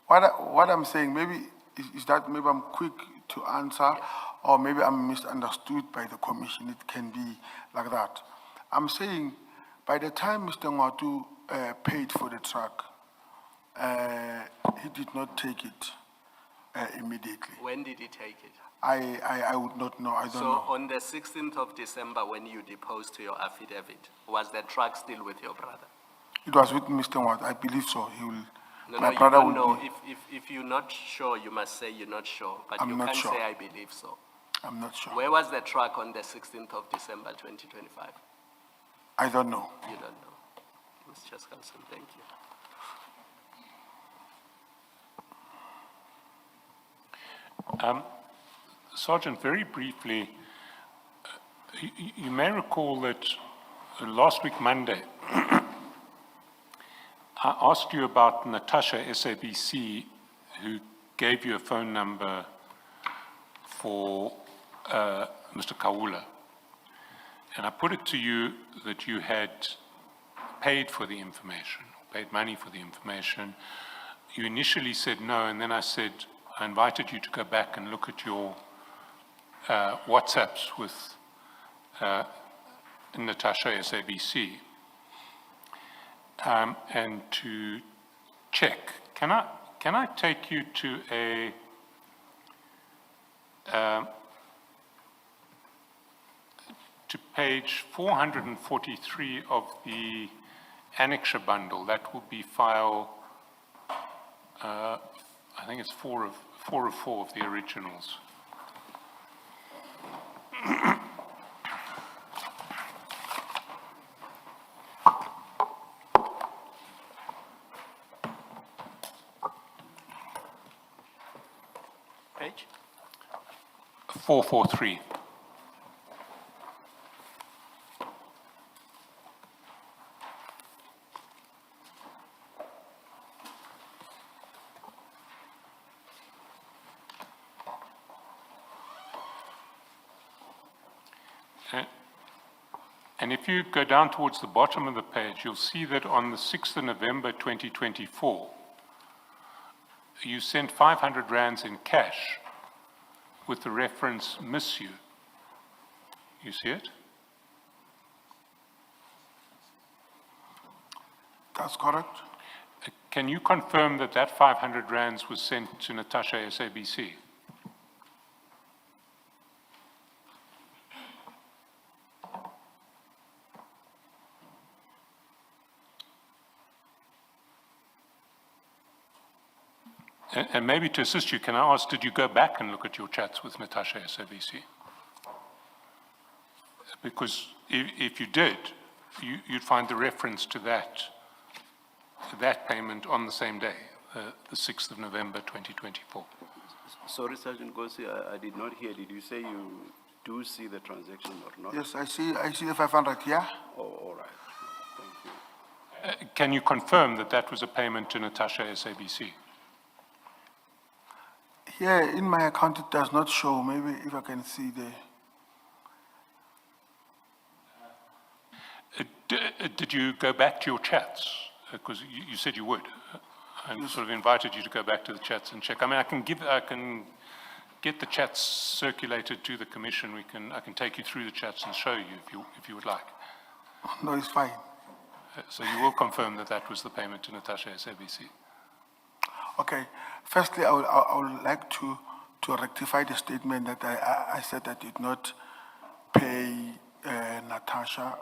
What I'm saying, maybe, is that maybe I'm quick to answer, or maybe I'm misunderstood by the commission. It can be like that. I'm saying, by the time Mr. Ngwatu paid for the truck, he did not take it immediately. When did he take it? I would not know, I don't So know. on the 16th of December, when you deposed to your affidavit, was the truck still with your brother? It was with Mr. Ngwatu, I believe so. He will, No, my you brother don't will know. be, If you're not sure, you must say you're not sure. But I'm you not can't sure. say I believe so. I'm not sure. Where was the truck on the 16th of December, 2025? I don't know. You don't know. Ms. Chaskalson, thank you. Sergeant, very briefly, you may recall that last week, Monday, I asked you about Natasha, SABC, who gave you a phone number for Mr. Kawula. And I put it to you that you had paid for the information, paid money for the information. You initially said no, and then I invited you to go back and look at your WhatsApps with Natasha, SABC, and to check. Can I take you to to page 443 of the annexure bundle. That will be file, I think it's 4 of 4 of the originals. Page? 443. And if you go down towards the bottom of the page, you'll see that on the 6th of November 2024, you sent 500 rands in cash with the reference "miss you." You see it? That's correct. Can you confirm that that 500 rands was sent to Natasha, SABC? And maybe to assist you, can I ask, did you go back and look at your chats with Natasha, SABC? Because if you did, you'd find the reference to that payment on the same day, the 6th of November 2024. Sorry, Sergeant Nkosi, I did not hear. Did you say you do see the transaction or not? Yes, I see the 500 here. Oh, all right. Thank you. Can you confirm that that was a payment to Natasha, SABC? Here in my account, it does not show. Maybe if I can see the. Did you go back to your chats? Because you said you would. I sort of invited you to go back to the chats and check. I mean, I can get the chats circulated to the commission. I can take you through the chats and show you if you would like. No, it's fine. So you will confirm that that was the payment to Natasha, SABC? Okay. Firstly, I would like to rectify the statement that I said I did not pay Natasha.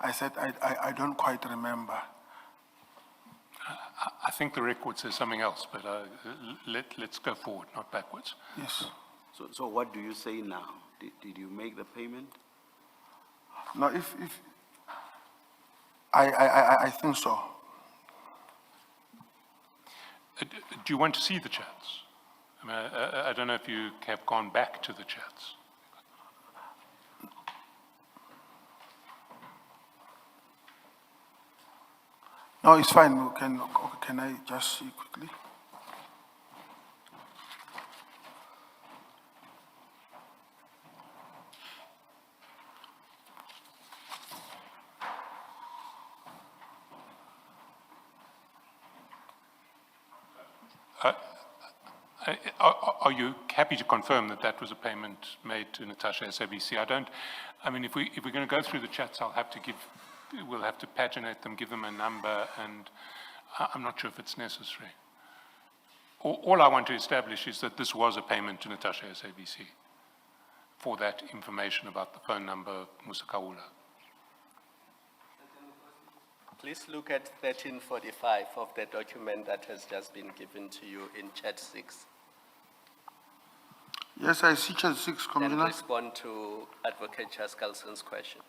I said I don't quite remember. I think the record says something else, but let's go forward, not backwards. Yes. So what do you say now? Did you make the payment? No, if I think so. Do you want to see the chats? I mean, I don't know if you have gone back to the chats. No, it's fine. Can I just see quickly? Are you happy to confirm that that was a payment made to Natasha, SABC? I mean, if we're going to go through the chats, we'll have to paginate them, give them a number, and I'm not sure if it's necessary. All I want to establish is that this was a payment to Natasha, SABC, for that information about the phone number of Musa Kaula. Please look at 1345 of the document that has just been given to you in chat 6. Yes, I see chat 6, And Commissioner. respond to Advocate Jaskalson's question.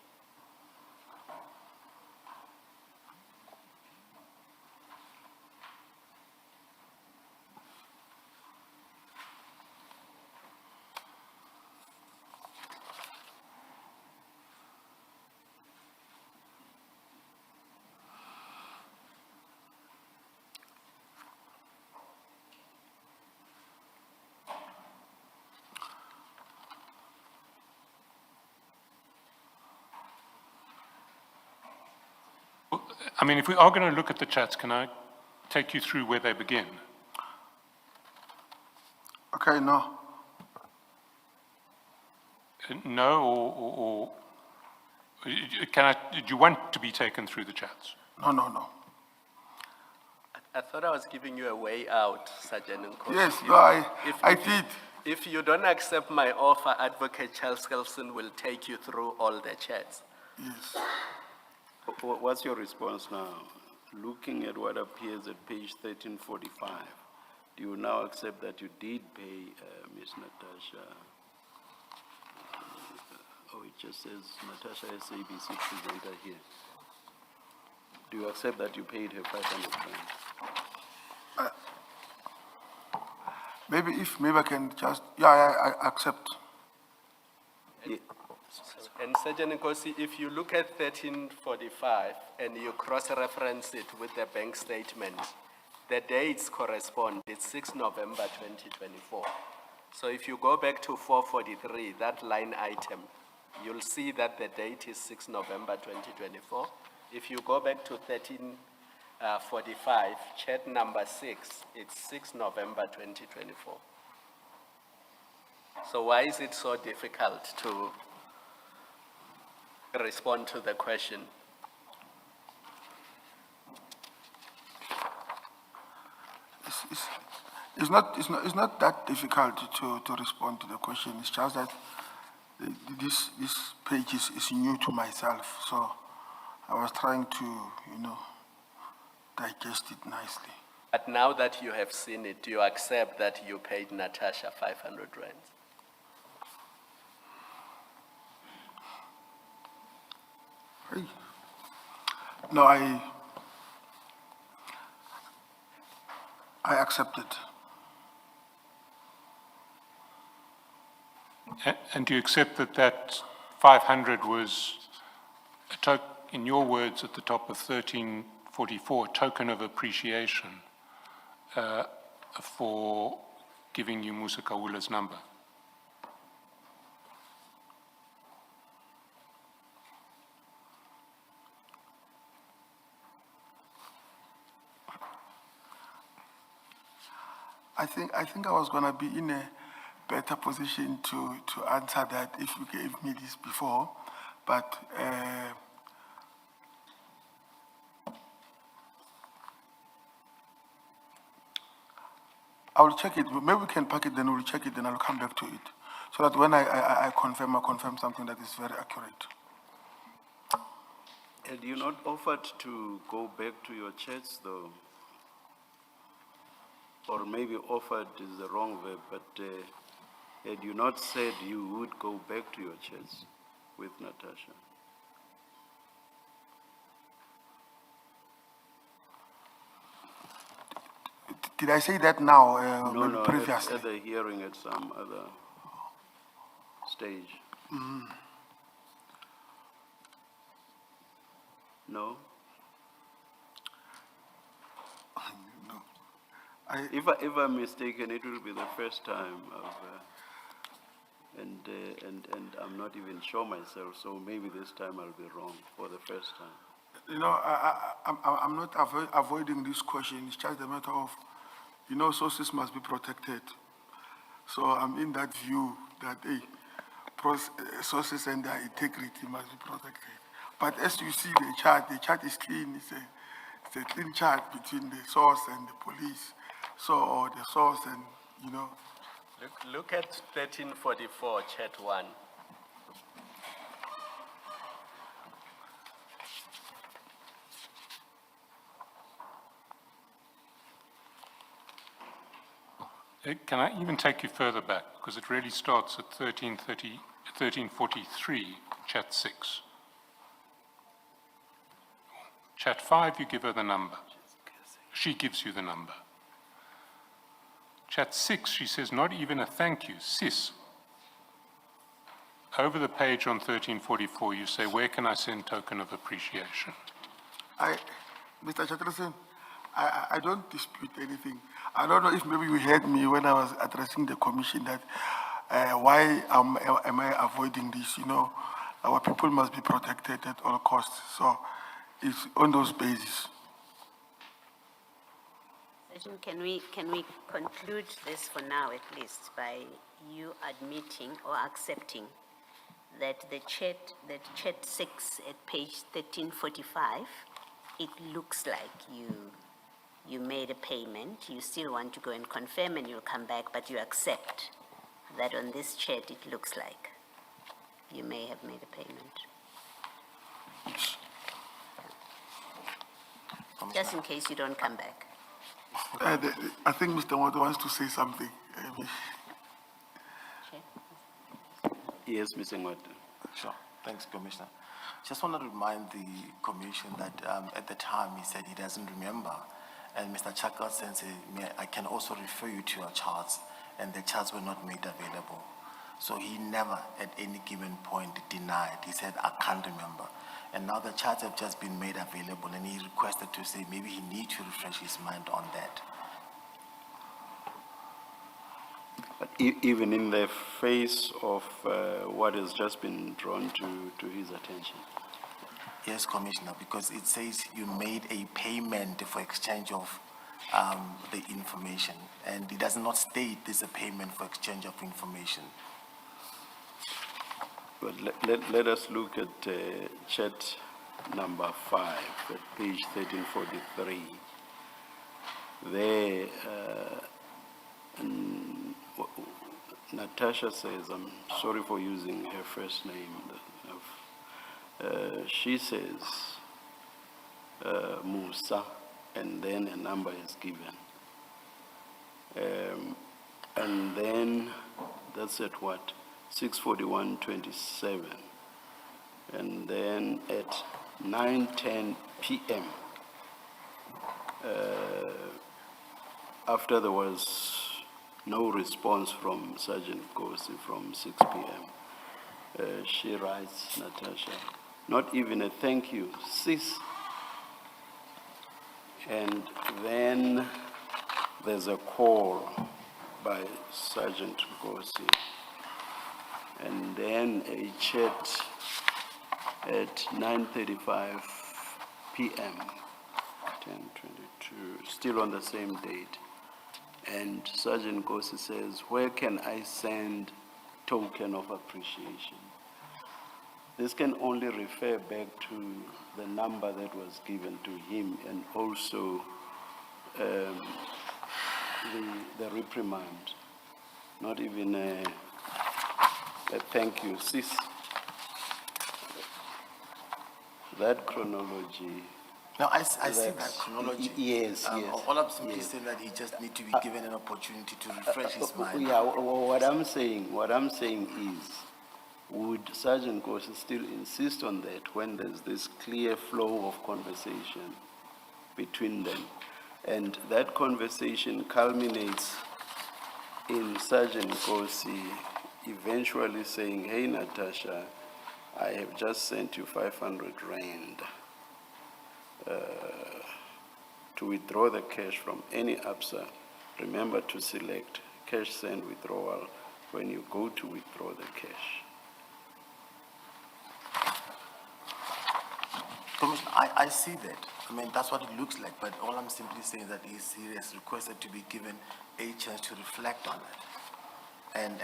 I mean, if we are going to look at the chats, can I take you through where they begin? Okay, no. No, or do you want to be taken through the chats? No. I thought I was giving you a way out, Sergeant Nkosi. Yes, no, I did. If you don't accept my offer, Advocate Charles Kelson will take you through all the chats. Yes. What's your response now? Looking at what appears at page 1345, do you now accept that you did pay Ms. Natasha? Oh, it just says Natasha SABC presenter here. Do you accept that you paid her 500 rand? Maybe I can just, I accept. And Sergeant Nkosi, if you look at 1345 and you cross-reference it with the bank statement, the dates correspond. It's 6 November 2024. So if you go back to 443, that line item, you'll see that the date is 6 November 2024. If you go back to 1345, chat number 6, it's 6 November 2024. So why is it so difficult to respond to the question? It's not that difficult to respond to the question. It's just that this page is new to myself, so I was trying to, digest it nicely. But now that you have seen it, do you accept that you paid Natasha 500 rand? Hey. No, I accept it. And do you accept that that 500 was, in your words at the top of 1344, a token of appreciation for giving you Musa Kawula's number? I think I was gonna be in a better position to answer that if you gave me this before, but I will check it. Maybe we can pack it, then we'll check it, then I'll come back to it, so that when I confirm something that is very accurate. Had you not offered to go back to your chats, though? Or maybe offered is the wrong verb, but had you not said you would go back to your chats with Natasha? Did I say that now, maybe No, previously? at the hearing at some other stage. No? If I'm mistaken, it will be the first time of, and I'm not even sure myself, so maybe this time I'll be wrong for the first time. I'm not avoiding this question. It's just a matter of, sources must be protected. So I'm in that view that sources and their integrity must be protected. But as you see the chart is clean. It's a clean chart between the source and the police. So, or the source and, Look at 1344, chat 1. Can I even take you further back? Because it really starts at 1343, chat 6. Chat 5, you give her the number. She gives you the number. Chat 6, she says, not even a thank you, sis. Over the page on 1344, you say, where can I send token of appreciation? Mr. Chatterson, I don't dispute anything. I don't know if maybe you heard me when I was addressing the commission that why am I avoiding this? Our people must be protected at all costs. So it's on those bases. Sergeant, can we conclude this for now at least by you admitting or accepting that the chat 6 at page 1345, it looks like you made a payment. You still want to go and confirm and you'll come back, but you accept that on this chat it looks like you may have made a payment. Just in case you don't come back. I think Mr. Moto wants to say something. Yes, Mr. Ngwata. Sure. Thanks, Commissioner. Just want to remind the Commission that at the time he said he doesn't remember. And Mr. Chaka says, I can also refer you to your charts, and the charts were not made available. So he never at any given point denied. He said, I can't remember. And now the charts have just been made available, and he requested to say maybe he needs to refresh his mind on that. But even in the face of what has just been drawn to his attention. Yes, Commissioner, because it says you made a payment for exchange of the information, and it does not state there's a payment for exchange of information. But let us look at chat number 5, at page 1343. There, Natasha says, I'm sorry for using her first name. She says, Musa, and then a number is given. And then that's at what? 6:41:27. And then at 9:10 p.m., after there was no response from Sergeant Nkosi from 6 p.m., she writes, Natasha, not even a thank you, sis. And then there's a call by Sergeant Nkosi, and then a chat at 9:35 p.m., 10:22, still on the same date. And Sergeant Nkosi says, where can I send token of appreciation? This can only refer back to the number that was given to him, and also the reprimand, not even a thank you, sis. That chronology. Now, I see that chronology. Yes, yes. All I'm simply saying that he just needs to be given an opportunity to refresh his mind. Yeah, what I'm saying is, would Sergeant Nkosi still insist on that when there's this clear flow of conversation between them? And that conversation culminates in Sergeant Nkosi eventually saying, hey, Natasha, I have just sent you 500 rand to withdraw the cash from any ABSA. Remember to select cash send withdrawal when you go to withdraw the cash. Commissioner, I see that. I mean, that's what it looks like, but all I'm simply saying that he has requested to be given a chance to reflect on it. And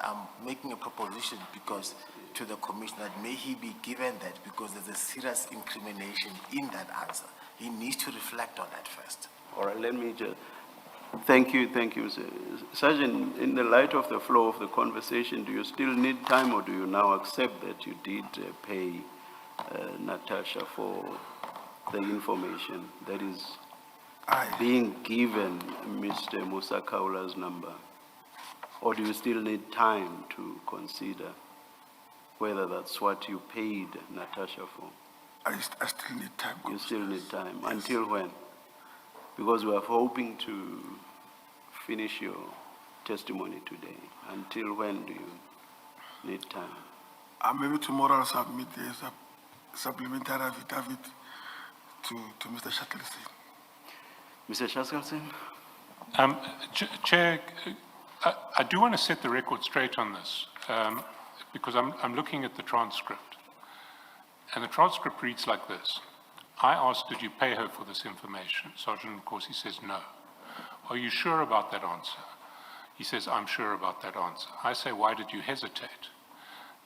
I'm making a proposition because to the commissioner that may he be given that because there's a serious incrimination in that answer. He needs to reflect on that first. All right, let me just, thank you, Sergeant, in the light of the flow of the conversation, do you still need time, or do you now accept that you did pay Natasha for the information that is being given Mr. Musa Kaula's number? Or do you still need time to consider whether that's what you paid Natasha for? I still need time. You still need time. Yes. Until when? Because we are hoping to finish your testimony today. Until when do you need time? Maybe tomorrow I'll submit a supplementary affidavit to Mr. Shackleton. Mr. Shackleton? Chair, I do want to set the record straight on this, because I'm looking at the transcript. And the transcript reads like this. I asked, did you pay her for this information? Sergeant Nkosi says no. Are you sure about that answer? He says, I'm sure about that answer. I say, why did you hesitate?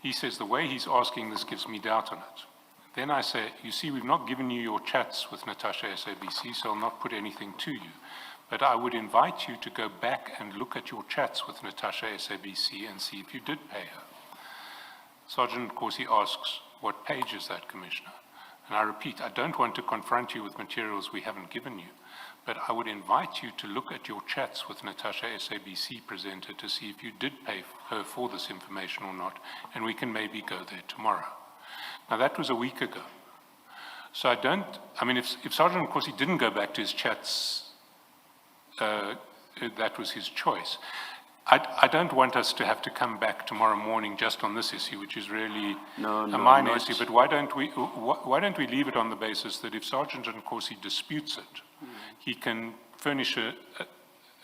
He says, the way he's asking this gives me doubt on it. Then I say, you see, we've not given you your chats with Natasha SABC, so I'll not put anything to you. But I would invite you to go back and look at your chats with Natasha SABC and see if you did pay her. Sergeant Nkosi asks, what page is that, Commissioner? And I repeat, I don't want to confront you with materials we haven't given you, but I would invite you to look at your chats with Natasha SABC presenter to see if you did pay her for this information or not, and we can maybe go there tomorrow. Now, that was a week ago. So if Sergeant Nkosi didn't go back to his chats, that was his choice. I don't want us to have to come back tomorrow morning just on this issue, which is really a minor issue, but why don't we leave it on the basis that if Sergeant Nkosi disputes it, he can furnish a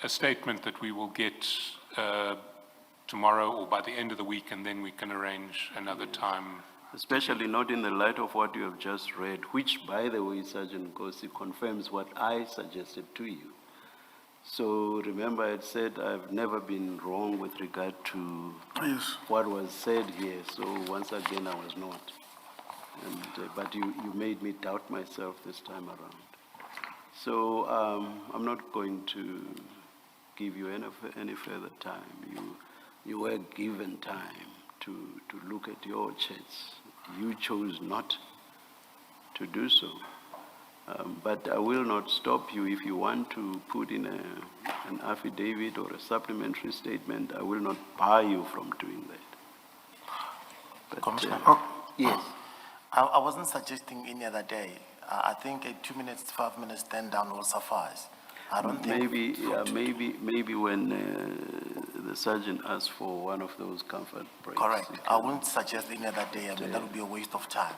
statement that we will get tomorrow or by the end of the week, and then we can arrange another time. Especially not in the light of what you have just read, which, by the way, Sergeant Nkosi confirms what I suggested to you. So remember, I said I've never been wrong with regard to what was said here. So once again, I was not. And, but you made me doubt myself this time around. So I'm not going to give you any further time. You were given time to look at your chats. You chose not to do so. But I will not stop you. If you want to put in an affidavit or a supplementary statement, I will not bar you from doing that. But, Commissioner? Yes. I wasn't suggesting any other day. I think a 2 minutes, 5 minutes stand down will suffice. I don't think. Maybe when the sergeant asks for one of those comfort breaks. Correct. I wouldn't suggest any other day. I mean, that would be a waste of time.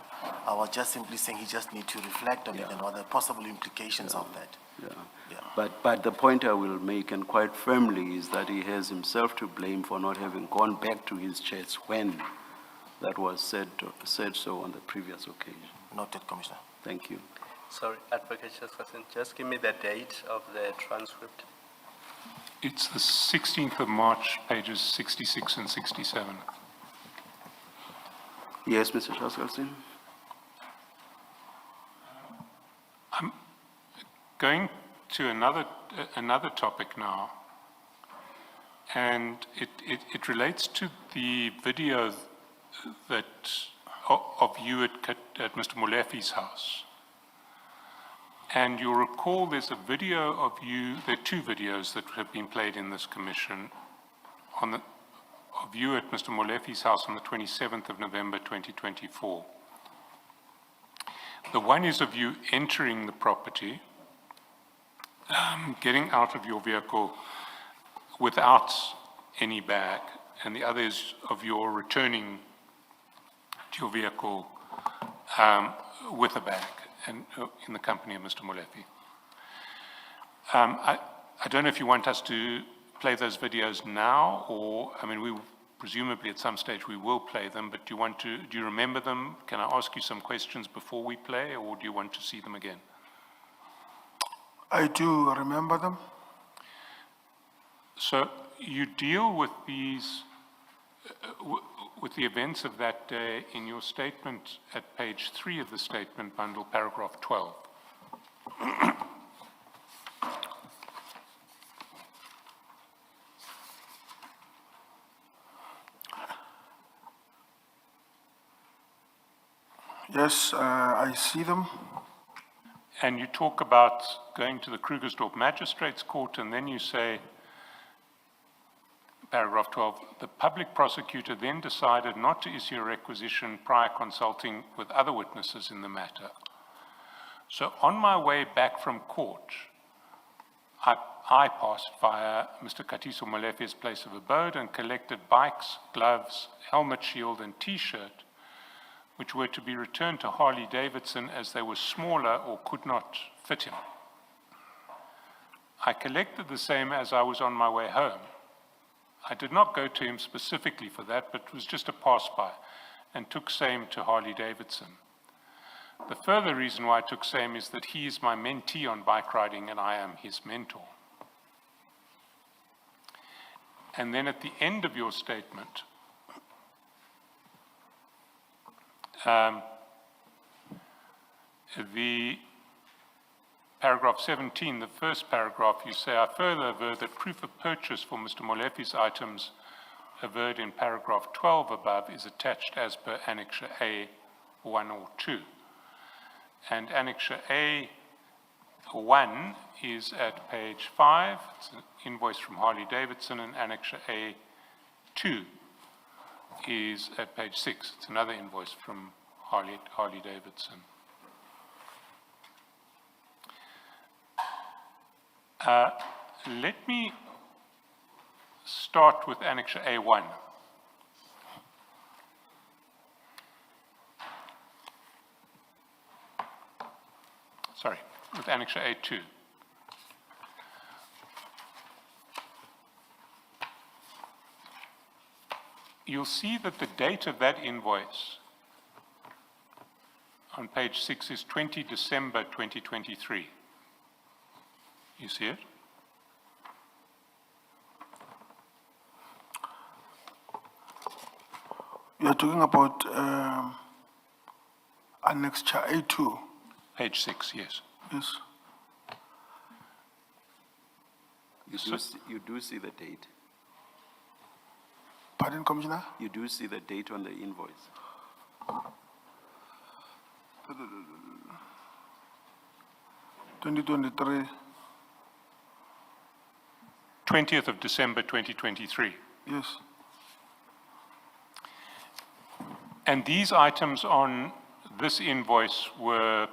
I was just simply saying he just needs to reflect on it and what the possible implications of that. Yeah. But the point I will make, and quite firmly, is that he has himself to blame for not having gone back to his chats when that was said so on the previous occasion. Noted, Commissioner. Thank you. Sorry, Advocate Chairperson, just give me the date of the transcript. It's the 16th of March, pages 66 and 67. Yes, Mr. Shaskalsin. I'm going to another topic now, and it relates to the video of you at Mr. Malefi's house. And you'll recall there's a video of you, there are two videos that have been played in this commission of you at Mr. Malefi's house on the 27th of November 2024. The one is of you entering the property, getting out of your vehicle without any bag, and the other is of your returning to your vehicle with a bag, and in the company of Mr. Malefi. I don't know if you want us to play those videos now, or, I mean, we presumably at some stage we will play them, but do you remember them? Can I ask you some questions before we play, or do you want to see them again? I do remember them. So you deal with these, with the events of that day in your statement at page 3 of the statement bundle, paragraph 12. Yes, I see them. And you talk about going to the Krugersdorp Magistrates Court, and then you say, paragraph 12, the public prosecutor then decided not to issue a requisition prior consulting with other witnesses in the matter. So on my way back from court, I passed via Mr. Katiso Malefi's place of abode and collected bikes, gloves, helmet, shield, and T-shirt, which were to be returned to Harley Davidson as they were smaller or could not fit him. I collected the same as I was on my way home. I did not go to him specifically for that, but was just a pass-by, and took same to Harley Davidson. The further reason why I took same is that he is my mentee on bike riding and I am his mentor. And then at the end of your statement, the paragraph 17, the first paragraph, you say, I further aver that proof of purchase for Mr. Molefi's items averred in paragraph 12 above is attached as per Annexure A 1 or 2. And Annexure A 1 is at page 5. It's an invoice from Harley Davidson, and Annexure A 2 is at page 6. It's another invoice from Harley Davidson. Let me start with Annexure A1. Sorry, with Annexure A2. You'll see that the date of that invoice on page 6 is 20 December 2023. You see it? You're talking about Annexure A2. Page 6, yes. Yes. You do see the date. Pardon, Commissioner? You do see the date on the invoice. 2023. 20th of December 2023. Yes. And these items on this invoice were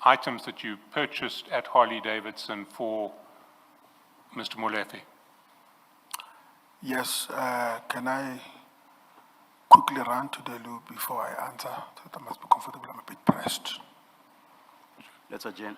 items that you purchased at Harley Davidson for Mr. Molefi. Yes. Can I quickly run to the loop before I answer? So I must be comfortable. I'm a bit pressed. Let's adjourn.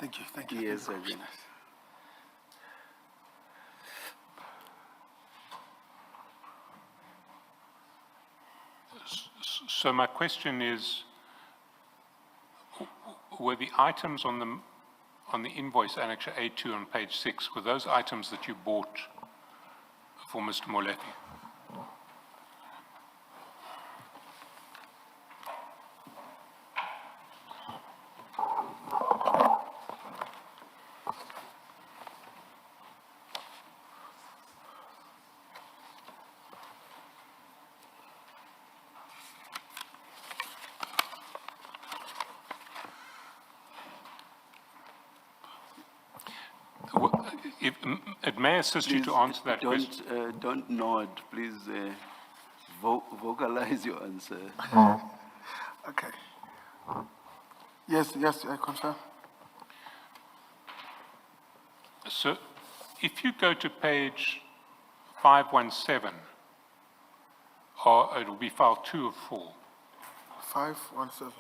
Thank you, thank you. Yes, Thank you, Sergeant. So my question is, were the items on the invoice annexure A2 on page 6, were those items that you bought for Mr. Molefe? If it may assist you to answer that question. Don't nod, please vocalize your answer. Okay. Yes, yes, I confirm. So if you go to page 517, or it will be file 2 of 4, 517.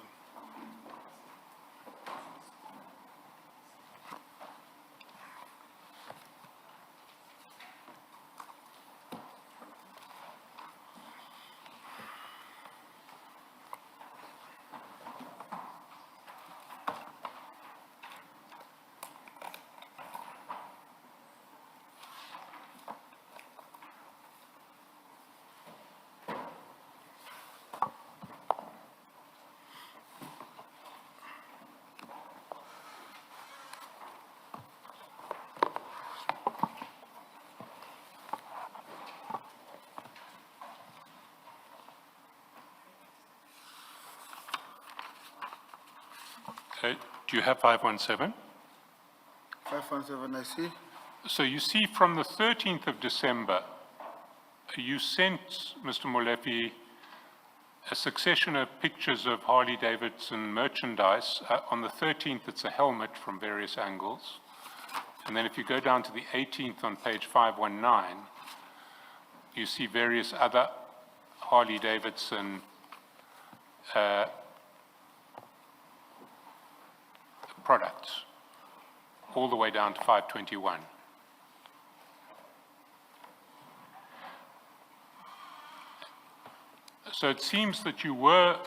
do you have 517? 517, I see. So you see from the 13th of December, you sent Mr. Molefe a succession of pictures of Harley Davidson merchandise. On the 13th, it's a helmet from various angles. And then if you go down to the 18th on page 519, you see various other Harley Davidson products, all the way down to 521. So it seems that you were,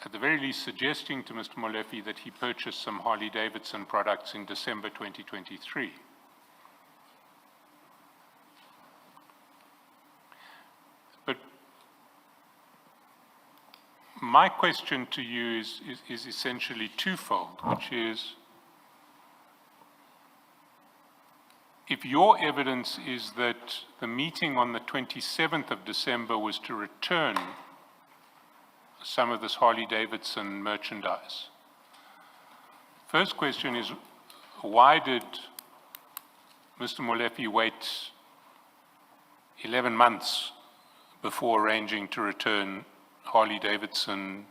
at the very least, suggesting to Mr. Molefe that he purchased some Harley Davidson products in December 2023. But my question to you is essentially twofold, which is, if your evidence is that the meeting on the 27th of December was to return some of this Harley Davidson merchandise, first question is, why did Mr. Molefe wait 11 months before arranging to return Harley Davidson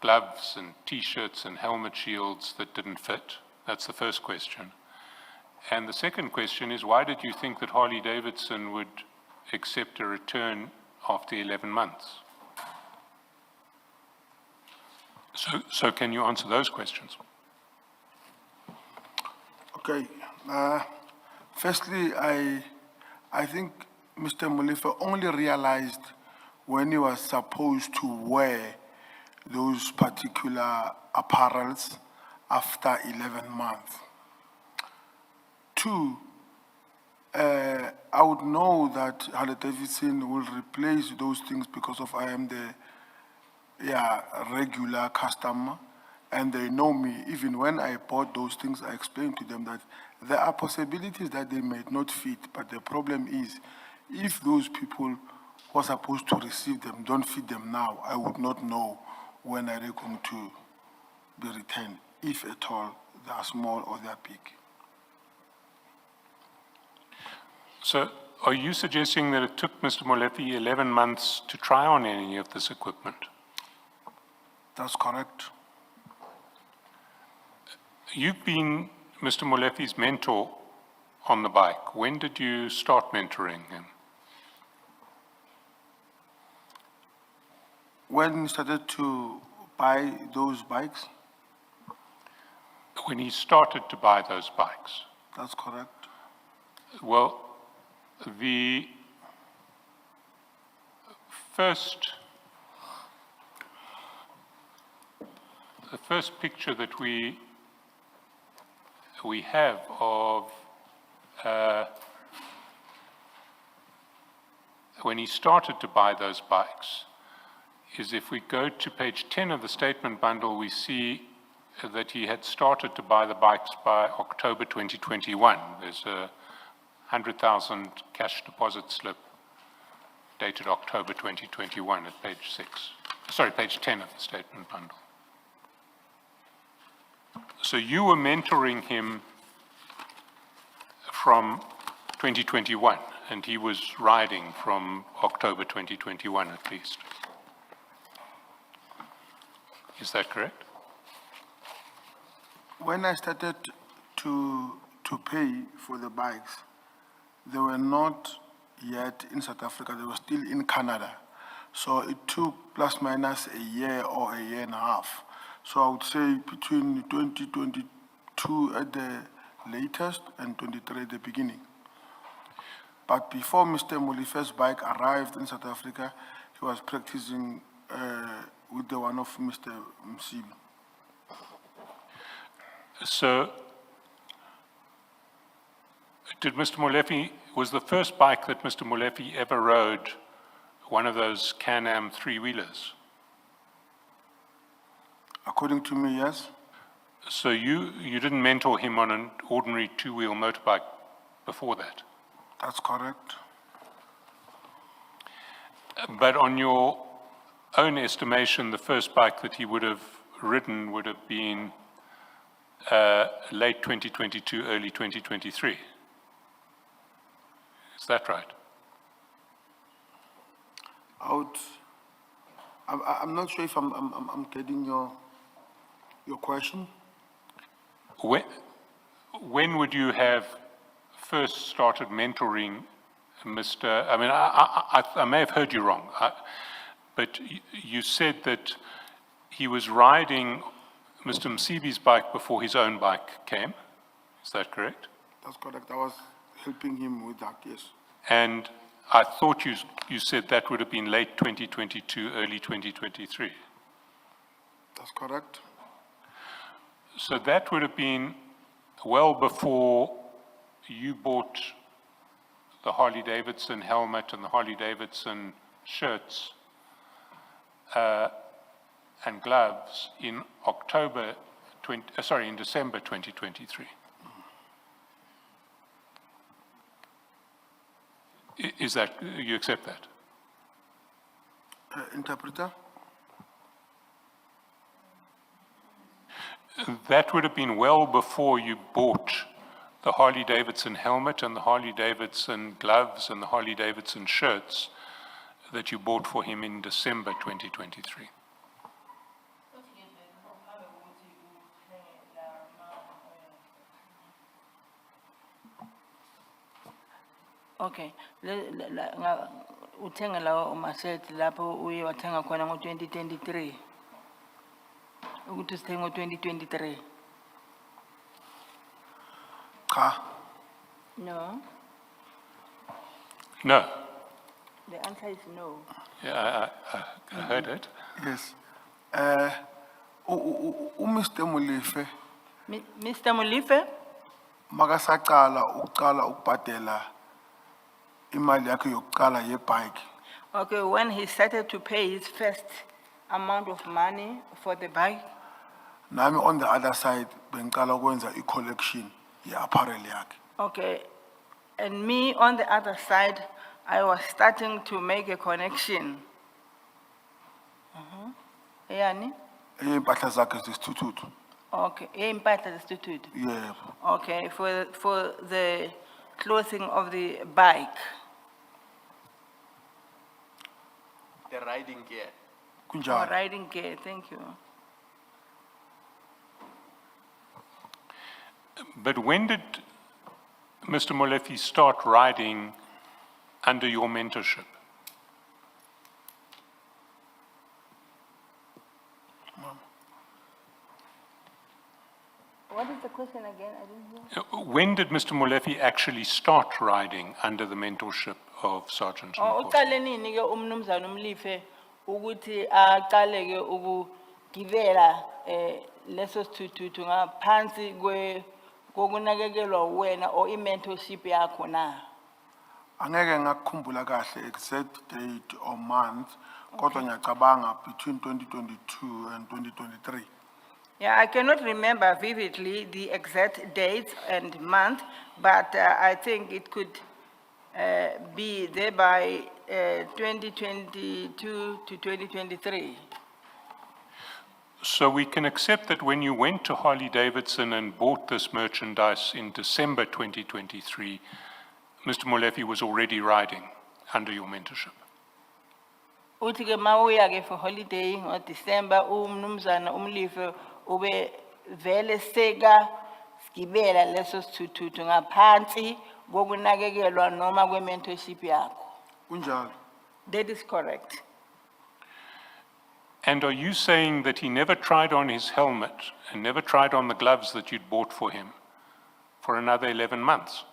gloves and T-shirts and helmet shields that didn't fit? That's the first question. And the second question is, why did you think that Harley Davidson would accept a return after 11 months? So can you answer those questions? Okay. Firstly, I think Mr. Molefe only realized when he was supposed to wear those particular apparels after 11 months. Two, I would know that Harley Davidson will replace those things because of I am the regular customer, and they know me. Even when I bought those things, I explained to them that there are possibilities that they may not fit, but the problem is, if those people who are supposed to receive them don't fit them now, I would not know when they're going to be returned, if at all they are small or they are big. So are you suggesting that it took Mr. Molefe 11 months to try on any of this equipment? That's correct. You've been Mr. Molefe's mentor on the bike. When did you start mentoring him? When we started to buy those bikes, when he started to buy those bikes. That's correct. Well, the first picture that we have of when he started to buy those bikes is if we go to page 10 of the statement bundle, we see that he had started to buy the bikes by October 2021. There's a 100,000 cash deposit slip dated October 2021 at page 10 of the statement bundle. So you were mentoring him from 2021, and he was riding from October 2021 at least. Is that correct? When I started to pay for the bikes, they were not yet in South Africa, they were still in Canada. So it took plus minus a year or a year and a half. So I would say between 2022 at the latest and 23 at the beginning. But before Mr. Molife's bike arrived in South Africa, he was practicing with the one of Mr. Msibi. So, was the first bike that Mr. Malefi ever rode one of those Can-Am three-wheelers? According to me, yes. So you didn't mentor him on an ordinary two-wheel motorbike before that? That's correct. But on your own estimation, the first bike that he would have ridden would have been late 2022, early 2023. Is that right? I'm not sure if I'm getting your question. When would you have first started mentoring Mr. I mean, I may have heard you wrong, but you said that he was riding Mr. Msibi's bike before his own bike came. Is that correct? That's correct. I was helping him with that, yes. And I thought you said that would have been late 2022, early 2023. That's correct. So that would have been well before you bought the Harley-Davidson helmet and the Harley-Davidson shirts and gloves in in December 2023. Is that, you accept that? Interpreter? That would have been well before you bought the Harley-Davidson helmet and the Harley-Davidson gloves and the Harley-Davidson shirts that you bought for him in December 2023. Okay. Uthenga lawo umaset lapho uye wathenga khona ngo-2023. Ukuthi sithenga ngo-2023. Cha. No. No. The answer is no. Yeah, I heard it. Yes. Mr. Molefe, Mr. Malefi, makasaqala uqala ukubhadela imali yakhe yokuqala yebike. okay, when he started to pay his first amount of money for the bike, Nami on the other side bengiqala ukwenza i-collection ye-apparel yakhe. okay, and me on the other side, I was starting to make a connection. Yani? Impahla zakhe zesithuthu. Okay, impahla institute. Yebo. Okay, for the clothing of the bike. The riding gear. For Kunjalo. riding gear, thank you. But when did Mr. Molefi start riding under your mentorship? What is the question again? I didn't hear. When did Mr. Malefi actually start riding under the mentorship of Sergeant Oh, Nkosi? uqale nini ke umnumzana uMlife ukuthi aqale ke ukugibela leso sithuthu ngaphansi kokunakekelwa wena or i-mentorship yakho na? Angeke ngakukhumbula kahle exact date or month, kodwa ngiyacabanga between 2022 and 2023. Yeah, I cannot remember vividly the exact date and month, but I think it could be there by 2022 to 2023. So we can accept that when you went to Harley Davidson and bought this merchandise in December 2023, Mr. Malefi was already riding under your mentorship. Uthi ke mawuya ke for holiday ngo December umnumzana uMlife ube vele seka skibela leso sithuthu ngaphansi kokunakekelwa noma kwe mentorship yakho. Unjalo. That is correct. And are you saying that he never tried on his helmet and never tried on the gloves that you'd bought for him for another 11 months?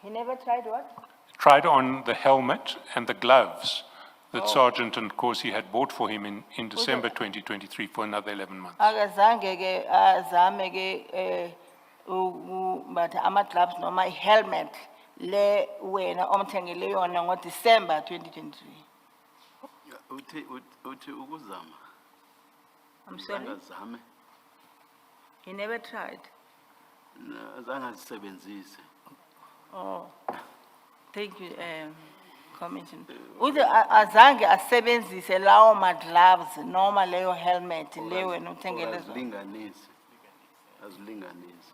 He never tried what? Tried on the helmet and the gloves that Sergeant Nkosi had bought for him in December 2023 for another 11 months. Akazange ke azame ke but ama gloves noma helmet le wena omthengele yona ngo December 2023. Uthi ukuzama. I'm sorry. Angazame. He never tried. Azange azisebenzise. Oh, thank you, Commissioner. Uthi azange asebenzise lawo ma gloves noma leyo helmet le wena uthengele zona. Azilinganise.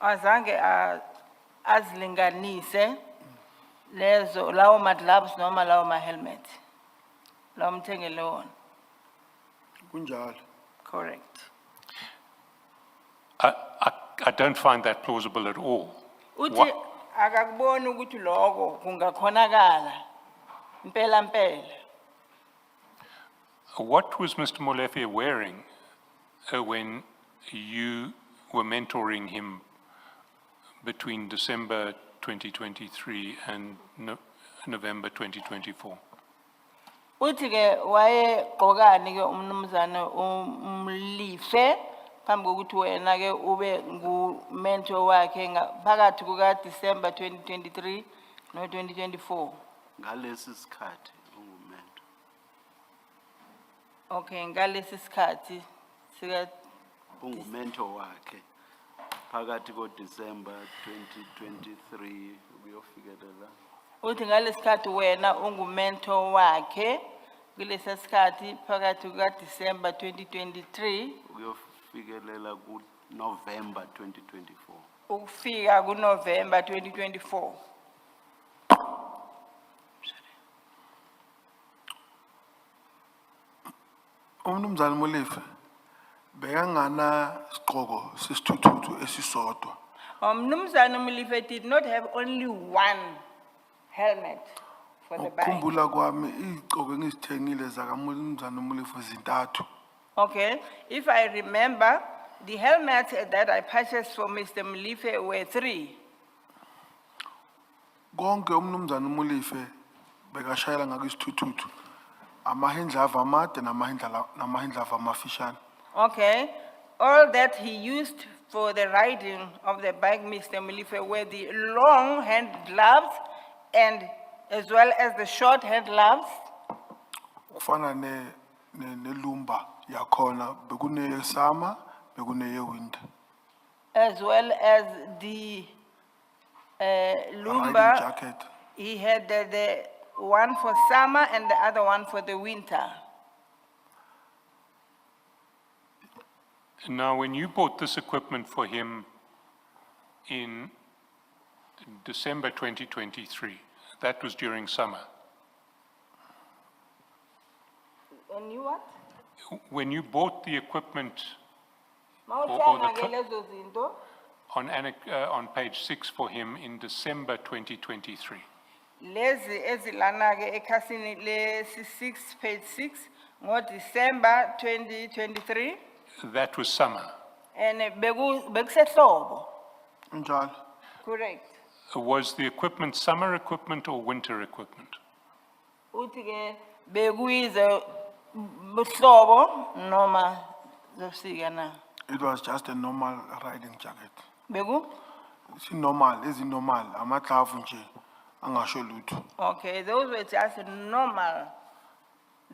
Azange azilinganise lezo lawo ma gloves noma lawo ma helmet. Lawo mthengele wona. Kunjalo. Correct. I don't find that plausible at all. Uthi akakuboni ukuthi lokho kungakhonakala impela impela. What was Mr. Molefe wearing when you were mentoring him between December 2023 and November 2024? Uthi ke waye gqokani ke umnumzana uMlife phambi kokuthi wena ke ube ngu mentor wakhe phakathi kuka December 2023 no 2024. Ngalesi sikhathi ungumento. Okay, ngalesi sikhathi sika Ungumento wakhe phakathi ko December 2023 uyofikelela. uthi ngalesi sikhathi wena ungumentor wakhe kulesi sikhathi phakathi kuka December 2023 Uyofikelela ku November 2024. ukufika ku November 2024. Umnumzana Molefe bekangana sigqoko sesithuthu esisodwa. Mnumzana Mlife did not have only one helmet for the bike. Ukukhumbula kwami izigqoko engizithengile zakamnumzana Molefe zintathu. Okay, if I remember, the helmets that I purchased for Mr. Mlife were 3. Konke umnumzana Molefe bekashayela ngako isithuthu. Amahindlava amade namahindlava amafishane. Okay, all that he used for the riding of the bike, Mr. Mlife, were the long hand gloves and as well as the short hand gloves. Kufana nelumba yakhona bekune summer bekune winter. As well as the Riding lumber, jacket. he had the one for summer and the other one for the winter. Now, when you bought this equipment for him in December 2023, that was during summer. And you what? When you bought the equipment Mawuthenga ke lezo zinto, on page 6 for him in December 2023, lezi ezilana ke ekhasini lesi 6 page 6 ngo December 2023. That was summer. And bekusehlobo, Njalo. correct. Was the equipment summer equipment or winter equipment? Uthi ke bekuyize buhlobo noma zobusika na. It was just a normal riding jacket. Beku? It's normal, amatlavu nje, angasho lutho. Okay, those were just normal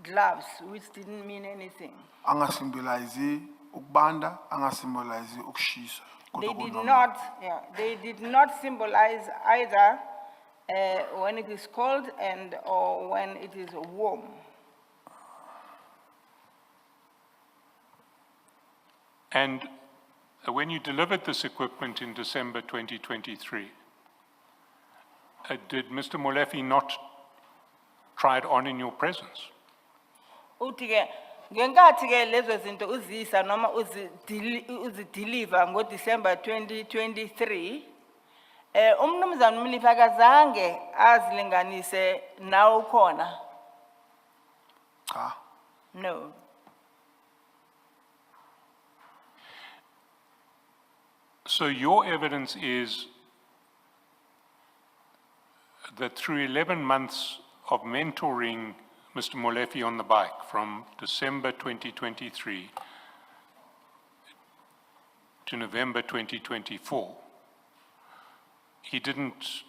gloves, which didn't mean anything. Angasymbolize ukubanda, angasymbolize ukushisa. They kodwa did kunormal. not, yeah, they did not symbolize either when it is cold and or when it is warm. And when you delivered this equipment in December 2023, did Mr. Molefi not try it on in your presence? Uthi ke ngenkathi ke lezo zinto uzisa noma uzideliver ngoDecember 2023 umnumzana uMlifi akazange azilinganise nawe ukhona. Cha. No. So your evidence is that through 11 months of mentoring Mr. Molefi on the bike from December 2023 to November 2024, he didn't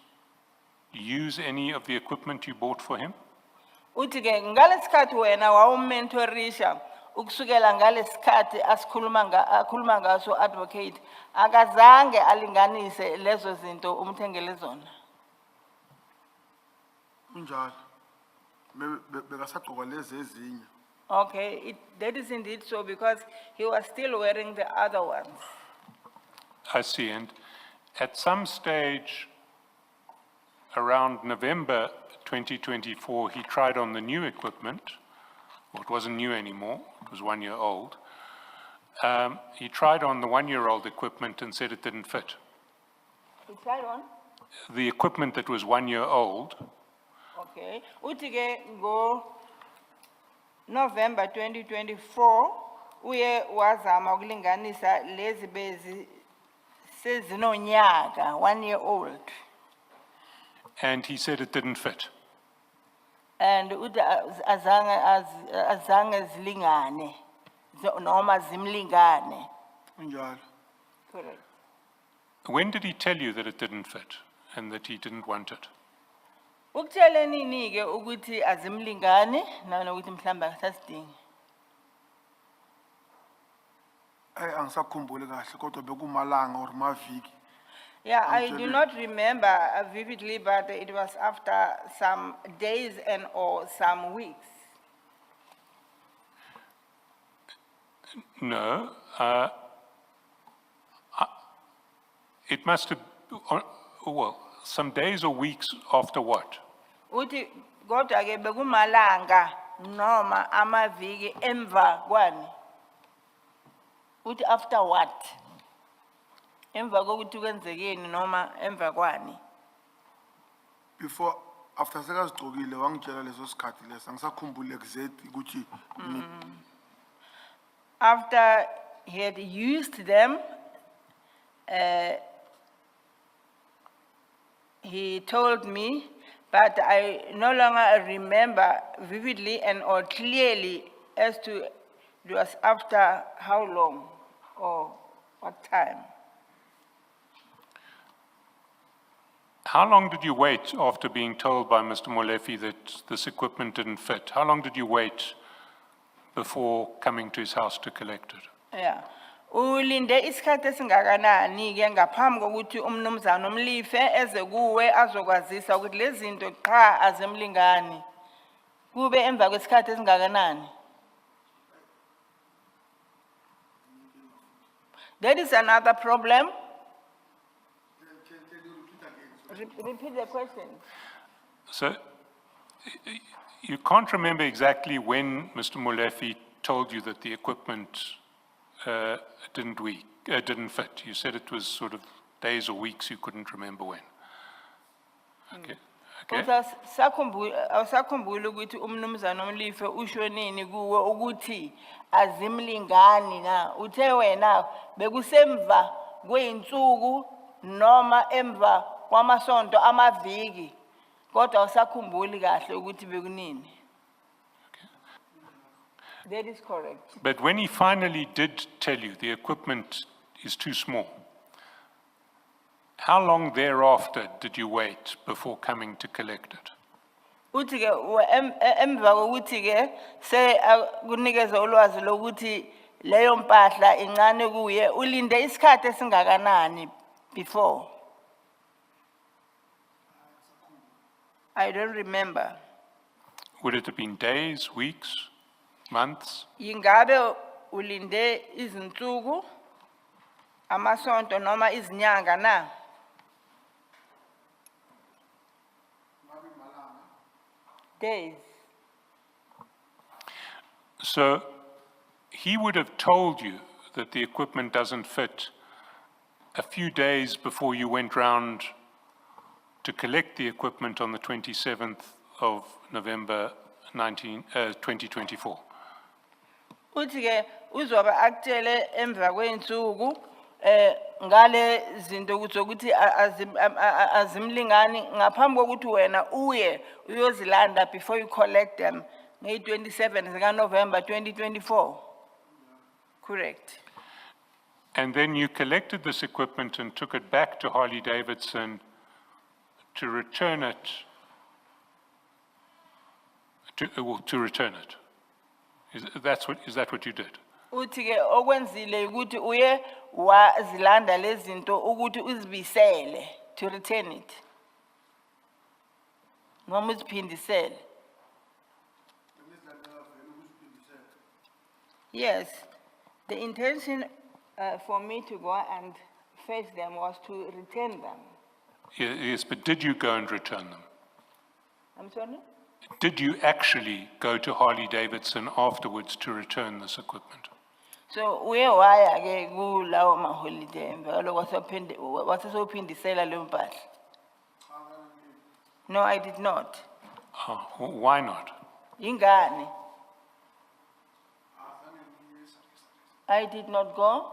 use any of the equipment you bought for him? Uthi ke ngalesikhathi wena wawumentorisha ukusukela ngalesikhathi akhuluma ngaso advocate akazange alinganise lezo zinto umthengele zona. Unjalo. Bekasagqoka lezi ezinye. Okay, that is indeed so because he was still wearing the other ones. I see. And at some stage around November 2024, he tried on the new equipment. Well, it wasn't new anymore. It was 1 year old. He tried on the 1-year-old equipment and said it didn't fit. He tried on? The equipment that was 1 year old, Okay. Uthi ke ngo November 2024 uye wazama ukulinganisa lezi bezi sezinonyaka 1 year old. and he said it didn't fit. And uthi azange zilingane noma zimlingane. Unjalo. Correct. When did he tell you that it didn't fit and that he didn't want it? Ukutshele nini ke ukuthi azimlingane nanokuthi mhlamba akasasidingi. Angisakhumbuli kahle kodwa bekumalanga or maviki. Yeah, I do Actually- not remember vividly, but it was after some days and or some weeks. No. It must have, well, some days or weeks after what? Uthi kodwa ke bekumalanga noma amaviki emva kwani. Uthi after what? Emva kokuthi kwenzekeni noma emva kwani. Before, after sekazigqokile wangitshela leso sikhathi leso angisakhumbuli exactly ukuthi After he had used them, he told me, but I no longer remember vividly and or clearly as to it was after how long or what time. How long did you wait after being told by Mr. Molefi that this equipment didn't fit? How long did you wait before coming to his house to collect it? Yeah. Ulinde isikhathi esingakanani ke ngaphambi kokuthi umnumzana uMlife eze kuwe azokwazisa ukuthi lezi zinto qha azemlingani. Kube emva kwesikhathi esingakanani? That is another problem. Repeat the question. So you can't remember exactly when Mr. Molefi told you that the equipment didn't fit. You said it was sort of days or weeks, you couldn't remember when. Okay. Okay? Awusakhumbuli ukuthi umnumzana uMlife usho nini kuwe ukuthi azimlingani na? Uthe wena bekusemva kweinsuku noma emva kwamasonto amaviki. Kodwa awusakhumbuli kahle ukuthi bekunini. That is correct. But when he finally did tell you the equipment is too small, how long thereafter did you wait before coming to collect it? Uthi ke emva kokuthi ke se kunikeza ulwazi lokuthi leyo mpahla incane kuye ulinde isikhathi esingakanani before? I don't remember. Would it have been days, weeks, months? Ingabe ulinde izinsuku amasonto noma izinyanga na? Days. So he would have told you that the equipment doesn't fit a few days before you went round to collect the equipment on the 27th of November 2024. Uthi ke uzoba akutshele emva kweinsuku ngale zinto ukuthi azimlingani ngaphambi kokuthi wena uye uyozilanda before you collect them nge-27 zika November 2024. Correct. And then you collected this equipment and took it back to Harley Davidson to return it, to return it. Is that what you did? Uthi ke okwenzile ukuthi uye wazilanda lezi zinto ukuthi uzibisele, to return it. Noma uziphindisele. Yes, the intention for me to go and fetch them was to return them. Yes, but did you go and return them? I'm sorry? Did you actually go to Harley Davidson afterwards to return this equipment? So uye waya ke kulawo maholiday emva lokho wasesophindisela leyo mpahla. No, I did not. Why not? Ingani? I did not go.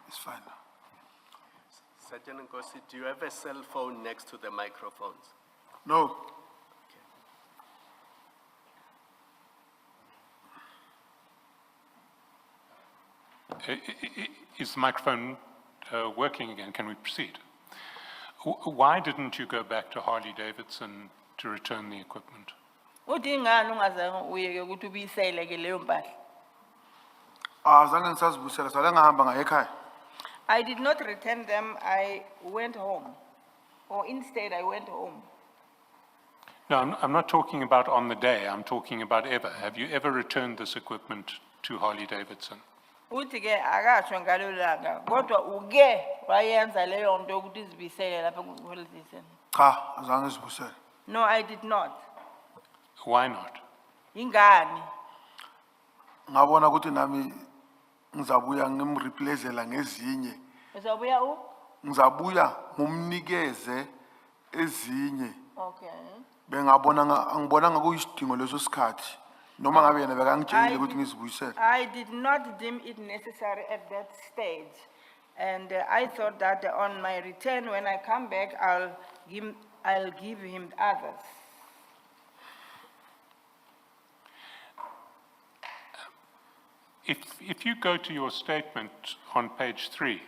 It's fine now. Sergeant Nkosi, do you have a cell phone next to the microphones? No. Is the microphone working again? Can we proceed? Why didn't you go back to Harley Davidson to return the equipment? Uthi ngani ungazange uye ke ukuthi ubisele ke leyo mpahla? Azange ngisazibusela sale ngahamba ngaye ekhaya. I did not return them. I went home. Or instead, I went home. No, I'm not talking about on the day. I'm talking about ever. Have you ever returned this equipment to Harley Davidson? Uthi ke akasho ngalo langa kodwa uke wayenza leyo nto ukuthi izibisele lapha kuHolidayson. Cha, azange ngizibusele. No, I did not. Why not? Ingani? Ngabona ukuthi nami ngizabuya ngimreplaceela ngezinye. Uzabuya u? Ngizabuya ngumnikeze ezinye. Okay. Angibona ngakuyisidingo leso sikhathi. Noma ngabe yena bekangitshela ukuthi ngizibuyisele. I did not deem it necessary at that stage. And I thought that on my return, when I come back, I'll give him others. If you go to your statement on page 3,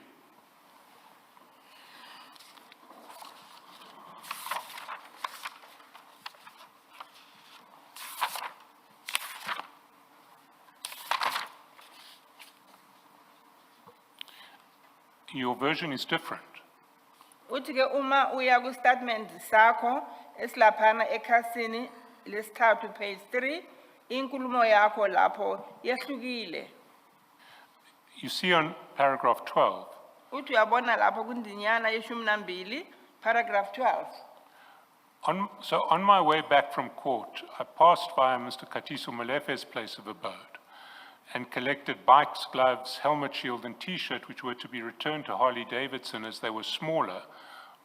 Your version is different. Uthi ke uma uya ku statement sakho esilaphana ekhasini lesithathu page 3 inkulumo yakho lapho yehlukile. You see on paragraph 12, Uthi uyabona lapho kundinyana yeshumi nambili paragraph 12. so on my way back from court, I passed by Mr. Katiso Malefe's place of abode and collected bikes, gloves, helmet, shield, and T-shirt, which were to be returned to Harley Davidson as they were smaller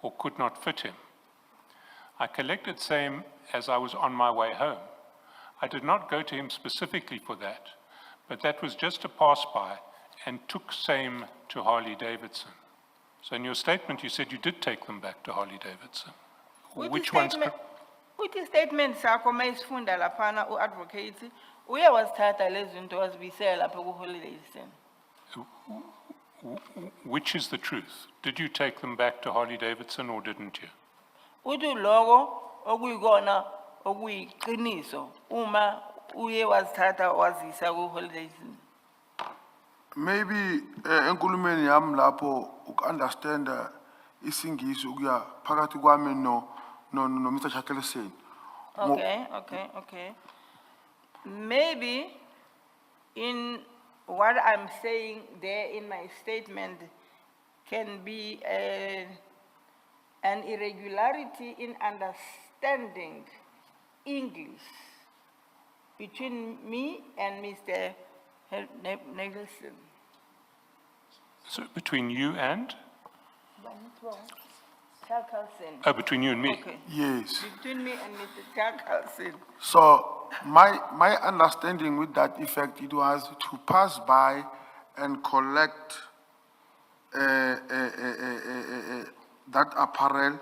or could not fit him. I collected same as I was on my way home. I did not go to him specifically for that, but that was just a pass-by and took same to Harley Davidson. So in your statement, you said you did take them back to Harley Davidson. Which one's correct? Uthi statement sakho mayisifunda laphana uadvocate uye wasithatha lezi zinto wazibisela lapho ku holidays. Which is the truth? Did you take them back to Harley Davidson or didn't you? Uthi loko okuyikona okuyiqiniso uma uye wazithatha wazisa ku holidays. Maybe enkulumeni yami lapho ukunderstand isingisi ukuya phakathi kwami no Mr. Chakelesen. Okay. Maybe in what I'm saying there in my statement can be an irregularity in understanding English between me and Mr. Nicholson. So between you and? Chakelson. Oh, between you and me? Okay. Yes. Between me and Mr. Chakelson. So my understanding with that effect, it was to pass by and collect that apparel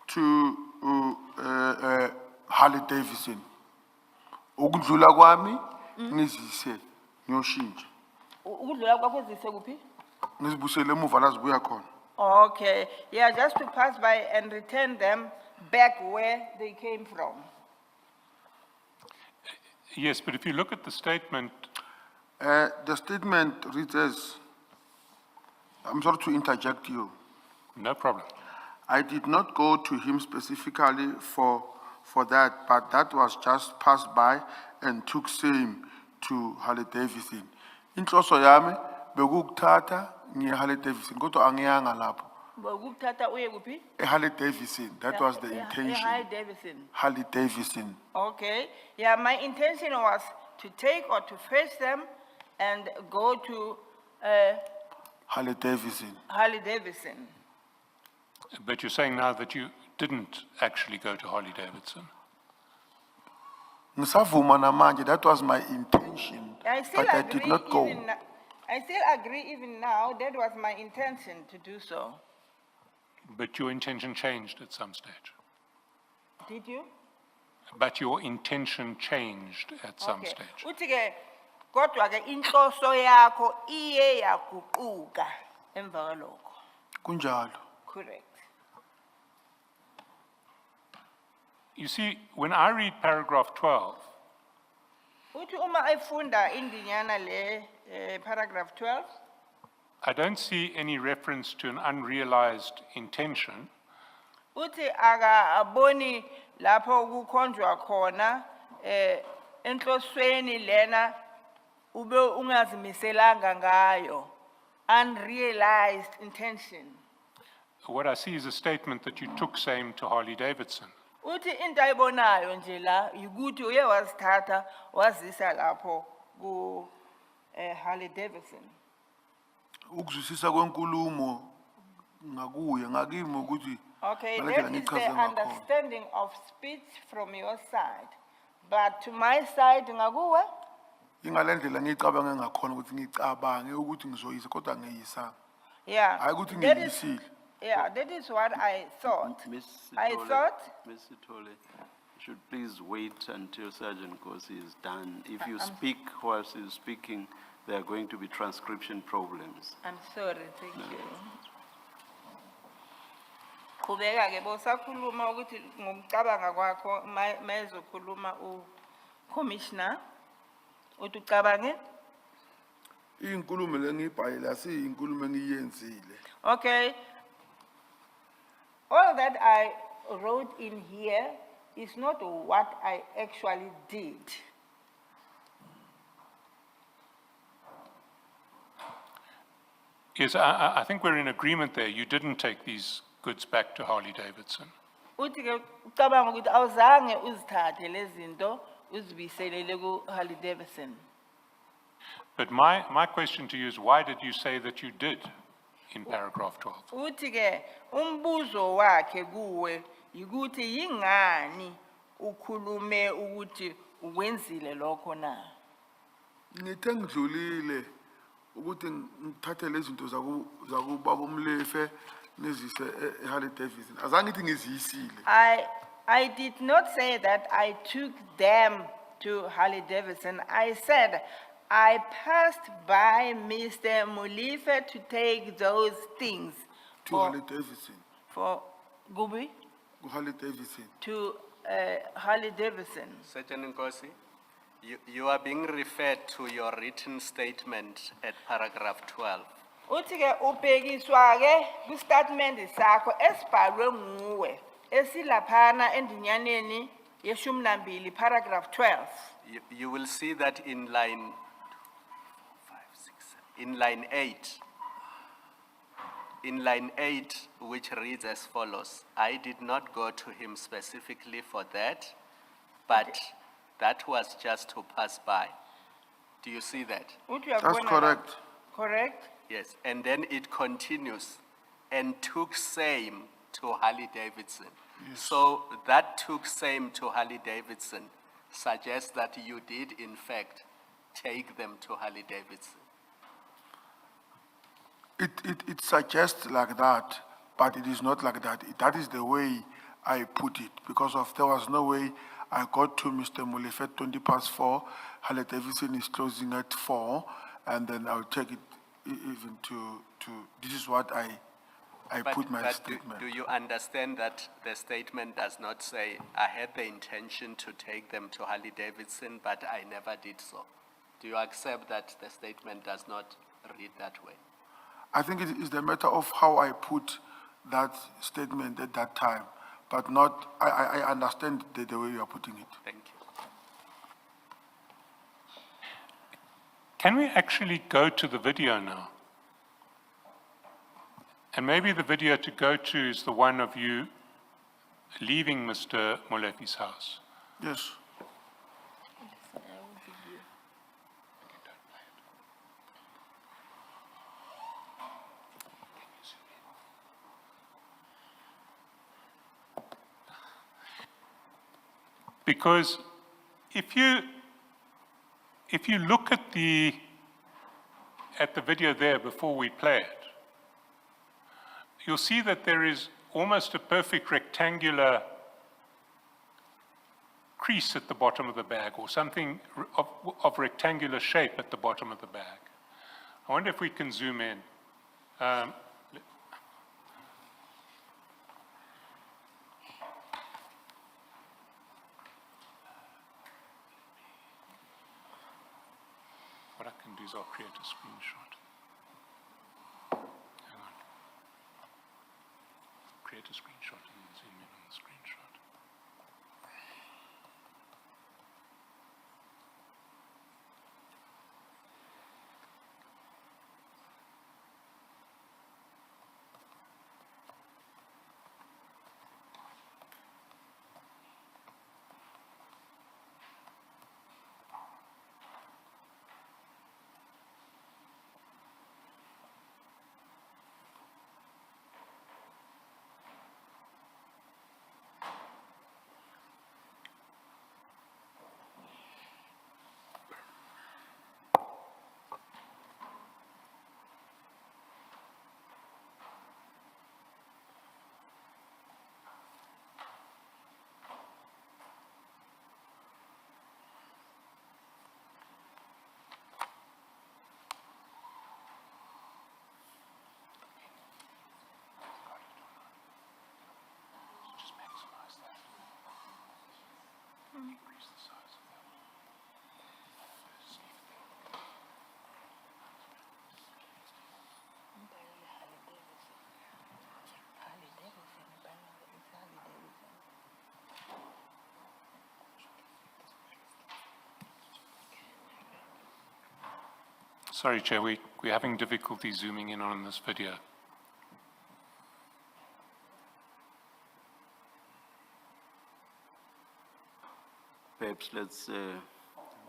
to Harley Davidson. Ukudlula kwami ngizise ngiyoshintsha. Ukudlula kwakho zise kuphi? Ngizibusele emuva la zibuya khona. Okay, yeah, just to pass by and return them back where they came from. Yes, but if you look at the statement, The statement reads as, I'm sorry to interject you. no problem. I did not go to him specifically for that, but that was just passed by and took same to Harley Davidson. Inhloso yami bekukuthatha ngiye Harley Davidson kodwa angiyanga lapho. Bokuthatha uye kuphi? Harley Davidson, that was the intention. Harley Davidson. Harley Davidson. Okay, yeah, my intention was to take or to fetch them and go to Harley Davidson. Harley Davidson. But you're saying now that you didn't actually go to Harley Davidson. Ngisavuma namanje, that was my intention, I still but I agree did not go. I still agree even now, that was my intention to do so. But your intention changed at some stage. Did you? But your intention changed at some Okay. stage. Uthi ke kodwa ke inhloso yakho iye yaguquka emva kwalokho. Kunjalo. Correct. You see, when I read paragraph 12, Uthi uma efunda indinyana le paragraph 12 I don't see any reference to an unrealized intention. uthi akaboni lapho kukhonjwa khona enhlosweni lena ube ungazimiselanga ngayo, unrealized intention. What I see is a statement that you took same to Harley Davidson. Uthi into ayibonayo nje la ukuthi uye wazithatha wazisa lapho ku Harley Davidson. Ukuzwisisa kwenkulumo ngakuye ngakimi ukuthi Okay, ngale that ndlela is the ngichaze ngakhona. understanding of speech from your side. But to my side ngakuwe Ingale ndlela ngicabange ngakhona ukuthi ngicabange ukuthi ngizoyisa kodwa ngiyisa. yeah. Hayi ukuthi that is- ngiyisile. Yeah, that is what I thought. Ms. I Sithole- thought, Ms. Sithole, you should please wait until Sergeant Nkosi is done. If you speak whilst he's speaking, there are going to be transcription problems. I'm sorry, thank you. Qhubeka ke bosakhuluma ukuthi ngokucabanga kwakho mayezokhuluma uCommissioner uthi ucabange Inkulumo lengibhayile asiyinkulumo engiyenzile. Okay. All that I wrote in here is not what I actually did. Yes, I think we're in agreement there. You didn't take these goods back to Harley Davidson. Uthi ke ucabanga ukuthi awuzange uzithathe lezi zinto uzibiselele ku Harley Davidson. But my question to you is, why did you say that you did in paragraph 12? Uthi ke umbuzo wakhe kuwe ukuthi yingani ukhulume ukuthi ukwenzile lokho na. Ngithe ngidlulile ukuthi ngithathe lezi zinto zakubaba uMlefe nezise eHarley Davidson. Azange ngithi ngiziyisile. I did not say that I took them to Harley Davidson. I said I passed by Mr. Malefi to take those things To Harley Davidson. for Gubi Harley Davidson. to Harley Davidson. Sergeant Nkosi, you are being referred to your written statement at paragraph 12. Uthi ke ubhekiswa ke ku statement sakho esibhalwe nguwe esilaphana endinyaneni yeshumi nambili paragraph 12. You will see that in line 8. In line 8, which reads as follows: I did not go to him specifically for that, but that was just to pass by. Do you see that? Uthi That's uyakubona la? correct. Correct? Yes, and then it continues, and took same to Harley Davidson. So that took same to Harley Davidson suggests that you did in fact take them to Harley Davidson. It suggests like that, but it is not like that. That is the way I put it, because there was no way I got to Mr. Malefi at 4:20. Harley Davidson is closing at 4, and then I'll take it even to this is what I put my statement. Do you understand that the statement does not say, I had the intention to take them to Harley Davidson, but I never did so? Do you accept that the statement does not read that way? I think it is the matter of how I put that statement at that time, but not, I understand the way you are putting it. Thank you. Can we actually go to the video now? And maybe the video to go to is the one of you leaving Mr. Malefi's house. Yes. Because if you look at the video there before we play it, you'll see that there is almost a perfect rectangular crease at the bottom of the bag, or something of rectangular shape at the bottom of the bag. I wonder if we can zoom in. What I can do is I'll create a screenshot. Hang on. Create a screenshot and then zoom in on the screenshot. Sorry, Chair, we're having difficulty zooming in on this video. Perhaps let's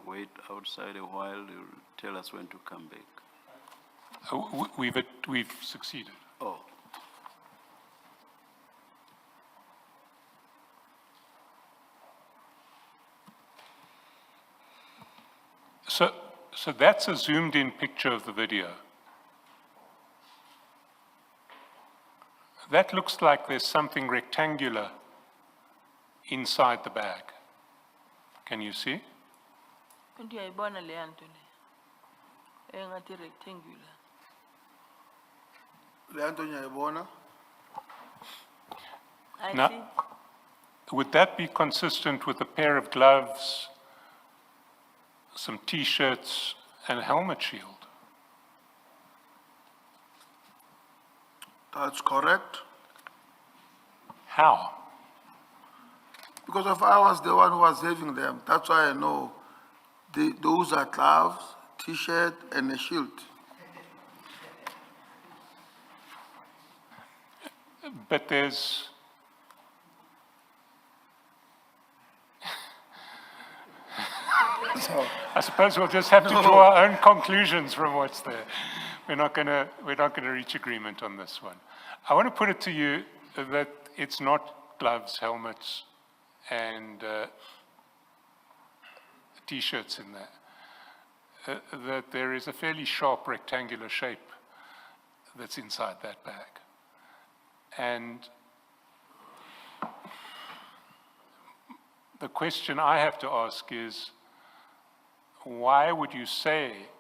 wait outside a while. You'll tell us when to come back. We've succeeded. Oh. So that's a zoomed-in picture of the video. That looks like there's something rectangular inside the bag. Can you see? Ndiyayibona leya nto le. Engathi rectangular. Le nto ngiyayibona. I Now, see. would that be consistent with a pair of gloves, some T-shirts, and a helmet shield? That's correct. How? Because if I was the one who was having them, that's why I know those are gloves, T-shirt, and a shield. But there's... I suppose we'll just have to draw our own conclusions from what's there. We're not gonna reach agreement on this one. I want to put it to you that it's not gloves, helmets, and T-shirts in there. That there is a fairly sharp rectangular shape that's inside that bag. And the question I have to ask is, why would you say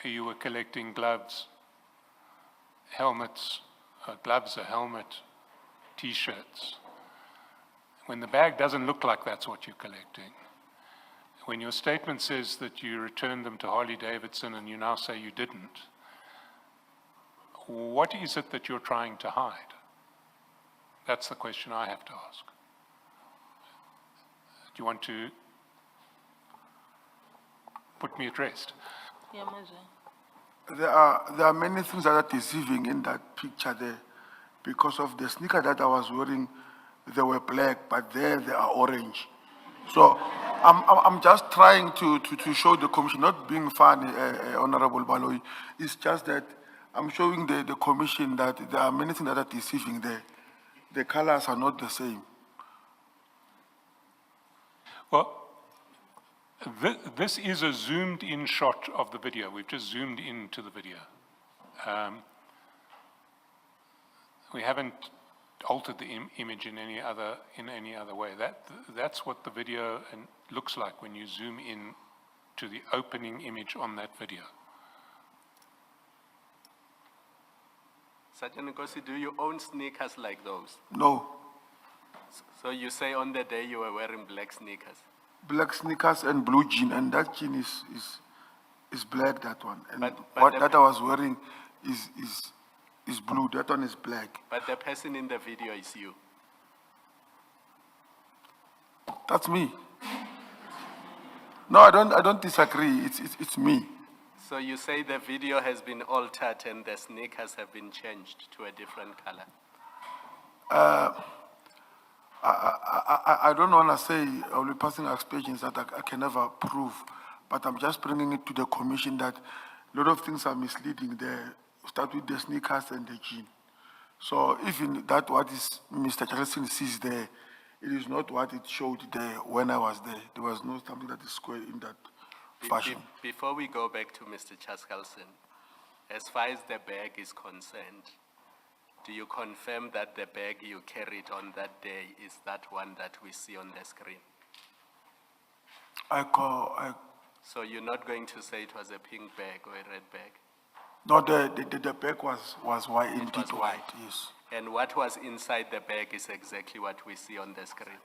you were collecting gloves, helmets, gloves, a helmet, T-shirts, when the bag doesn't look like that's what you're collecting? When your statement says that you returned them to Harley Davidson and you now say you didn't, what is it that you're trying to hide? That's the question I have to ask. Do you want to put me at rest? Yeah, Moses. There are many things that are deceiving in that picture there. Because of the sneaker that I was wearing, they were black, but there they are orange. So I'm just trying to show the commission, not being funny, Honorable Baloyi. It's just that I'm showing the commission that there are many things that are deceiving there. The colors are not the same. Well, this is a zoomed-in shot of the video. We've just zoomed into the video. We haven't altered the image in any other way. That's what the video looks like when you zoom in to the opening image on that video. Sergeant Nkosi, do you own sneakers like those? No. So you say on the day you were wearing black sneakers? Black sneakers and blue jean, and that jean is black, that one. And But what that I was wearing is blue, that one is black. But the person in the video is you. That's me. No, I don't disagree. It's me. So you say the video has been altered and the sneakers have been changed to a different color? I don't want to say only passing expressions that I can never prove, but I'm just bringing it to the commission that a lot of things are misleading there. Start with the sneakers and the jean. So even that what is Mr. Charleston sees there, it is not what it showed there when I was there. There was no something that is square in that fashion. Before we go back to Mr. Chaskalson, as far as the bag is concerned, do you confirm that the bag you carried on that day is that one that we see on the screen? So you're not going to say it was a pink bag or a red bag? No, the bag was white, indeed was white, white. yes. And what was inside the bag is exactly what we see on the screen?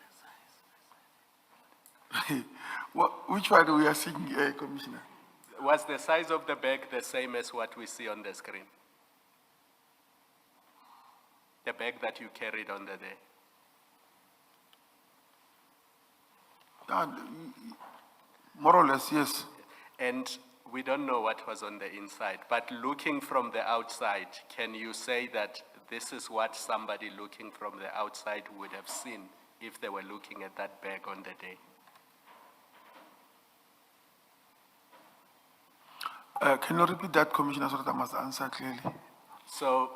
Which one we are seeing, Commissioner? Was the size of the bag the same as what we see on the screen? The bag that you carried on the day? More or less, yes. And we don't know what was on the inside, but looking from the outside, can you say that this is what somebody looking from the outside would have seen if they were looking at that bag on the day? Can you repeat that, Commissioner, so that I must answer clearly? So,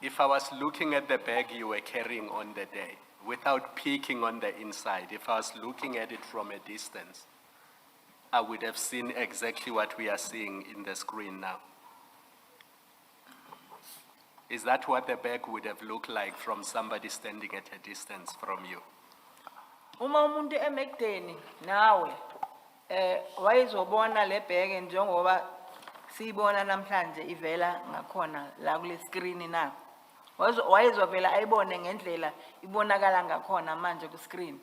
if I was looking at the bag you were carrying on the day, without peeking on the inside, if I was looking at it from a distance, I would have seen exactly what we are seeing in the screen now. Is that what the bag would have looked like from somebody standing at a distance from you? Uma umuntu emekudeni nawe wayezobona le bheke njengoba siyibona namhlanje ivela ngakhona la kule screen na. Wayezovela ayibone ngendlela ibonakala ngakhona manje ku screen.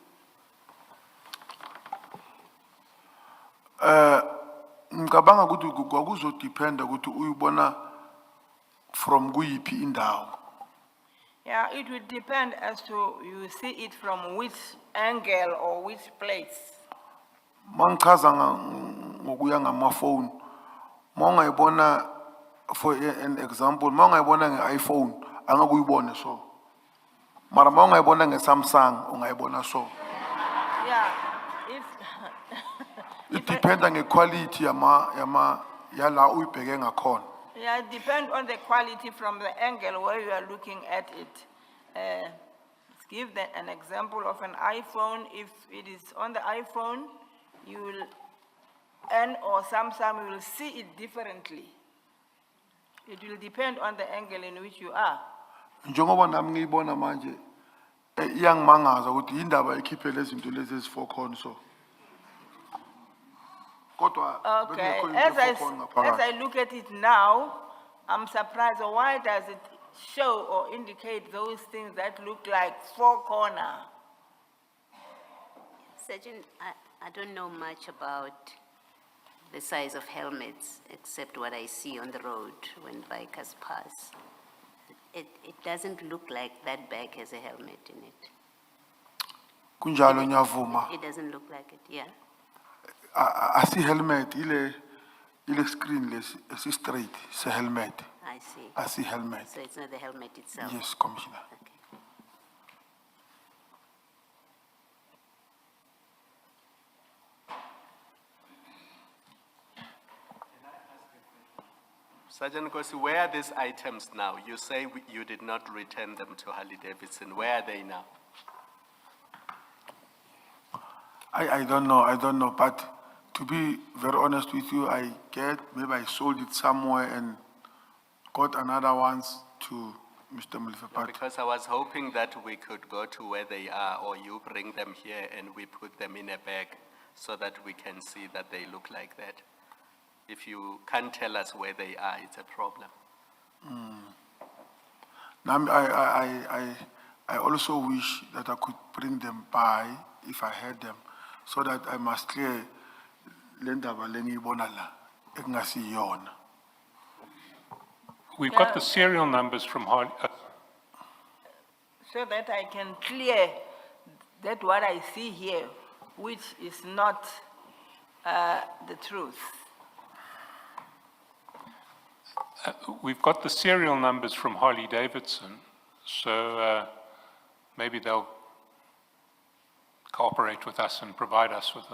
Ngicabanga ukuthi kwakuzodependa ukuthi uyibona from kuyiphi indawo. Yeah, it would depend as to you see it from which angle or which place. Mangichaza ngokuya ngamafoni, mawungayibona for an example, mawungayibona nge-iPhone angakuyibone so. Mara mawungayibona nge-Samsung ungayibona so. Yeah, if It depends on the quality yala uyibheke ngakhona. yeah, it depends on the quality from the angle where you are looking at it. Let's give an example of an iPhone. If it is on the iPhone, you will, or Samsung, you will see it differently. It will depend on the angle in which you are. Njengoba nami ngiyibona manje iyangimangaza ukuthi indaba ikhiphe lezi zinto lezi ezi-4 corner so. Kodwa Okay, bekungekho as into e-4 corner ngaphakathi. I look at it now, I'm surprised, why does it show or indicate those things that look like 4 corner? Sergeant, I don't know much about the size of helmets, except what I see on the road when bikers pass. It doesn't look like that bag has a helmet in it. Kunjalo ngiyavuma. It doesn't look like it, yeah. Asi helmet ile screen lesi straight se helmet. I see. Asi helmet. So it's not the helmet itself? Yes, Commissioner. Okay. Sergeant Nkosi, where are these items now? You say you did not return them to Harley Davidson. Where are they now? I don't know, but to be very honest with you, maybe I sold it somewhere and got another ones to Mr. Malefi. But Because I was hoping that we could go to where they are, or you bring them here and we put them in a bag so that we can see that they look like that. If you can't tell us where they are, it's a problem. now I also wish that I could bring them by if I had them, so that I must clear le ndaba lengiyibona la ekungasiyona. We've got the serial numbers from Harley. So that I can clear that what I see here, which is not the truth. We've got the serial numbers from Harley Davidson, so maybe they'll cooperate with us and provide us with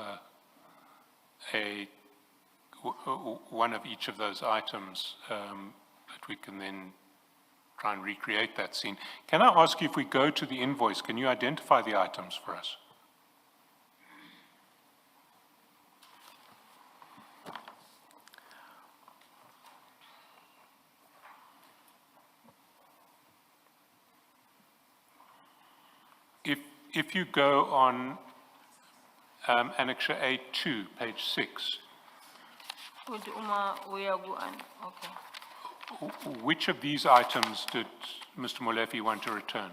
one of each of those items that we can then try and recreate that scene. Can I ask you, if we go to the invoice, can you identify the items for us? If you go on Annexure A2, page 6, Ukuthi uma uya okay. which of these items did Mr. Malefi want to return?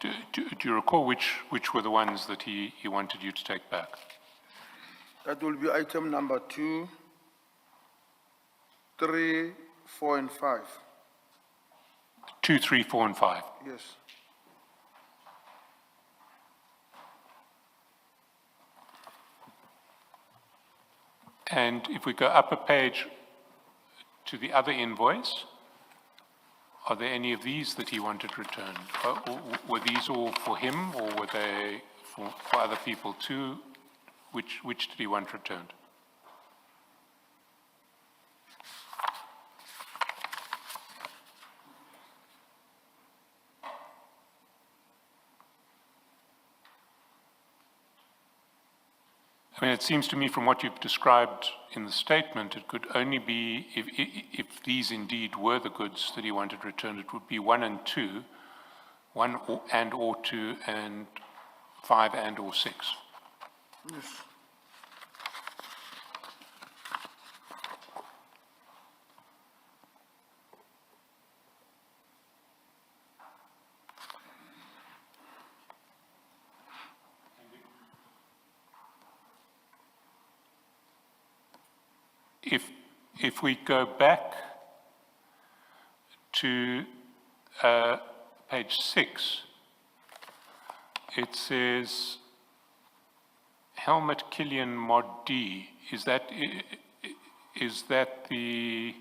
Do you recall which were the ones that he wanted you to take back? That will be item number 2, 3, 4, and 5. 2, 3, 4, and 5. Yes. And if we go up a page to the other invoice, are there any of these that he wanted returned? Were these all for him, or were they for other people too? Which did he want returned? I mean, it seems to me from what you've described in the statement, it could only be, if these indeed were the goods that he wanted returned, it would be 1 and 2, 1 or 2, and 5 and or 6. Yes. If we go back to page 6, it says helmet Killian Mod D. Is that the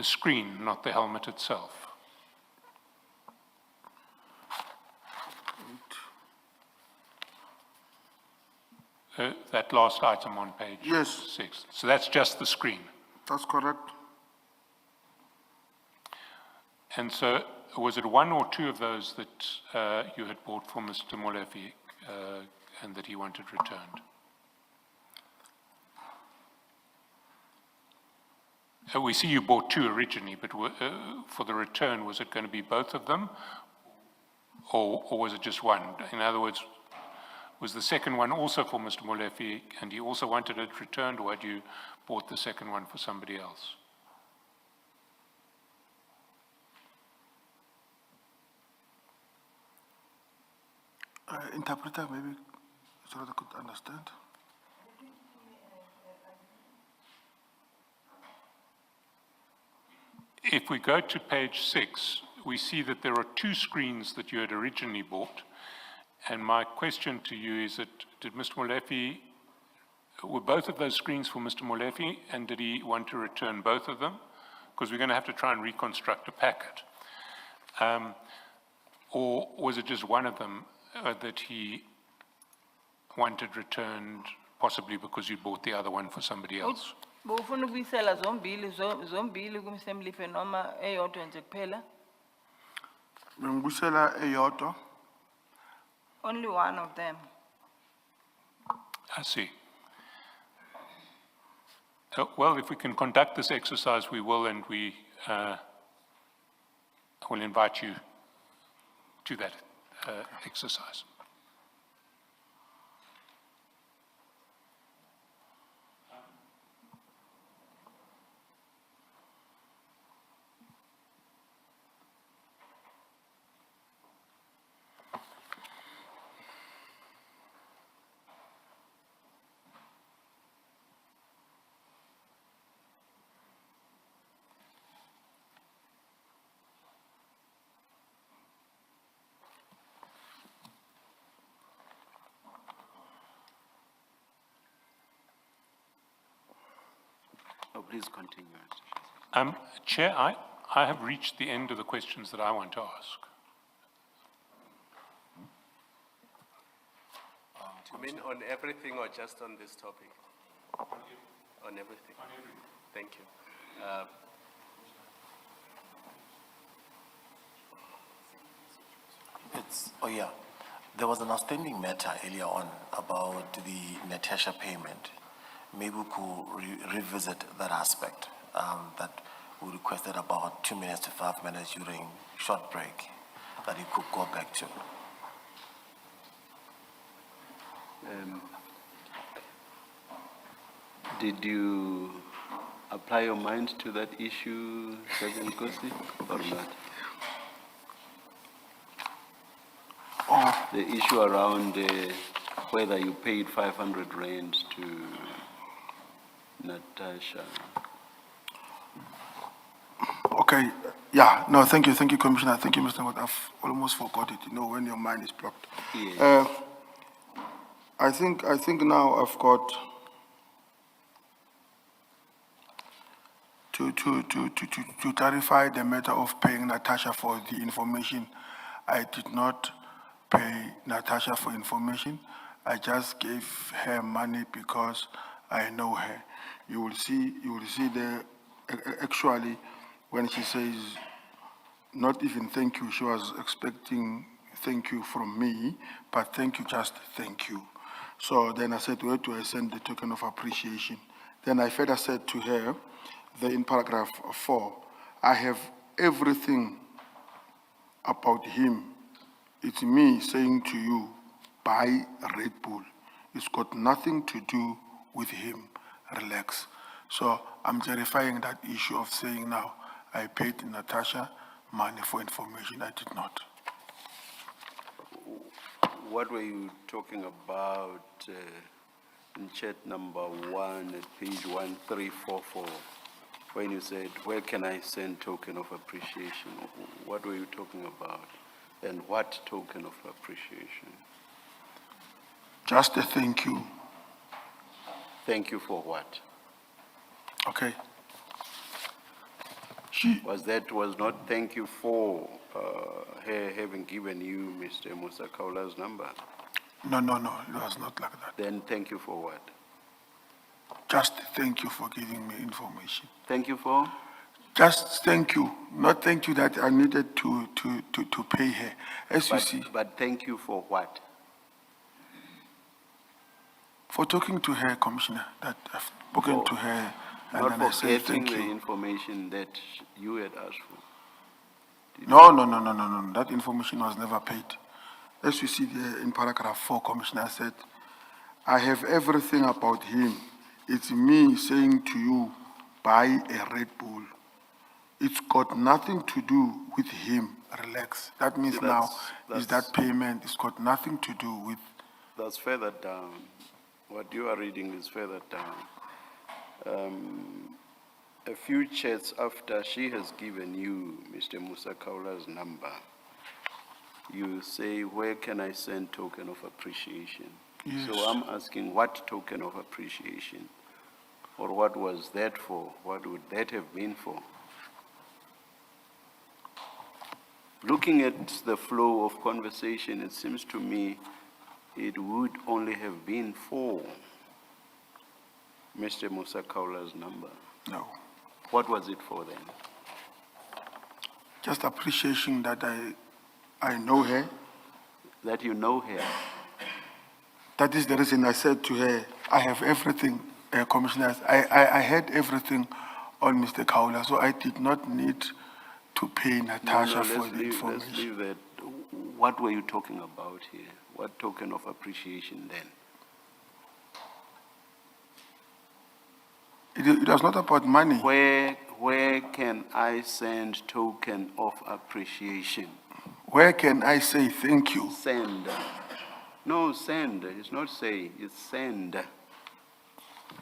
screen, not the helmet itself? That last item on page Yes. 6. So that's just the screen. That's correct. And so was it 1 or 2 of those that you had bought for Mr. Malefi and that he wanted returned? We see you bought 2 originally, but for the return, was it going to be both of them? Or was it just 1? In other words, was the second one also for Mr. Malefi and he also wanted it returned, or had you bought the second one for somebody else? Interpreter, maybe, so that I could understand. If we go to page 6, we see that there are 2 screens that you had originally bought. And my question to you is that, did Mr. Malefi, were both of those screens for Mr. Malefi, and did he want to return both of them? Because we're going to have to try and reconstruct a packet. Or was it just one of them that he wanted returned, possibly because you bought the other one for somebody else? Bufuna ukubuyisela zombili kuMr. Mlefe noma eyodwa nje kuphela? Bengibuyisela eyodwa. Only one of them. I see. Well, if we can conduct this exercise, we will, and we will invite you to that exercise. Oh, please continue. Chair, I have reached the end of the questions that I want to ask. You mean on everything or just on this topic? On everything. Thank you. Oh yeah, there was an outstanding matter earlier on about the Natasha payment. Maybe we could revisit that aspect, that we requested about 2 minutes to 5 minutes during short break, that you could go back to. Did you apply your mind to that issue, Sergeant Nkosi, or not? the issue around whether you paid 500 rand to Natasha. Okay, yeah, no, thank you, Commissioner. Thank you, Mr. Watt. I've almost forgot it, you know, when your mind is blocked. Yes. I think now I've got to clarify the matter of paying Natasha for the information. I did not pay Natasha for information. I just gave her money because I know her. You will see there, actually, when she says, not even thank you, she was expecting thank you from me, but thank you, just thank you. So then I said, where do I send the token of appreciation? Then I further said to her, in paragraph 4, I have everything about him. It's me saying to you, buy Red Bull. It's got nothing to do with him. Relax. So I'm clarifying that issue of saying now, I paid Natasha money for information. I did not. What were you talking about in chat number 1 at page 1344, when you said, where can I send token of appreciation? What were you talking about? And what token of appreciation? Just a thank you. Thank you for what? Okay. Was not thank you for her having given you Mr. Musa Kaula's number? No, it was not like that. Then thank you for what? Just thank you for giving me information. Thank you for? Just thank you. Not thank you that I needed to pay her. As you see. But thank you for what? For talking to her, Commissioner, that I've spoken to her, and Not then I for said getting thank the you. information that you had asked for. No. That information was never paid. As you see there in paragraph 4, Commissioner said, I have everything about him. It's me saying to you, buy a Red Bull. It's got nothing to do with him. Relax. That means See, now that's- is that payment. It's got nothing to do with. That's further down. What you are reading is further down. A few chats after she has given you Mr. Musa Kaula's number, you say, where can I send token of appreciation? Yes. So I'm asking, what token of appreciation? Or what was that for? What would that have been for? Looking at the flow of conversation, it seems to me it would only have been for Mr. Musa Kaula's number. No. What was it for then? Just appreciation that I know her. That you know her. That is the reason I said to her, I have everything, Commissioners. I had everything on Mr. Kaula, so I did not need to pay Natasha for the information. Let's leave that. What were you talking about here? What token of appreciation then? It was not about money. Where can I send token of appreciation? Where can I say thank you? Send. No, send. It's not say, it's send.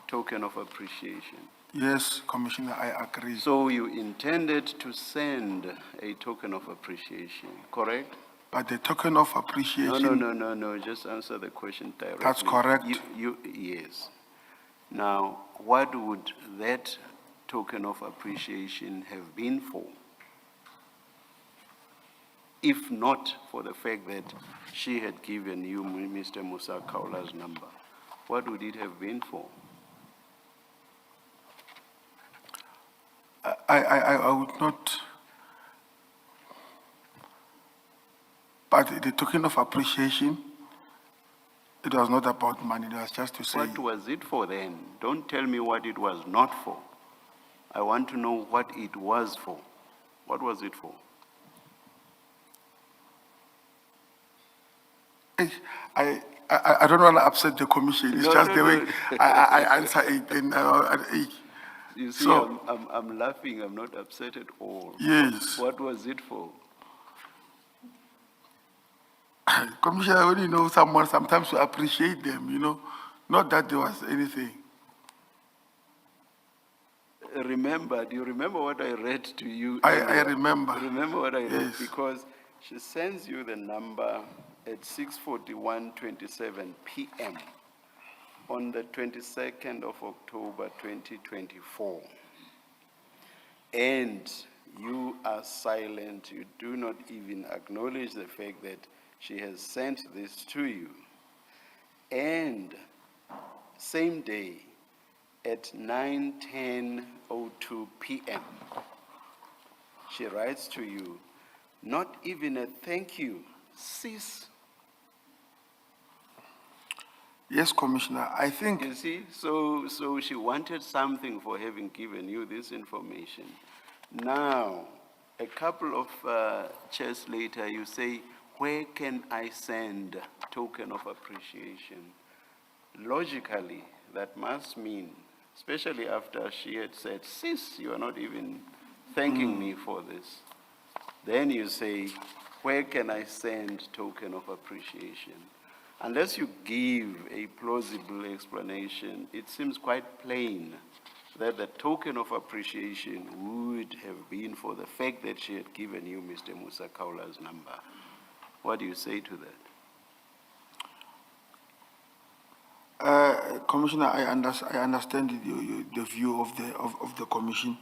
Token of appreciation. Yes, Commissioner, I agree. So you intended to send a token of appreciation, correct? But the token of appreciation. No, just answer the question directly. That's correct. Yes. Now, what would that token of appreciation have been for? If not for the fact that she had given you Mr. Musa Kaula's number, what would it have been for? I would not. But the token of appreciation, it was not about money. It was just to say. What was it for then? Don't tell me what it was not for. I want to know what it was for. What was it for? I don't want to upset the commission. It's just the way I answer it. And, You see, so, I'm laughing. I'm not upset at all. Yes. What was it for? Commissioner, when you know someone, sometimes you appreciate them, you know, not that there was anything. Remember, do you remember what I read to you? I earlier? remember. Remember what I read? Yes. Because she sends you the number at 6:41:27 p.m. on the 22nd of October 2024. And you are silent. You do not even acknowledge the fact that she has sent this to you. And same day, at 9:10:02 p.m., she writes to you, not even a thank you, sis. Yes, Commissioner, I think, You see, so she wanted something for having given you this information. Now, a couple of chairs later, you say, where can I send token of appreciation? Logically, that must mean, especially after she had said, sis, you are not even thanking me for this. Then you say, where can I send token of appreciation? Unless you give a plausible explanation, it seems quite plain that the token of appreciation would have been for the fact that she had given you Mr. Musa Kaula's number. What do you say to that? Commissioner, I understand the view of the commission,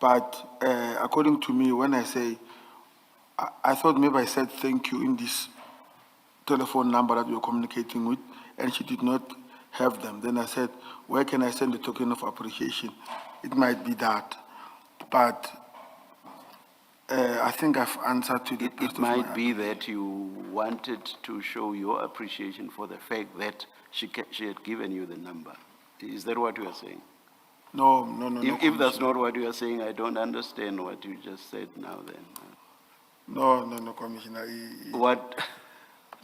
but according to me, when I say, I thought maybe I said thank you in this telephone number that we were communicating with, and she did not have them. Then I said, where can I send the token of appreciation? It might be that, but I think I've answered to the It might be that you wanted to show your appreciation for the fact that she had given you the number. Is that what you are saying? No, If that's not what you are saying, I don't understand what you just said now then. No, Commissioner. What?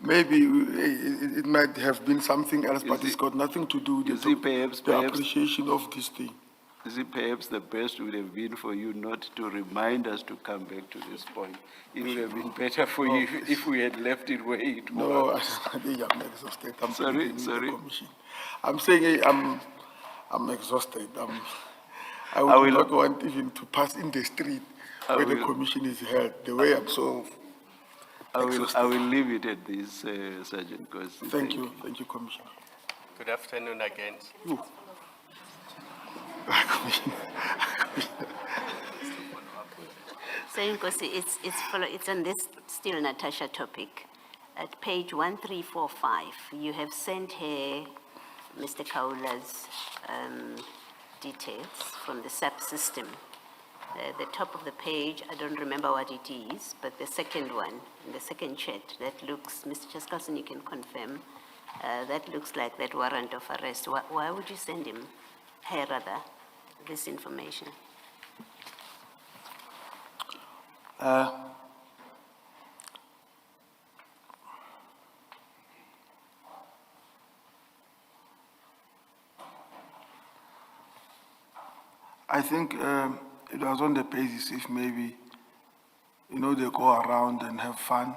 Maybe it might have been something else, but it's got nothing to do with You see, perhaps- the appreciation of this thing. Is it perhaps the best would have been for you not to remind us to come back to this point? It would have been better for you if we had left it where it No, was. I think I'm exhausted. I'm Sorry, pleading with sorry. the commission. I'm saying I'm exhausted. I I would will- not want even to pass in the street I where the will- commission is held. The way I'm so I exhausted. will leave it at this, Sergeant Nkosi. Thank you, Commissioner. Good afternoon again. Commissioner. So Nkosi, it's on this still Natasha topic. At page 1345, you have sent her Mr. Kaula's details from the SAP system. The top of the page, I don't remember what it is, but the second one, in the second chat, that looks, Mr. Chaskalson, you can confirm, that looks like that warrant of arrest. Why would you send him, her rather, this information? I think it was on the basis if maybe, you know, they go around and have fun.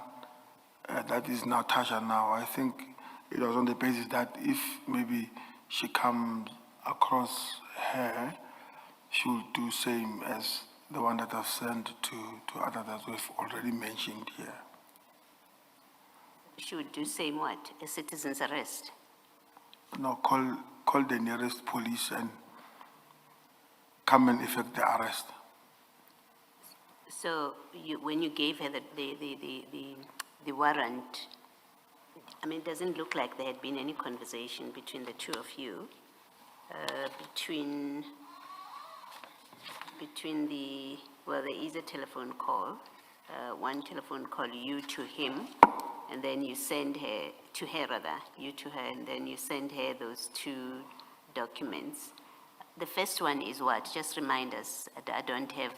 That is Natasha now. I think it was on the basis that if maybe she comes across her, she will do same as the one that I've sent to others that we've already mentioned here. She would do same what? A citizen's arrest? No, call the nearest police and come and effect the arrest. So when you gave her the warrant, I mean, it doesn't look like there had been any conversation between the two of you, well, there is a telephone call, one telephone call, you to him, and then you send her, to her rather, you to her, and then you send her those two documents. The first one is what? Just remind us. I don't have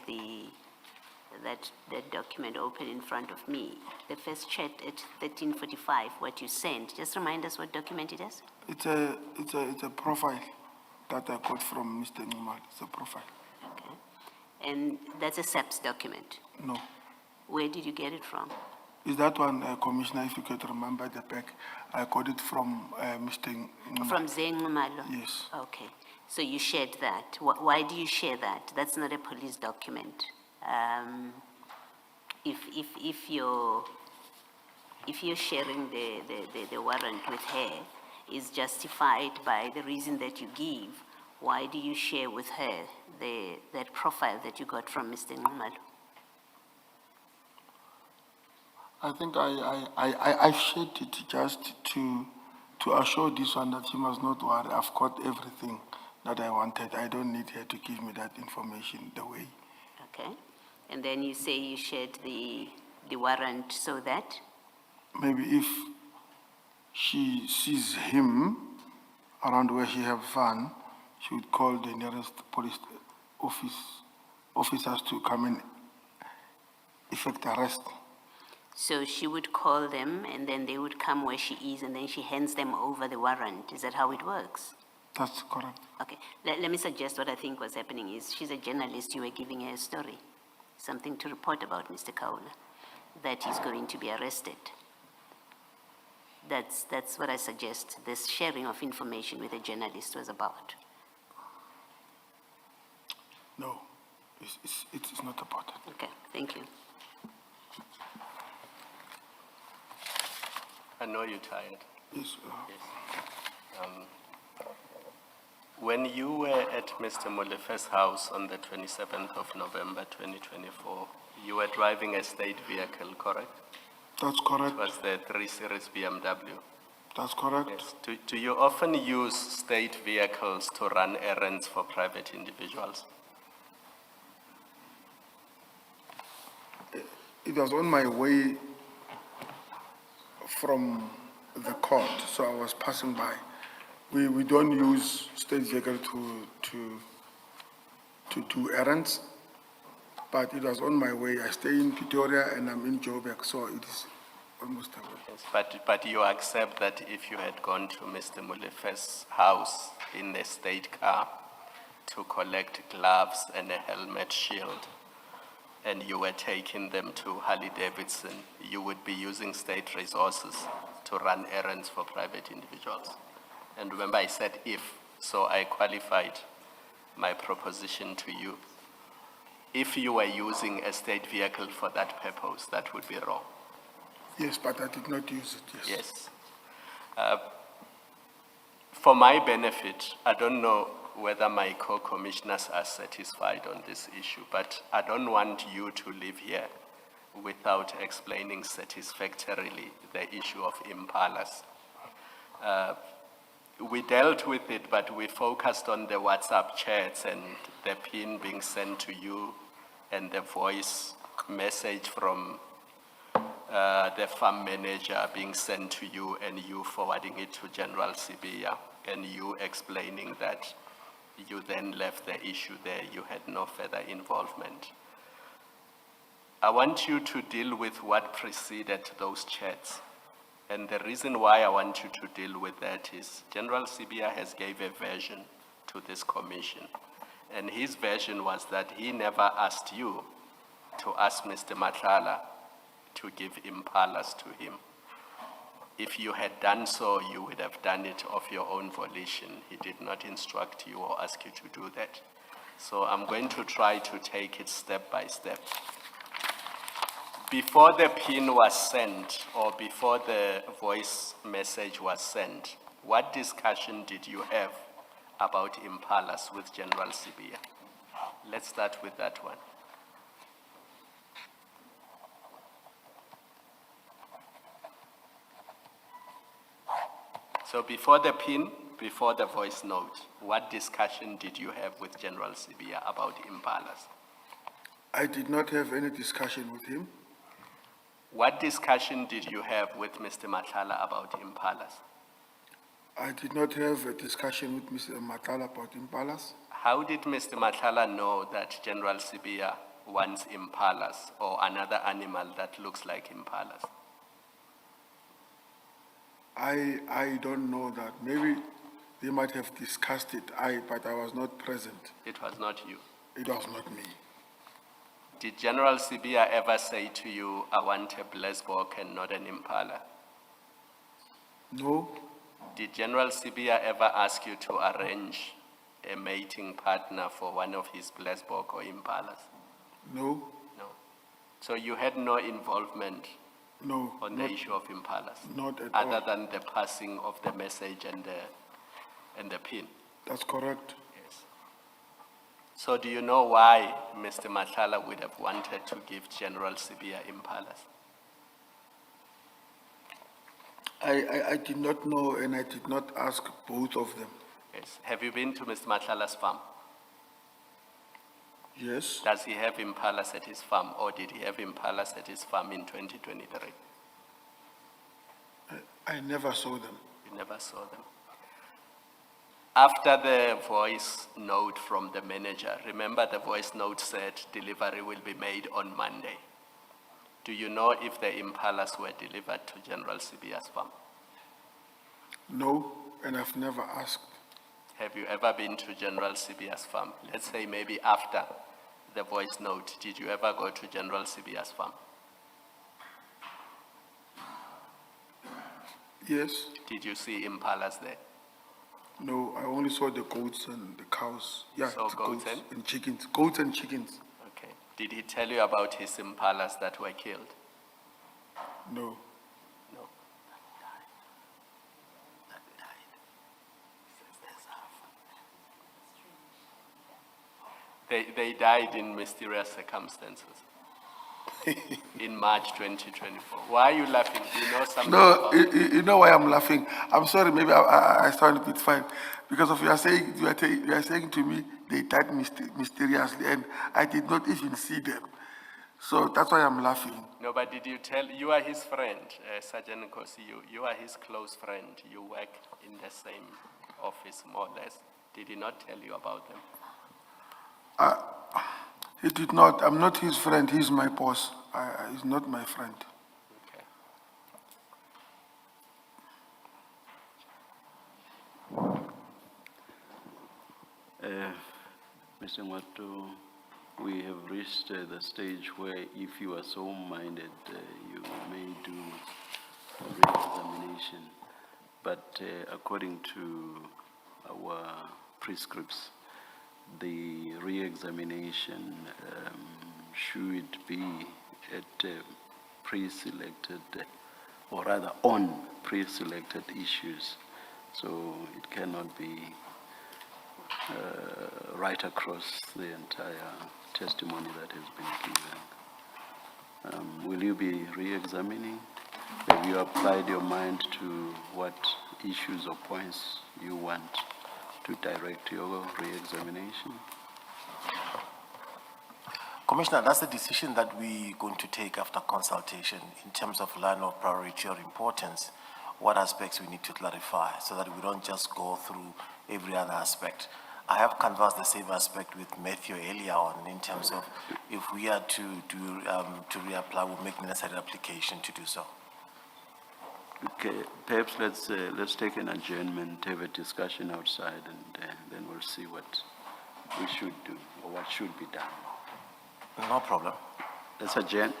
that document open in front of me. The first chat at 13:45, what you sent. Just remind us what document it is. It's a profile that I got from Mr. Newman. It's a profile. Okay. And that's a SAPS document. No, Where did you get it from? Is that one, Commissioner, if you could remember the back, I got it from Mr. From Zengumalo? Yes. Okay, so you shared that. Why do you share that? That's not a police document. If you're sharing the warrant with her is justified by the reason that you give, why do you share with her that profile that you got from Mr. Nkumalo? I think I shared it just to assure this one that she must not worry. I've got everything that I wanted. I don't need her to give me that information the way. Okay, and then you say you shared the warrant so that? Maybe if she sees him around where she have fun, she would call the nearest police officers to come and effect arrest. So she would call them and then they would come where she is and then she hands them over the warrant. Is that how it works? That's correct. Okay, let me suggest what I think was happening is she's a journalist, you were giving her a story, something to report about Mr. Kaula, that he's going to be arrested. That's what I suggest this sharing of information with a journalist was about. No, it's not about it. Okay, thank you. I know you're tired. Yes, When you were at Mr. Molefe's house on the 27th of November 2024, you were driving a state vehicle, correct? that's correct. It was the 3 Series BMW. That's correct. Yes. Do you often use state vehicles to run errands for private individuals? It was on my way from the court, so I was passing by. We don't use state vehicle to do errands, but it was on my way. I stay in Pretoria and I'm in Joburg, so it is almost a way. Yes, but you accept that if you had gone to Mr. Molefe's house in a state car to collect gloves and a helmet shield, and you were taking them to Harley-Davidson, you would be using state resources to run errands for private individuals. And remember I said if, so I qualified my proposition to you. If you were using a state vehicle for that purpose, that would be wrong. Yes, but I did not use it, yes. Yes. For my benefit, I don't know whether my co-commissioners are satisfied on this issue, but I don't want you to live here without explaining satisfactorily the issue of impalas. We dealt with it, but we focused on the WhatsApp chats and the pin being sent to you and the voice message from the farm manager being sent to you and you forwarding it to General Sibiya and you explaining that you then left the issue there, you had no further involvement. I want you to deal with what preceded those chats. And the reason why I want you to deal with that is General Sibiya has gave a version to this commission. And his version was that he never asked you to ask Mr. Matlala to give impalas to him. If you had done so, you would have done it of your own volition. He did not instruct you or ask you to do that. So I'm going to try to take it step by step. Before the pin was sent or before the voice message was sent, what discussion did you have about impalas with General Sibiya? Let's start with that one. So before the pin, before the voice note, what discussion did you have with General Sibiya about impalas? I did not have any discussion with him. What discussion did you have with Mr. Matlala about impalas? I did not have a discussion with Mr. Matlala about impalas. How did Mr. Matlala know that General Sibiya wants impalas or another animal that looks like impalas? I don't know that. Maybe they might have discussed it, but I was not present. It was not you. It was not me. Did General Sibia ever say to you, I want a blessbook and not an impala? No, Did General Sibia ever ask you to arrange a mating partner for one of his blessbook or impalas? no, No. So you had no involvement no, on the not, issue of impalas? not at Other all. than the passing of the message and the pin? That's correct. Yes. So do you know why Mr. Matlala would have wanted to give General Sibia impalas? I did not know and I did not ask both of them. Yes. Have you been to Mr. Matlala's farm? Yes, Does he have impalas at his farm, or did he have impalas at his farm in 2023? I never saw them. You never saw them. After the voice note from the manager, remember the voice note said delivery will be made on Monday. Do you know if the impalas were delivered to General Sibia's farm? No, and I've never asked. Have you ever been to General Sibia's farm? Let's say maybe after the voice note, did you ever go to General Sibia's farm? Yes, Did you see impalas there? no, I only saw the goats and the cows. Yeah, Saw the goats and chickens. Goats and chickens. Okay. Did he tell you about his impalas that were killed? No, No. They died in mysterious circumstances in March 2024. Why are you laughing? Do you know something no, about it? you know why I'm laughing? I'm sorry, maybe I sound a bit fine. Because of you are saying to me they died mysteriously and I did not even see them. So that's why I'm laughing. No, but did you tell, you are his friend, Sergeant Nkosi, you are his close friend. You work in the same office, more or less. Did he not tell you about them? He did not. I'm not his friend. He's my boss. He's not my friend. Okay. Mr. Ngwatu, we have reached the stage where if you are so minded, you may do a re-examination. But according to our prescripts, the re-examination should be at pre-selected, or rather on pre-selected issues. So it cannot be right across the entire testimony that has been given. Will you be re-examining? Have you applied your mind to what issues or points you want to direct your re-examination? Commissioner, that's the decision that we're going to take after consultation in terms of line of priority or importance, what aspects we need to clarify so that we don't just go through every other aspect. I have canvassed the same aspect with Matthew earlier on in terms of if we are to reapply, we'll make the necessary application to do so. Okay, perhaps let's take an adjournment, have a discussion outside, and then we'll see what we should do or what should be done. No problem. Let's adjourn.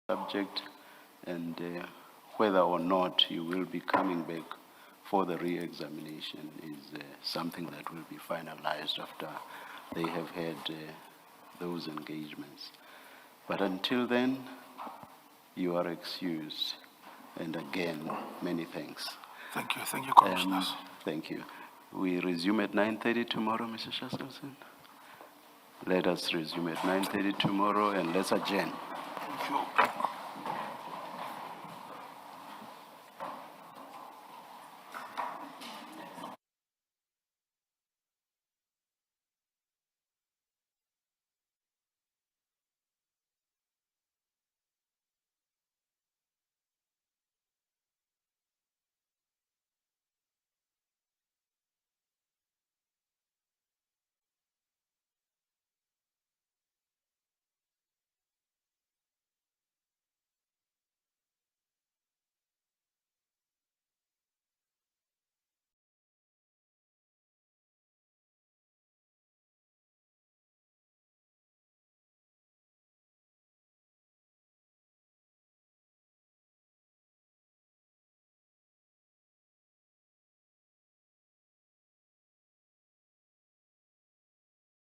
subject, and whether or not you will be coming back for the re-examination is something that will be finalized after they have had those engagements. But until then, you are excused. And again, many thanks. Thank you, Commissioners. Thank you. We resume at 9:30 tomorrow, Mr. Shaskelson? Let us resume at 9:30 tomorrow, and let's adjourn. Thank you.